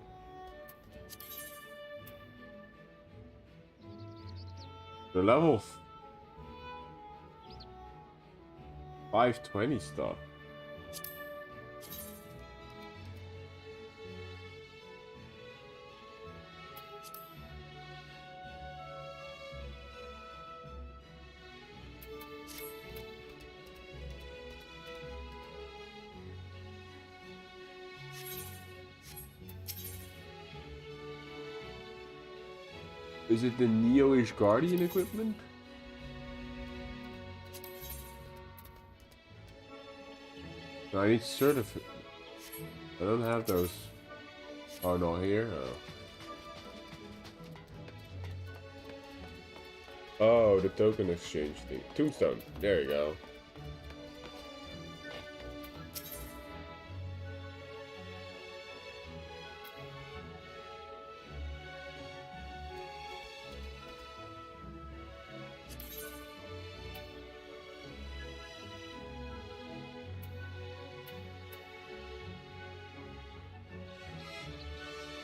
Speaker 1: The level 520 stuff. Is it the Neo-ish Guardian equipment? No, I need certificate. I don't have those. Oh, no, here? Oh, the token exchange thing. Tombstone. There you go.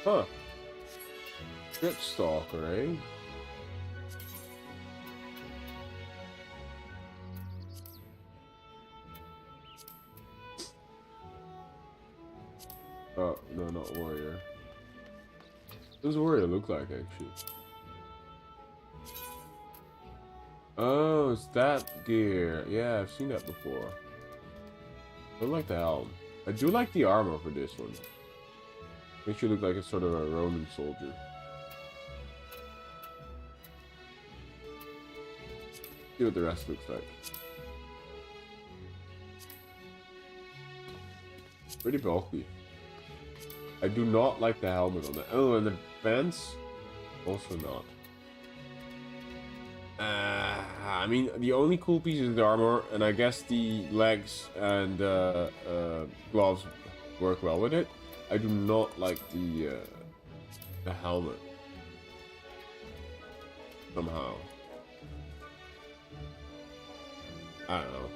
Speaker 1: Huh. Good stalker, eh? Oh, no, not warrior. What does a warrior look like, actually? Oh, it's that gear. Yeah, I've seen that before. I don't like the helm. I do like the armor for this one. Makes you look like a sort of a Roman soldier. See what the rest looks like. Pretty bulky. I do not like the helmet on that. Oh, and the pants? Also not. I mean, the only cool piece is the armor, and I guess the legs and gloves work well with it. I do not like the helmet. Somehow. I don't know.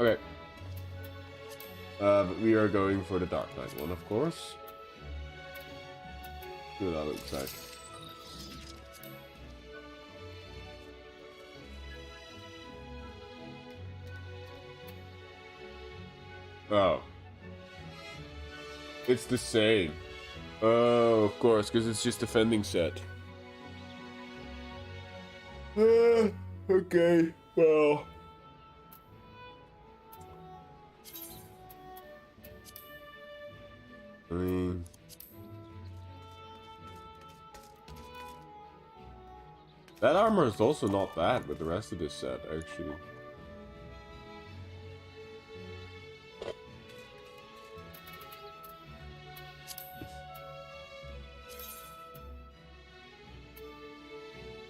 Speaker 1: Okay. But we are going for the Dark Knight one, of course. See what that looks like. Oh. It's the same. Oh, of course, because it's just a defending set. Okay, well. I mean... that armor is also not bad with the rest of this set, actually.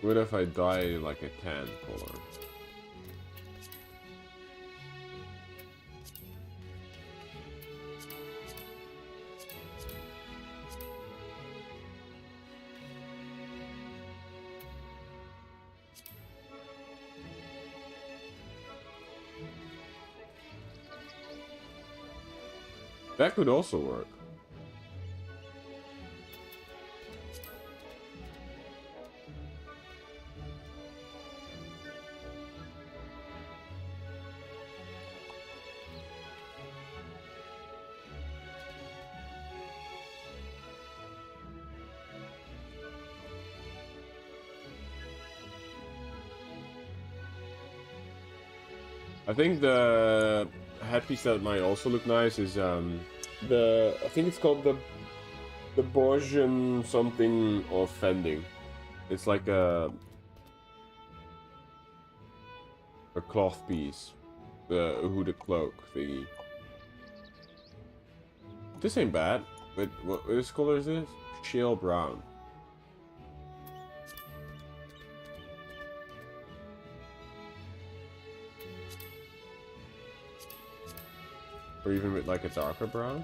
Speaker 1: What if I dye like a tan color? That could also work. I think the headpiece that might also look nice is I think it's called the Borgian something of fending. It's like a cloth piece, the hooded cloak thingy. This ain't bad. But what color is this? Shale brown. Or even with like a darker brown.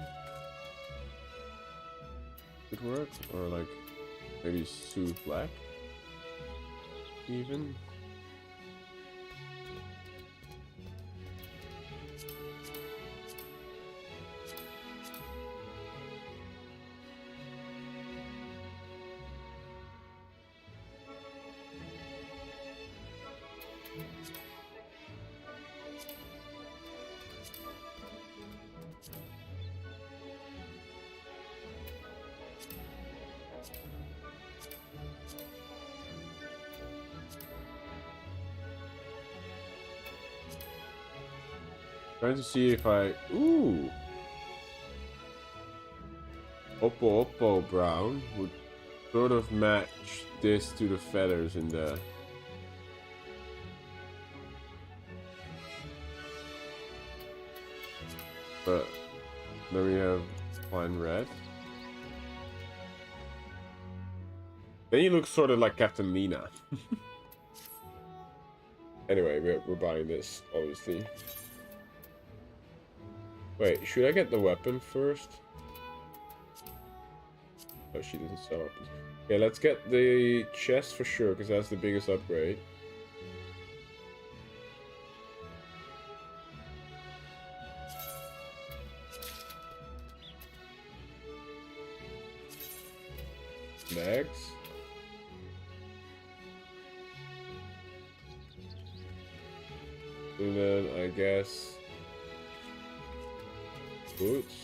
Speaker 1: Could work. Or like maybe smooth black. Even. Trying to see if I... Ooh! Oppo brown would sort of match this to the feathers in the... But then we have fine red. Then you look sort of like Captain Lena. Anyway, we're buying this, obviously. Wait, should I get the weapon first? Oh, she doesn't sell it. Okay, let's get the chest for sure, because that's the biggest upgrade. bags. And then I guess boots.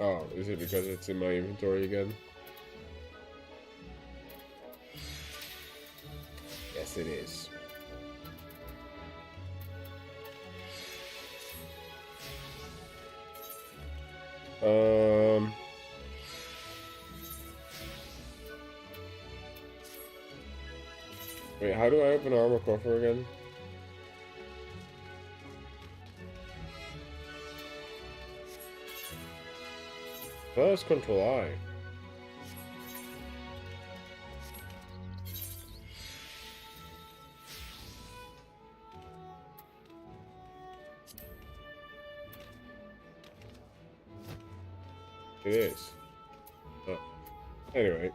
Speaker 1: Oh, is it because it's in my inventory again? Yes, it is. Wait, how do I open armor coffer again? First control I. It is. Oh. Anyway.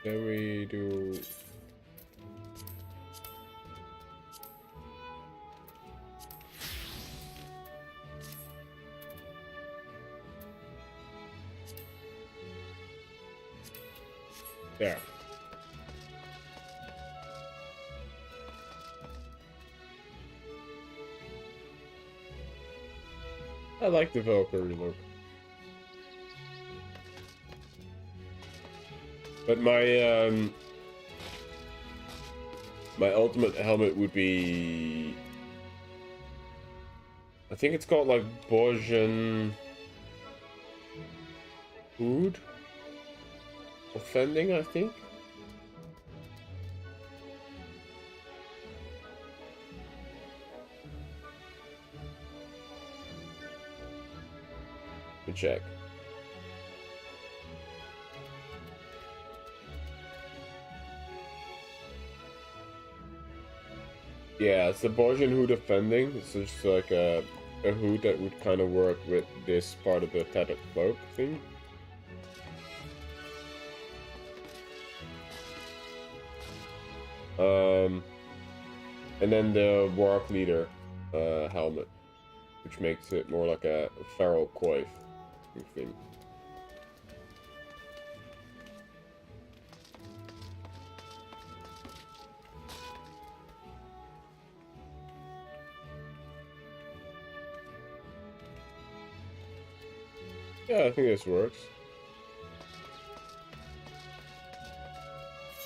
Speaker 1: Then we do there. I like the Valkyrie look. But my my ultimate helmet would be, I think it's called like Bojan Hood? Offending, I think. Let me check. Yeah, it's the Bojan hood offending. It's just like a hood that would kind of work with this part of the tattered cloak thing. And then the Warg Leader helmet, which makes it more like a feral coif thing. Yeah, I think this works.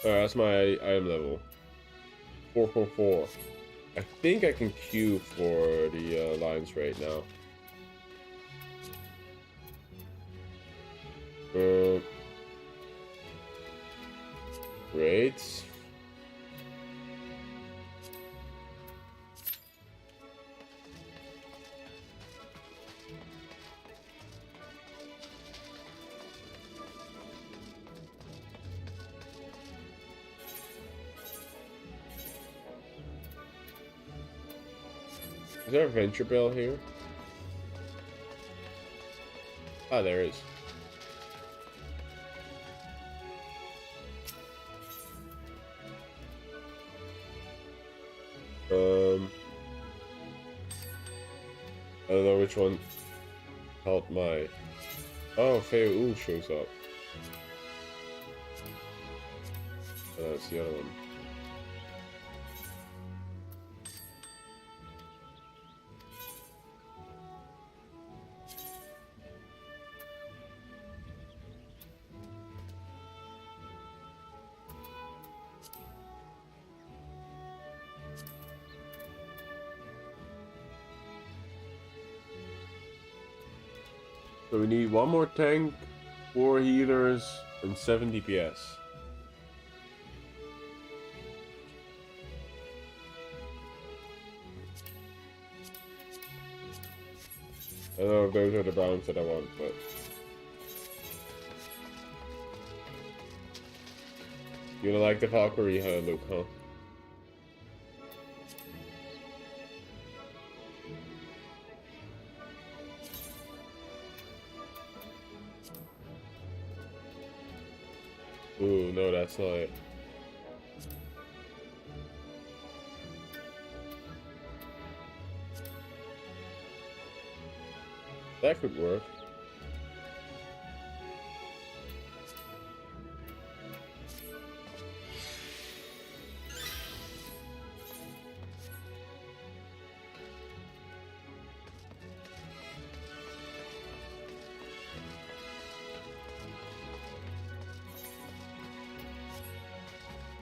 Speaker 1: That's my item level. 444. I think I can queue for the Alliance raid now. Raids. Is there a venture bell here? Ah, there is. I don't know which one held my... Oh, Feu shows up. Oh, that's the other one. So we need one more tank, 4 healers, and 7 DPS. I don't know if those are the balance that I want, but... You don't like the Valkyrie look, huh? Ooh, no, that's not it. That could work.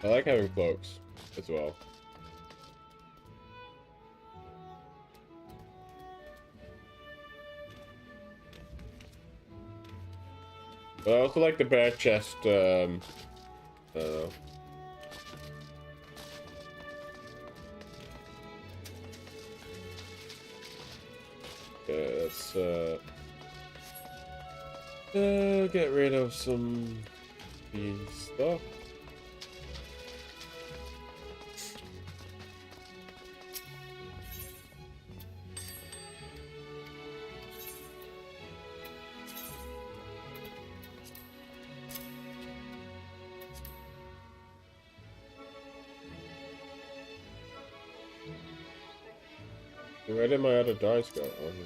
Speaker 1: I like having cloaks as well. But I also like the bare chest, I don't know. Okay, let's get rid of some stuff. Where did my other dice go? Oh, here.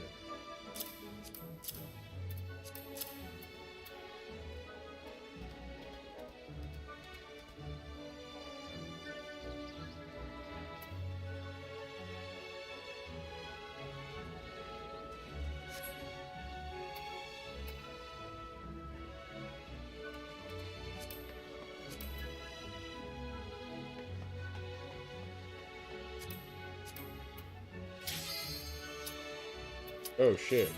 Speaker 1: Oh shit.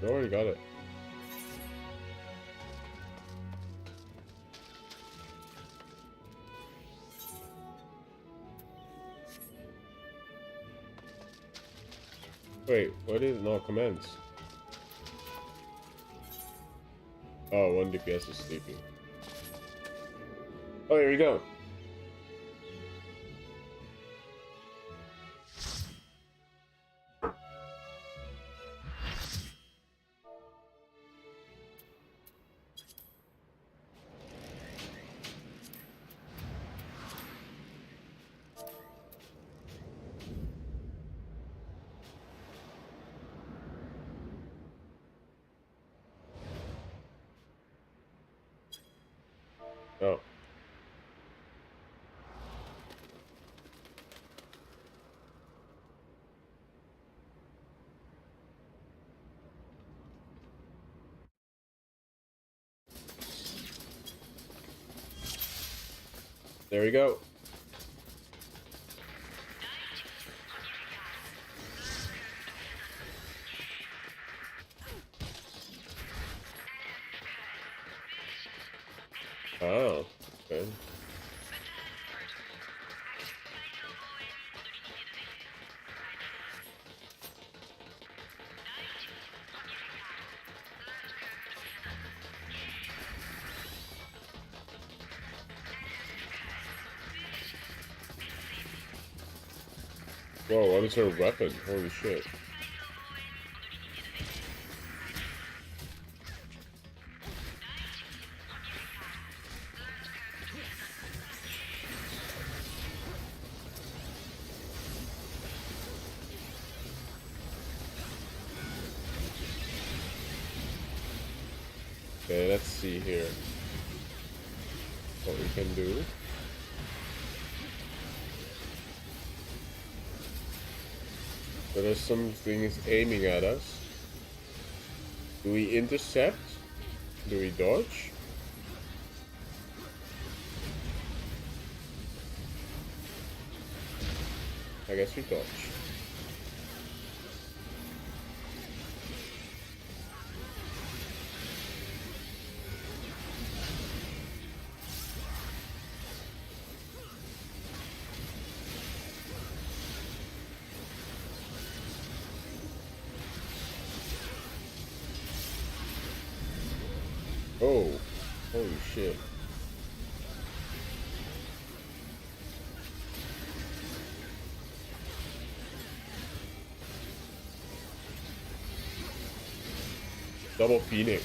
Speaker 1: I already got it. Wait, why did it not commence? Oh, 1 DPS is sleeping. Oh, here we go. Oh. There we go. Oh, okay. Whoa, what is her weapon? Holy shit. see here what we can do. So there's some things aiming at us. Do we intercept? Do we dodge? I guess we dodge. Oh, holy shit. Double Phoenix.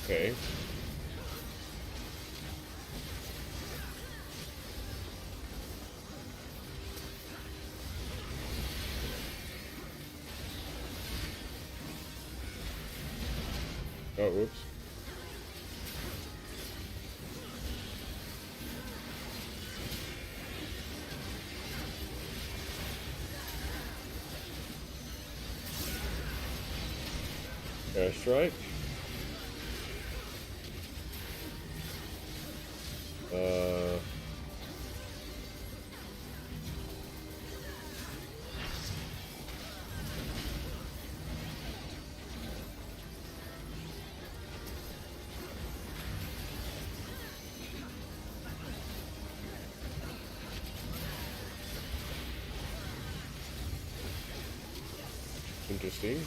Speaker 1: Okay. Oh, whoops. Airstrike. Interesting.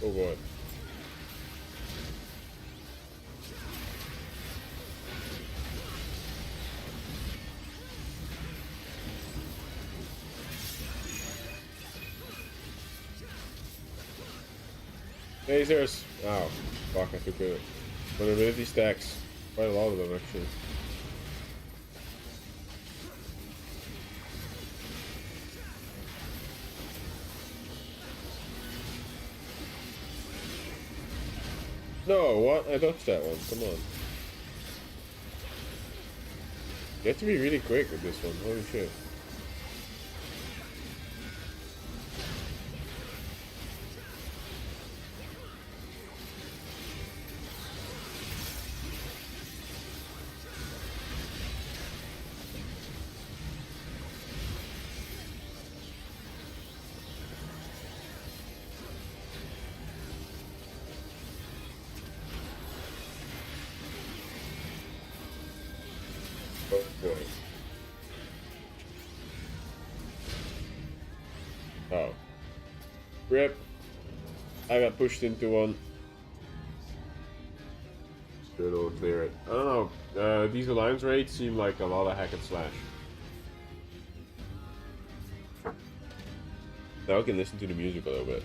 Speaker 1: Oh boy. Lasers! Oh, fuck, I took a vulnerability stacks. Quite a lot of them, actually. No, what? I dodged that one. Come on. You have to be really quick with this one. Holy shit. Oh boy. Oh. Rip. I got pushed into one. Sure it'll clear it. I don't know. These alliance raids seem like a lot of hack and slash. Now I can listen to the music a little bit.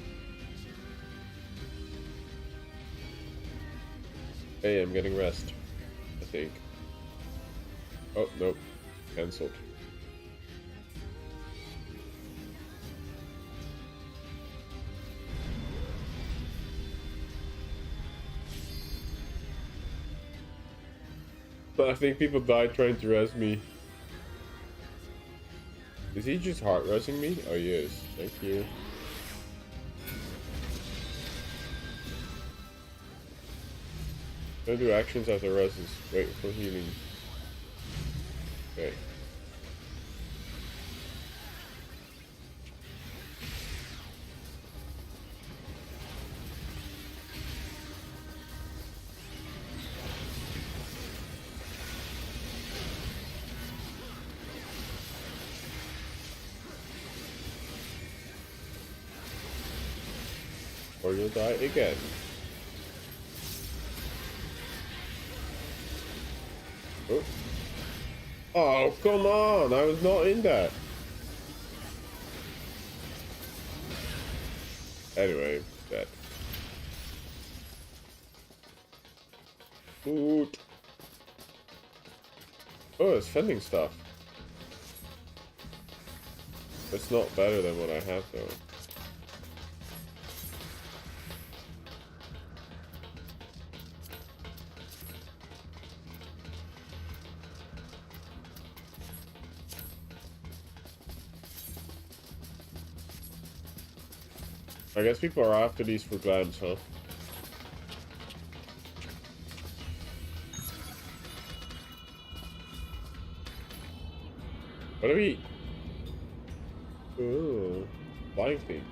Speaker 1: Hey, I'm getting rest. I think. Oh, nope. Cancelled. But I think people died trying to res me. Is he just heart resing me? Oh, he is. Thank you. Don't do actions after reses. Wait for healing. Okay. Or you'll die again. Oh. Oh, come on! I was not in that. Anyway, that. Food. Oh, it's vending stuff. It's not better than what I have, though. I guess people are after these for glams, huh? What are we? Ooh, flying things.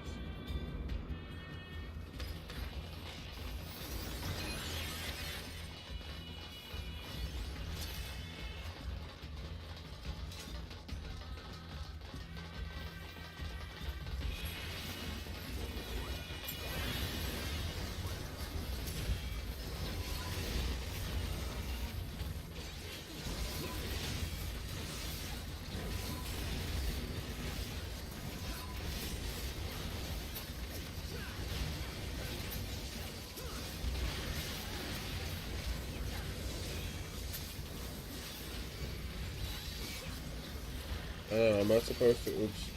Speaker 1: I'm not supposed to. Oops.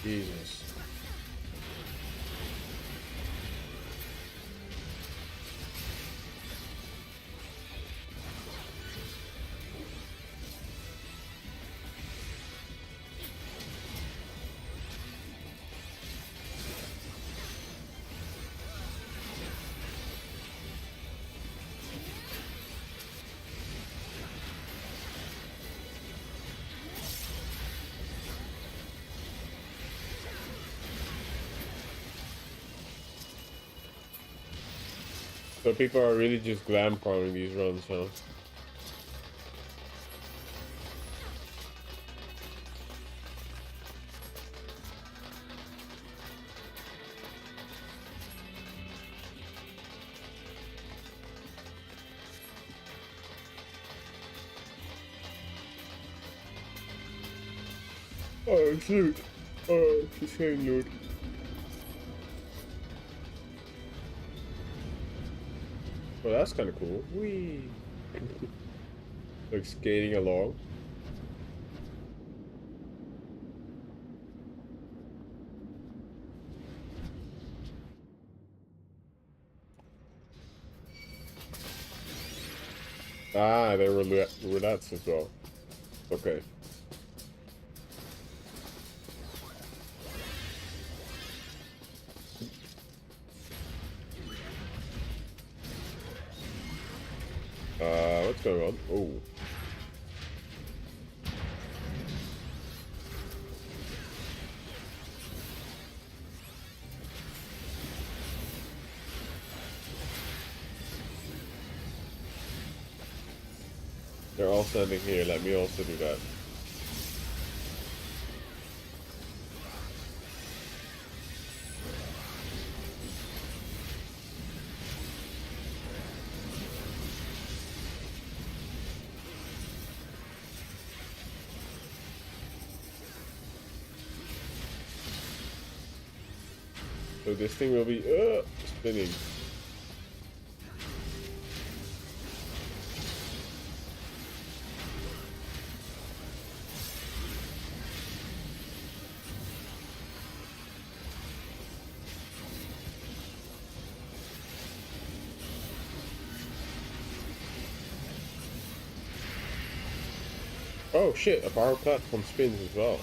Speaker 1: Jesus. So people are really just glam farming these runs, huh? Oh, shoot. Oh, she's saying loot. Well, that's kind of cool. Whee! Like skating along. Ah, there were roulettes as well. Okay. What's going on? Oh. They're all standing here. Let me also do that. So this thing will be spinning. Oh shit, a power platform spins as well.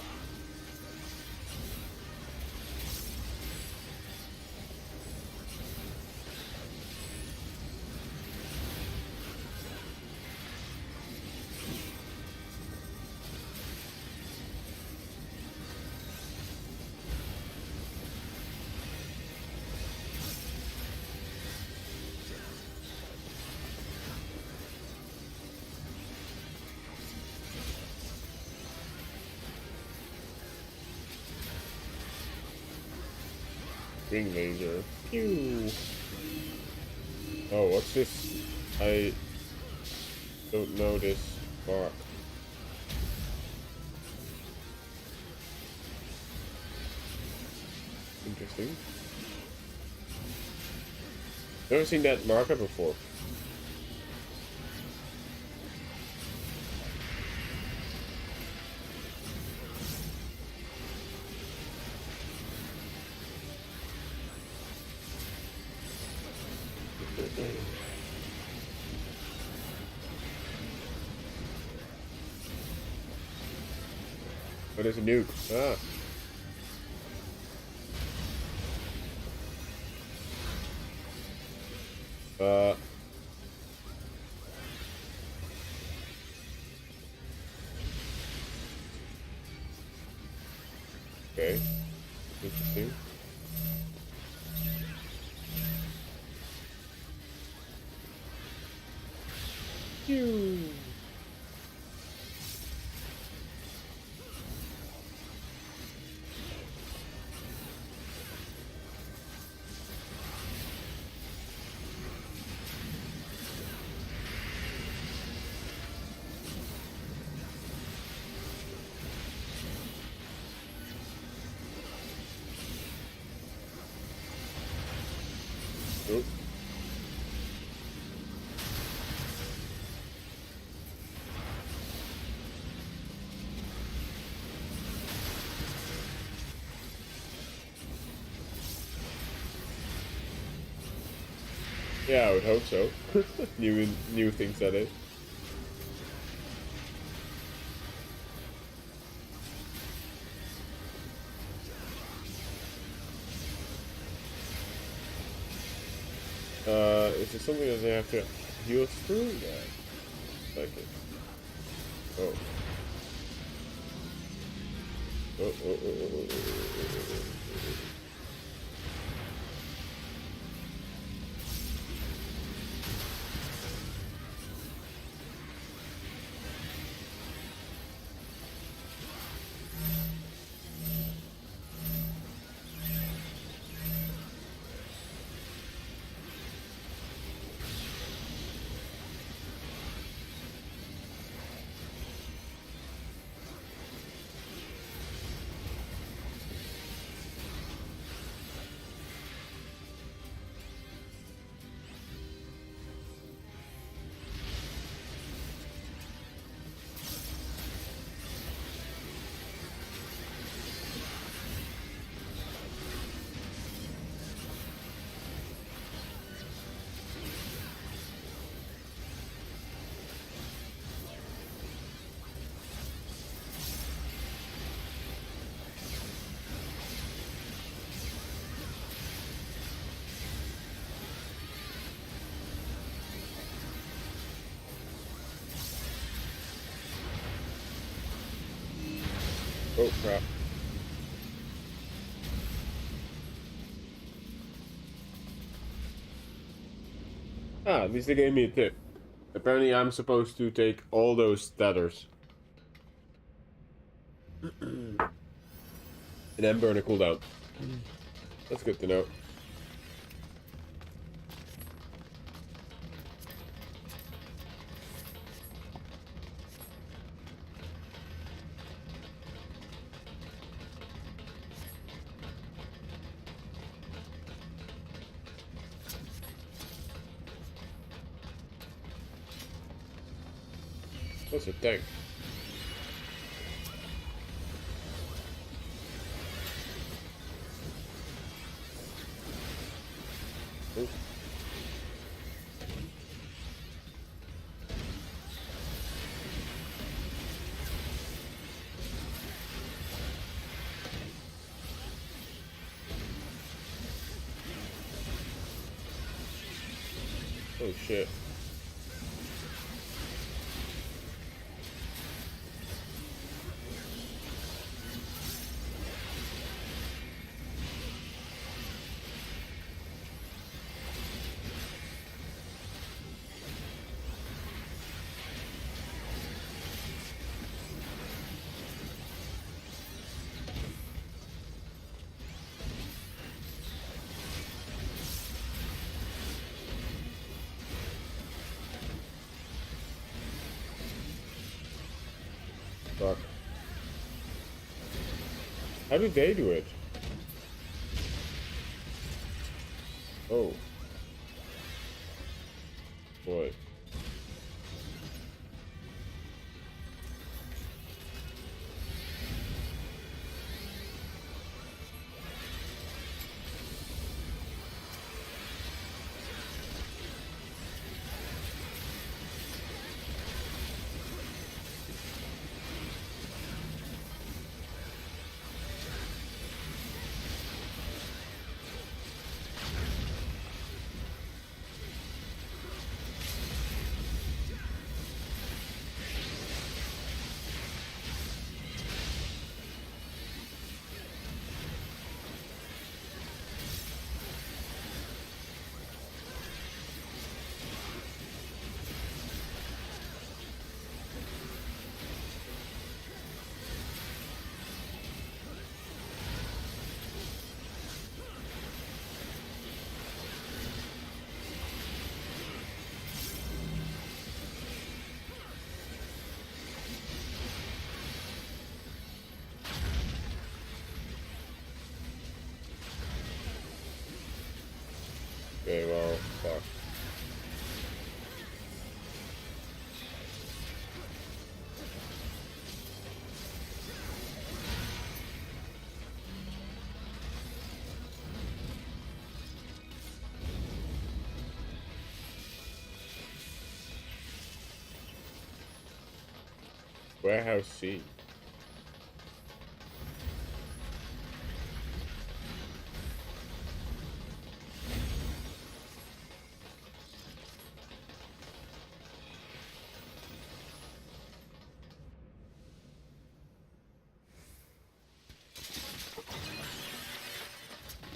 Speaker 1: String laser. Pew! Oh, what's this? I don't know this part. Interesting. Never seen that marker before. Oh, there's a nuke. Ah. Okay. Interesting. Pew. Nope. Yeah, I would hope so. new things that is. Is there something that they have to heal through? Yeah. Like it. Oh. Oh. Oh crap. Ah, at least they gave me a tip. Apparently I'm supposed to take all those tethers. And then burn a cooldown. That's good to know. What's a tank? Oh. Oh shit. Fuck. How do they do it? Oh. Boy. Okay, well, fuck. Warehouse C.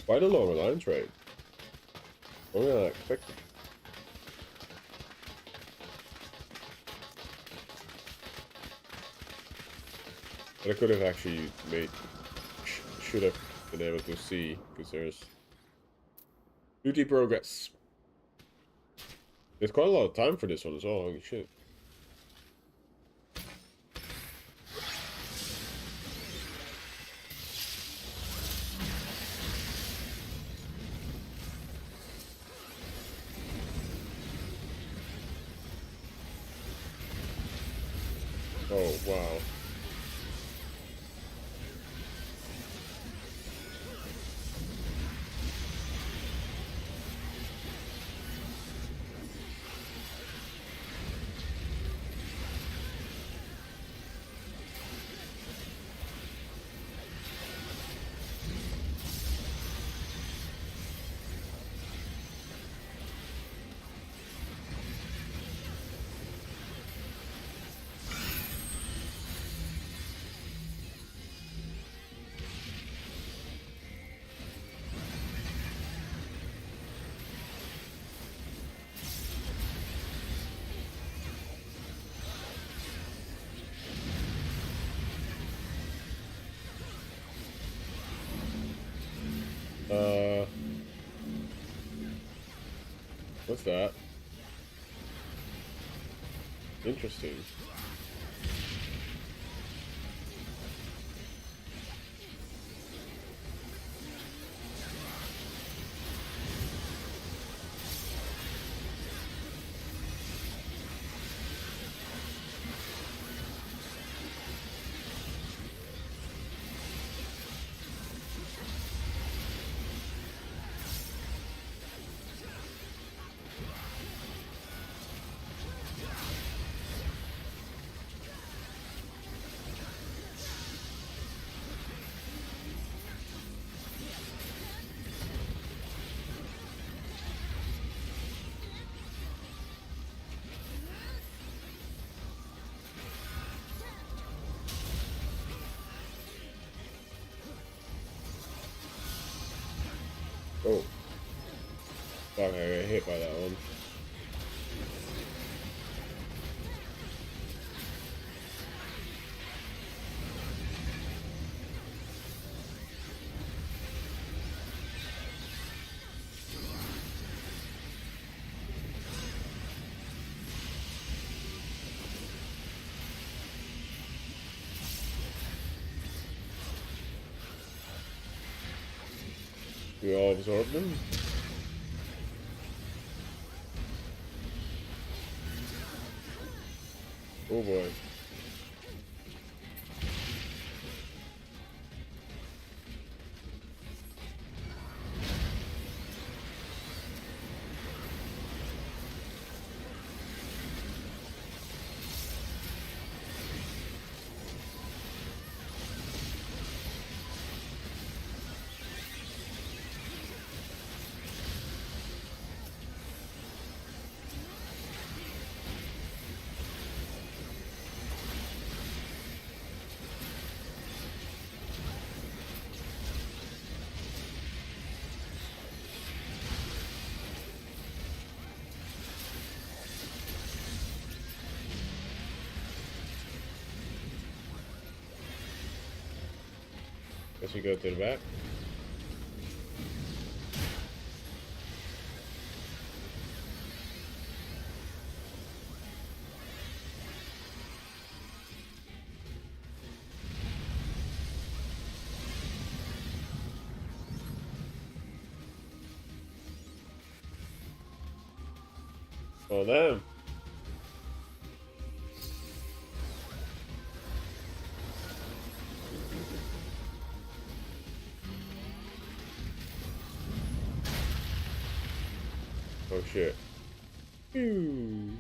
Speaker 1: Quite a long alliance rate. More than I expected. But I could have actually made, should have been able to see, because there's duty progress. There's quite a lot of time for this one as well, holy shit. Oh, wow. What's that? Interesting. Oh. Fuck, I got hit by that one. We all absorb them. Oh boy. Guess we go to the back. Oh damn. Oh shit. Phew.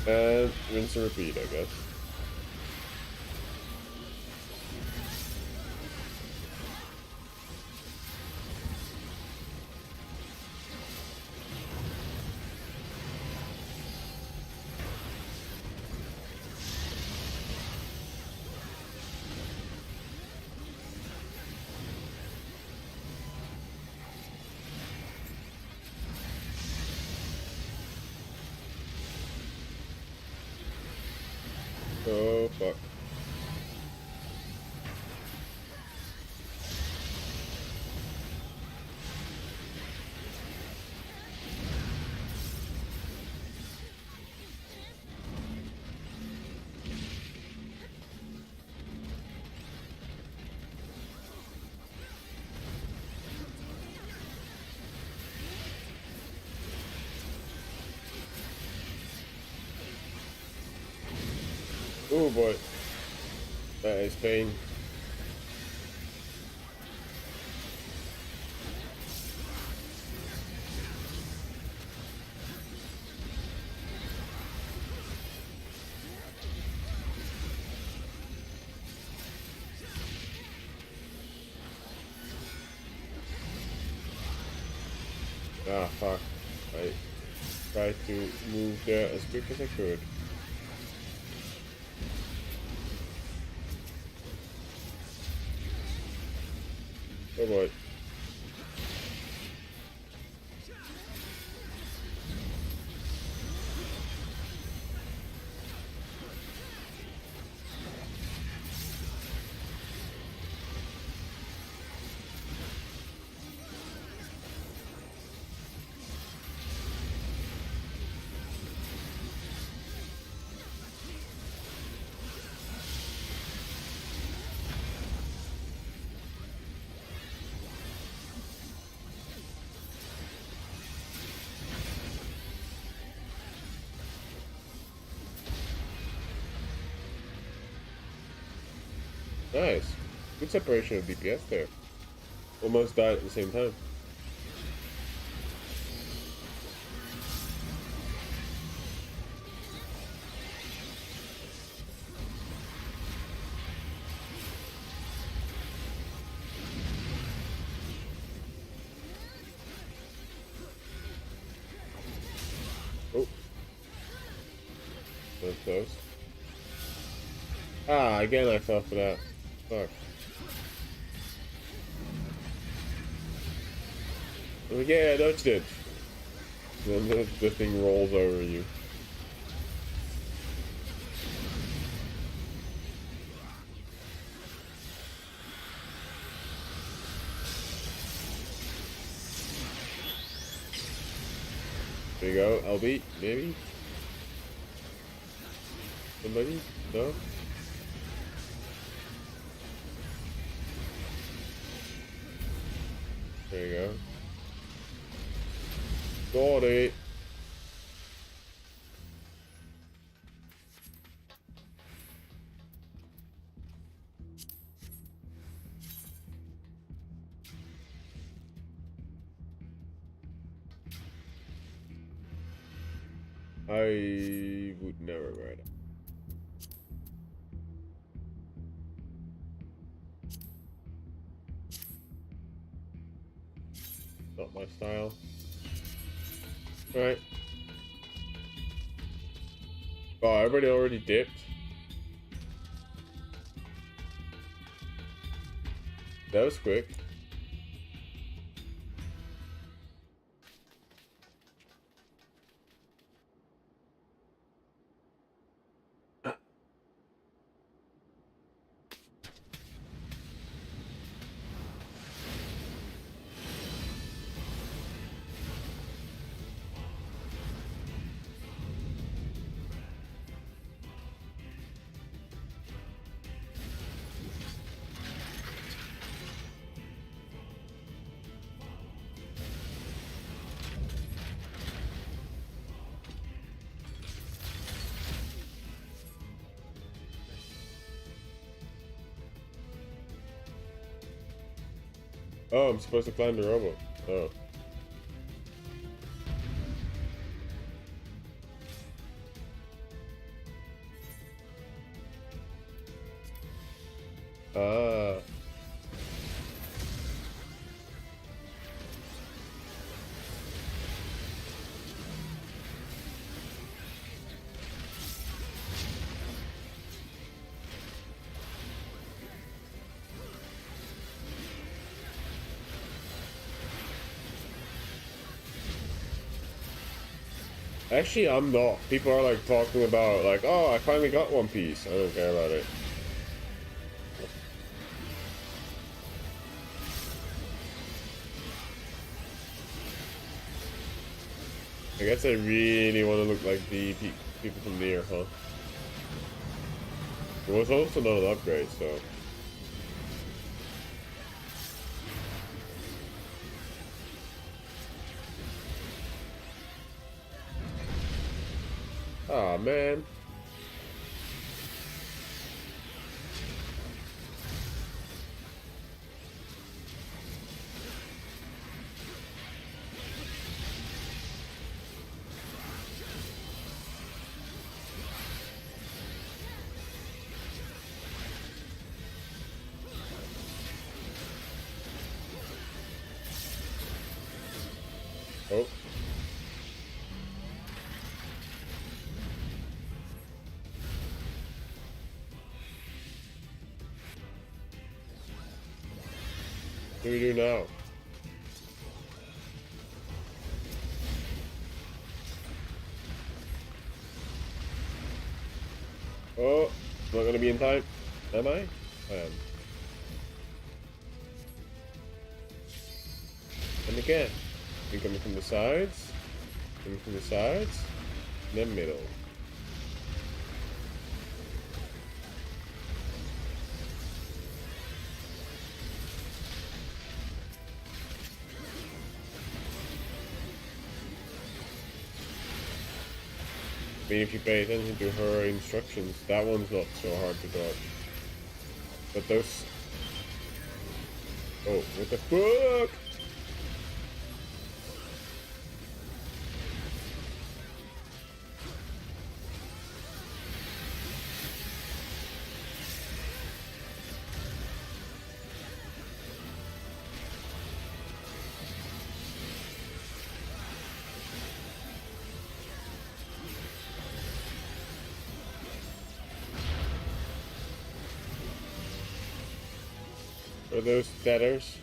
Speaker 1: And rinse and repeat, I guess. Oh fuck. Oh boy. That is pain. Ah, fuck. I tried to move there as quick as I could. Oh boy. Nice. Good separation of DPS there. Almost died at the same time. Oh. So close. Ah, again I fell for that. Fuck. Oh, yeah, I dodged it. Then the thing rolls over you. There you go, LB, maybe? Somebody? No? There you go. Got it. I would never wear that. Not my style. Alright. Oh, everybody already dipped. That was quick. Oh, I'm supposed to climb the rubble. Oh. Ah. Actually, I'm not. People are like talking about like, oh, I finally got One Piece. I don't care about it. I guess I really want to look like the people from near, huh? It was also not an upgrade, so. Aw, man. Oh. What do we do now? Oh, not gonna be in time. Am I? I am. And again, we coming from the sides, and then middle. I mean, if you pay attention to her instructions, that one's not so hard to dodge. But those... Oh, what the fuck? Are those deaders?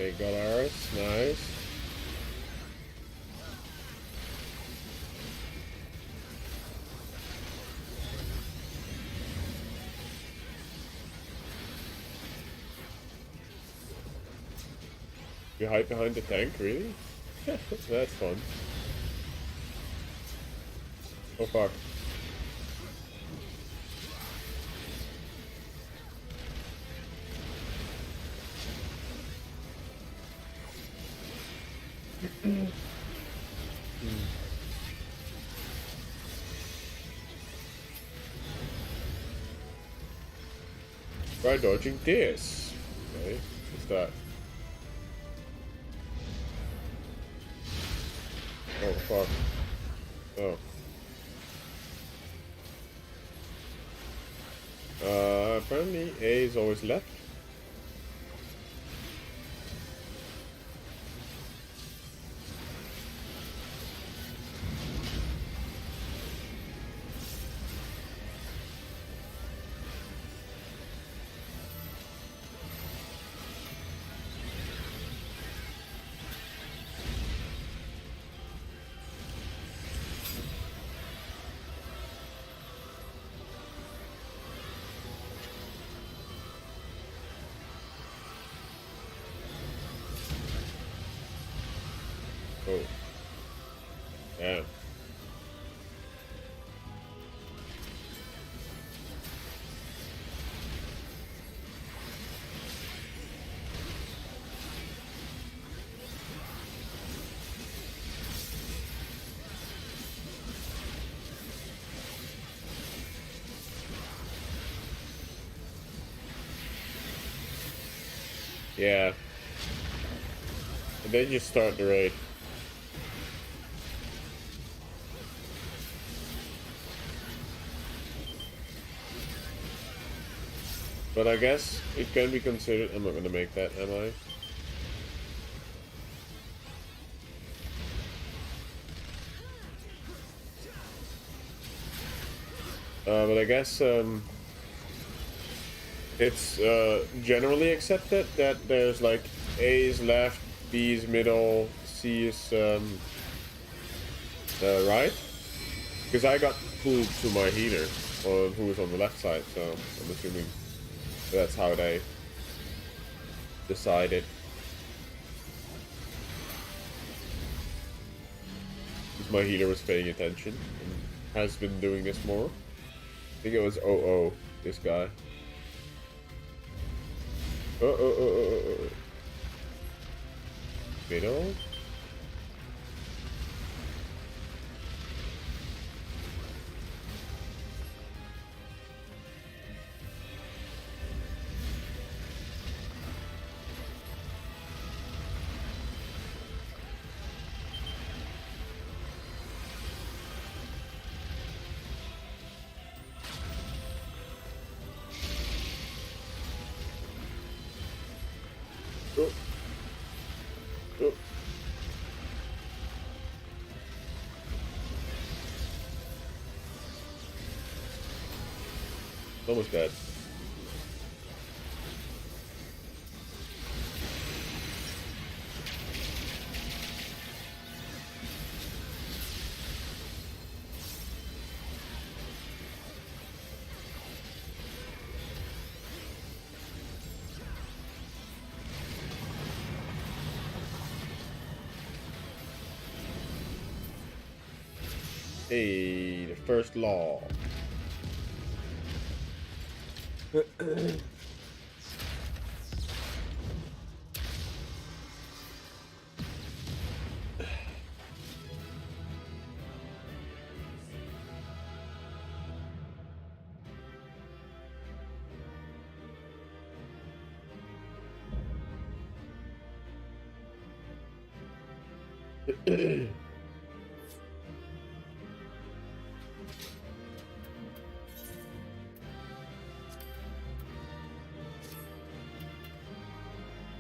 Speaker 1: Okay, got ours. Nice. You hide behind the tank, really? That's fun. Oh fuck. Try dodging this. Okay, what's that? Oh fuck. Oh. Apparently A is always left. Oh. Damn. Yeah. And then you start the raid. But I guess it can be considered. I'm not gonna make that, am I? But I guess it's generally accepted that there's like A is left, B is middle, C is right. Because I got pulled to my healer, who was on the left side, so I'm assuming that's how they decided. Because my healer was paying attention and has been doing this more. I think it was OO, this guy. Middle? Almost dead. Hey, the first law.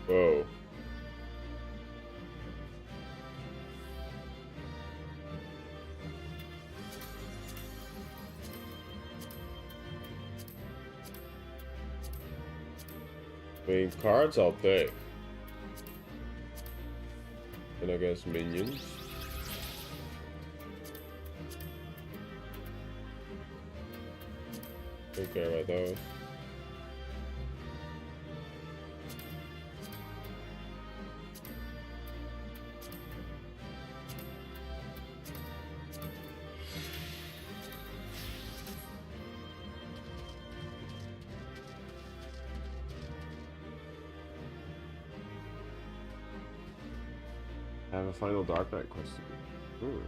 Speaker 1: Whoa. I mean, cards I'll take. And I guess minions. Don't care about those. I have a final Dark Knight quest to do.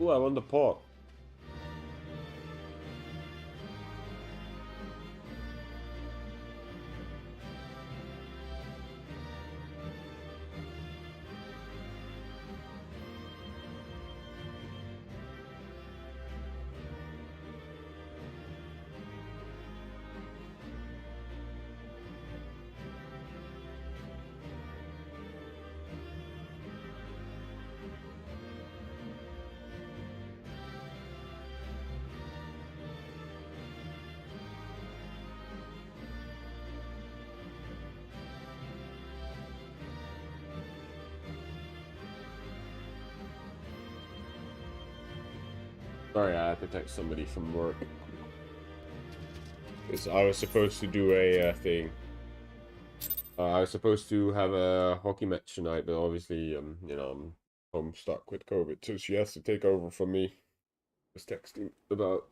Speaker 1: Ooh, I won the pot. Sorry, I had to text somebody from work. Because I was supposed to do a thing. I was supposed to have a hockey match tonight, but obviously, you know, I'm home stuck with COVID, so she has to take over from me. Just texting about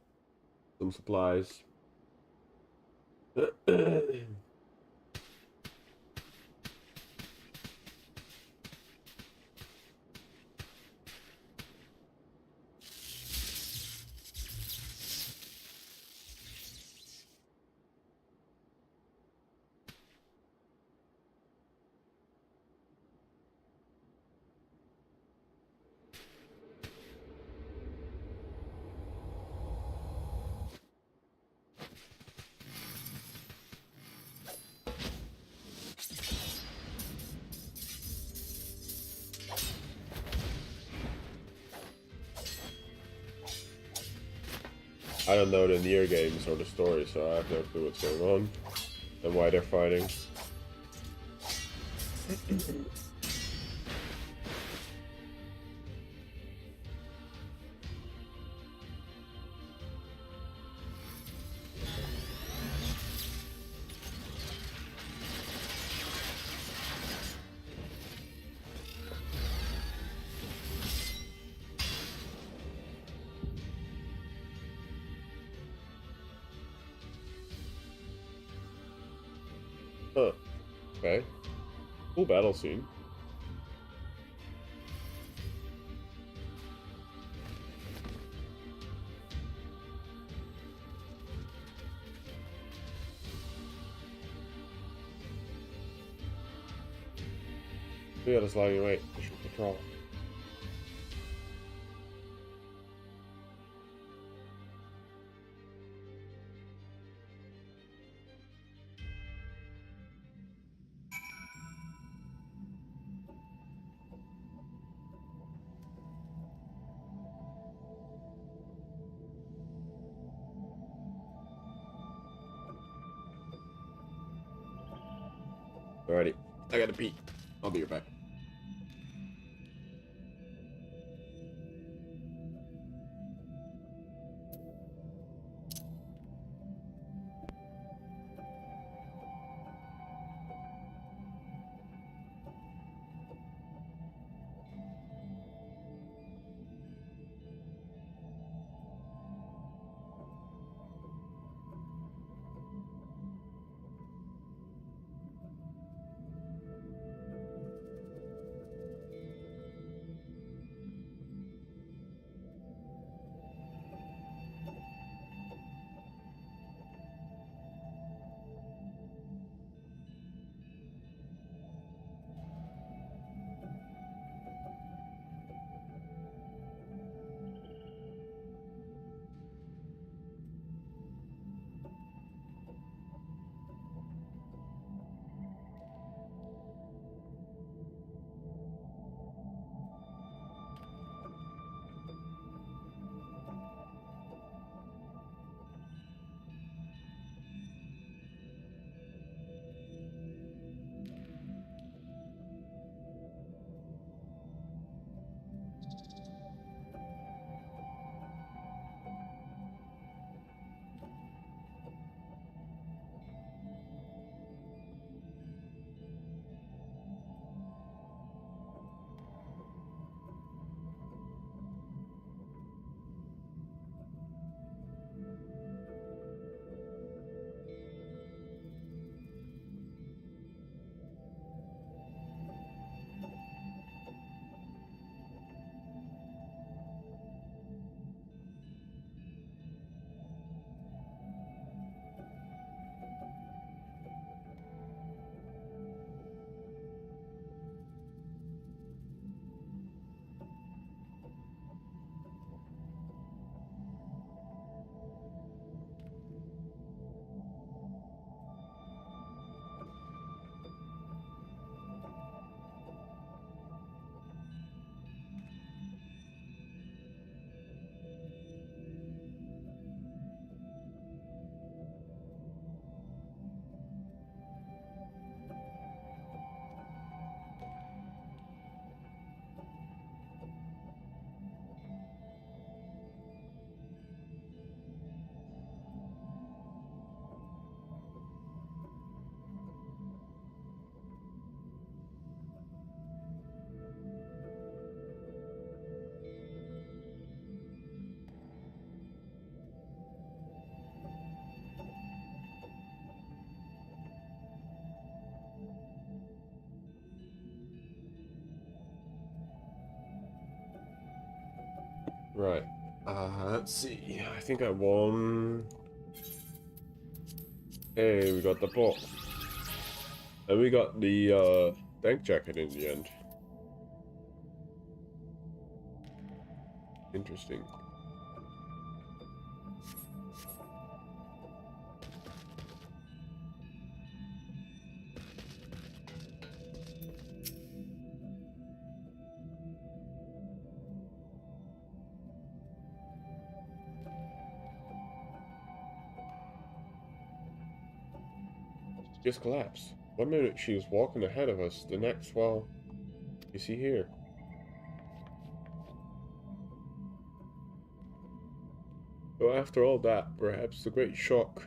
Speaker 1: some supplies. I don't know the near games or the story, so I have no clue what's going on and why they're fighting. Huh. Okay. Cool battle scene. Yeah, just lying in wait. Mission patrol. Alrighty. I gotta pee. I'll be right back. Right. Let's see. I think I won. Hey, we got the ball. And we got the tank jacket in the end. Interesting. Just collapsed. 1 minute she was walking ahead of us, the next, well, you see here. So after all that, perhaps the great shock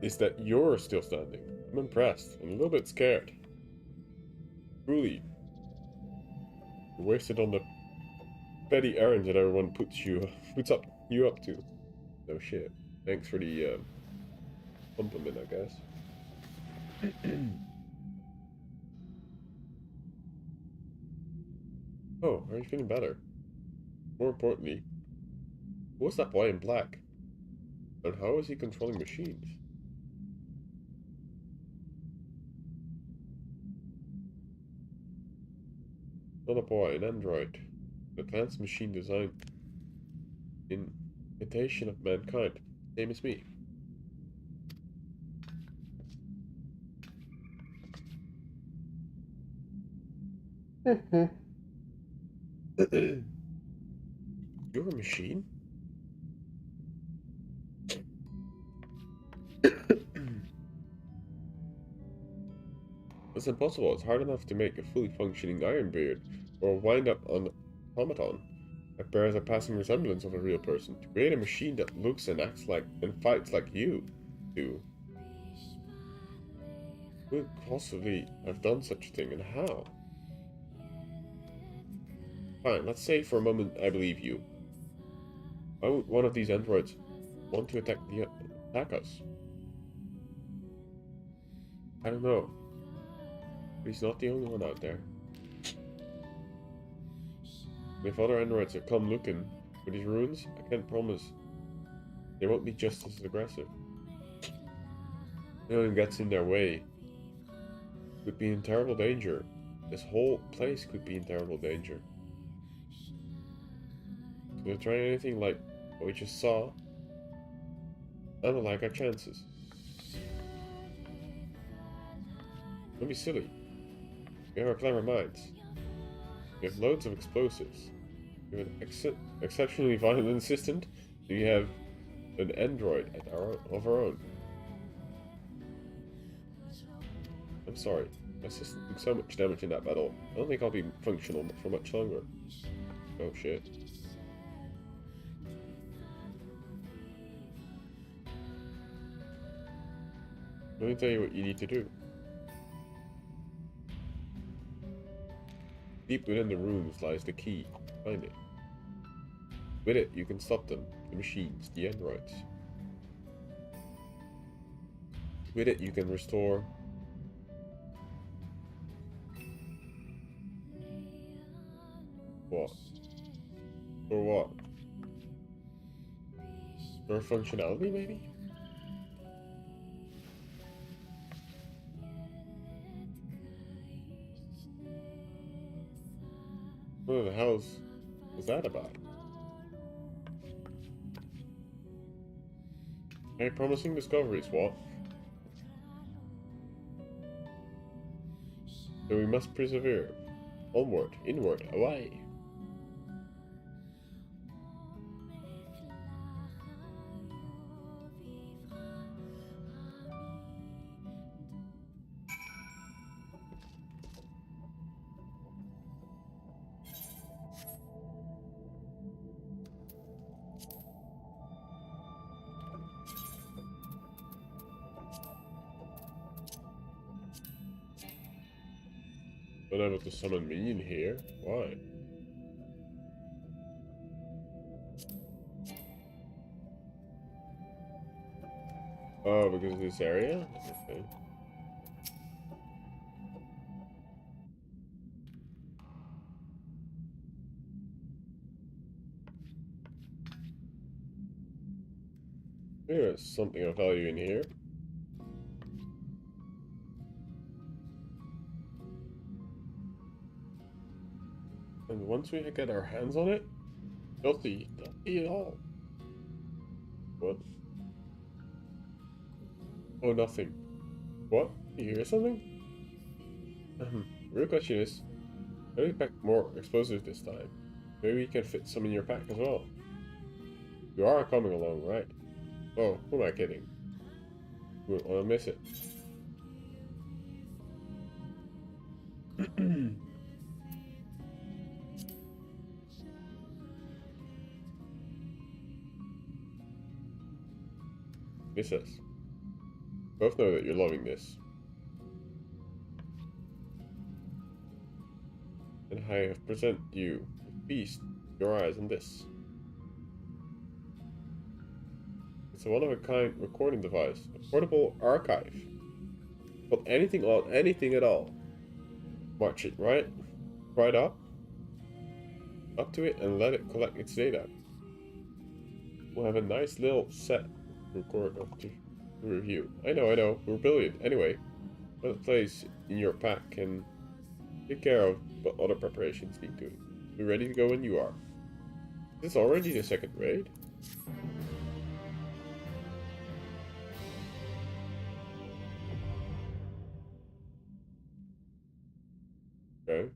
Speaker 1: is that you're still standing. I'm impressed and a little bit scared. Truly. You're wasted on the petty errands that everyone puts you up to. No shit. Thanks for the compliment, I guess. Oh, are you feeling better? More importantly, what's that boy in black? And how is he controlling machines? Not a boy, an android. An advanced machine design in imitation of mankind. Same as me. You're a machine? That's impossible. It's hard enough to make a fully functioning Iron Beard or wind up on automaton that bears a passing resemblance of a real person. To create a machine that looks and acts like and fights like you do. Who would possibly have done such a thing, and how? Fine, let's say for a moment I believe you. Why would one of these androids want to attack us? I don't know. But he's not the only one out there. If other androids have come looking for these ruins, I can't promise they won't be just as aggressive. If anyone gets in their way, could be in terrible danger. This whole place could be in terrible danger. If they're trying anything like what we just saw, I don't like our chances. Don't be silly. We have our clever minds. We have loads of explosives. We have an exceptionally violent assistant. We have an android of our own. I'm sorry. My assistant took so much damage in that battle. I don't think I'll be functional for much longer. Oh shit. Let me tell you what you need to do. Deep within the ruins lies the key. Find it. With it, you can stop them. The machines, the androids. With it, you can restore... What? For what? For functionality, maybe? What the hell was that about? Very promising discoveries, what? So we must persevere. Onward, inward, away. Not able to summon me in here? Why? Oh, because of this area? Okay. There's something of value in here. And once we get our hands on it, filthy at all. What? Oh, nothing. What? You hear something? The real question is, how do we pack more explosives this time? Maybe we can fit some in your pack as well. You are coming along, right? Oh, who am I kidding? We won't want to miss it. Miss us. Both know that you're loving this. And I have presented you with peace, your eyes on this. It's a one-of-a-kind recording device, a portable archive. Put anything on, anything at all. March it right up to it and let it collect its data. We'll have a nice little set record to review. I know, we're brilliant. Anyway, put a place in your pack and take care of what other preparations need doing. We're ready to go when you are. Is this already the second raid? Okay.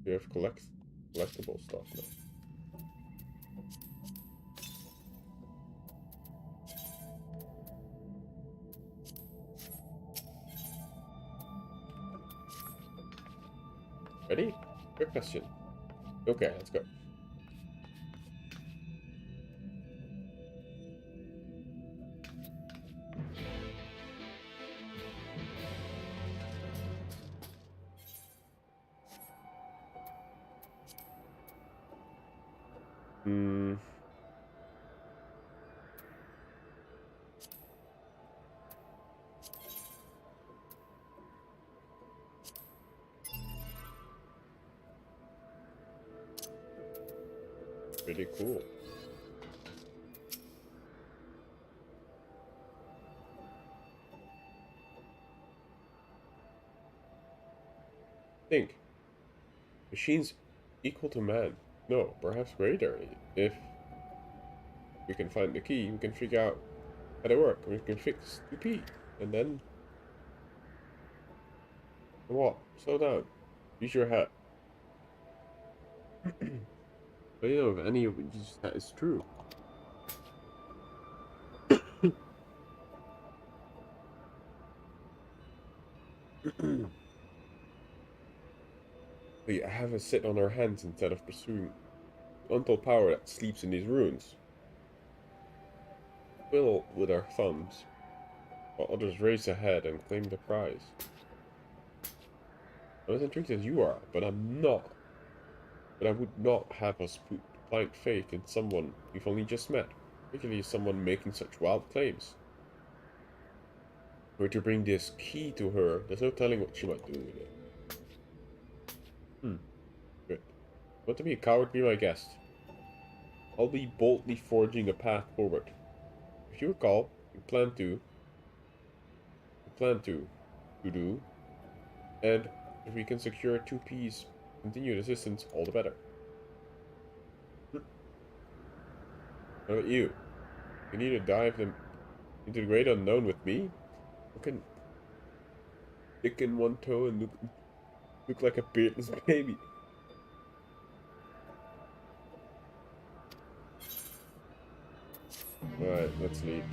Speaker 1: We have collectible stuff now. Ready? Quick question. Okay, let's go. Pretty cool. Think. Machines equal to man. No, perhaps greater. If we can find the key, we can figure out how they work. We can fix 2P. And then... What? Slow down. Use your hat. But you know, if any of that is true. We have us sit on our hands instead of pursuing untold power that sleeps in these ruins. Twiddle with our thumbs, while others race ahead and claim the prize. I'm as intrigued as you are, but I'm not. But I would not have us put blind faith in someone we've only just met, particularly someone making such wild claims. Were to bring this key to her, there's no telling what she might do with it. Good. Want to be a coward? Be my guest. I'll be boldly forging a path forward. If you recall, you plan to do, and if we can secure 2P's continued assistance, all the better. How about you? You need to dive into the great unknown with me? You can stick in one toe and look like a beardless baby. Alright, let's leave.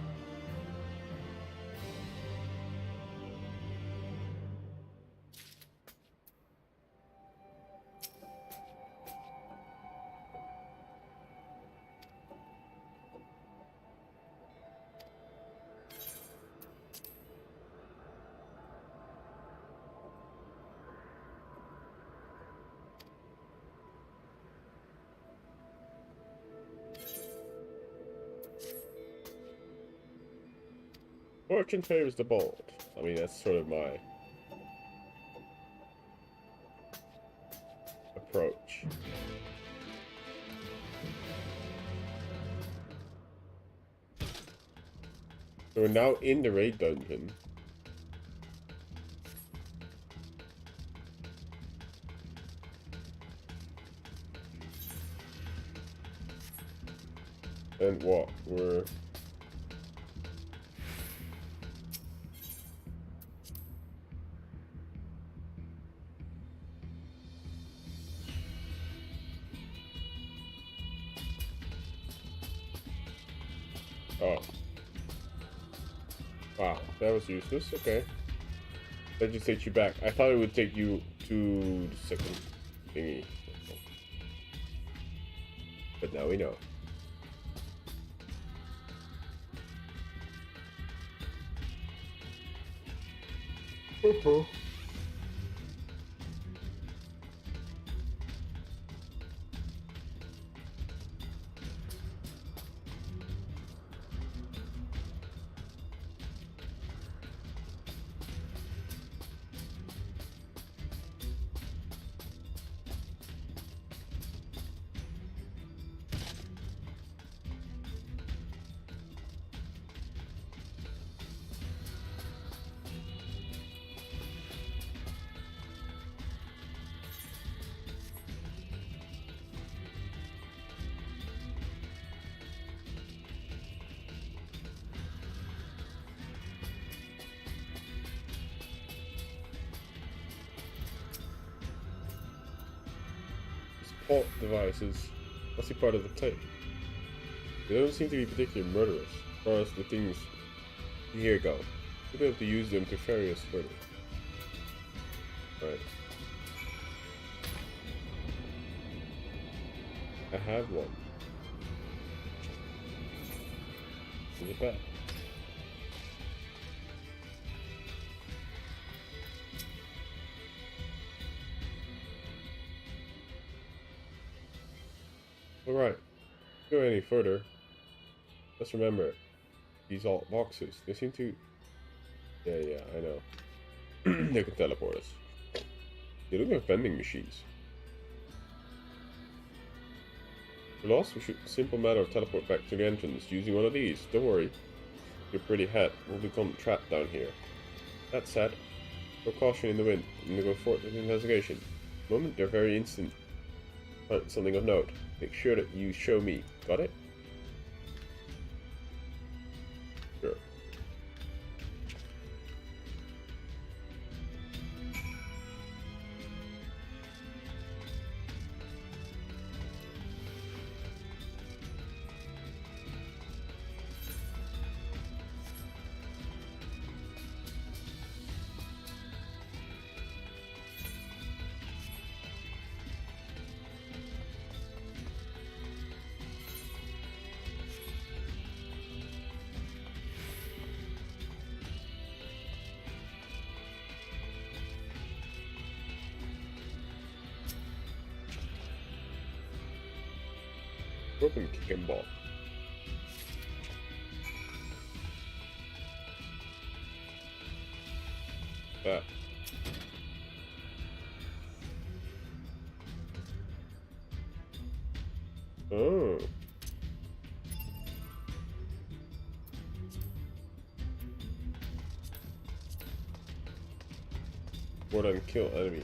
Speaker 1: Fortune favors the bold. I mean, that's sort of my approach. So we're now in the raid dungeon. And what? We're... Oh. Wow, that was useless. Okay. That just takes you back. I thought it would take you to the second thingy. But now we know. Support devices must be part of the tape. They don't seem to be particularly murderous, as far as the things here go. We'll be able to use them to ferry us further. Alright. I have one. Is it bad? Alright, go any further. Just remember, these alt boxes, they seem to... Yeah, I know. They can teleport us. They look like vending machines. We're lost, we should simple matter of teleport back to the entrance using one of these. Don't worry. Your pretty hat will become trapped down here. That said, throw caution in the wind and go forth with the investigation. The moment they're very instant. Find something of note. Make sure that you show me. Got it? Sure. Broken kick and ball. That. Oh. More than kill enemy.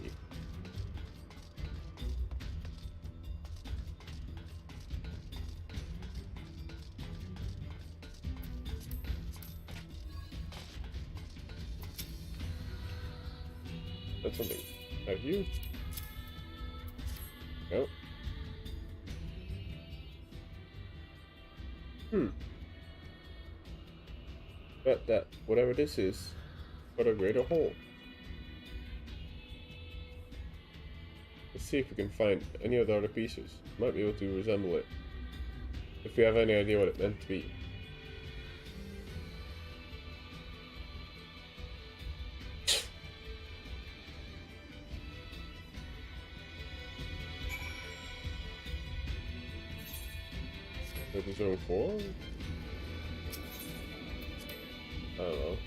Speaker 1: That's something. Have you? No. Bet that whatever this is, got a greater hole. Let's see if we can find any of the other pieces. Might be able to resemble it. If we have any idea what it meant to be. Maybe zone 4? I don't know.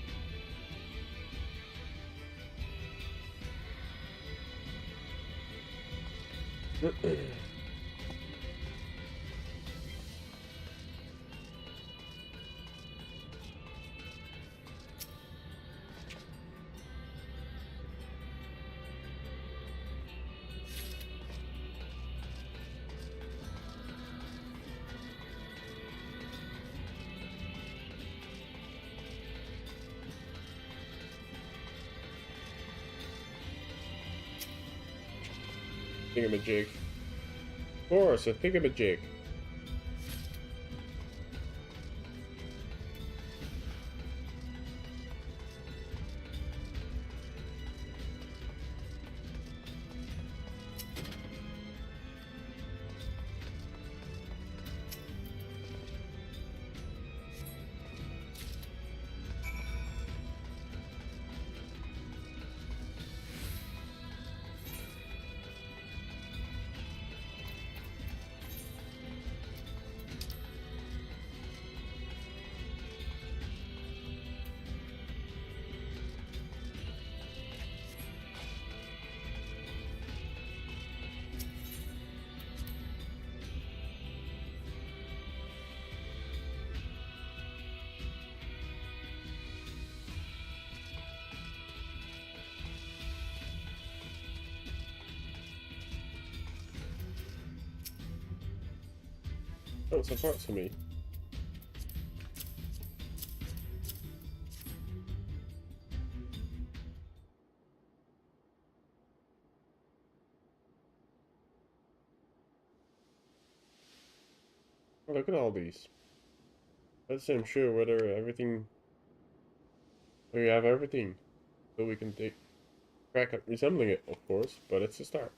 Speaker 1: Thingamajig. Of course, a thingamajig. Oh, some parts for me. Oh, look at all these. Let's say I'm sure whether everything... We have everything. So we can take crack at resembling it, of course, but it's a start.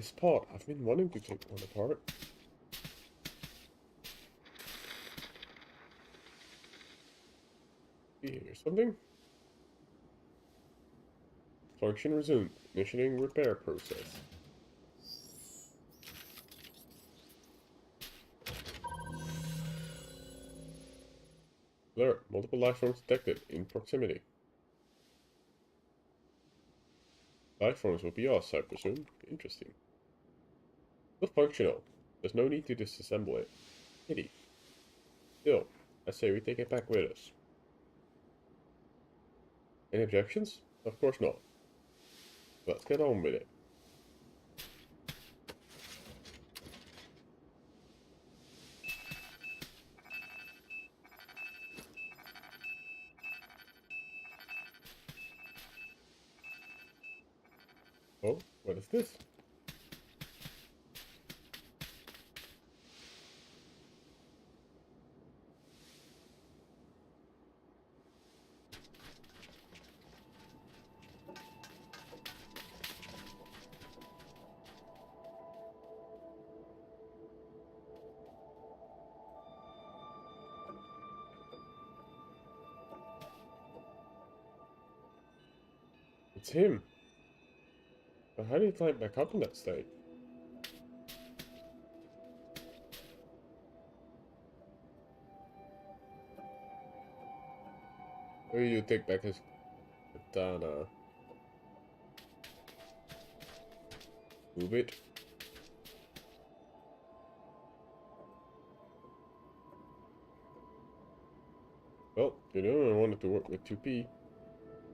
Speaker 1: this pot. I've been wanting to take one apart. Here's something. Function resumed. Initiating repair process. Alert. Multiple life forms detected in proximity. Life forms will be us, I presume. Interesting. Not functional. There's no need to disassemble it. Pity. Still, I say we take it back with us. Any objections? Of course not. Let's get on with it. Oh, what is this? It's him. But how did he climb back up in that state? Maybe you take back his katana. Move it. Well, you know, I wanted to work with 2P.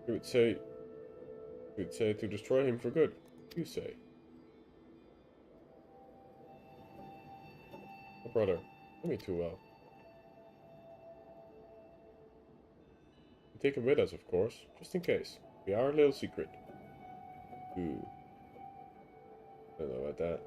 Speaker 1: You would say to destroy him for good. You say. Oh, brother, know me too well. We take him with us, of course, just in case. We are a little secret. Ooh. Don't know about that.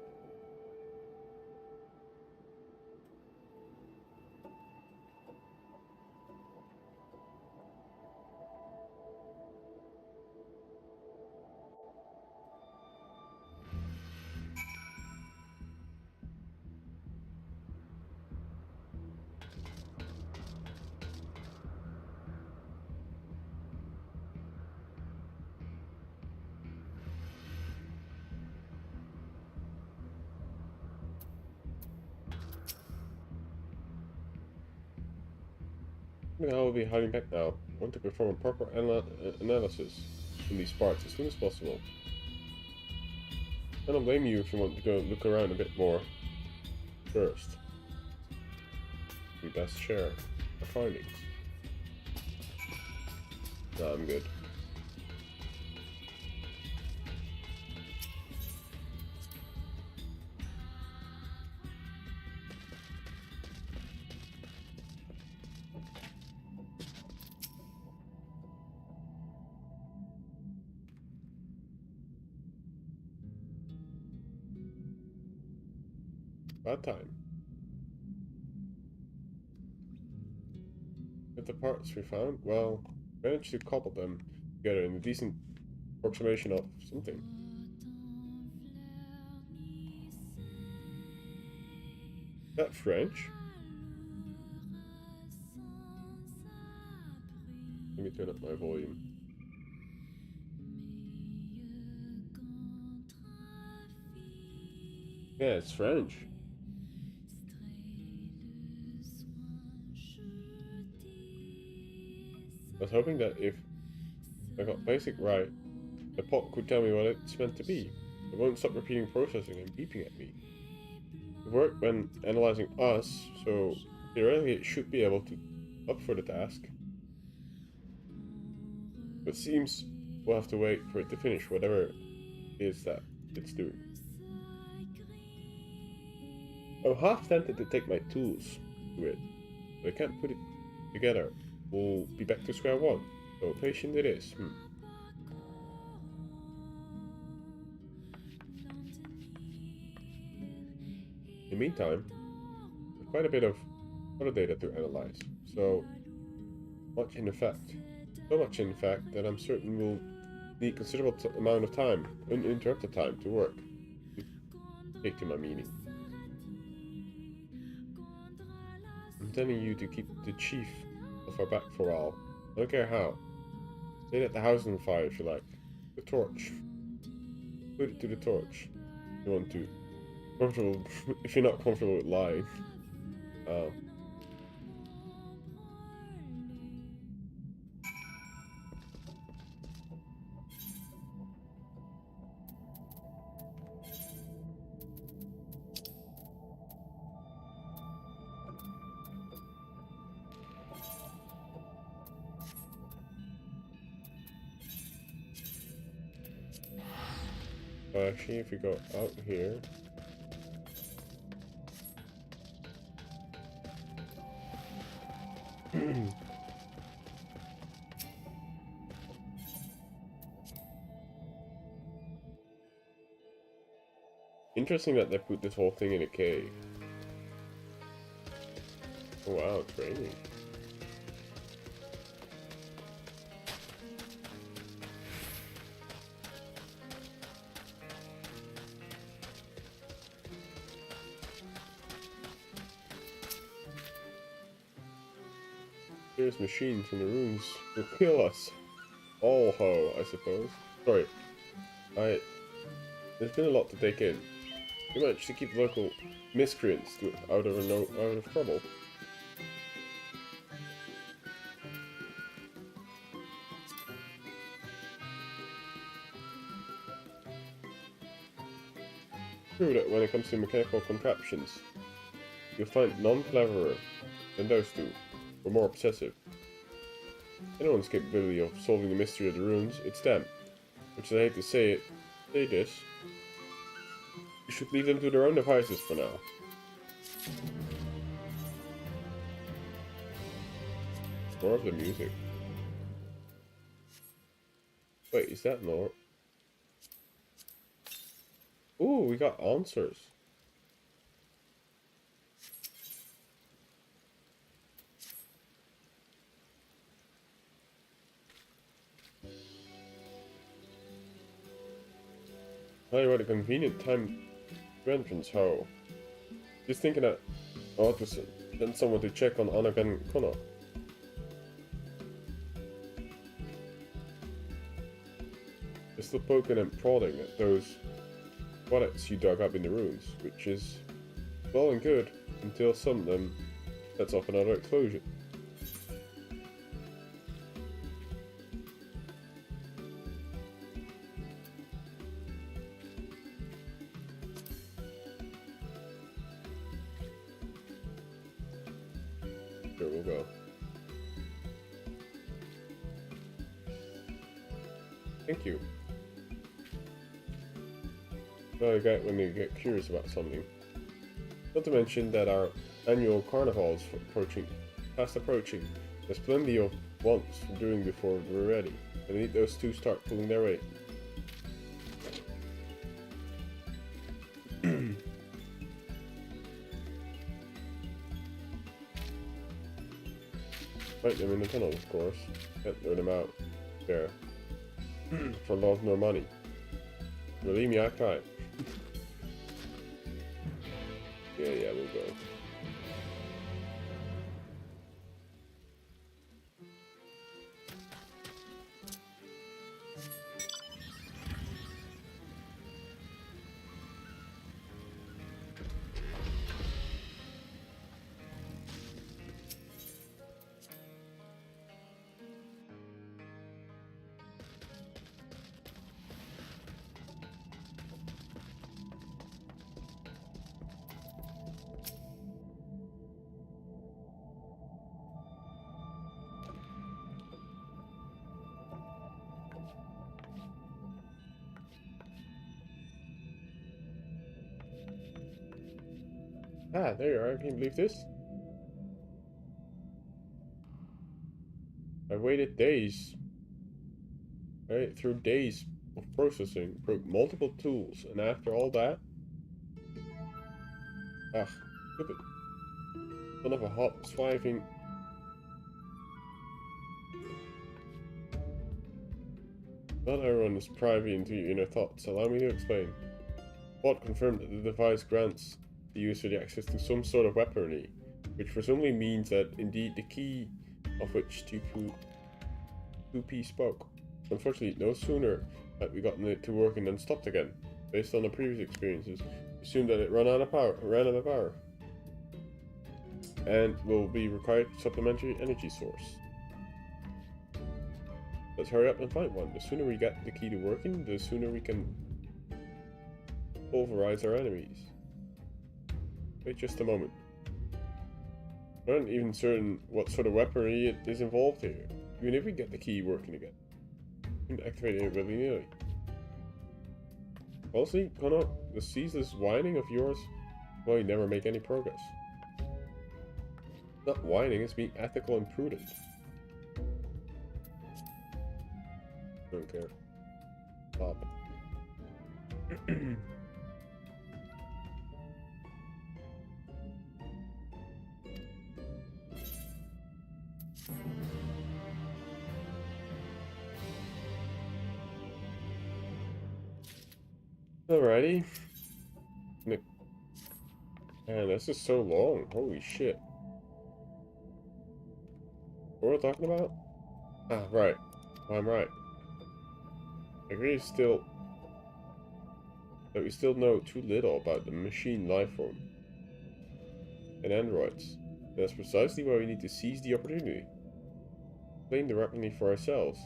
Speaker 1: I will be hiding back now. I want to perform a proper analysis in these parts as soon as possible. I don't blame you if you want to go look around a bit more. First, we best share our findings. No, I'm good. About time. With the parts we found, well, managed to couple them together in a decent approximation of something. Is that French? Let me turn up my volume. Yeah, it's French. I was hoping that if I got basic right, the pot could tell me what it's meant to be. It won't stop repeating processing and beeping at me. It worked when analyzing us, so theoretically it should be able to up for the task. But it seems we'll have to wait for it to finish whatever it is that it's doing. I'm half tempted to take my tools to it, but I can't put it together. We'll be back to square one, so patient it is. In the meantime, there's quite a bit of other data to analyze, so much in fact that I'm certain we'll need considerable amount of time, uninterrupted time, to work. Take to my meaning. I'm telling you to keep the chief off our back for a while. I don't care how. Stay at the house on fire if you like. The torch. Put it to the torch. If you want to. Comfortable if you're not comfortable with lying. Actually, if we go out here. Interesting that they put this whole thing in a cave. Oh wow, it's raining. There's machines from the ruins will kill us. All ho, I suppose. Sorry. There's been a lot to take in. We managed to keep the local miscreants out of trouble. True that when it comes to mechanical contraptions, you'll find none cleverer than those two, or more obsessive. Anyone's capability of solving the mystery of the ruins, it's them. Which I hate to say this. You should leave them to their own devices for now. More of the music. Wait, is that more? Ooh, we got answers. Tell you what a convenient time to entrance, ho. Just thinking that I ought to send someone to check on Anagan Kono. They're still poking and prodding at those bullets you dug up in the ruins, which is well and good until some of them sets off another explosion. Here we'll go. Thank you. Well, you get when you get curious about something. Not to mention that our annual carnival is fast approaching. There's plenty of wants for doing before we're ready. I need those two start pulling their weight. Fight them in the tunnel, of course. Can't lure them out there for love nor money. Believe me, I tried. Yeah, we'll go. Ah, there you are. Can you believe this? I waited days. Right, through days of processing, broke multiple tools, and after all that... Ah, stupid. Son of a hot, swiving... Not everyone is privy into your inner thoughts. Allow me to explain. Bot confirmed that the device grants the user the access to some sort of weaponry, which presumably means that indeed the key of which 2P spoke. Unfortunately, no sooner had we gotten it to working than stopped again. Based on the previous experiences, we assumed that it ran out of power, and will be required supplementary energy source. Let's hurry up and find one. The sooner we get the key to working, the sooner we can pulverize our enemies. Wait just a moment. I'm not even certain what sort of weaponry is involved here. Even if we get the key working again, we can activate it willy-nilly. Honestly, Connor, the ceaseless whining of yours, well, you never make any progress. Not whining, it's being ethical and prudent. Don't care. Stop. Alrighty. Man, this is so long. Holy shit. What are we talking about? Ah, right. Well, I'm right. I agree still that we still know too little about the machine lifeform and androids. That's precisely why we need to seize the opportunity. Claim the weaponry for ourselves.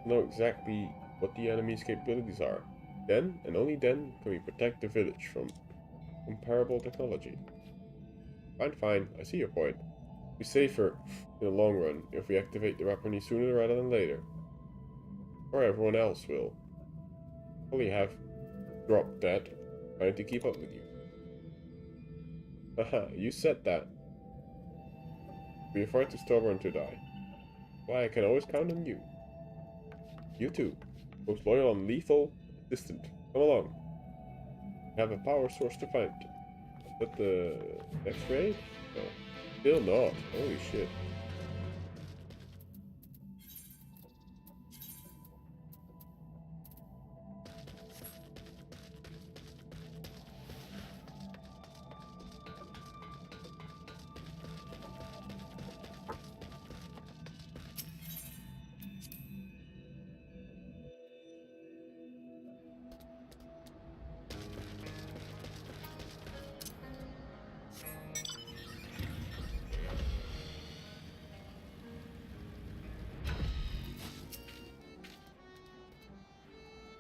Speaker 1: Know exactly what the enemy's capabilities are. Then, and only then, can we protect the village from comparable technology. Fine, I see your point. We're safer in the long run if we activate the weaponry sooner rather than later. Or everyone else will. Probably have dropped dead, trying to keep up with you. Haha, you said that. We are far too stubborn to die. Why, I can always count on you. You too. Most loyal and lethal assistant. Come along. We have a power source to find. Is that the next raid? No. Still not. Holy shit.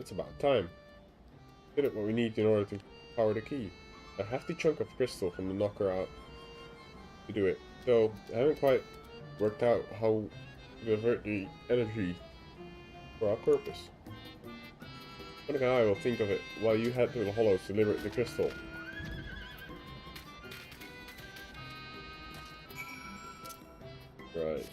Speaker 1: It's about time. Get it what we need in order to power the key. A hefty chunk of crystal from the knocker out to do it. Though I haven't quite worked out how to divert the energy for our purpose. One guy will think of it while you head to the hollows to liberate the crystal. Right.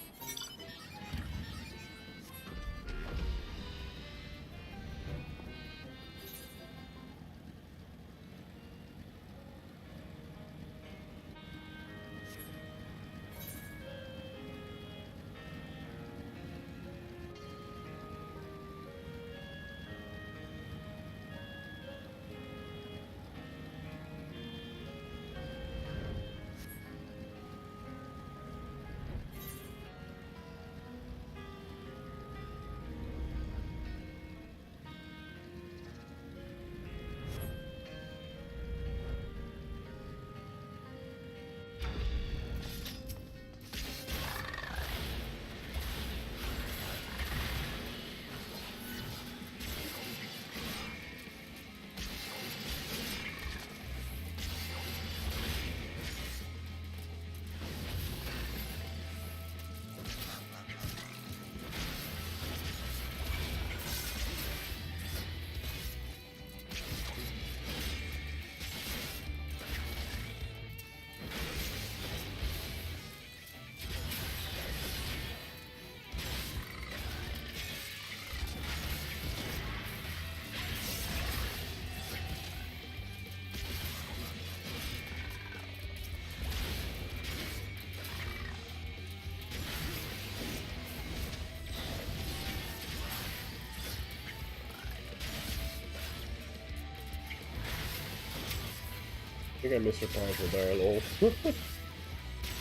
Speaker 1: think I missed a powerful there, lol.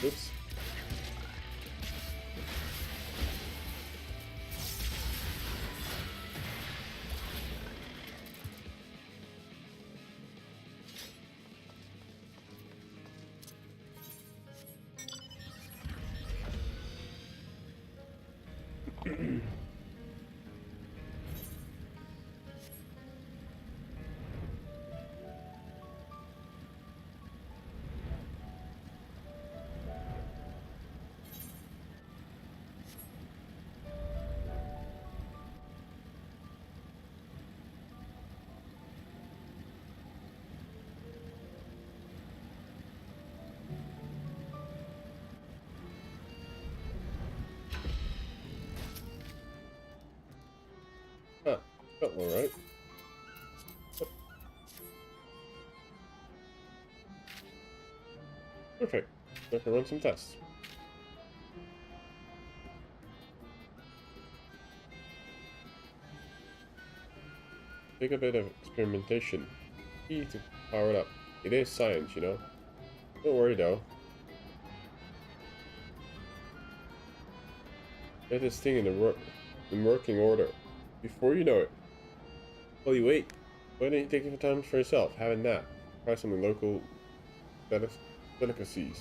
Speaker 1: Oops. Ah, felt alright. Perfect. I can run some tests. Take a bit of experimentation. Key to power it up. It is science, you know. Don't worry though. Get this thing in working order. Before you know it. While you wait, why don't you take some time for yourself? Have a nap. Try some local delicacies.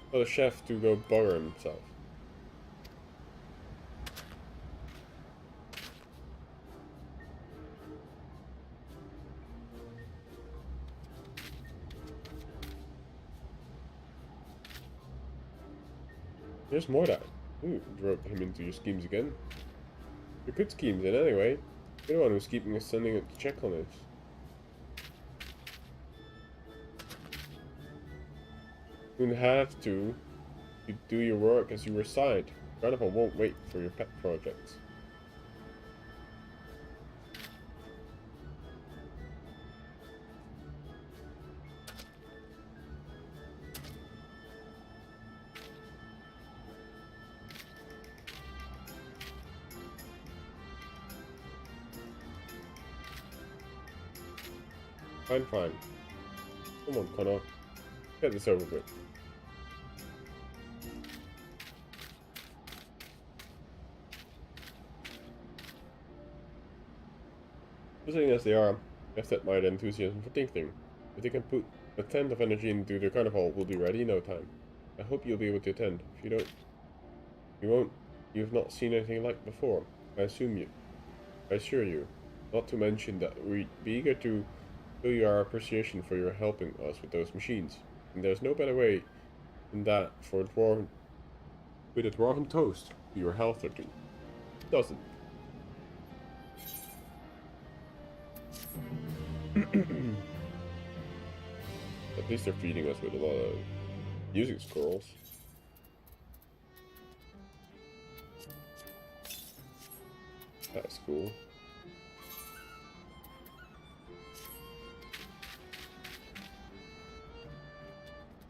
Speaker 1: Tell the chef to go bugger himself. There's more that. Ooh, drove him into your schemes again. Your good schemes then anyway. You're the one who's keeping us sending it to check on us. You don't have to. You do your work as you were assigned. Carnival won't wait for your pet projects. Fine. Come on, Connor. Get this over with. Visiting as they are, I've set my enthusiasm for thinking. If they can put a tenth of energy into their carnival, we'll be ready in no time. I hope you'll be able to attend. If you don't, you won't. You've not seen anything like before. I assure you. Not to mention that we'd be eager to show you our appreciation for your helping us with those machines. And there's no better way than that for a dwarven, with a dwarven toast to your health or two. Doesn't. At least they're feeding us with a lot of music scrolls. That's cool.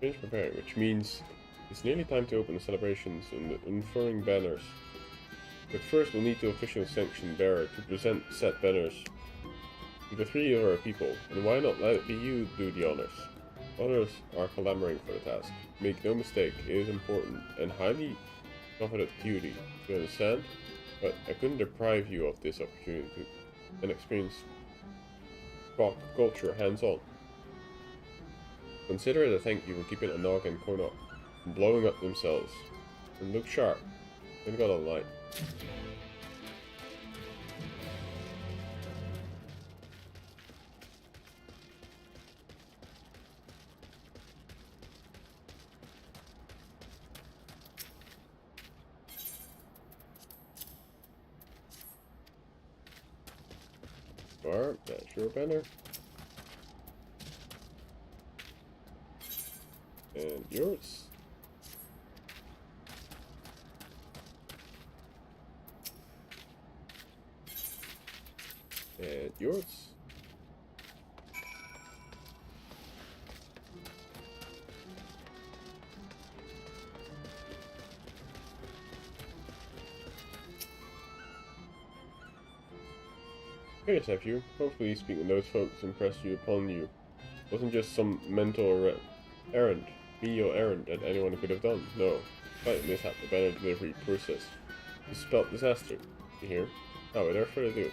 Speaker 1: Finish preparing, which means it's nearly time to open the celebrations and the unfurling banners. But first we'll need to officially sanction bearer to present said banners to the 3 other people, and why not let it be you do the honors? Others are clamoring for the task. Make no mistake, it is important and highly coveted duty, you understand? But I couldn't deprive you of this opportunity and experience culture hands-on. Consider it a thank you for keeping Anog and Kona from blowing up themselves. And look sharp. They've got a light. Alright, that's your banner. And yours. And yours. Here's nephew. Hopefully speaking to those folks impress you upon you. wasn't just some mental errand, menial errand that anyone could have done. No, slight mishap the banner delivery process. You spelled disaster. You hear? Now, without further ado.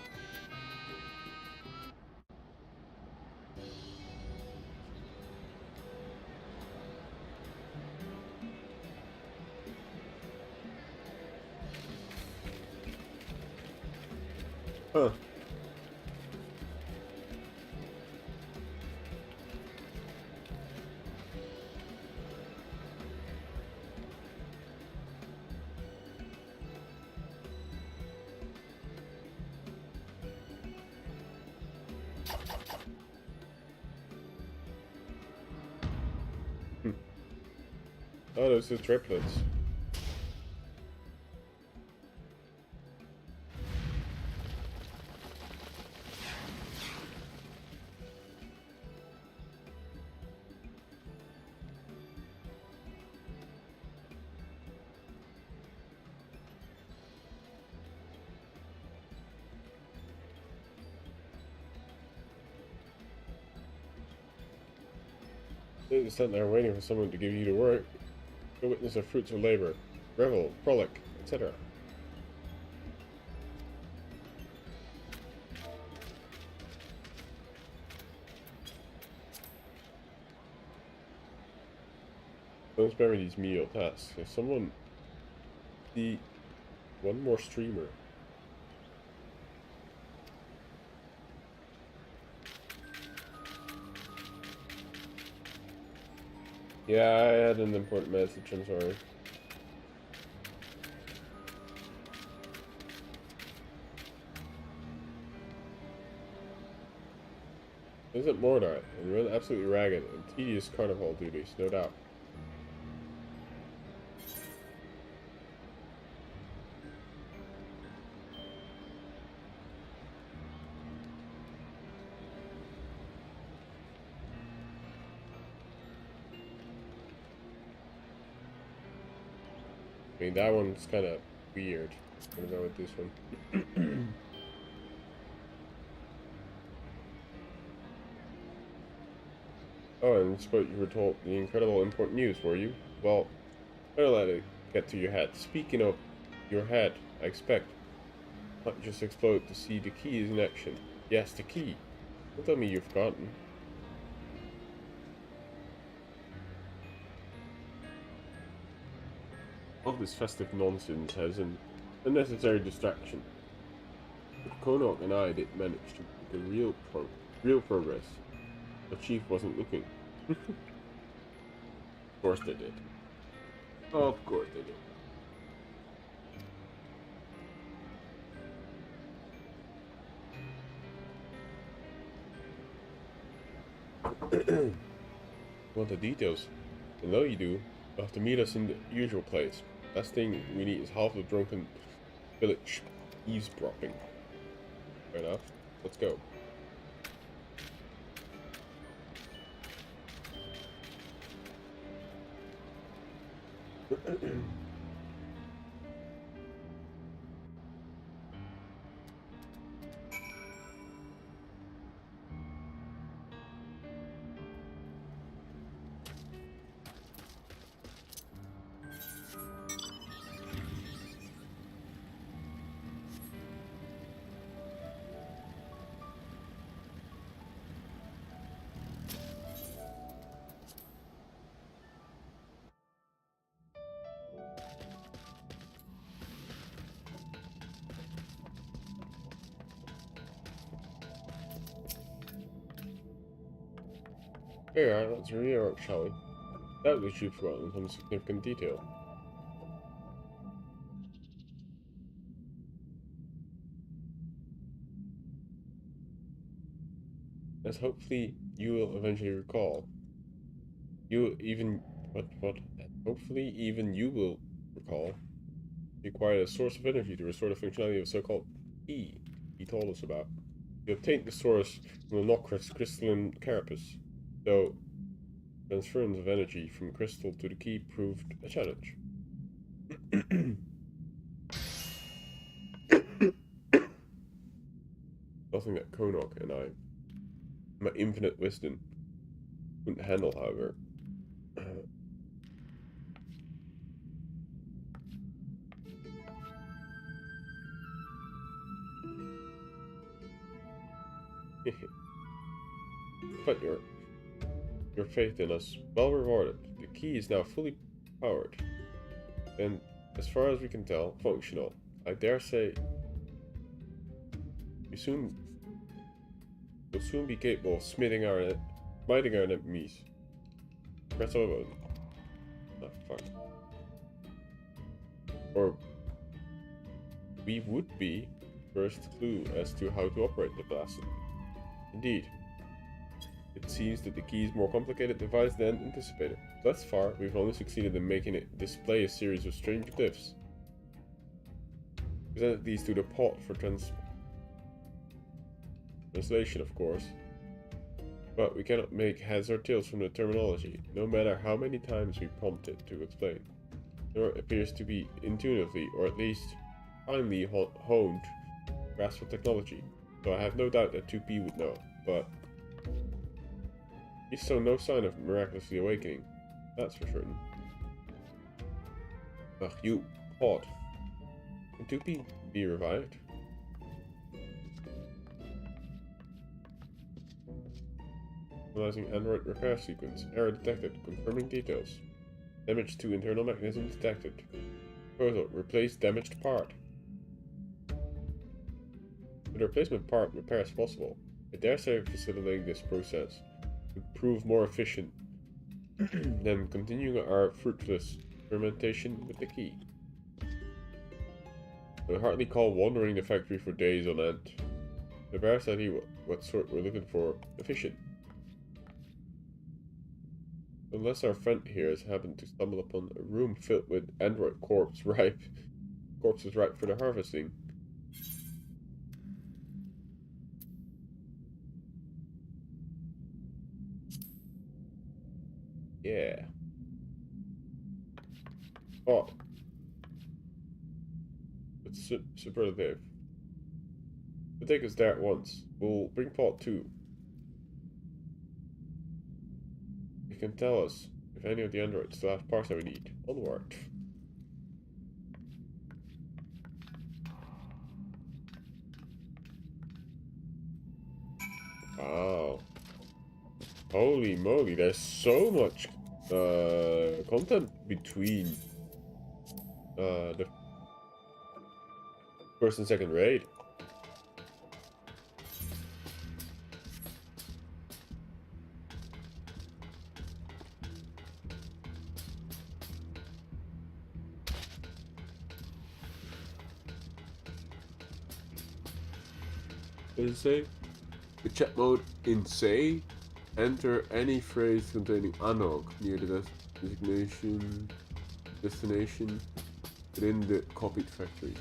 Speaker 1: Huh. Oh, those are triplets. They just sat there waiting for someone to give you to work. Go witness the fruits of labor. Revel, frolic, etc. Don't spare me these menial tasks. If someone see one more streamer. Yeah, I had an important message, I'm sorry. Visit Mordart and run absolutely ragged and tedious carnival duties, no doubt. I mean, that one's kind of weird. I'm gonna go with this one. Oh, and it's what you were told the incredible important news, were you? Well, better let it get to your head. Speaking of your head, I expect. Not just explode to see the key is in action. Yes, the key. Don't tell me you've forgotten. All this festive nonsense has an unnecessary distraction. But Konok and I did manage to make a real progress. The chief wasn't looking. Of course they did. Of course they did. Want the details? I know you do. You'll have to meet us in the usual place. Last thing we need is half the drunken village eavesdropping. Fair enough. Let's go. Alright, let's rework, shall we? That was you've forgotten some significant detail. As hopefully you will eventually recall. Hopefully even you will recall. You acquired a source of energy to restore the functionality of so-called E he told us about. You obtained the source from the Nokris crystalline carapace, though transference of energy from crystal to the key proved a challenge. Nothing that Konok and I, my infinite wisdom, Couldn't handle, however. But your faith in us, well rewarded. The key is now fully powered, and as far as we can tell, functional. I dare say will soon be capable of smiting our enemies. Press all button. Oh fuck. Or we would be first clue as to how to operate the blaster. Indeed. It seems that the key is more complicated device than anticipated. Thus far, we've only succeeded in making it display a series of strange glyphs. Presented these to the pod for translation, of course. But we cannot make heads or tails from the terminology, no matter how many times we prompt it to explain. Nor appears to be intuitively, or at least finely honed, grasp of technology. So I have no doubt that 2P would know, but he saw no sign of miraculously awakening, that's for certain. Ugh, you pod. Can 2P be revived? Analyzing Android repair sequence. Error detected. Confirming details. Damage to internal mechanism detected. Proposal. Replace damaged part. With the replacement part, repair is possible. I dare say facilitating this process would prove more efficient than continuing our fruitless experimentation with the key. I would hardly call wandering the factory for days on end. The bear said what sort we're looking for. Efficient. Unless our friend here has happened to stumble upon a room filled with android corpses ripe for the harvesting. Yeah. Oh. It's superlative. We'll take us there at once. We'll bring Paul too. You can tell us if any of the androids still have parts that we need. Onward. Wow. Holy moly, there's so much content between the first and second raid. What does it say? The chat mode in say, enter any phrase containing Amaurot near the destination within the copied factory.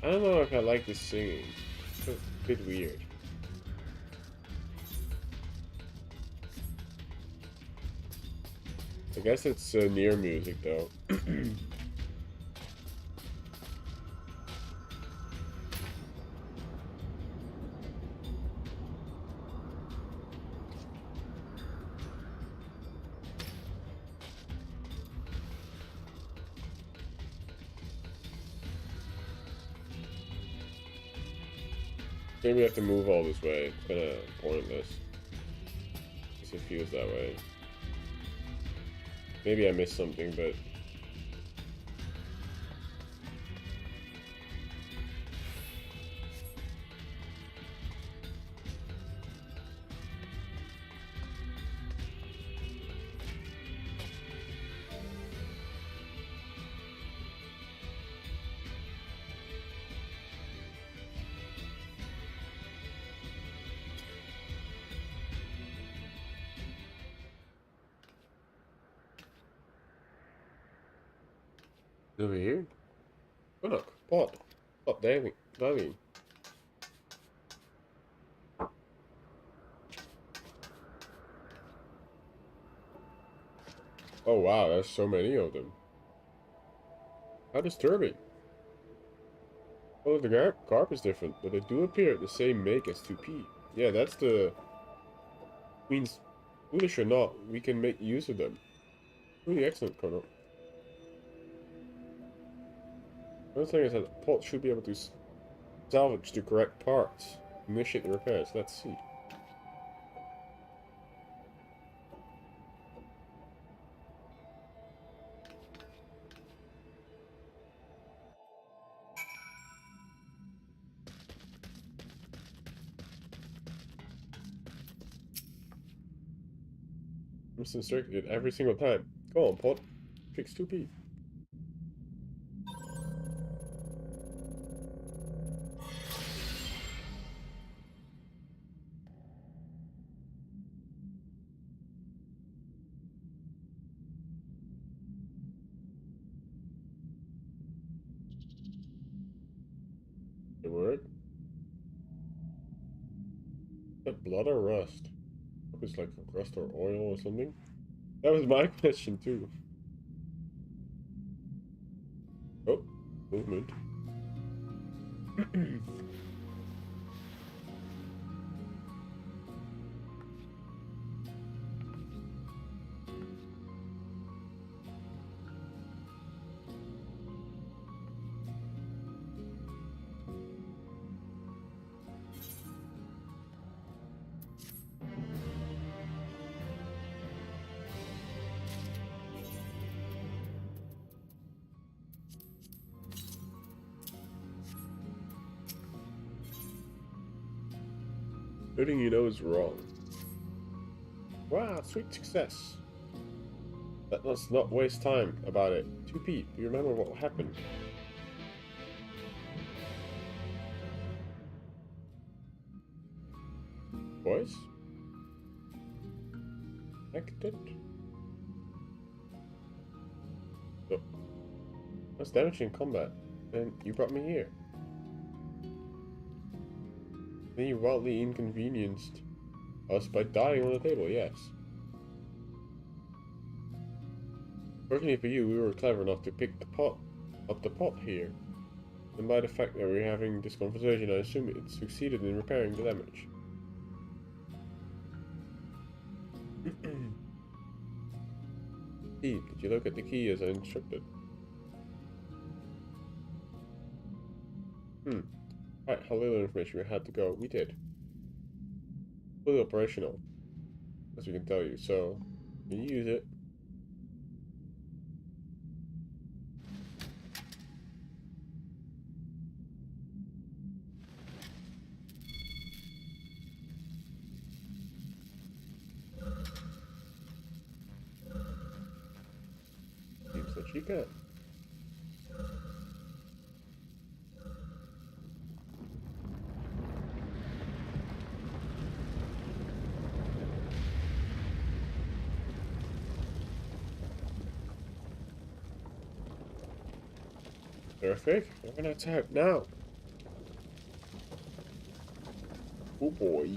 Speaker 1: I don't know if I like this singing. It's a bit weird. I guess it's near music though. Maybe we have to move all this way. It's kinda pointless. At least it feels that way. Maybe I missed something, but... over here? Look, pot. Pot diving. Diving. Oh wow, there's so many of them. How disturbing. Well, the carp is different, but they do appear the same make as 2P. Yeah, that's the... means, foolish or not, we can make use of them. Really excellent, Colonel. Another thing is that the pot should be able to salvage the correct parts. Initiate the repairs. Let's see. Instructed every single time. Go on, pot. Fix 2P. It worked. That blood or rust? It's like rust or oil or something. That was my question too. Oh, movement. Everything you know is wrong. Wow, sweet success. Let's not waste time about it. 2P, do you remember what happened? Boys? Connected? Oh. That's damage in combat. And you brought me here. Then you wildly inconvenienced us by dying on the table, yes. Fortunately for you, we were clever enough to pick up the pot here. And by the fact that we're having this conversation, I assume it succeeded in repairing the damage. Steve, did you look at the key as I instructed? Right, how little information we had to go. We did. Fully operational, as we can tell you, so you use it. Seems that she can. Perfect. We're gonna attack now. Oh boy.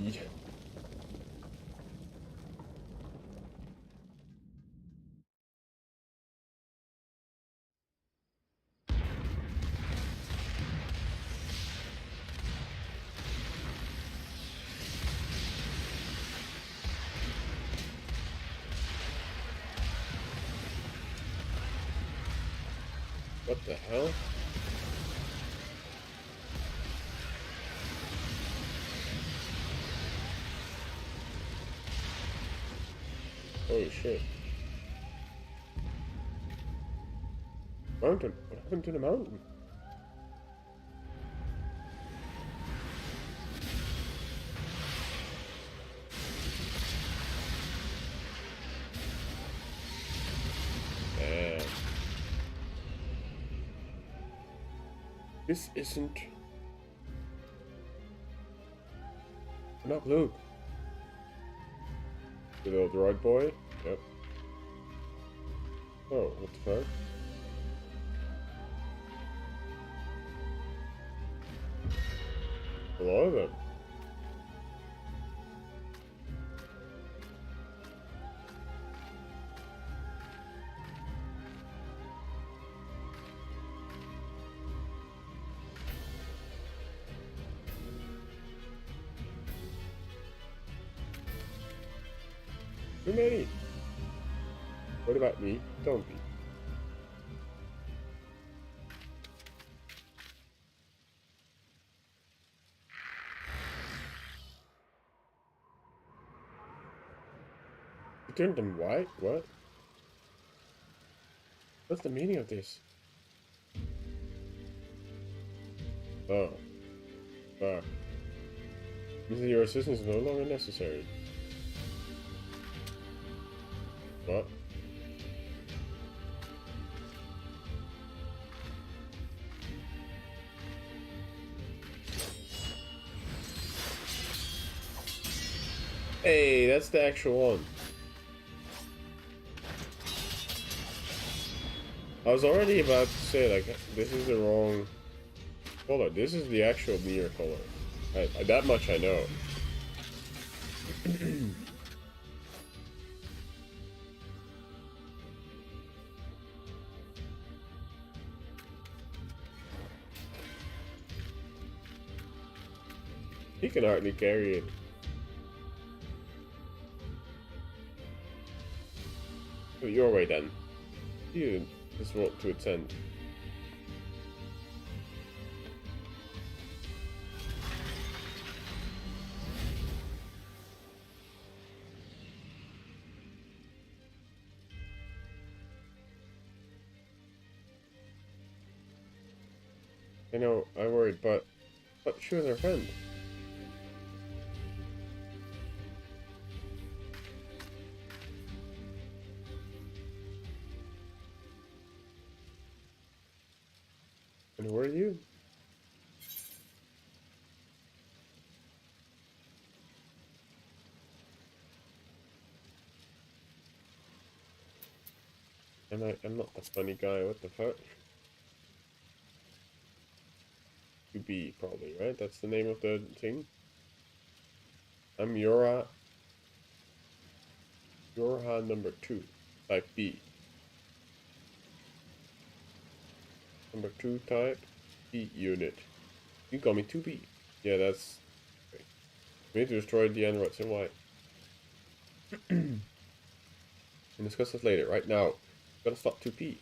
Speaker 1: What the hell? Holy shit. Mountain. What happened to the mountain? Damn. This isn't... Not Luke. The little droid boy? Yep. Oh, what the fuck? A lot of them. Too many. What about me? Don't be. You turned them white? What? What's the meaning of this? Oh. Fuck. Means that your assistance is no longer necessary. What? Hey, that's the actual one. I was already about to say, like, this is the wrong color. This is the actual mirror color. That much I know. He can hardly carry it. Oh, your way then. You just want to attend. I know, I worried, but she was our friend. And who are you? I'm not the funny guy, what the fuck? To be, probably, right? That's the name of the thing? I'm Yorha number 2, type B. Number 2 type, B unit. You can call me 2B. Yeah, that's... Okay. We need to destroy the androids and why. And discuss this later. Right now, gotta stop 2P.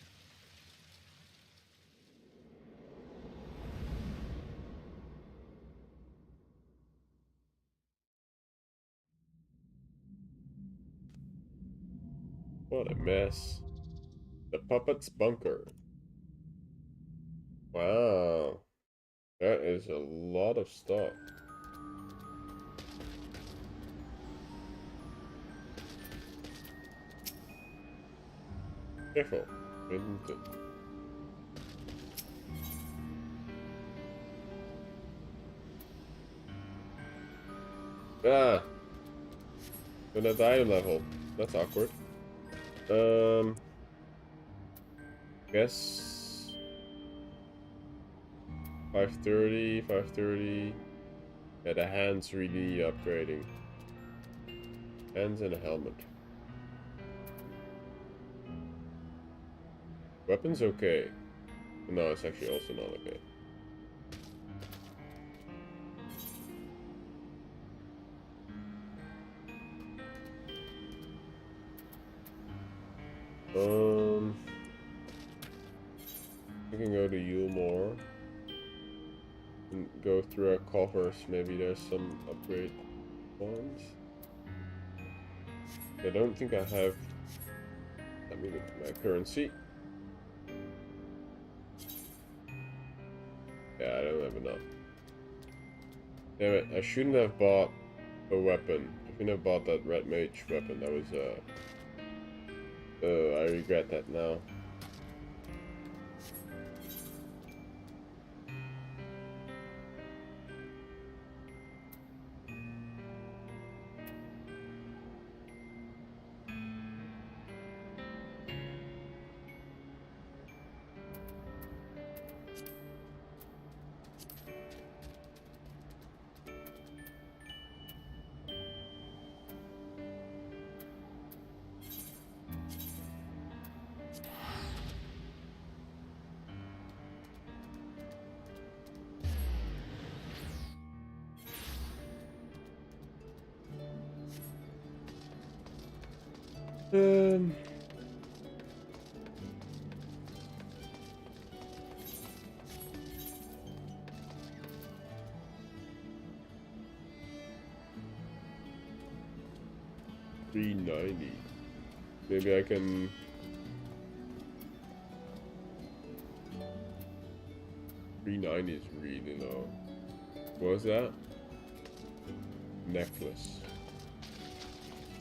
Speaker 1: What a mess. The puppet's bunker. Wow. That is a lot of stuff. Careful. Ah! So that's item level. That's awkward. Guess 530. Yeah, the hands really upgrading. Hands and a helmet. Weapons okay. No, it's actually also not okay. We can go to Yulmore and go through our coffers. Maybe there's some upgrade ones. I don't think I have. Let me look at my currency. Yeah, I don't have enough. Damn it, I shouldn't have bought a weapon. I shouldn't have bought that red mage weapon. That was I regret that now. Um. $390. Maybe I can. $390 is really low. What was that? Necklace.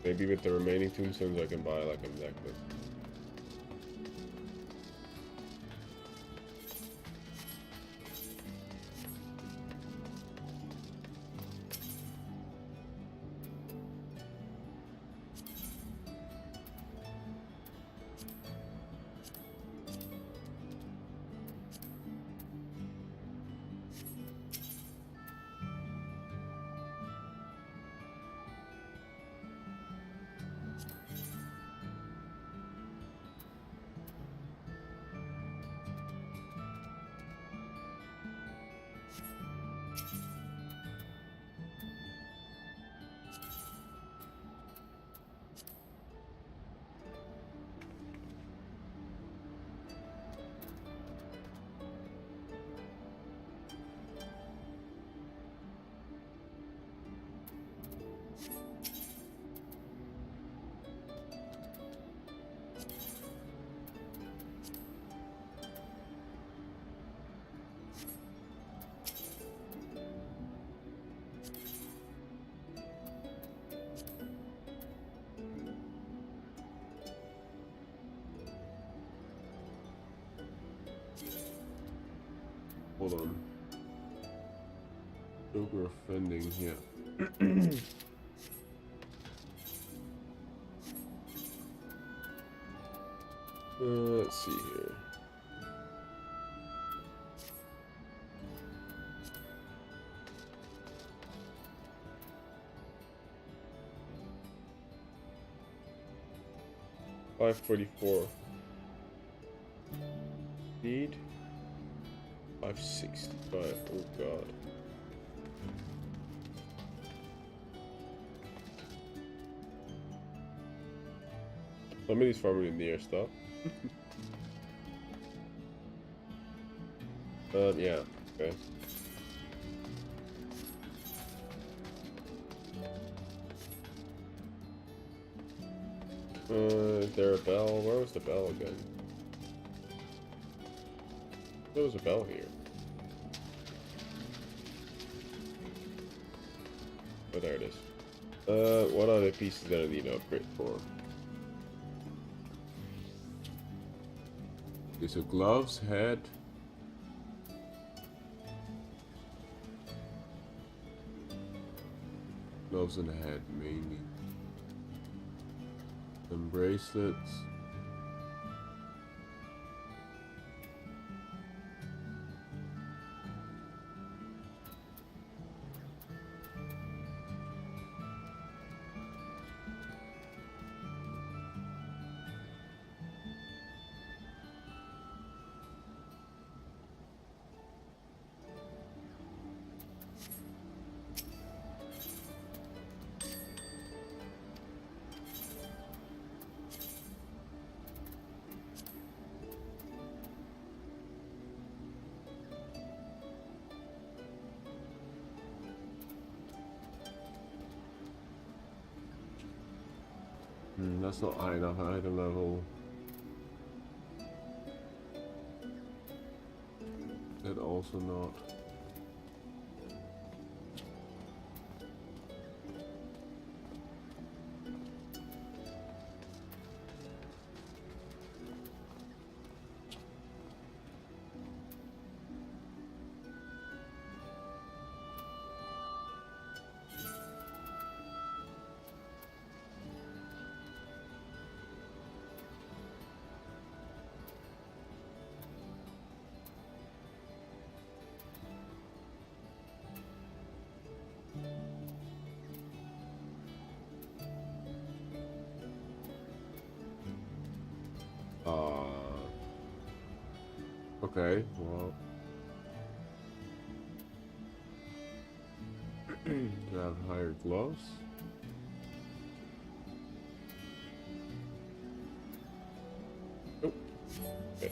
Speaker 1: Maybe with the remaining tombstones I can buy like a necklace. Hold on. Joker offending here. Let's see here. $544. Need 565. Oh god. Somebody's farming near stuff. Yeah, okay. Is there a bell? Where was the bell again? There was a bell here. Oh, there it is. What other pieces that I need to upgrade for? Okay, so gloves, head. Gloves and head, mainly. Some bracelets. That's not high enough item level. That also not. Okay, well. Do I have higher gloves? Okay.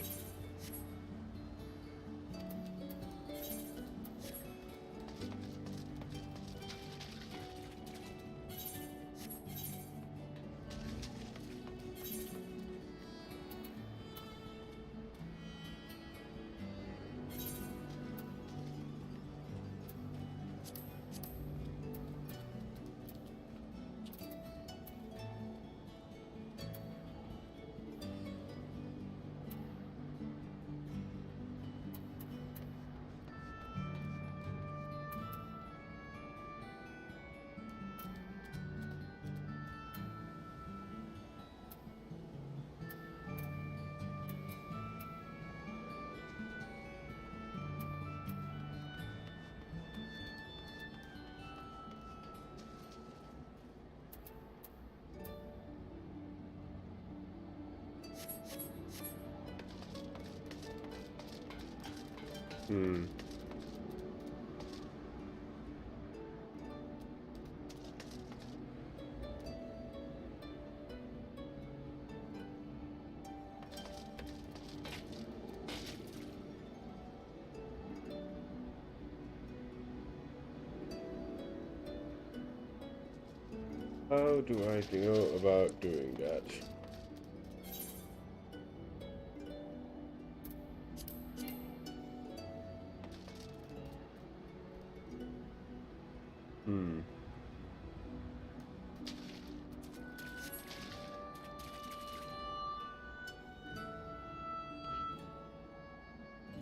Speaker 1: How do I go about doing that?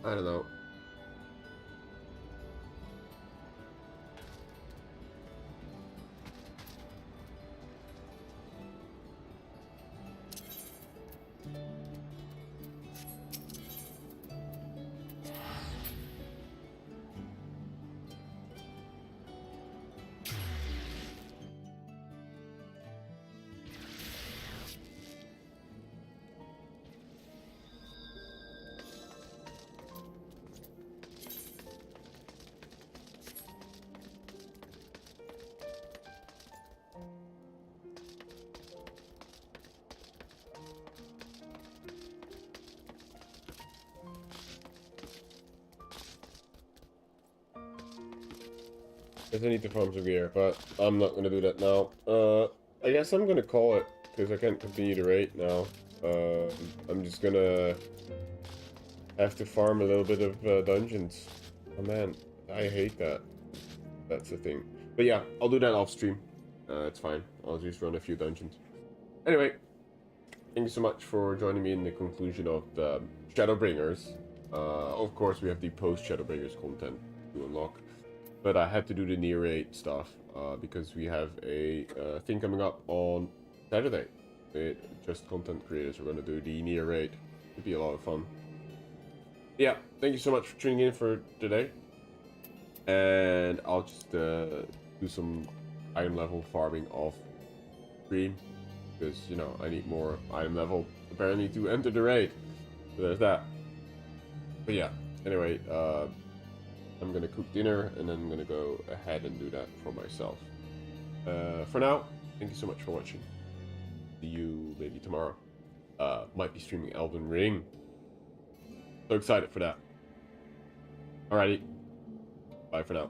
Speaker 1: I don't know. Guess I need to farm some gear, but I'm not gonna do that now. I guess I'm gonna call it, because I can't continue the raid now. I'm just gonna have to farm a little bit of dungeons. Oh man, I hate that. That's the thing. But yeah, I'll do that off stream. It's fine. I'll just run a few dungeons. Anyway, thank you so much for joining me in the conclusion of the Shadowbringers. Of course, we have the post-Shadowbringers content to unlock. But I had to do the near raid stuff because we have a thing coming up on Saturday. Just content creators are going to do the near raid. It'll be a lot of fun. Yeah, thank you so much for tuning in for today. And I'll just do some item level farming off stream. Because, you know, I need more item level apparently to enter the raid. So there's that. But yeah, anyway, I'm gonna cook dinner and then I'm gonna go ahead and do that for myself. For now, thank you so much for watching. See you maybe tomorrow. Might be streaming Elden Ring. So excited for that. Alrighty. Bye for now.